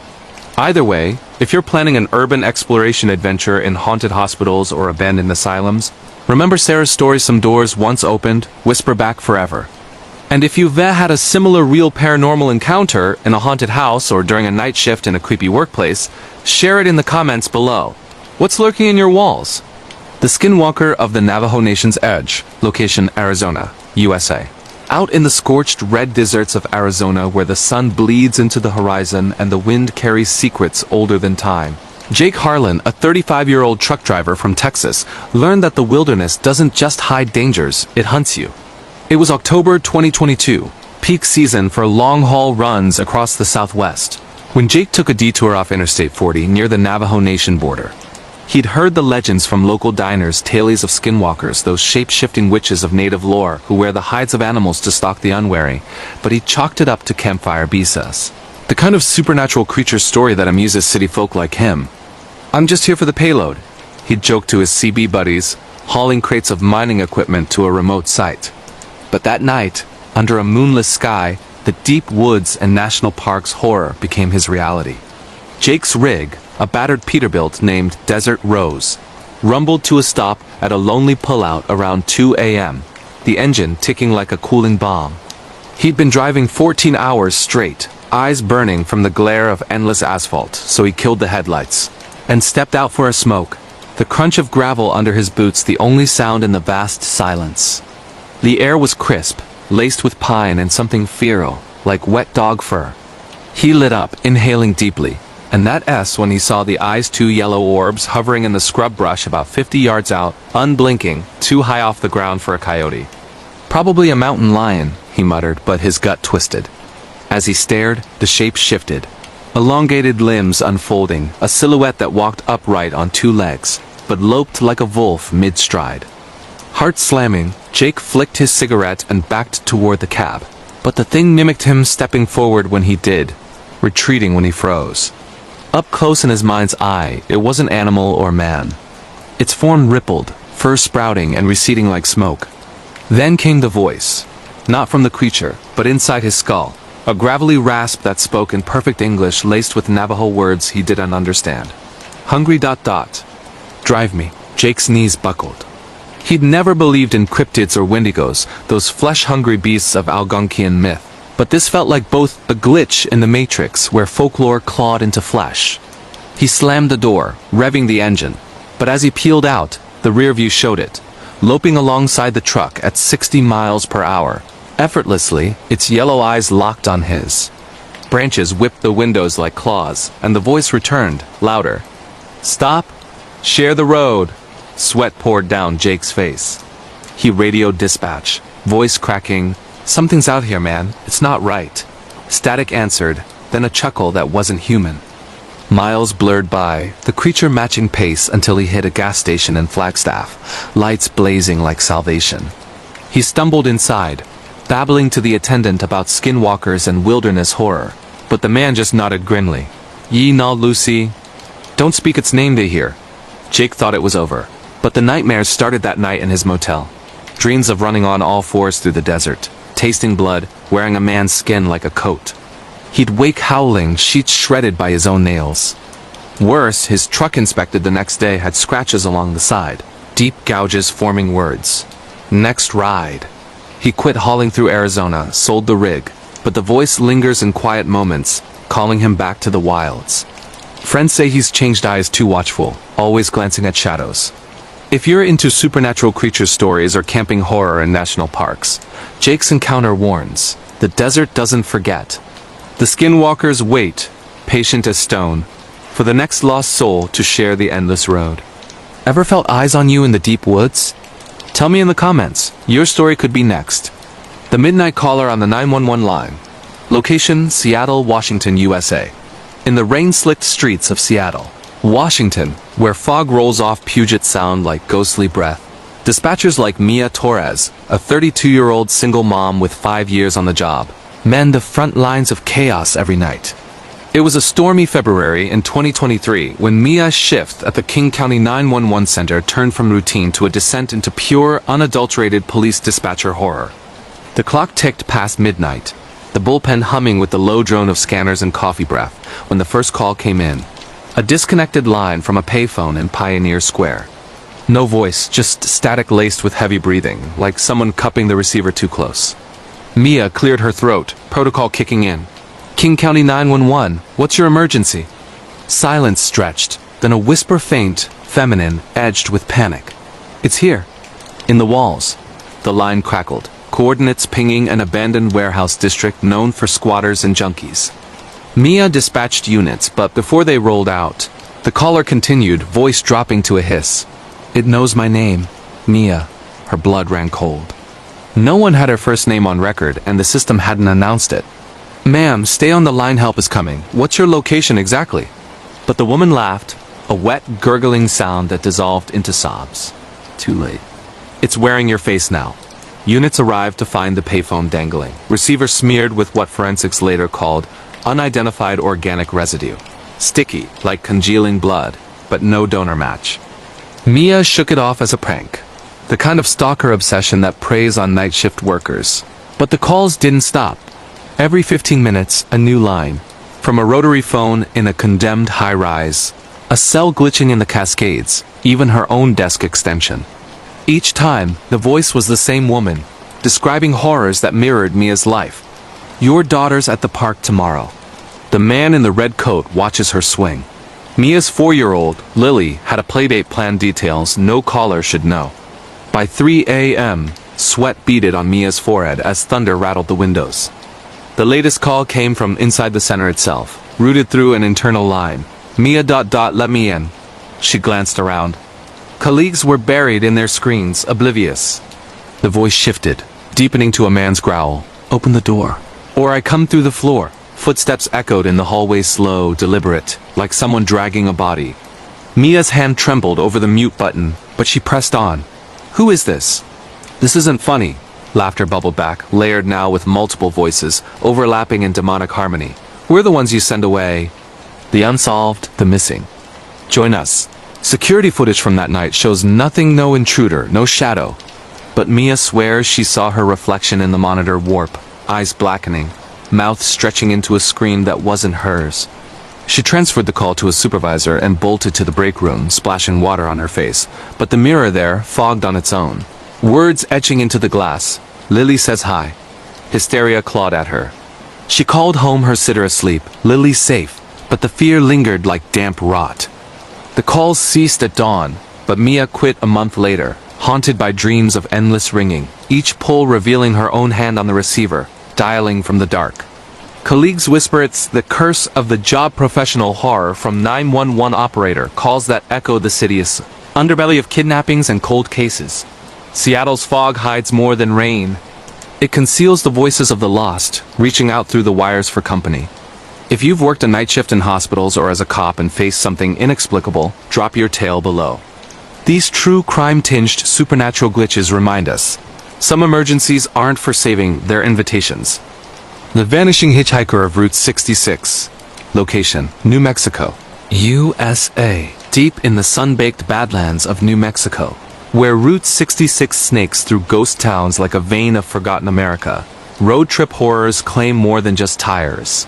Either way, if you're planning an urban exploration adventure in haunted hospitals or abandoned asylums, remember Sarah's story. Some doors once opened, whisper back forever. And if you've had a similar real paranormal encounter in a haunted house or during a night shift in a creepy workplace, share it in the comments below. What's lurking in your walls? The Skinwalker of the Navajo Nation's Edge, location Arizona, USA. Out in the scorched red deserts of Arizona where the sun bleeds into the horizon and the wind carries secrets older than time, Jake Harlan, a 35-year-old truck driver from Texas, learned that the wilderness doesn't just hide dangers, it hunts you. It was October 2022, peak season for long-haul runs across the Southwest, when Jake took a detour off Interstate 40 near the Navajo Nation border. He'd heard the legends from local diners, tales of skinwalkers, those shape-shifting witches of native lore who wear the hides of animals to stalk the unwary, but he chalked it up to campfire bisas. The kind of supernatural creature story that amuses city folk like him. "I'm just here for the payload," he'd joke to his CB buddies, hauling crates of mining equipment to a remote site. But that night, under a moonless sky, the deep woods and national parks horror became his reality. Jake's rig, a battered Peterbilt named Desert Rose, rumbled to a stop at a lonely pullout around 2 a.m., the engine ticking like a cooling bomb. He'd been driving 14 hours straight, eyes burning from the glare of endless asphalt, so he killed the headlights and stepped out for a smoke, the crunch of gravel under his boots the only sound in the vast silence. The air was crisp, laced with pine and something feral, like wet dog fur. He lit up, inhaling deeply, and that S when he saw the eyes' two yellow orbs hovering in the scrub brush about 50 yards out, unblinking, too high off the ground for a coyote. "Probably a mountain lion," he muttered, but his gut twisted. As he stared, the shape shifted. Elongated limbs unfolding, a silhouette that walked upright on two legs, but loped like a wolf mid-stride. Heart slamming, Jake flicked his cigarette and backed toward the cab. But the thing mimicked him, stepping forward when he did, retreating when he froze. Up close in his mind's eye, it wasn't animal or man. Its form rippled, fur sprouting and receding like smoke. Then came the voice. Not from the creature, but inside his skull. A gravelly rasp that spoke in perfect English laced with Navajo words he didn't understand. "Hungry ... Drive me." Jake's knees buckled. He'd never believed in cryptids or wendigos, those flesh-hungry beasts of Algonquian myth. But this felt like both a glitch in the Matrix where folklore clawed into flesh. He slammed the door, revving the engine. But as he peeled out, the rear view showed it, loping alongside the truck at 60 miles per hour. Effortlessly, its yellow eyes locked on his. Branches whipped the windows like claws, and the voice returned, louder. "Stop! Share the road!" Sweat poured down Jake's face. He radioed dispatch, voice cracking, "Something's out here, man. It's not right." Static answered, then a chuckle that wasn't human. Miles blurred by, the creature matching pace until he hit a gas station in Flagstaff, lights blazing like salvation. He stumbled inside, babbling to the attendant about skinwalkers and wilderness horror, but the man just nodded grimly. "Ye naw Lucy." "Don't speak its name," they hear. Jake thought it was over, but the nightmares started that night in his motel. Dreams of running on all fours through the desert, tasting blood, wearing a man's skin like a coat. He'd wake howling, sheets shredded by his own nails. Worse, his truck inspected the next day had scratches along the side, deep gouges forming words. Next ride. He quit hauling through Arizona, sold the rig, but the voice lingers in quiet moments, calling him back to the wilds. Friends say he's changed eyes too watchful, always glancing at shadows. If you're into supernatural creature stories or camping horror in national parks, Jake's encounter warns, the desert doesn't forget. The skinwalkers wait, patient as stone, for the next lost soul to share the endless road. Ever felt eyes on you in the deep woods? Tell me in the comments, your story could be next. The Midnight Caller on the 911 line. Location, Seattle, Washington, USA. In the rain-slicked streets of Seattle, Washington, where fog rolls off Puget Sound like ghostly breath, dispatchers like Mia Torres, a 32-year-old single mom with 5 years on the job, mend the front lines of chaos every night. It was a stormy February in 2023 when Mia's shift at the King County 911 Center turned from routine to a descent into pure, unadulterated police dispatcher horror. The clock ticked past midnight, the bullpen humming with the low drone of scanners and coffee breath, when the first call came in. A disconnected line from a payphone in Pioneer Square. No voice, just static laced with heavy breathing, like someone cupping the receiver too close. Mia cleared her throat, protocol kicking in. King County 911, what's your emergency? Silence stretched, then a whisper faint, feminine, edged with panic. It's here. In the walls. The line crackled, coordinates pinging an abandoned warehouse district known for squatters and junkies. Mia dispatched units, but before they rolled out, the caller continued, voice dropping to a hiss. It knows my name, Mia. Her blood ran cold. No one had her first name on record, and the system hadn't announced it. Ma'am, stay on the line, help is coming. What's your location exactly? But the woman laughed, a wet, gurgling sound that dissolved into sobs. Too late. It's wearing your face now. Units arrived to find the payphone dangling, receiver smeared with what forensics later called unidentified organic residue. Sticky, like congealing blood, but no donor match. Mia shook it off as a prank, the kind of stalker obsession that preys on night shift workers. But the calls didn't stop. Every 15 minutes, a new line. From a rotary phone in a condemned high-rise, a cell glitching in the Cascades, even her own desk extension. Each time, the voice was the same woman, describing horrors that mirrored Mia's life. Your daughter's at the park tomorrow. The man in the red coat watches her swing. Mia's 4-year-old, Lily, had a playdate plan details no caller should know. By 3 a.m., sweat beaded on Mia's forehead as thunder rattled the windows. The latest call came from inside the center itself, routed through an internal line. Mia ... let me in. She glanced around. Colleagues were buried in their screens, oblivious. The voice shifted, deepening to a man's growl. Open the door. Or I come through the floor. Footsteps echoed in the hallway, slow, deliberate, like someone dragging a body. Mia's hand trembled over the mute button, but she pressed on. Who is this? This isn't funny. Laughter bubbled back, layered now with multiple voices, overlapping in demonic harmony. We're the ones you send away. The unsolved, the missing. Join us. Security footage from that night shows nothing, no intruder, no shadow. But Mia swears she saw her reflection in the monitor warp, eyes blackening, mouth stretching into a scream that wasn't hers. She transferred the call to a supervisor and bolted to the break room, splashing water on her face, but the mirror there fogged on its own. Words etching into the glass. Lily says hi. Hysteria clawed at her. She called home her sitter asleep. Lily's safe, but the fear lingered like damp rot. The calls ceased at dawn, but Mia quit a month later, haunted by dreams of endless ringing, each pull revealing her own hand on the receiver, dialing from the dark. Colleagues whisper it's the curse of the job, professional horror from 911 operator, calls that echo the city's underbelly of kidnappings and cold cases. Seattle's fog hides more than rain. It conceals the voices of the lost, reaching out through the wires for company. If you've worked a night shift in hospitals or as a cop and faced something inexplicable, drop your tale below. These true crime-tinged supernatural glitches remind us, some emergencies aren't for saving, they're invitations. The Vanishing Hitchhiker of Route 66. Location, New Mexico, USA. Deep in the sun-baked badlands of New Mexico, where Route 66 snakes through ghost towns like a vein of forgotten America, road trip horrors claim more than just tires.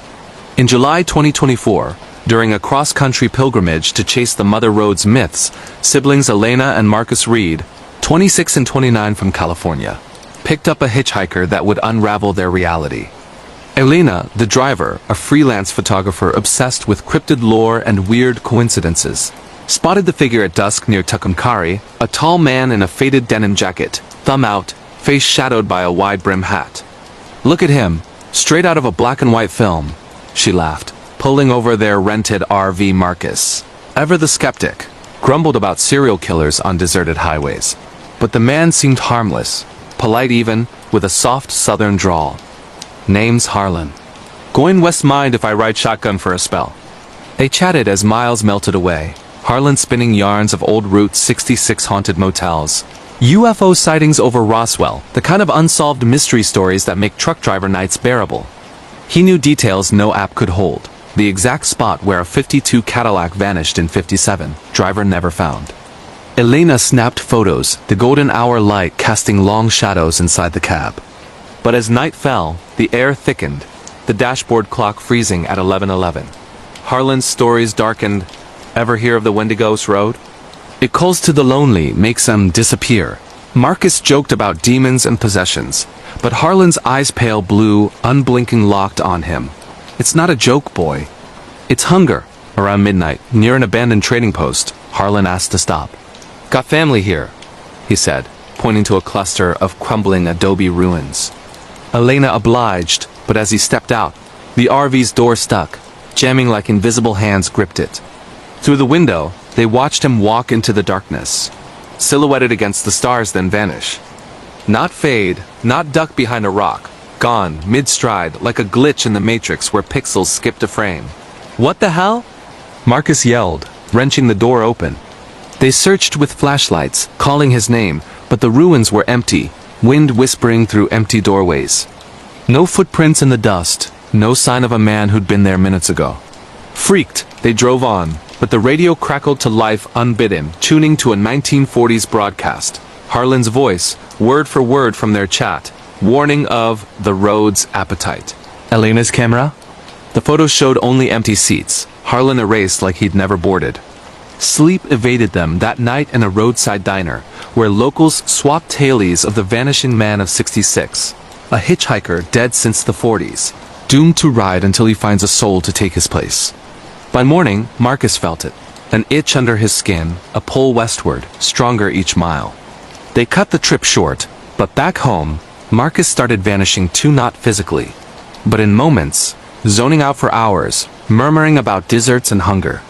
In July 2024, during a cross-country pilgrimage to chase the Mother Road's myths, siblings Elena and Marcus Reed, 26 and 29 from California, picked up a hitchhiker that would unravel their reality. Elena, the driver, a freelance photographer obsessed with cryptid lore and weird coincidences, spotted the figure at dusk near Tucumcari, a tall man in a faded denim jacket, thumb out, face shadowed by a wide-brim hat. Look at him, straight out of a black and white film, she laughed, pulling over their rented RV. Marcus, ever the skeptic, grumbled about serial killers on deserted highways. But the man seemed harmless, polite even, with a soft southern drawl. Name's Harlan. Going west, mind if I ride shotgun for a spell? They chatted as miles melted away, Harlan spinning yarns of old Route 66 haunted motels, UFO sightings over Roswell, the kind of unsolved mystery stories that make truck driver nights bearable. He knew details no app could hold, the exact spot where a '52 Cadillac vanished in '57, driver never found. Elena snapped photos, the golden hour light casting long shadows inside the cab. But as night fell, the air thickened, the dashboard clock freezing at 11:11. Harlan's stories darkened. Ever hear of the Wendigos Road? It calls to the lonely, makes them disappear. Marcus joked about demons and possessions, but Harlan's eyes pale blue, unblinking locked on him. It's not a joke, boy. It's hunger. Around midnight, near an abandoned trading post, Harlan asked to stop. Got family here, he said, pointing to a cluster of crumbling adobe ruins. Elena obliged, but as he stepped out, the RV's door stuck, jamming like invisible hands gripped it. Through the window, they watched him walk into the darkness, silhouetted against the stars then vanish. Not fade, not duck behind a rock, gone, mid-stride, like a glitch in the Matrix where pixels skipped a frame. What the hell? Marcus yelled, wrenching the door open. They searched with flashlights, calling his name, but the ruins were empty, wind whispering through empty doorways. No footprints in the dust, no sign of a man who'd been there minutes ago. Freaked, they drove on, but the radio crackled to life unbidden, tuning to a 1940s broadcast. Harlan's voice, word for word from their chat, warning of the road's appetite. Elena's camera? The photos showed only empty seats, Harlan erased like he'd never boarded. Sleep evaded them that night in a roadside diner, where locals swapped tailies of the vanishing man of 66, a hitchhiker dead since the 40s, doomed to ride until he finds a soul to take his place. By morning, Marcus felt it, an itch under his skin, a pull westward, stronger each mile. They cut the trip short, but back home, Marcus started vanishing too, not physically, but in moments, zoning out for hours, murmuring about deserts and hunger.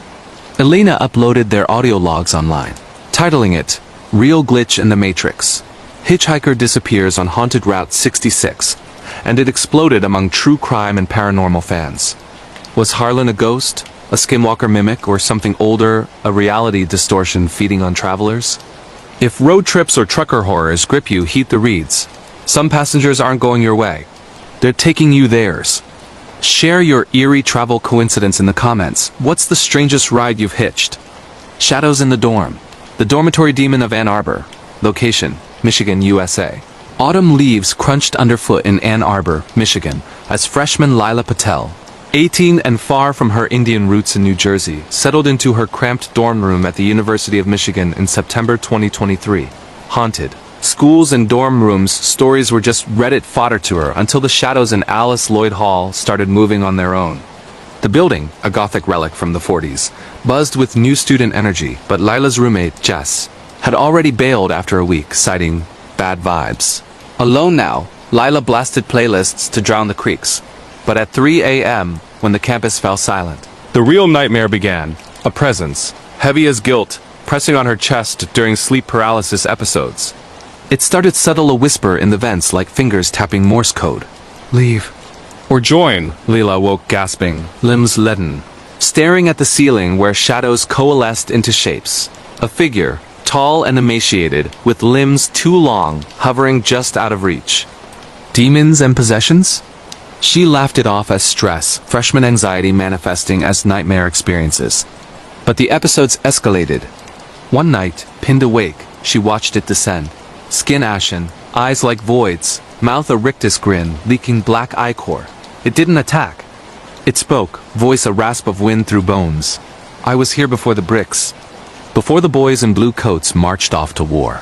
Elena uploaded their audio logs online, titling it, Real Glitch in the Matrix. Hitchhiker disappears on haunted Route 66, and it exploded among true crime and paranormal fans. Was Harlan a ghost, a skinwalker mimic, or something older, a reality distortion feeding on travelers? If road trips or trucker horrors grip you, heed the reads. Some passengers aren't going your way. They're taking you theirs. Share your eerie travel coincidence in the comments. What's the strangest ride you've hitched? Shadows in the Dorm. The Dormitory Demon of Ann Arbor. Location, Michigan, USA. Autumn leaves crunched underfoot in Ann Arbor, Michigan, as freshman Lila Patel, 18 and far from her Indian roots in New Jersey, settled into her cramped dorm room at the University of Michigan in September 2023. Haunted. Schools and dorm rooms, stories were just Reddit fodder to her until the shadows in Alice Lloyd Hall started moving on their own. The building, a Gothic relic from the 40s, buzzed with new student energy, but Lila's roommate, Jess, had already bailed after a week, citing bad vibes. Alone now, Lila blasted playlists to drown the creaks. But at 3 a.m., when the campus fell silent, the real nightmare began. A presence, heavy as guilt, pressing on her chest during sleep paralysis episodes. It started subtle, a whisper in the vents like fingers tapping Morse code. Leave. Or join, Lila woke gasping, limbs leaden, staring at the ceiling where shadows coalesced into shapes. A figure, tall and emaciated, with limbs too long, hovering just out of reach. Demons and possessions? She laughed it off as stress, freshman anxiety manifesting as nightmare experiences. But the episodes escalated. One night, pinned awake, she watched it descend. Skin ashen, eyes like voids, mouth a rictus grin, leaking black ichor. It didn't attack. It spoke, voice a rasp of wind through bones. I was here before the bricks. Before the boys in blue coats marched off to war.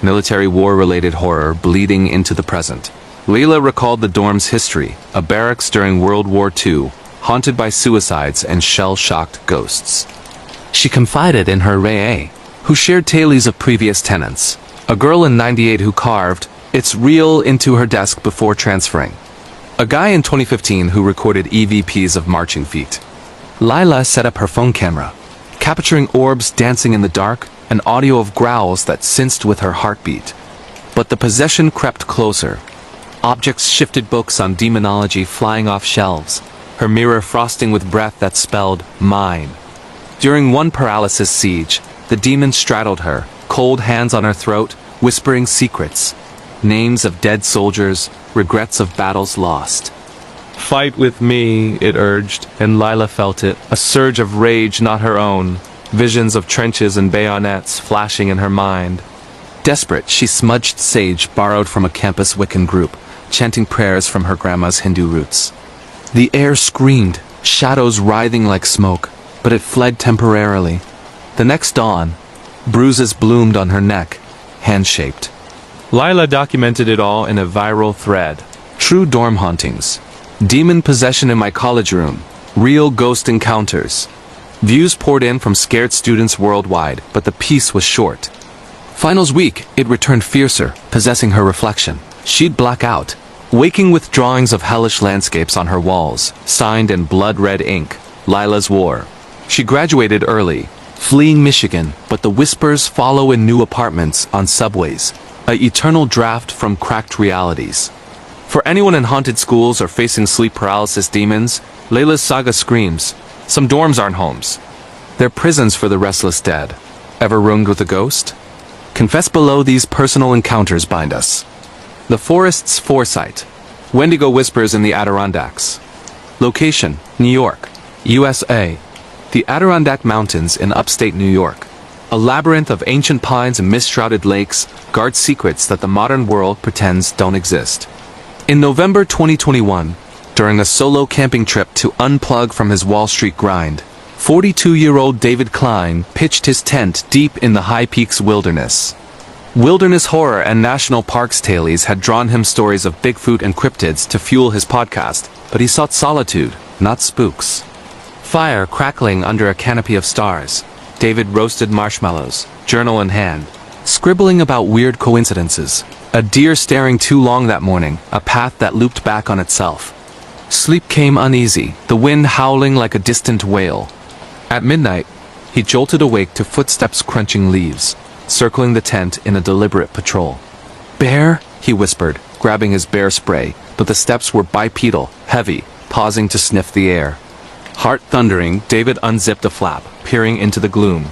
Military war-related horror bleeding into the present. Lila recalled the dorm's history, a barracks during World War II, haunted by suicides and shell-shocked ghosts. She confided in her Ray, who shared tales of previous tenants. A girl in '98 who carved, "It's real" into her desk before transferring. A guy in 2015 who recorded EVPs of marching feet. Lila set up her phone camera, capturing orbs dancing in the dark, and audio of growls that synced with her heartbeat. But the possession crept closer. Objects shifted, books on demonology flying off shelves. her mirror frosting with breath that spelled mine. During one paralysis siege, the demon straddled her, cold hands on her throat, whispering secrets. Names of dead soldiers, regrets of battles lost. Fight with me, it urged, and Lila felt it, a surge of rage not her own, visions of trenches and bayonets flashing in her mind. Desperate, she smudged sage borrowed from a campus Wiccan group, chanting prayers from her grandma's Hindu roots. The air screamed, shadows writhing like smoke, but it fled temporarily. The next dawn, bruises bloomed on her neck, hand-shaped. Lila documented it all in a viral thread. True dorm hauntings. Demon possession in my college room. Real ghost encounters. Views poured in from scared students worldwide, but the peace was short. Finals week, it returned fiercer, possessing her reflection. She'd black out, waking with drawings of hellish landscapes on her walls, signed in blood-red ink. Lila's War. She graduated early, fleeing Michigan, but the whispers follow in new apartments, on subways. An eternal draft from cracked realities. For anyone in haunted schools or facing sleep paralysis demons, Layla's saga screams. Some dorms aren't homes. They're prisons for the restless dead. Ever roamed with a ghost? Confess below these personal encounters bind us. The Forest's Foresight. Wendigo whispers in the Adirondacks. Location, New York, USA. The Adirondack Mountains in upstate New York. A labyrinth of ancient pines and mist-shrouded lakes guard secrets that the modern world pretends don't exist. In November 2021, during a solo camping trip to unplug from his Wall Street grind, 42-year-old David Klein pitched his tent deep in the High Peaks wilderness. Wilderness horror and national parks tales had drawn him stories of Bigfoot and cryptids to fuel his podcast, but he sought solitude, not spooks. Fire crackling under a canopy of stars. David roasted marshmallows, journal in hand, scribbling about weird coincidences. A deer staring too long that morning, a path that looped back on itself. Sleep came uneasy, the wind howling like a distant wail. At midnight, he jolted awake to footsteps crunching leaves, circling the tent in a deliberate patrol. Bear, he whispered, grabbing his bear spray, but the steps were bipedal, heavy, pausing to sniff the air. Heart thundering, David unzipped a flap, peering into the gloom.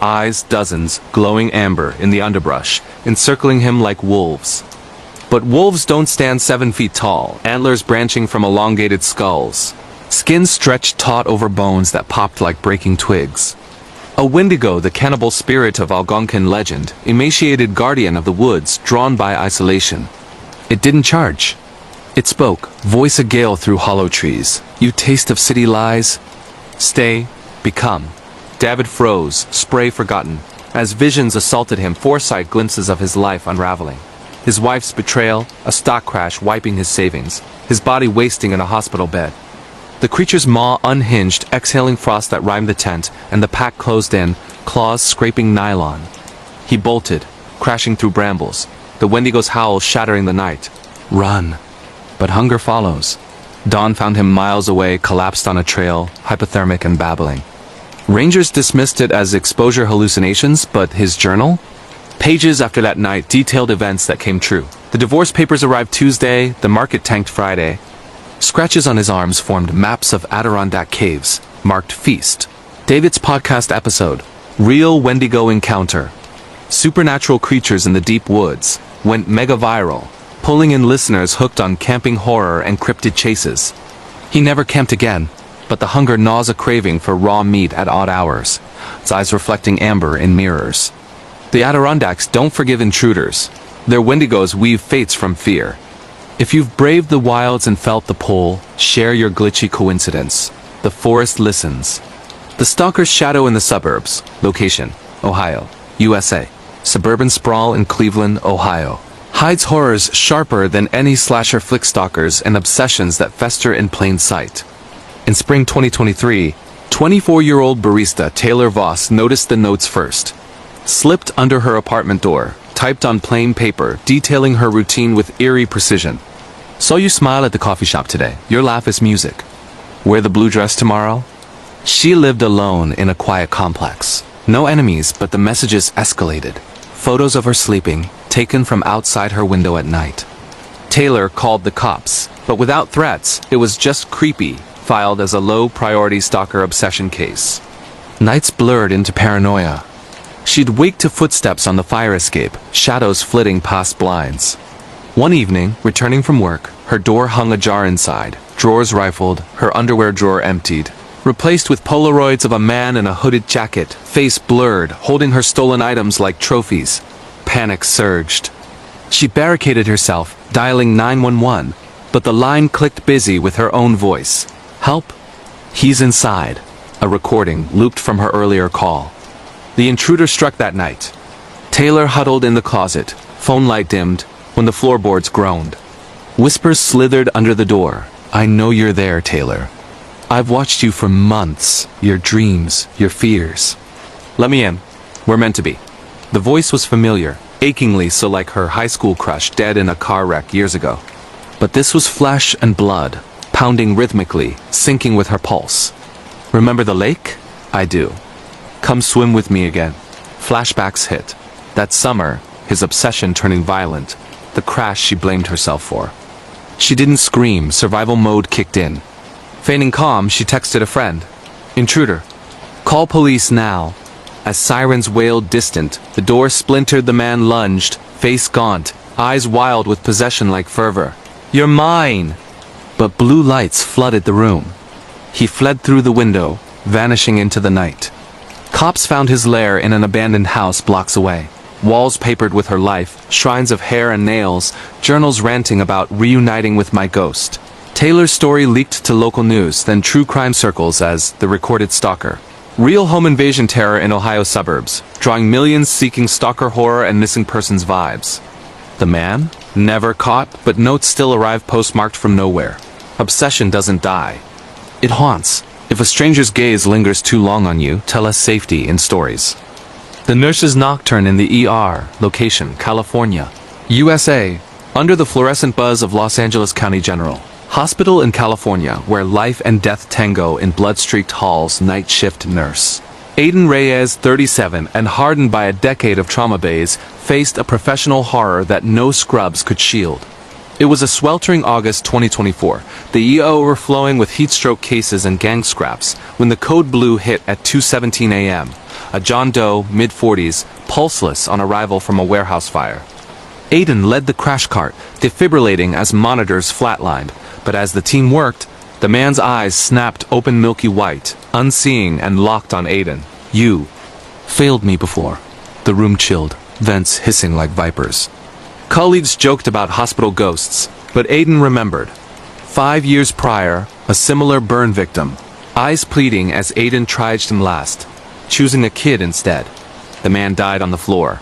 Eyes dozens, glowing amber in the underbrush, encircling him like wolves. But wolves don't stand 7 feet tall, antlers branching from elongated skulls. Skin stretched taut over bones that popped like breaking twigs. A Wendigo, the cannibal spirit of Algonquin legend, emaciated guardian of the woods drawn by isolation. It didn't charge. It spoke, voice a gale through hollow trees. You taste of city lies? Stay, become. David froze, spray forgotten. As visions assaulted him, foresight glimpses of his life unraveling. His wife's betrayal, a stock crash wiping his savings, his body wasting in a hospital bed. The creature's maw unhinged, exhaling frost that rhymed the tent, and the pack closed in, claws scraping nylon. He bolted, crashing through brambles, the Wendigo's howl shattering the night. Run. But hunger follows. Dawn found him miles away, collapsed on a trail, hypothermic and babbling. Rangers dismissed it as exposure hallucinations, but his journal? Pages after that night detailed events that came true. The divorce papers arrived Tuesday, the market tanked Friday. Scratches on his arms formed maps of Adirondack caves, marked feast. David's podcast episode, Real Wendigo Encounter. Supernatural creatures in the deep woods, went mega viral, pulling in listeners hooked on camping horror and cryptid chases. He never camped again, but the hunger gnaws a craving for raw meat at odd hours, its eyes reflecting amber in mirrors. The Adirondacks don't forgive intruders. Their Wendigos weave fates from fear. If you've braved the wilds and felt the pull, share your glitchy coincidence. The forest listens. The stalker's shadow in the suburbs. Location, Ohio, USA. Suburban sprawl in Cleveland, Ohio. Hides horrors sharper than any slasher flick stalkers and obsessions that fester in plain sight. In spring 2023, 24-year-old barista Taylor Voss noticed the notes first. Slipped under her apartment door, typed on plain paper, detailing her routine with eerie precision. Saw you smile at the coffee shop today. Your laugh is music. Wear the blue dress tomorrow? She lived alone in a quiet complex. No enemies, but the messages escalated. Photos of her sleeping, taken from outside her window at night. Taylor called the cops, but without threats. It was just creepy, filed as a low-priority stalker obsession case. Nights blurred into paranoia. She'd wake to footsteps on the fire escape, shadows flitting past blinds. One evening, returning from work, her door hung ajar inside, drawers rifled, her underwear drawer emptied, replaced with Polaroids of a man in a hooded jacket, face blurred, holding her stolen items like trophies. Panic surged. She barricaded herself, dialing 911, but the line clicked busy with her own voice. "Help? He's inside." A recording looped from her earlier call. The intruder struck that night. Taylor huddled in the closet, phone light dimmed, when the floorboards groaned. Whispers slithered under the door. "I know you're there, Taylor. I've watched you for months, your dreams, your fears. Let me in. We're meant to be." The voice was familiar, achingly so like her high school crush dead in a car wreck years ago. But this was flesh and blood, pounding rhythmically, syncing with her pulse. "Remember the lake?" "I do. Come swim with me again." Flashbacks hit. That summer, his obsession turning violent, the crash she blamed herself for. She didn't scream, survival mode kicked in. Feigning calm, she texted a friend. "Intruder. Call police now." As sirens wailed distant, the door splintered, the man lunged, face gaunt, eyes wild with possession like fervor. "You're mine!" But blue lights flooded the room. He fled through the window, vanishing into the night. Cops found his lair in an abandoned house blocks away. Walls papered with her life, shrines of hair and nails, journals ranting about reuniting with my ghost. Taylor's story leaked to local news, then true crime circles as the recorded stalker. Real home invasion terror in Ohio suburbs, drawing millions seeking stalker horror and missing persons vibes. The man? Never caught, but notes still arrive postmarked from nowhere. Obsession doesn't die. It haunts. If a stranger's gaze lingers too long on you, tell us safety in stories. The Nurse's Nocturne in the ER, location, California, USA, under the fluorescent buzz of Los Angeles County General. Hospital in California, where life and death tango in blood-streaked halls, night shift nurse. Aiden Reyes, 37, and hardened by a decade of trauma bays, faced a professional horror that no scrubs could shield. It was a sweltering August 2024, the EO overflowing with heatstroke cases and gang scraps, when the code blue hit at 2:17 a.m. A John Doe, mid-40s, pulseless on arrival from a warehouse fire. Aiden led the crash cart, defibrillating as monitors flatlined, but as the team worked, the man's eyes snapped open milky white, unseeing and locked on Aiden. "You failed me before." The room chilled, vents hissing like vipers. Colleagues joked about hospital ghosts, but Aiden remembered. 5 years prior, a similar burn victim, eyes pleading as Aiden trudged him last, choosing a kid instead. The man died on the floor.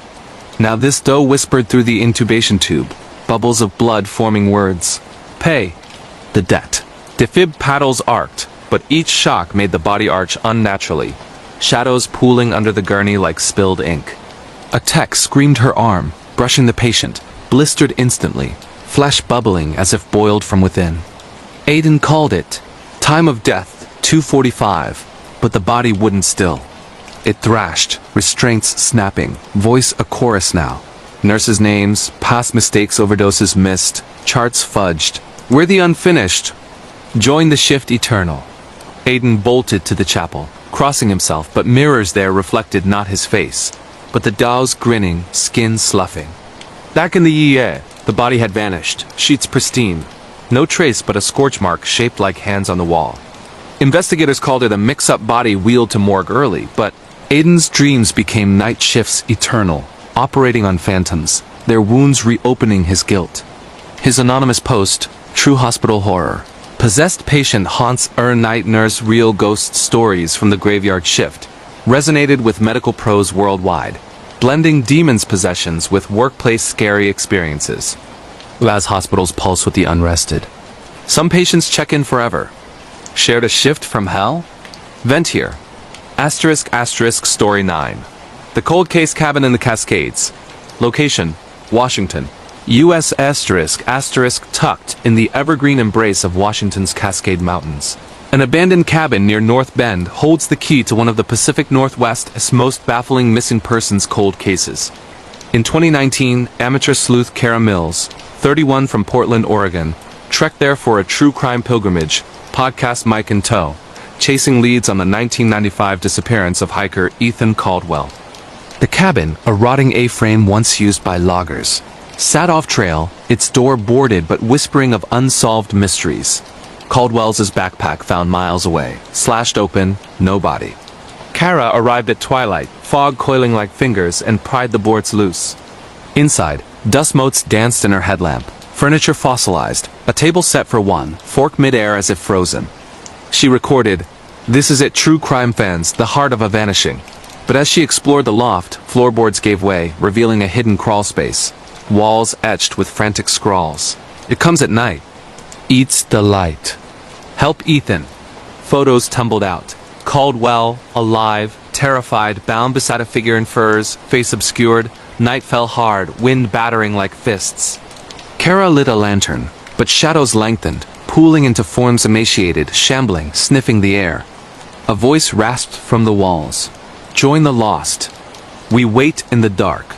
Now this doe whispered through the intubation tube, bubbles of blood forming words. "Pay the debt." Defib paddles arced, but each shock made the body arch unnaturally, shadows pooling under the gurney like spilled ink. A tech screamed her arm, brushing the patient, blistered instantly, flesh bubbling as if boiled from within. Aiden called it. Time of death, 2:45, but the body wouldn't still. It thrashed, restraints snapping, voice a chorus now. Nurses' names, past mistakes, overdoses missed, charts fudged. "We're the unfinished. Join the shift eternal." Aiden bolted to the chapel, crossing himself, but mirrors there reflected not his face, but the doe's grinning, skin sloughing. Back in the EA, the body had vanished, sheets pristine. No trace but a scorch mark shaped like hands on the wall. Investigators called it a mix-up body wheeled to morgue early, but Aiden's dreams became night shifts eternal, operating on phantoms, their wounds reopening his guilt. His anonymous post, True Hospital Horror. Possessed patient haunts night nurse, real ghost stories from the graveyard shift, resonated with medical pros worldwide, blending demons' possessions with workplace scary experiences. As hospitals pulse with the unrested. Some patients check in forever. Shared a shift from hell? Vent here. *** Story 9. The Cold Case Cabin in the Cascades. Location, Washington. U.S. *** tucked in the evergreen embrace of Washington's Cascade Mountains. An abandoned cabin near North Bend holds the key to one of the Pacific Northwest's most baffling missing persons cold cases. In 2019, amateur sleuth Kara Mills, 31 from Portland, Oregon, trekked there for a true crime pilgrimage, podcast mic in tow, chasing leads on the 1995 disappearance of hiker Ethan Caldwell. The cabin, a rotting A-frame once used by loggers, sat off trail, its door boarded but whispering of unsolved mysteries. Caldwell's backpack found miles away, slashed open, no body. Kara arrived at twilight, fog coiling like fingers, and pried the boards loose. Inside, dust motes danced in her headlamp, furniture fossilized, a table set for one, fork mid-air as if frozen. She recorded, "This is it, true crime fans, the heart of a vanishing." But as she explored the loft, floorboards gave way, revealing a hidden crawl space. Walls etched with frantic scrawls. "It comes at night. Eats the light. Help Ethan." Photos tumbled out. Caldwell, alive, terrified, bound beside a figure in furs, face obscured. Night fell hard, wind battering like fists. Kara lit a lantern, but shadows lengthened, pooling into forms emaciated, shambling, sniffing the air. A voice rasped from the walls. "Join the lost. We wait in the dark."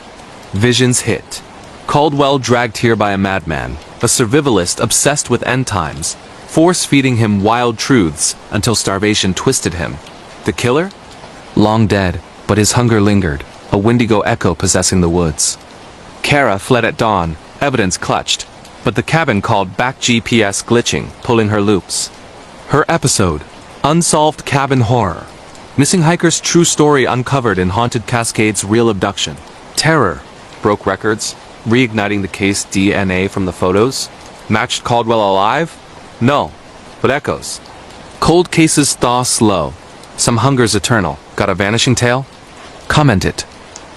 Visions hit. Caldwell dragged here by a madman, a survivalist obsessed with end times, force-feeding him wild truths until starvation twisted him. The killer? Long dead, but his hunger lingered, a Wendigo echo possessing the woods. Kara fled at dawn, evidence clutched, but the cabin called back, GPS glitching, pulling her loops. Her episode, Unsolved Cabin Horror. Missing hiker's true story uncovered in Haunted Cascade's real abduction. Terror broke records, reigniting the case. DNA from the photos. Matched Caldwell alive? No, but echoes. Cold cases thaw slow. Some hunger's eternal. Got a vanishing tale? Comment it.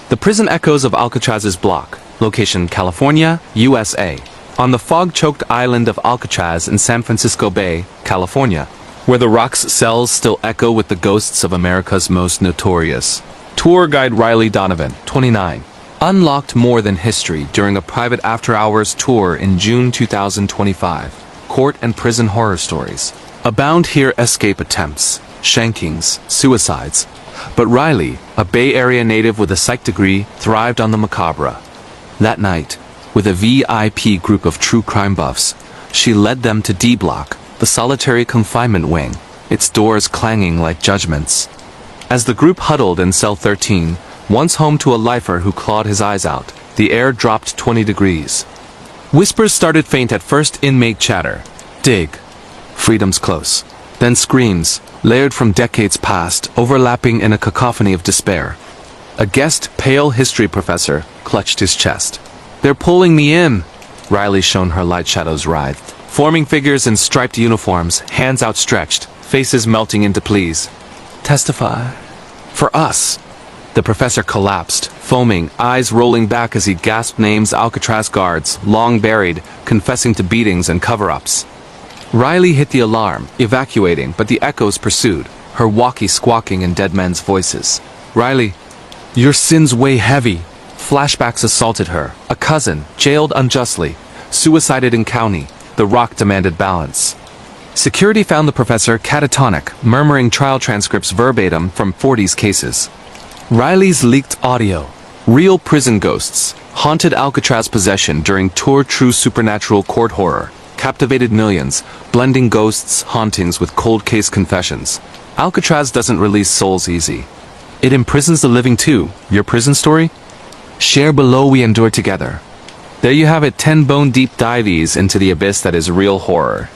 The prison echoes of Alcatraz's block. Location California, USA. On the fog-choked island of Alcatraz in San Francisco Bay, California, where the rock's cells still echo with the ghosts of America's most notorious. Tour guide Riley Donovan, 29, unlocked more than history during a private after-hours tour in June 2025. Court and prison horror stories. Abound here: escape attempts, shankings, suicides. But Riley, a Bay Area native with a psych degree, thrived on the macabre. That night, with a VIP group of true crime buffs, she led them to D Block, the solitary confinement wing, its doors clanging like judgments. As the group huddled in cell 13, once home to a lifer who clawed his eyes out, the air dropped 20 degrees. Whispers started faint at first, inmate chatter. Dig. Freedom's close. Then screams, layered from decades past, overlapping in a cacophony of despair. A guest, pale history professor, clutched his chest. "They're pulling me in." Riley shone her light shadows writhed, forming figures in striped uniforms, hands outstretched, faces melting into pleas. "Testify. For us." The professor collapsed, foaming, eyes rolling back as he gasped names: Alcatraz guards, long buried, confessing to beatings and cover-ups. Riley hit the alarm, evacuating, but the echoes pursued, her walkie squawking in dead men's voices. "Riley, your sins weigh heavy." Flashbacks assaulted her. A cousin, jailed unjustly, suicided in county. The rock demanded balance. Security found the professor catatonic, murmuring trial transcripts verbatim from 40s cases. Riley's leaked audio. Real prison ghosts. Haunted Alcatraz possession during tour. True supernatural court horror. Captivated millions, blending ghosts, hauntings with cold case confessions. Alcatraz doesn't release souls easy. It imprisons the living too. Your prison story? Share below. We endure together. There you have it, 10 bone-deep dives into the abyss that is real horror.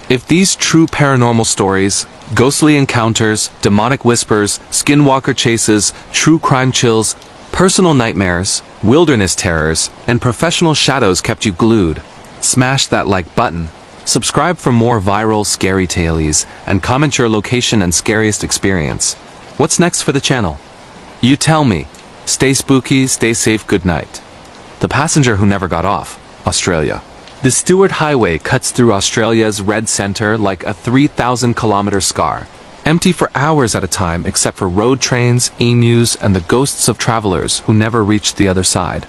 If these true paranormal stories, ghostly encounters, demonic whispers, skinwalker chases, true crime chills, personal nightmares, wilderness terrors, and professional shadows kept you glued, smash that like button, subscribe for more viral scary tales, and comment your location and scariest experience. What's next for the channel? You tell me. Stay spooky, stay safe, good night. The passenger who never got off, Australia. The Stewart Highway cuts through Australia's red centre like a 3,000-kilometre scar, empty for hours at a time except for road trains, emus, and the ghosts of travellers who never reached the other side.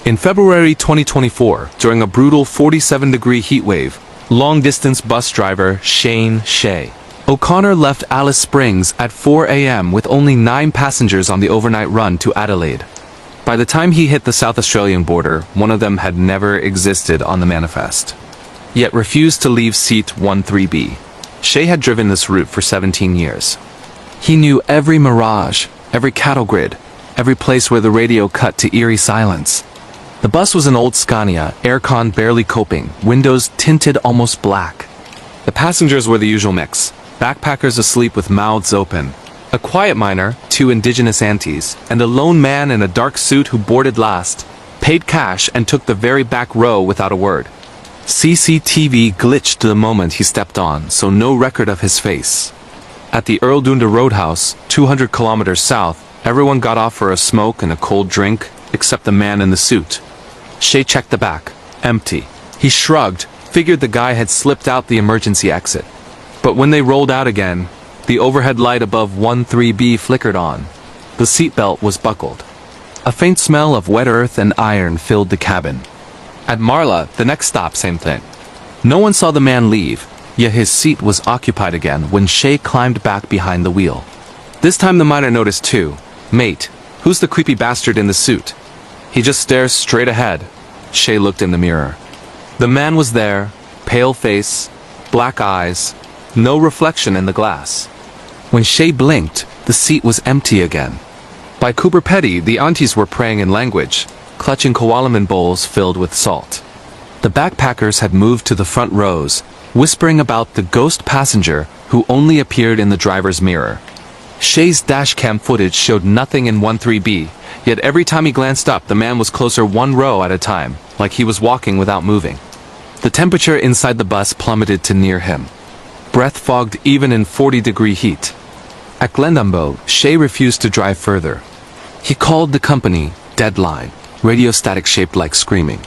In February 2024, during a brutal 47-degree heatwave, long-distance bus driver Shane Shea O'Connor left Alice Springs at 4 a.m. with only 9 passengers on the overnight run to Adelaide. By the time he hit the South Australian border, one of them had never existed on the manifest, yet refused to leave seat 13B. Shay had driven this route for 17 years. He knew every mirage, every cattle grid, every place where the radio cut to eerie silence. The bus was an old Scania, aircon barely coping, windows tinted almost black. The passengers were the usual mix, backpackers asleep with mouths open, a quiet miner, 2 indigenous aunties, and a lone man in a dark suit who boarded last, paid cash and took the very back row without a word. CCTV glitched the moment he stepped on, so no record of his face. At the Earldunda Roadhouse, 200 kilometers south, everyone got off for a smoke and a cold drink, except the man in the suit. Shay checked the back. Empty. He shrugged, figured the guy had slipped out the emergency exit. But when they rolled out again, the overhead light above 13B flickered on. The seatbelt was buckled. A faint smell of wet earth and iron filled the cabin. At Marla, the next stop, same thing. No one saw the man leave, yet his seat was occupied again when Shay climbed back behind the wheel. This time the miner noticed too. Mate, who's the creepy bastard in the suit? He just stares straight ahead. Shay looked in the mirror. The man was there, pale face, black eyes, no reflection in the glass. When Shay blinked, the seat was empty again. By Cooper Petty, the aunties were praying in language, clutching koalaman bowls filled with salt. The backpackers had moved to the front rows, whispering about the ghost passenger who only appeared in the driver's mirror. Shay's dashcam footage showed nothing in 13B, yet every time he glanced up, the man was closer 1 row at a time, like he was walking without moving. The temperature inside the bus plummeted to near him. Breath fogged even in 40-degree heat. At Glendumbo, Shay refused to drive further. He called the company Deadline, radio static shaped like screaming.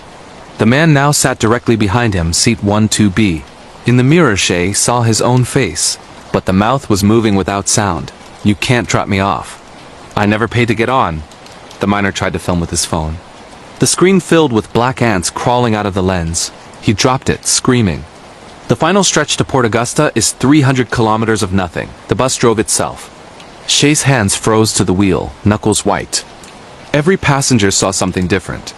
The man now sat directly behind him, seat 12B. In the mirror, Shay saw his own face, but the mouth was moving without sound. You can't drop me off. I never paid to get on. The miner tried to film with his phone. The screen filled with black ants crawling out of the lens. He dropped it, screaming. The final stretch to Port Augusta is 300 kilometers of nothing. The bus drove itself. Shay's hands froze to the wheel, knuckles white. Every passenger saw something different.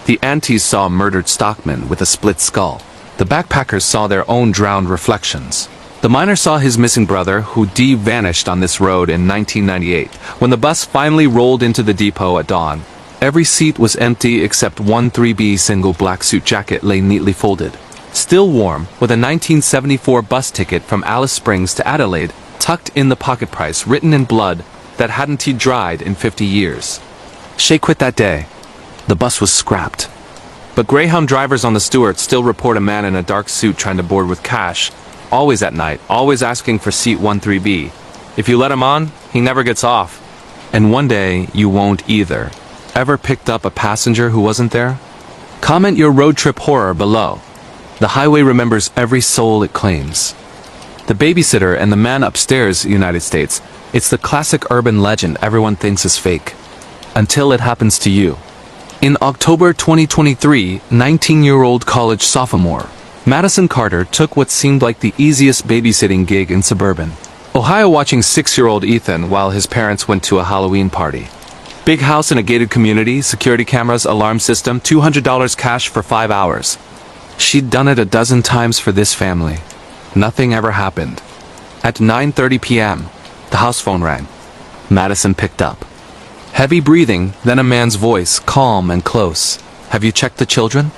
The aunties saw a murdered stockman with a split skull. The backpackers saw their own drowned reflections. The miner saw his missing brother, who vanished on this road in 1998. When the bus finally rolled into the depot at dawn, every seat was empty except 13B single black suit jacket lay neatly folded. Still warm, with a 1974 bus ticket from Alice Springs to Adelaide tucked in the pocket price written in blood that hadn't dried in 50 years. Shay quit that day. The bus was scrapped. But Greyhound drivers on the Stuart still report a man in a dark suit trying to board with cash. Always at night, always asking for seat 13B. If you let him on, he never gets off. And one day, you won't either. Ever picked up a passenger who wasn't there? Comment your road trip horror below. The highway remembers every soul it claims. The babysitter and the man upstairs, United States. It's the classic urban legend everyone thinks is fake. Until it happens to you. In October 2023, 19-year-old college sophomore Madison Carter took what seemed like the easiest babysitting gig in suburban Ohio, watching 6-year-old Ethan while his parents went to a Halloween party. Big house in a gated community, security cameras, alarm system, $200 cash for 5 hours. She'd done it a dozen times for this family. Nothing ever happened. At 9:30 p.m., the house phone rang. Madison picked up. Heavy breathing, then a man's voice, calm and close. "Have you checked the children?"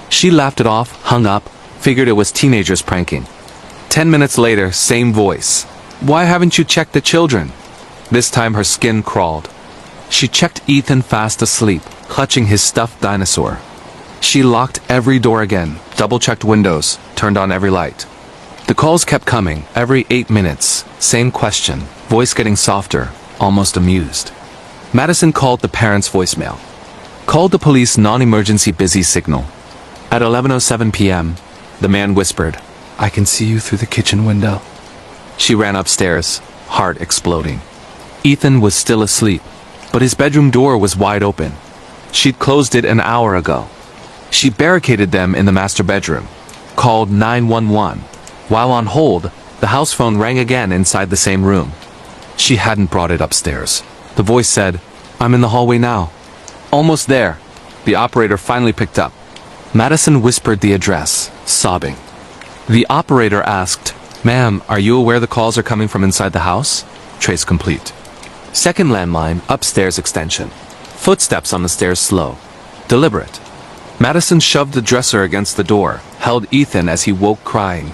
She laughed it off, hung up, figured it was teenagers pranking. 10 minutes later, same voice. "Why haven't you checked the children?" This time her skin crawled. She checked Ethan fast asleep, clutching his stuffed dinosaur. She locked every door again, double-checked windows, turned on every light. The calls kept coming, every 8 minutes. Same question, voice getting softer, almost amused. Madison called the parents' voicemail. Called the police non-emergency busy signal. At 11:07 p.m., the man whispered, "I can see you through the kitchen window." She ran upstairs, heart exploding. Ethan was still asleep, but his bedroom door was wide open. She'd closed it an hour ago. She barricaded them in the master bedroom, called 911. While on hold, the house phone rang again inside the same room. She hadn't brought it upstairs. The voice said, "I'm in the hallway now." "Almost there." The operator finally picked up. Madison whispered the address, sobbing. The operator asked, Ma'am, are you aware the calls are coming from inside the house? Trace complete. Second landline, upstairs extension. Footsteps on the stairs slow. Deliberate. Madison shoved the dresser against the door, held Ethan as he woke crying.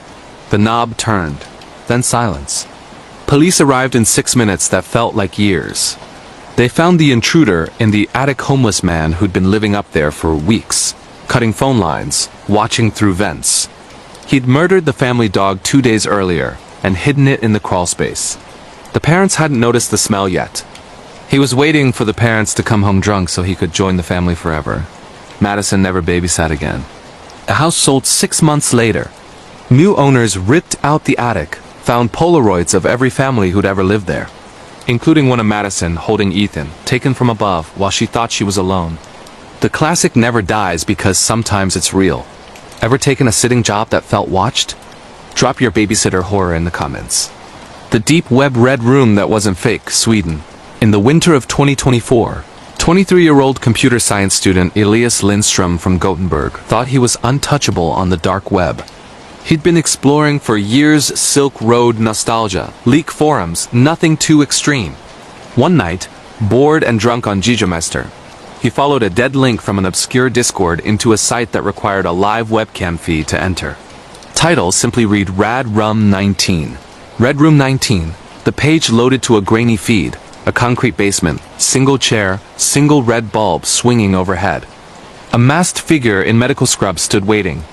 The knob turned. Then silence. Police arrived in 6 minutes that felt like years. They found the intruder in the attic homeless man who'd been living up there for weeks, cutting phone lines, watching through vents. He'd murdered the family dog 2 days earlier and hidden it in the crawlspace. The parents hadn't noticed the smell yet. He was waiting for the parents to come home drunk so he could join the family forever. Madison never babysat again. The house sold 6 months later. New owners ripped out the attic, found Polaroids of every family who'd ever lived there, including one of Madison holding Ethan, taken from above while she thought she was alone. The classic never dies because sometimes it's real. Ever taken a sitting job that felt watched? Drop your babysitter horror in the comments. The deep web red room that wasn't fake, Sweden. In the winter of 2024, 23-year-old computer science student Elias Lindström from Gothenburg thought he was untouchable on the dark web. He'd been exploring for years Silk Road nostalgia, leak forums, nothing too extreme. One night, bored and drunk on Gijamester, he followed a dead link from an obscure Discord into a site that required a live webcam feed to enter. Title simply read Rad Rum 19. Red Room 19. The page loaded to a grainy feed, a concrete basement, single chair, single red bulb swinging overhead. A masked figure in medical scrubs stood waiting.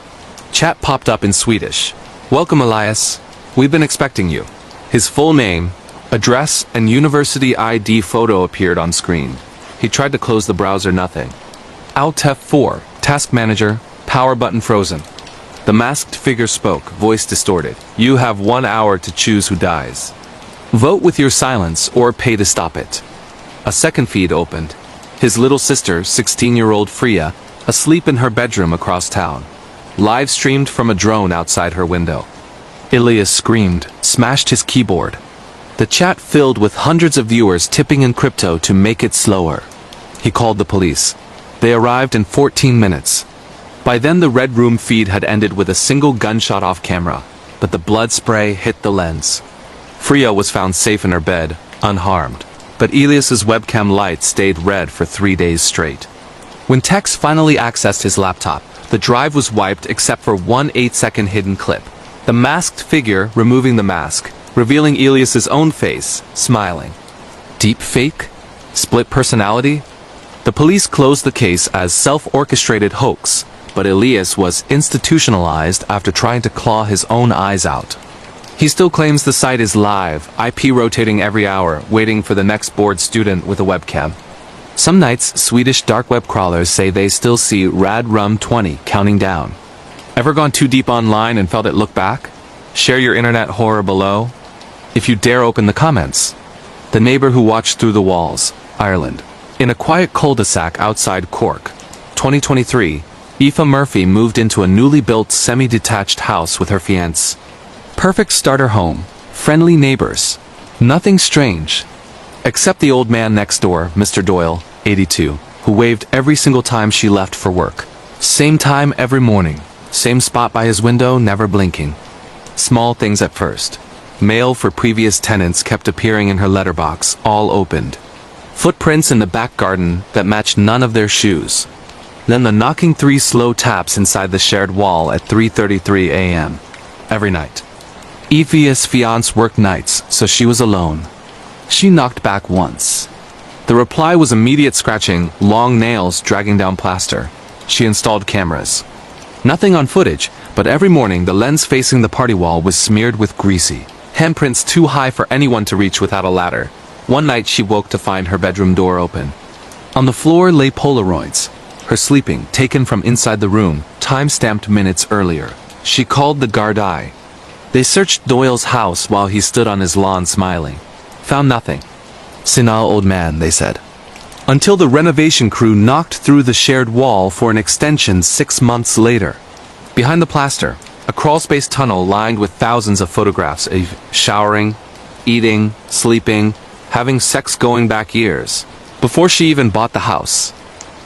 Chat popped up in Swedish. Welcome, Elias. We've been expecting you. His full name, address, and university ID photo appeared on screen. He tried to close the browser, nothing. Alt F4, task manager, power button frozen. The masked figure spoke, voice distorted. You have 1 hour to choose who dies. Vote with your silence or pay to stop it. A second feed opened. His little sister, 16-year-old Freya, asleep in her bedroom across town. Live streamed from a drone outside her window. Elias screamed, smashed his keyboard. The chat filled with hundreds of viewers tipping in crypto to make it slower. He called the police. They arrived in 14 minutes. By then the Red Room feed had ended with a single gunshot off camera, but the blood spray hit the lens. Freya was found safe in her bed, unharmed, but Elias's webcam light stayed red for 3 days straight. When Tex finally accessed his laptop, the drive was wiped except for one 8-second hidden clip. The masked figure removing the mask, revealing Elias's own face, smiling. Deep fake? Split personality? The police closed the case as self-orchestrated hoax, but Elias was institutionalized after trying to claw his own eyes out. He still claims the site is live, IP rotating every hour, waiting for the next bored student with a webcam. Some nights, Swedish dark web crawlers say they still see Rad Rum 20 counting down. Ever gone too deep online and felt it look back? Share your internet horror below. If you dare open the comments. The neighbor who watched through the walls, Ireland. In a quiet cul-de-sac outside Cork, 2023, Aoife Murphy moved into a newly built semi-detached house with her fiancé. Perfect starter home, friendly neighbors, nothing strange. Except the old man next door, Mr. Doyle, 82, who waved every single time she left for work. Same time every morning, same spot by his window, never blinking. Small things at first. Mail for previous tenants kept appearing in her letterbox, all opened. Footprints in the back garden that matched none of their shoes. Then the knocking 3 slow taps inside the shared wall at 3:33 a.m. every night. Aoife's fiancé worked nights, so she was alone. She knocked back once. The reply was immediate scratching, long nails dragging down plaster. She installed cameras. Nothing on footage, but every morning the lens facing the party wall was smeared with greasy handprints too high for anyone to reach without a ladder. One night she woke to find her bedroom door open. On the floor lay Polaroids. Her sleeping, taken from inside the room, time-stamped minutes earlier. She called the Gardaí. They searched Doyle's house while he stood on his lawn smiling. Found nothing. Senile old man, they said. Until the renovation crew knocked through the shared wall for an extension 6 months later. Behind the plaster, a crawlspace tunnel lined with thousands of photographs of showering, eating, sleeping, having sex going back years, before she even bought the house.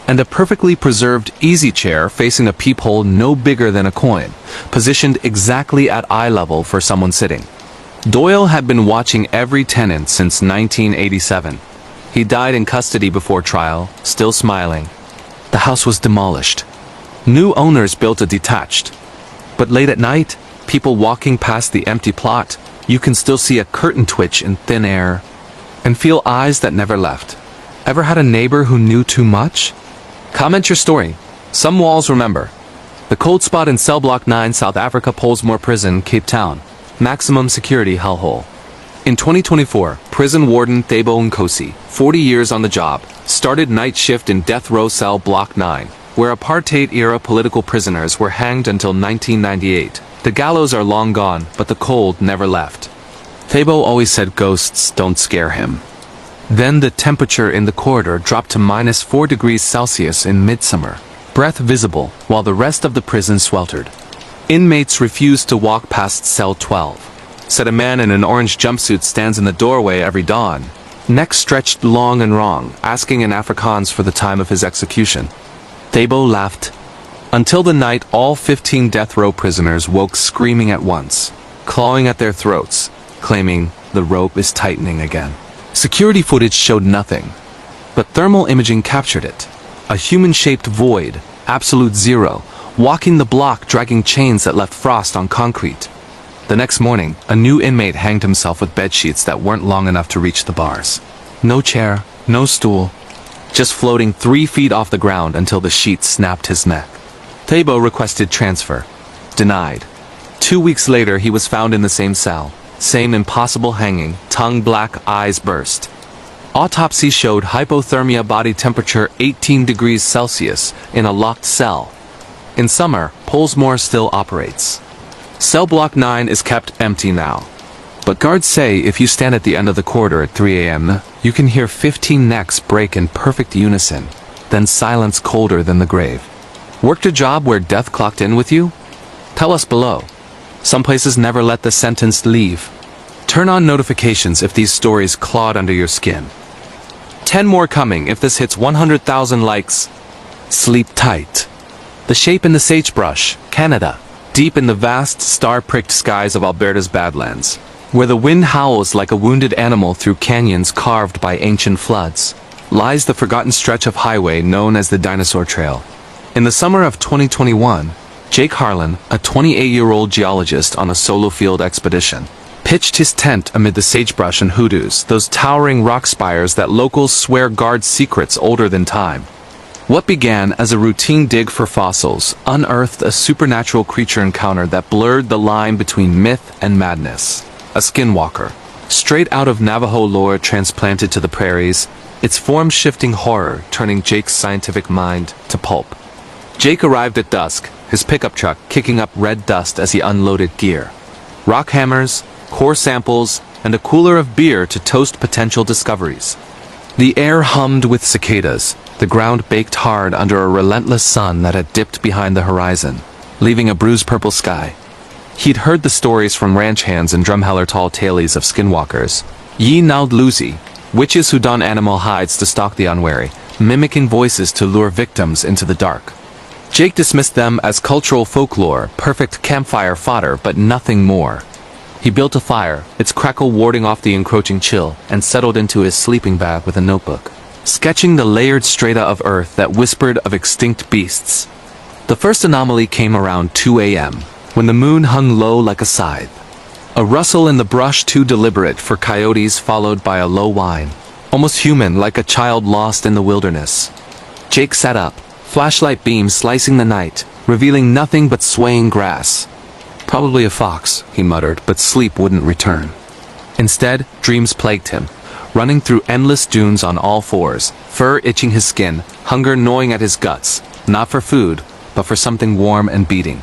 and a perfectly preserved easy chair facing a peephole no bigger than a coin, positioned exactly at eye level for someone sitting. Doyle had been watching every tenant since 1987. He died in custody before trial, still smiling. The house was demolished. New owners built a detached. But late at night, people walking past the empty plot, you can still see a curtain twitch in thin air and feel eyes that never left. Ever had a neighbor who knew too much? Comment your story. Some walls remember. The cold spot in Cell Block 9, South Africa Pollsmoor Prison, Cape Town. Maximum security hellhole. In 2024, prison warden Thabo Nkosi, 40 years on the job, started night shift in death row cell Block 9, where apartheid-era political prisoners were hanged until 1998. The gallows are long gone, but the cold never left. Thabo always said ghosts don't scare him. Then the temperature in the corridor dropped to -4 degrees Celsius in midsummer, breath visible, while the rest of the prison sweltered. Inmates refused to walk past cell 12. Said a man in an orange jumpsuit stands in the doorway every dawn, neck stretched long and wrong, asking in Afrikaans for the time of his execution. Thabo laughed. Until the night all 15 death row prisoners woke screaming at once, clawing at their throats, claiming the rope is tightening again. Security footage showed nothing, but thermal imaging captured it. A human-shaped void, absolute zero, walking the block dragging chains that left frost on concrete. The next morning, a new inmate hanged himself with bedsheets that weren't long enough to reach the bars. No chair, no stool, just floating 3 feet off the ground until the sheets snapped his neck. Thabo requested transfer. Denied. 2 weeks later, he was found in the same cell. Same impossible hanging, tongue black, eyes burst. Autopsy showed hypothermia, body temperature 18 degrees Celsius in a locked cell. In summer, Pollsmoor still operates. Cell Block 9 is kept empty now. But guards say if you stand at the end of the corridor at 3 a.m., you can hear 15 necks break in perfect unison, then silence colder than the grave. Worked a job where death clocked in with you? Tell us below. Some places never let the sentenced leave. Turn on notifications if these stories clawed under your skin. 10 more coming if this hits 100,000 likes. Sleep tight. The Shape in the Sagebrush, Canada. Deep in the vast, star-pricked skies of Alberta's Badlands, where the wind howls like a wounded animal through canyons carved by ancient floods, lies the forgotten stretch of highway known as the Dinosaur Trail. In the summer of 2021, Jake Harlan, a 28-year-old geologist on a solo field expedition, pitched his tent amid the sagebrush and hoodoos, those towering rock spires that locals swear guard secrets older than time. What began as a routine dig for fossils unearthed a supernatural creature encounter that blurred the line between myth and madness. A skinwalker, straight out of Navajo lore transplanted to the prairies, its form-shifting horror turning Jake's scientific mind to pulp. Jake arrived at dusk, his pickup truck kicking up red dust as he unloaded gear. Rock hammers, core samples, and a cooler of beer to toast potential discoveries. The air hummed with cicadas, the ground baked hard under a relentless sun that had dipped behind the horizon, leaving a bruised purple sky. He'd heard the stories from ranch hands and drumheller tall tailies of skinwalkers. Ye Naud Lucy, witches who don animal hides to stalk the unwary, mimicking voices to lure victims into the dark. Jake dismissed them as cultural folklore, perfect campfire fodder, but nothing more. He built a fire, its crackle warding off the encroaching chill, and settled into his sleeping bag with a notebook, sketching the layered strata of earth that whispered of extinct beasts. The first anomaly came around 2 a.m., when the moon hung low like a scythe. A rustle in the brush too deliberate for coyotes, followed by a low whine, almost human, like a child lost in the wilderness. Jake sat up, flashlight beams slicing the night, revealing nothing but swaying grass. Probably a fox, he muttered, but sleep wouldn't return. Instead, dreams plagued him, running through endless dunes on all fours, fur itching his skin, hunger gnawing at his guts, not for food, but for something warm and beating.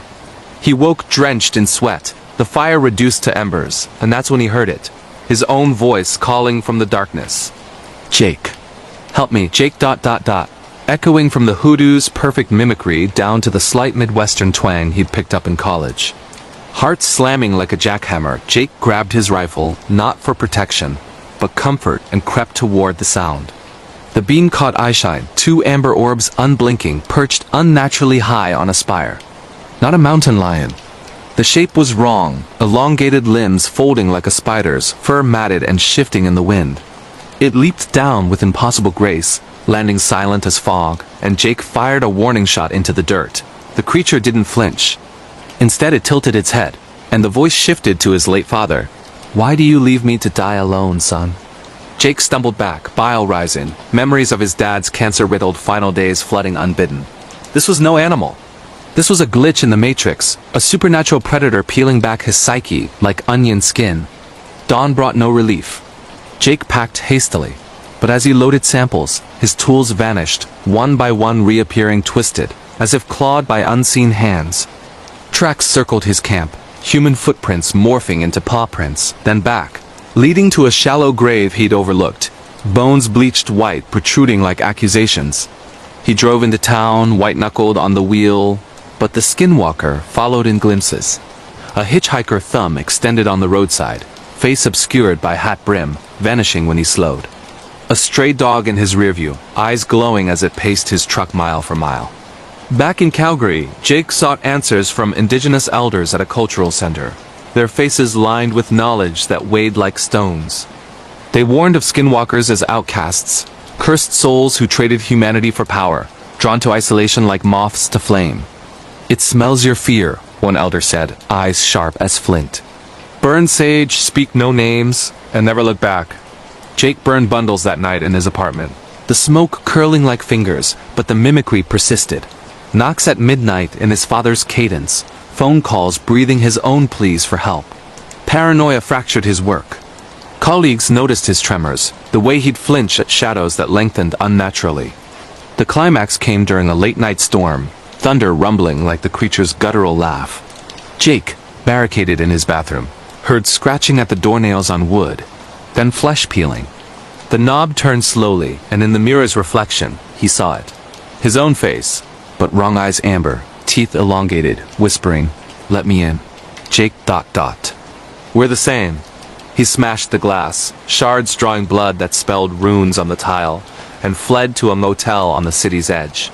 He woke drenched in sweat, the fire reduced to embers, and that's when he heard it, his own voice calling from the darkness. Jake. Help me, Jake ... Echoing from the hoodoo's perfect mimicry down to the slight Midwestern twang he'd picked up in college. Heart slamming like a jackhammer, Jake grabbed his rifle, not for protection, but comfort, and crept toward the sound. The beam caught eyeshine, two amber orbs unblinking, perched unnaturally high on a spire. Not a mountain lion. The shape was wrong, elongated limbs folding like a spider's, fur matted and shifting in the wind. It leaped down with impossible grace, landing silent as fog, and Jake fired a warning shot into the dirt. The creature didn't flinch. Instead it tilted its head, and the voice shifted to his late father. "Why do you leave me to die alone, son?" Jake stumbled back, bile rising, memories of his dad's cancer-riddled final days flooding unbidden. This was no animal. This was a glitch in the Matrix, a supernatural predator peeling back his psyche like onion skin. Dawn brought no relief. Jake packed hastily, but as he loaded samples, his tools vanished, one by one reappearing twisted, as if clawed by unseen hands. Tracks circled his camp, human footprints morphing into paw prints, then back, leading to a shallow grave he'd overlooked, bones bleached white protruding like accusations. He drove into town, white-knuckled on the wheel, but the skinwalker followed in glimpses. A hitchhiker thumb extended on the roadside, face obscured by hat brim, vanishing when he slowed. A stray dog in his rearview, eyes glowing as it paced his truck mile for mile. Back in Calgary, Jake sought answers from indigenous elders at a cultural center, their faces lined with knowledge that weighed like stones. They warned of skinwalkers as outcasts, cursed souls who traded humanity for power, drawn to isolation like moths to flame. "It smells your fear," one elder said, eyes sharp as flint. "Burn sage, speak no names, and never look back." Jake burned bundles that night in his apartment, the smoke curling like fingers, but the mimicry persisted. Knocks at midnight in his father's cadence, phone calls breathing his own pleas for help. Paranoia fractured his work. Colleagues noticed his tremors, the way he'd flinch at shadows that lengthened unnaturally. The climax came during a late-night storm, thunder rumbling like the creature's guttural laugh. Jake, barricaded in his bathroom, heard scratching at the doornails on wood, then flesh peeling. The knob turned slowly, and in the mirror's reflection, he saw it. His own face, but wrong eyes amber, teeth elongated, whispering, "Let me in." Jake ... "We're the same." He smashed the glass, shards drawing blood that spelled runes on the tile, and fled to a motel on the city's edge.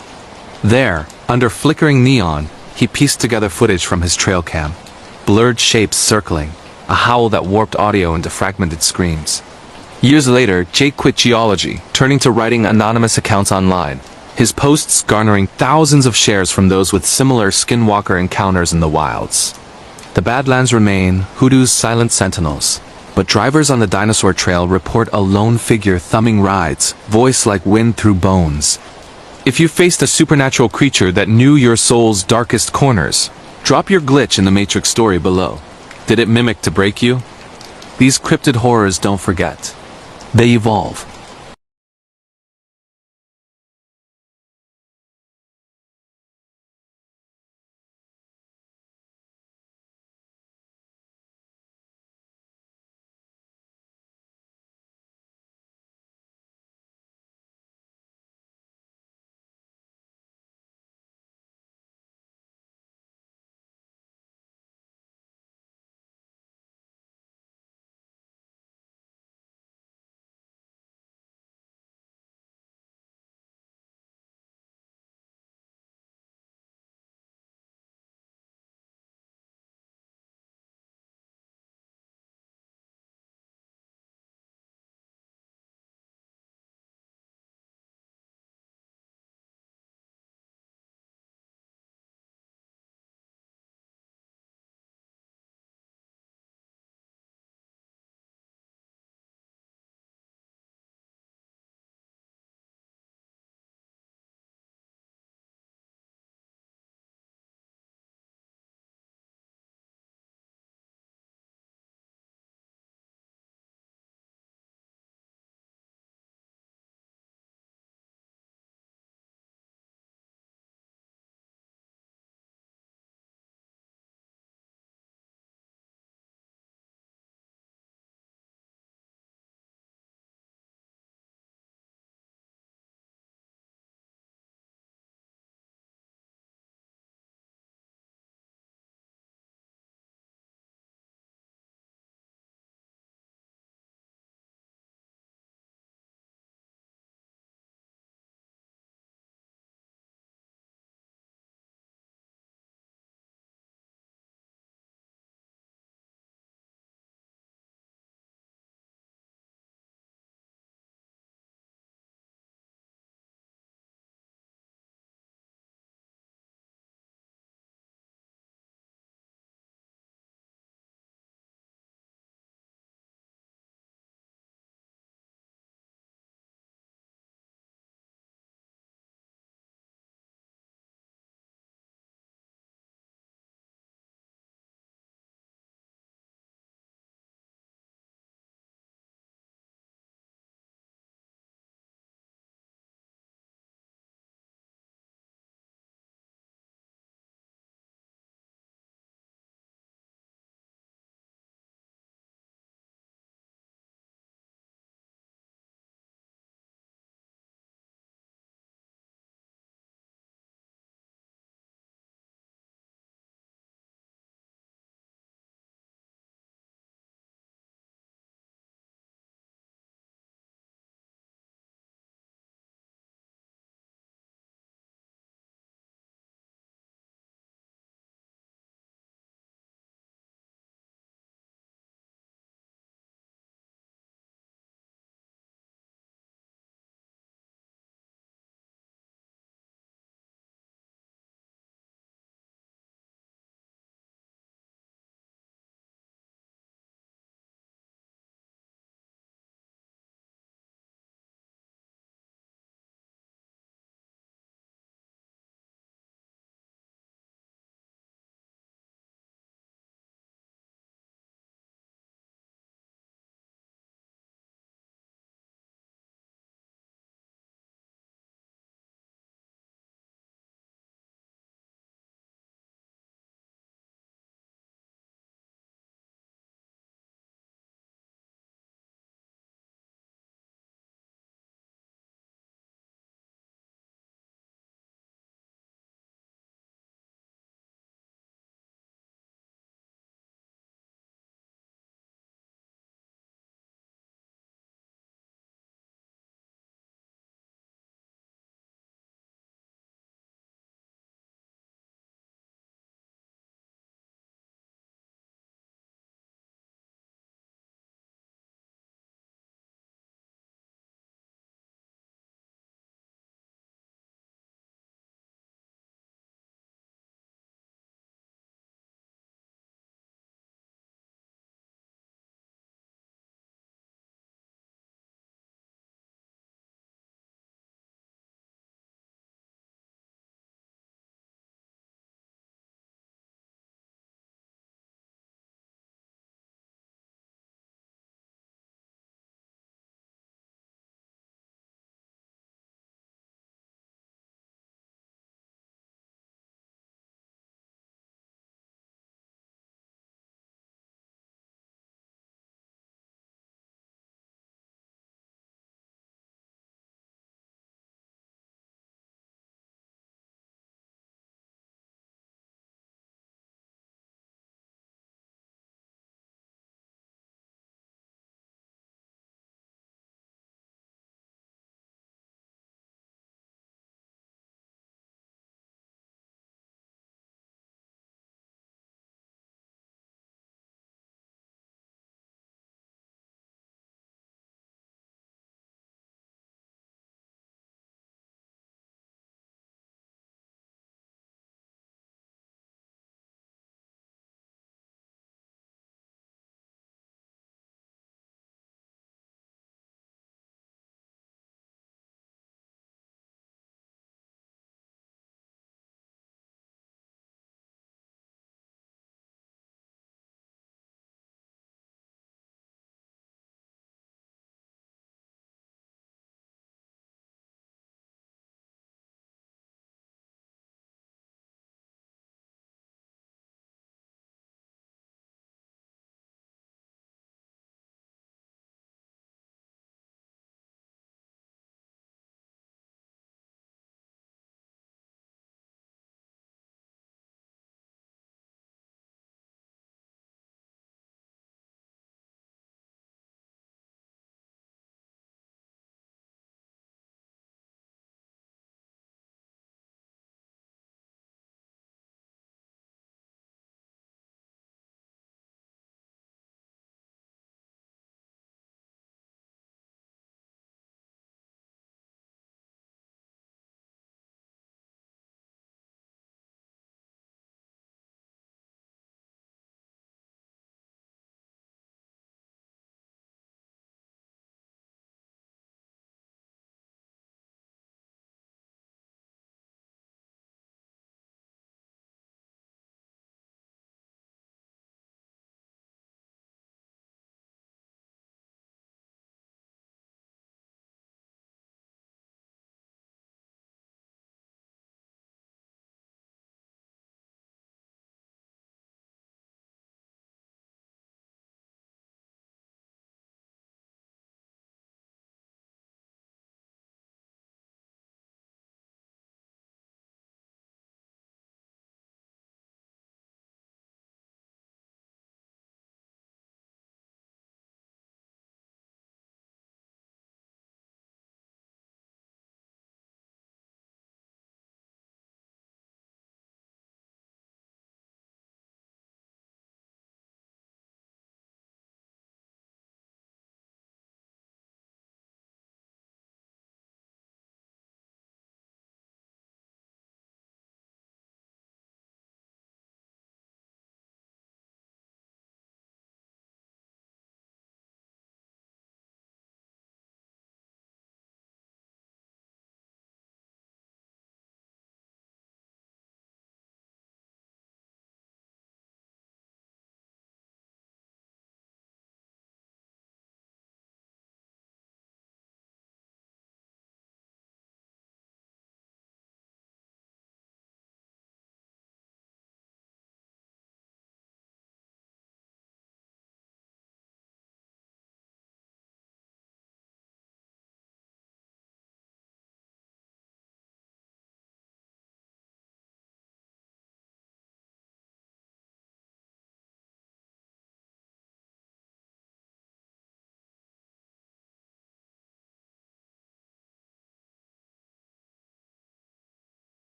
There, under flickering neon, he pieced together footage from his trail cam. Blurred shapes circling, a howl that warped audio into fragmented screams. Years later, Jake quit geology, turning to writing anonymous accounts online, his posts garnering thousands of shares from those with similar skinwalker encounters in the wilds. The Badlands remain Hoodoo's silent sentinels, but drivers on the dinosaur trail report a lone figure thumbing rides, voice like wind through bones. If you faced a supernatural creature that knew your soul's darkest corners, drop your glitch in the Matrix story below. Did it mimic to break you? These cryptid horrors don't forget. They evolve.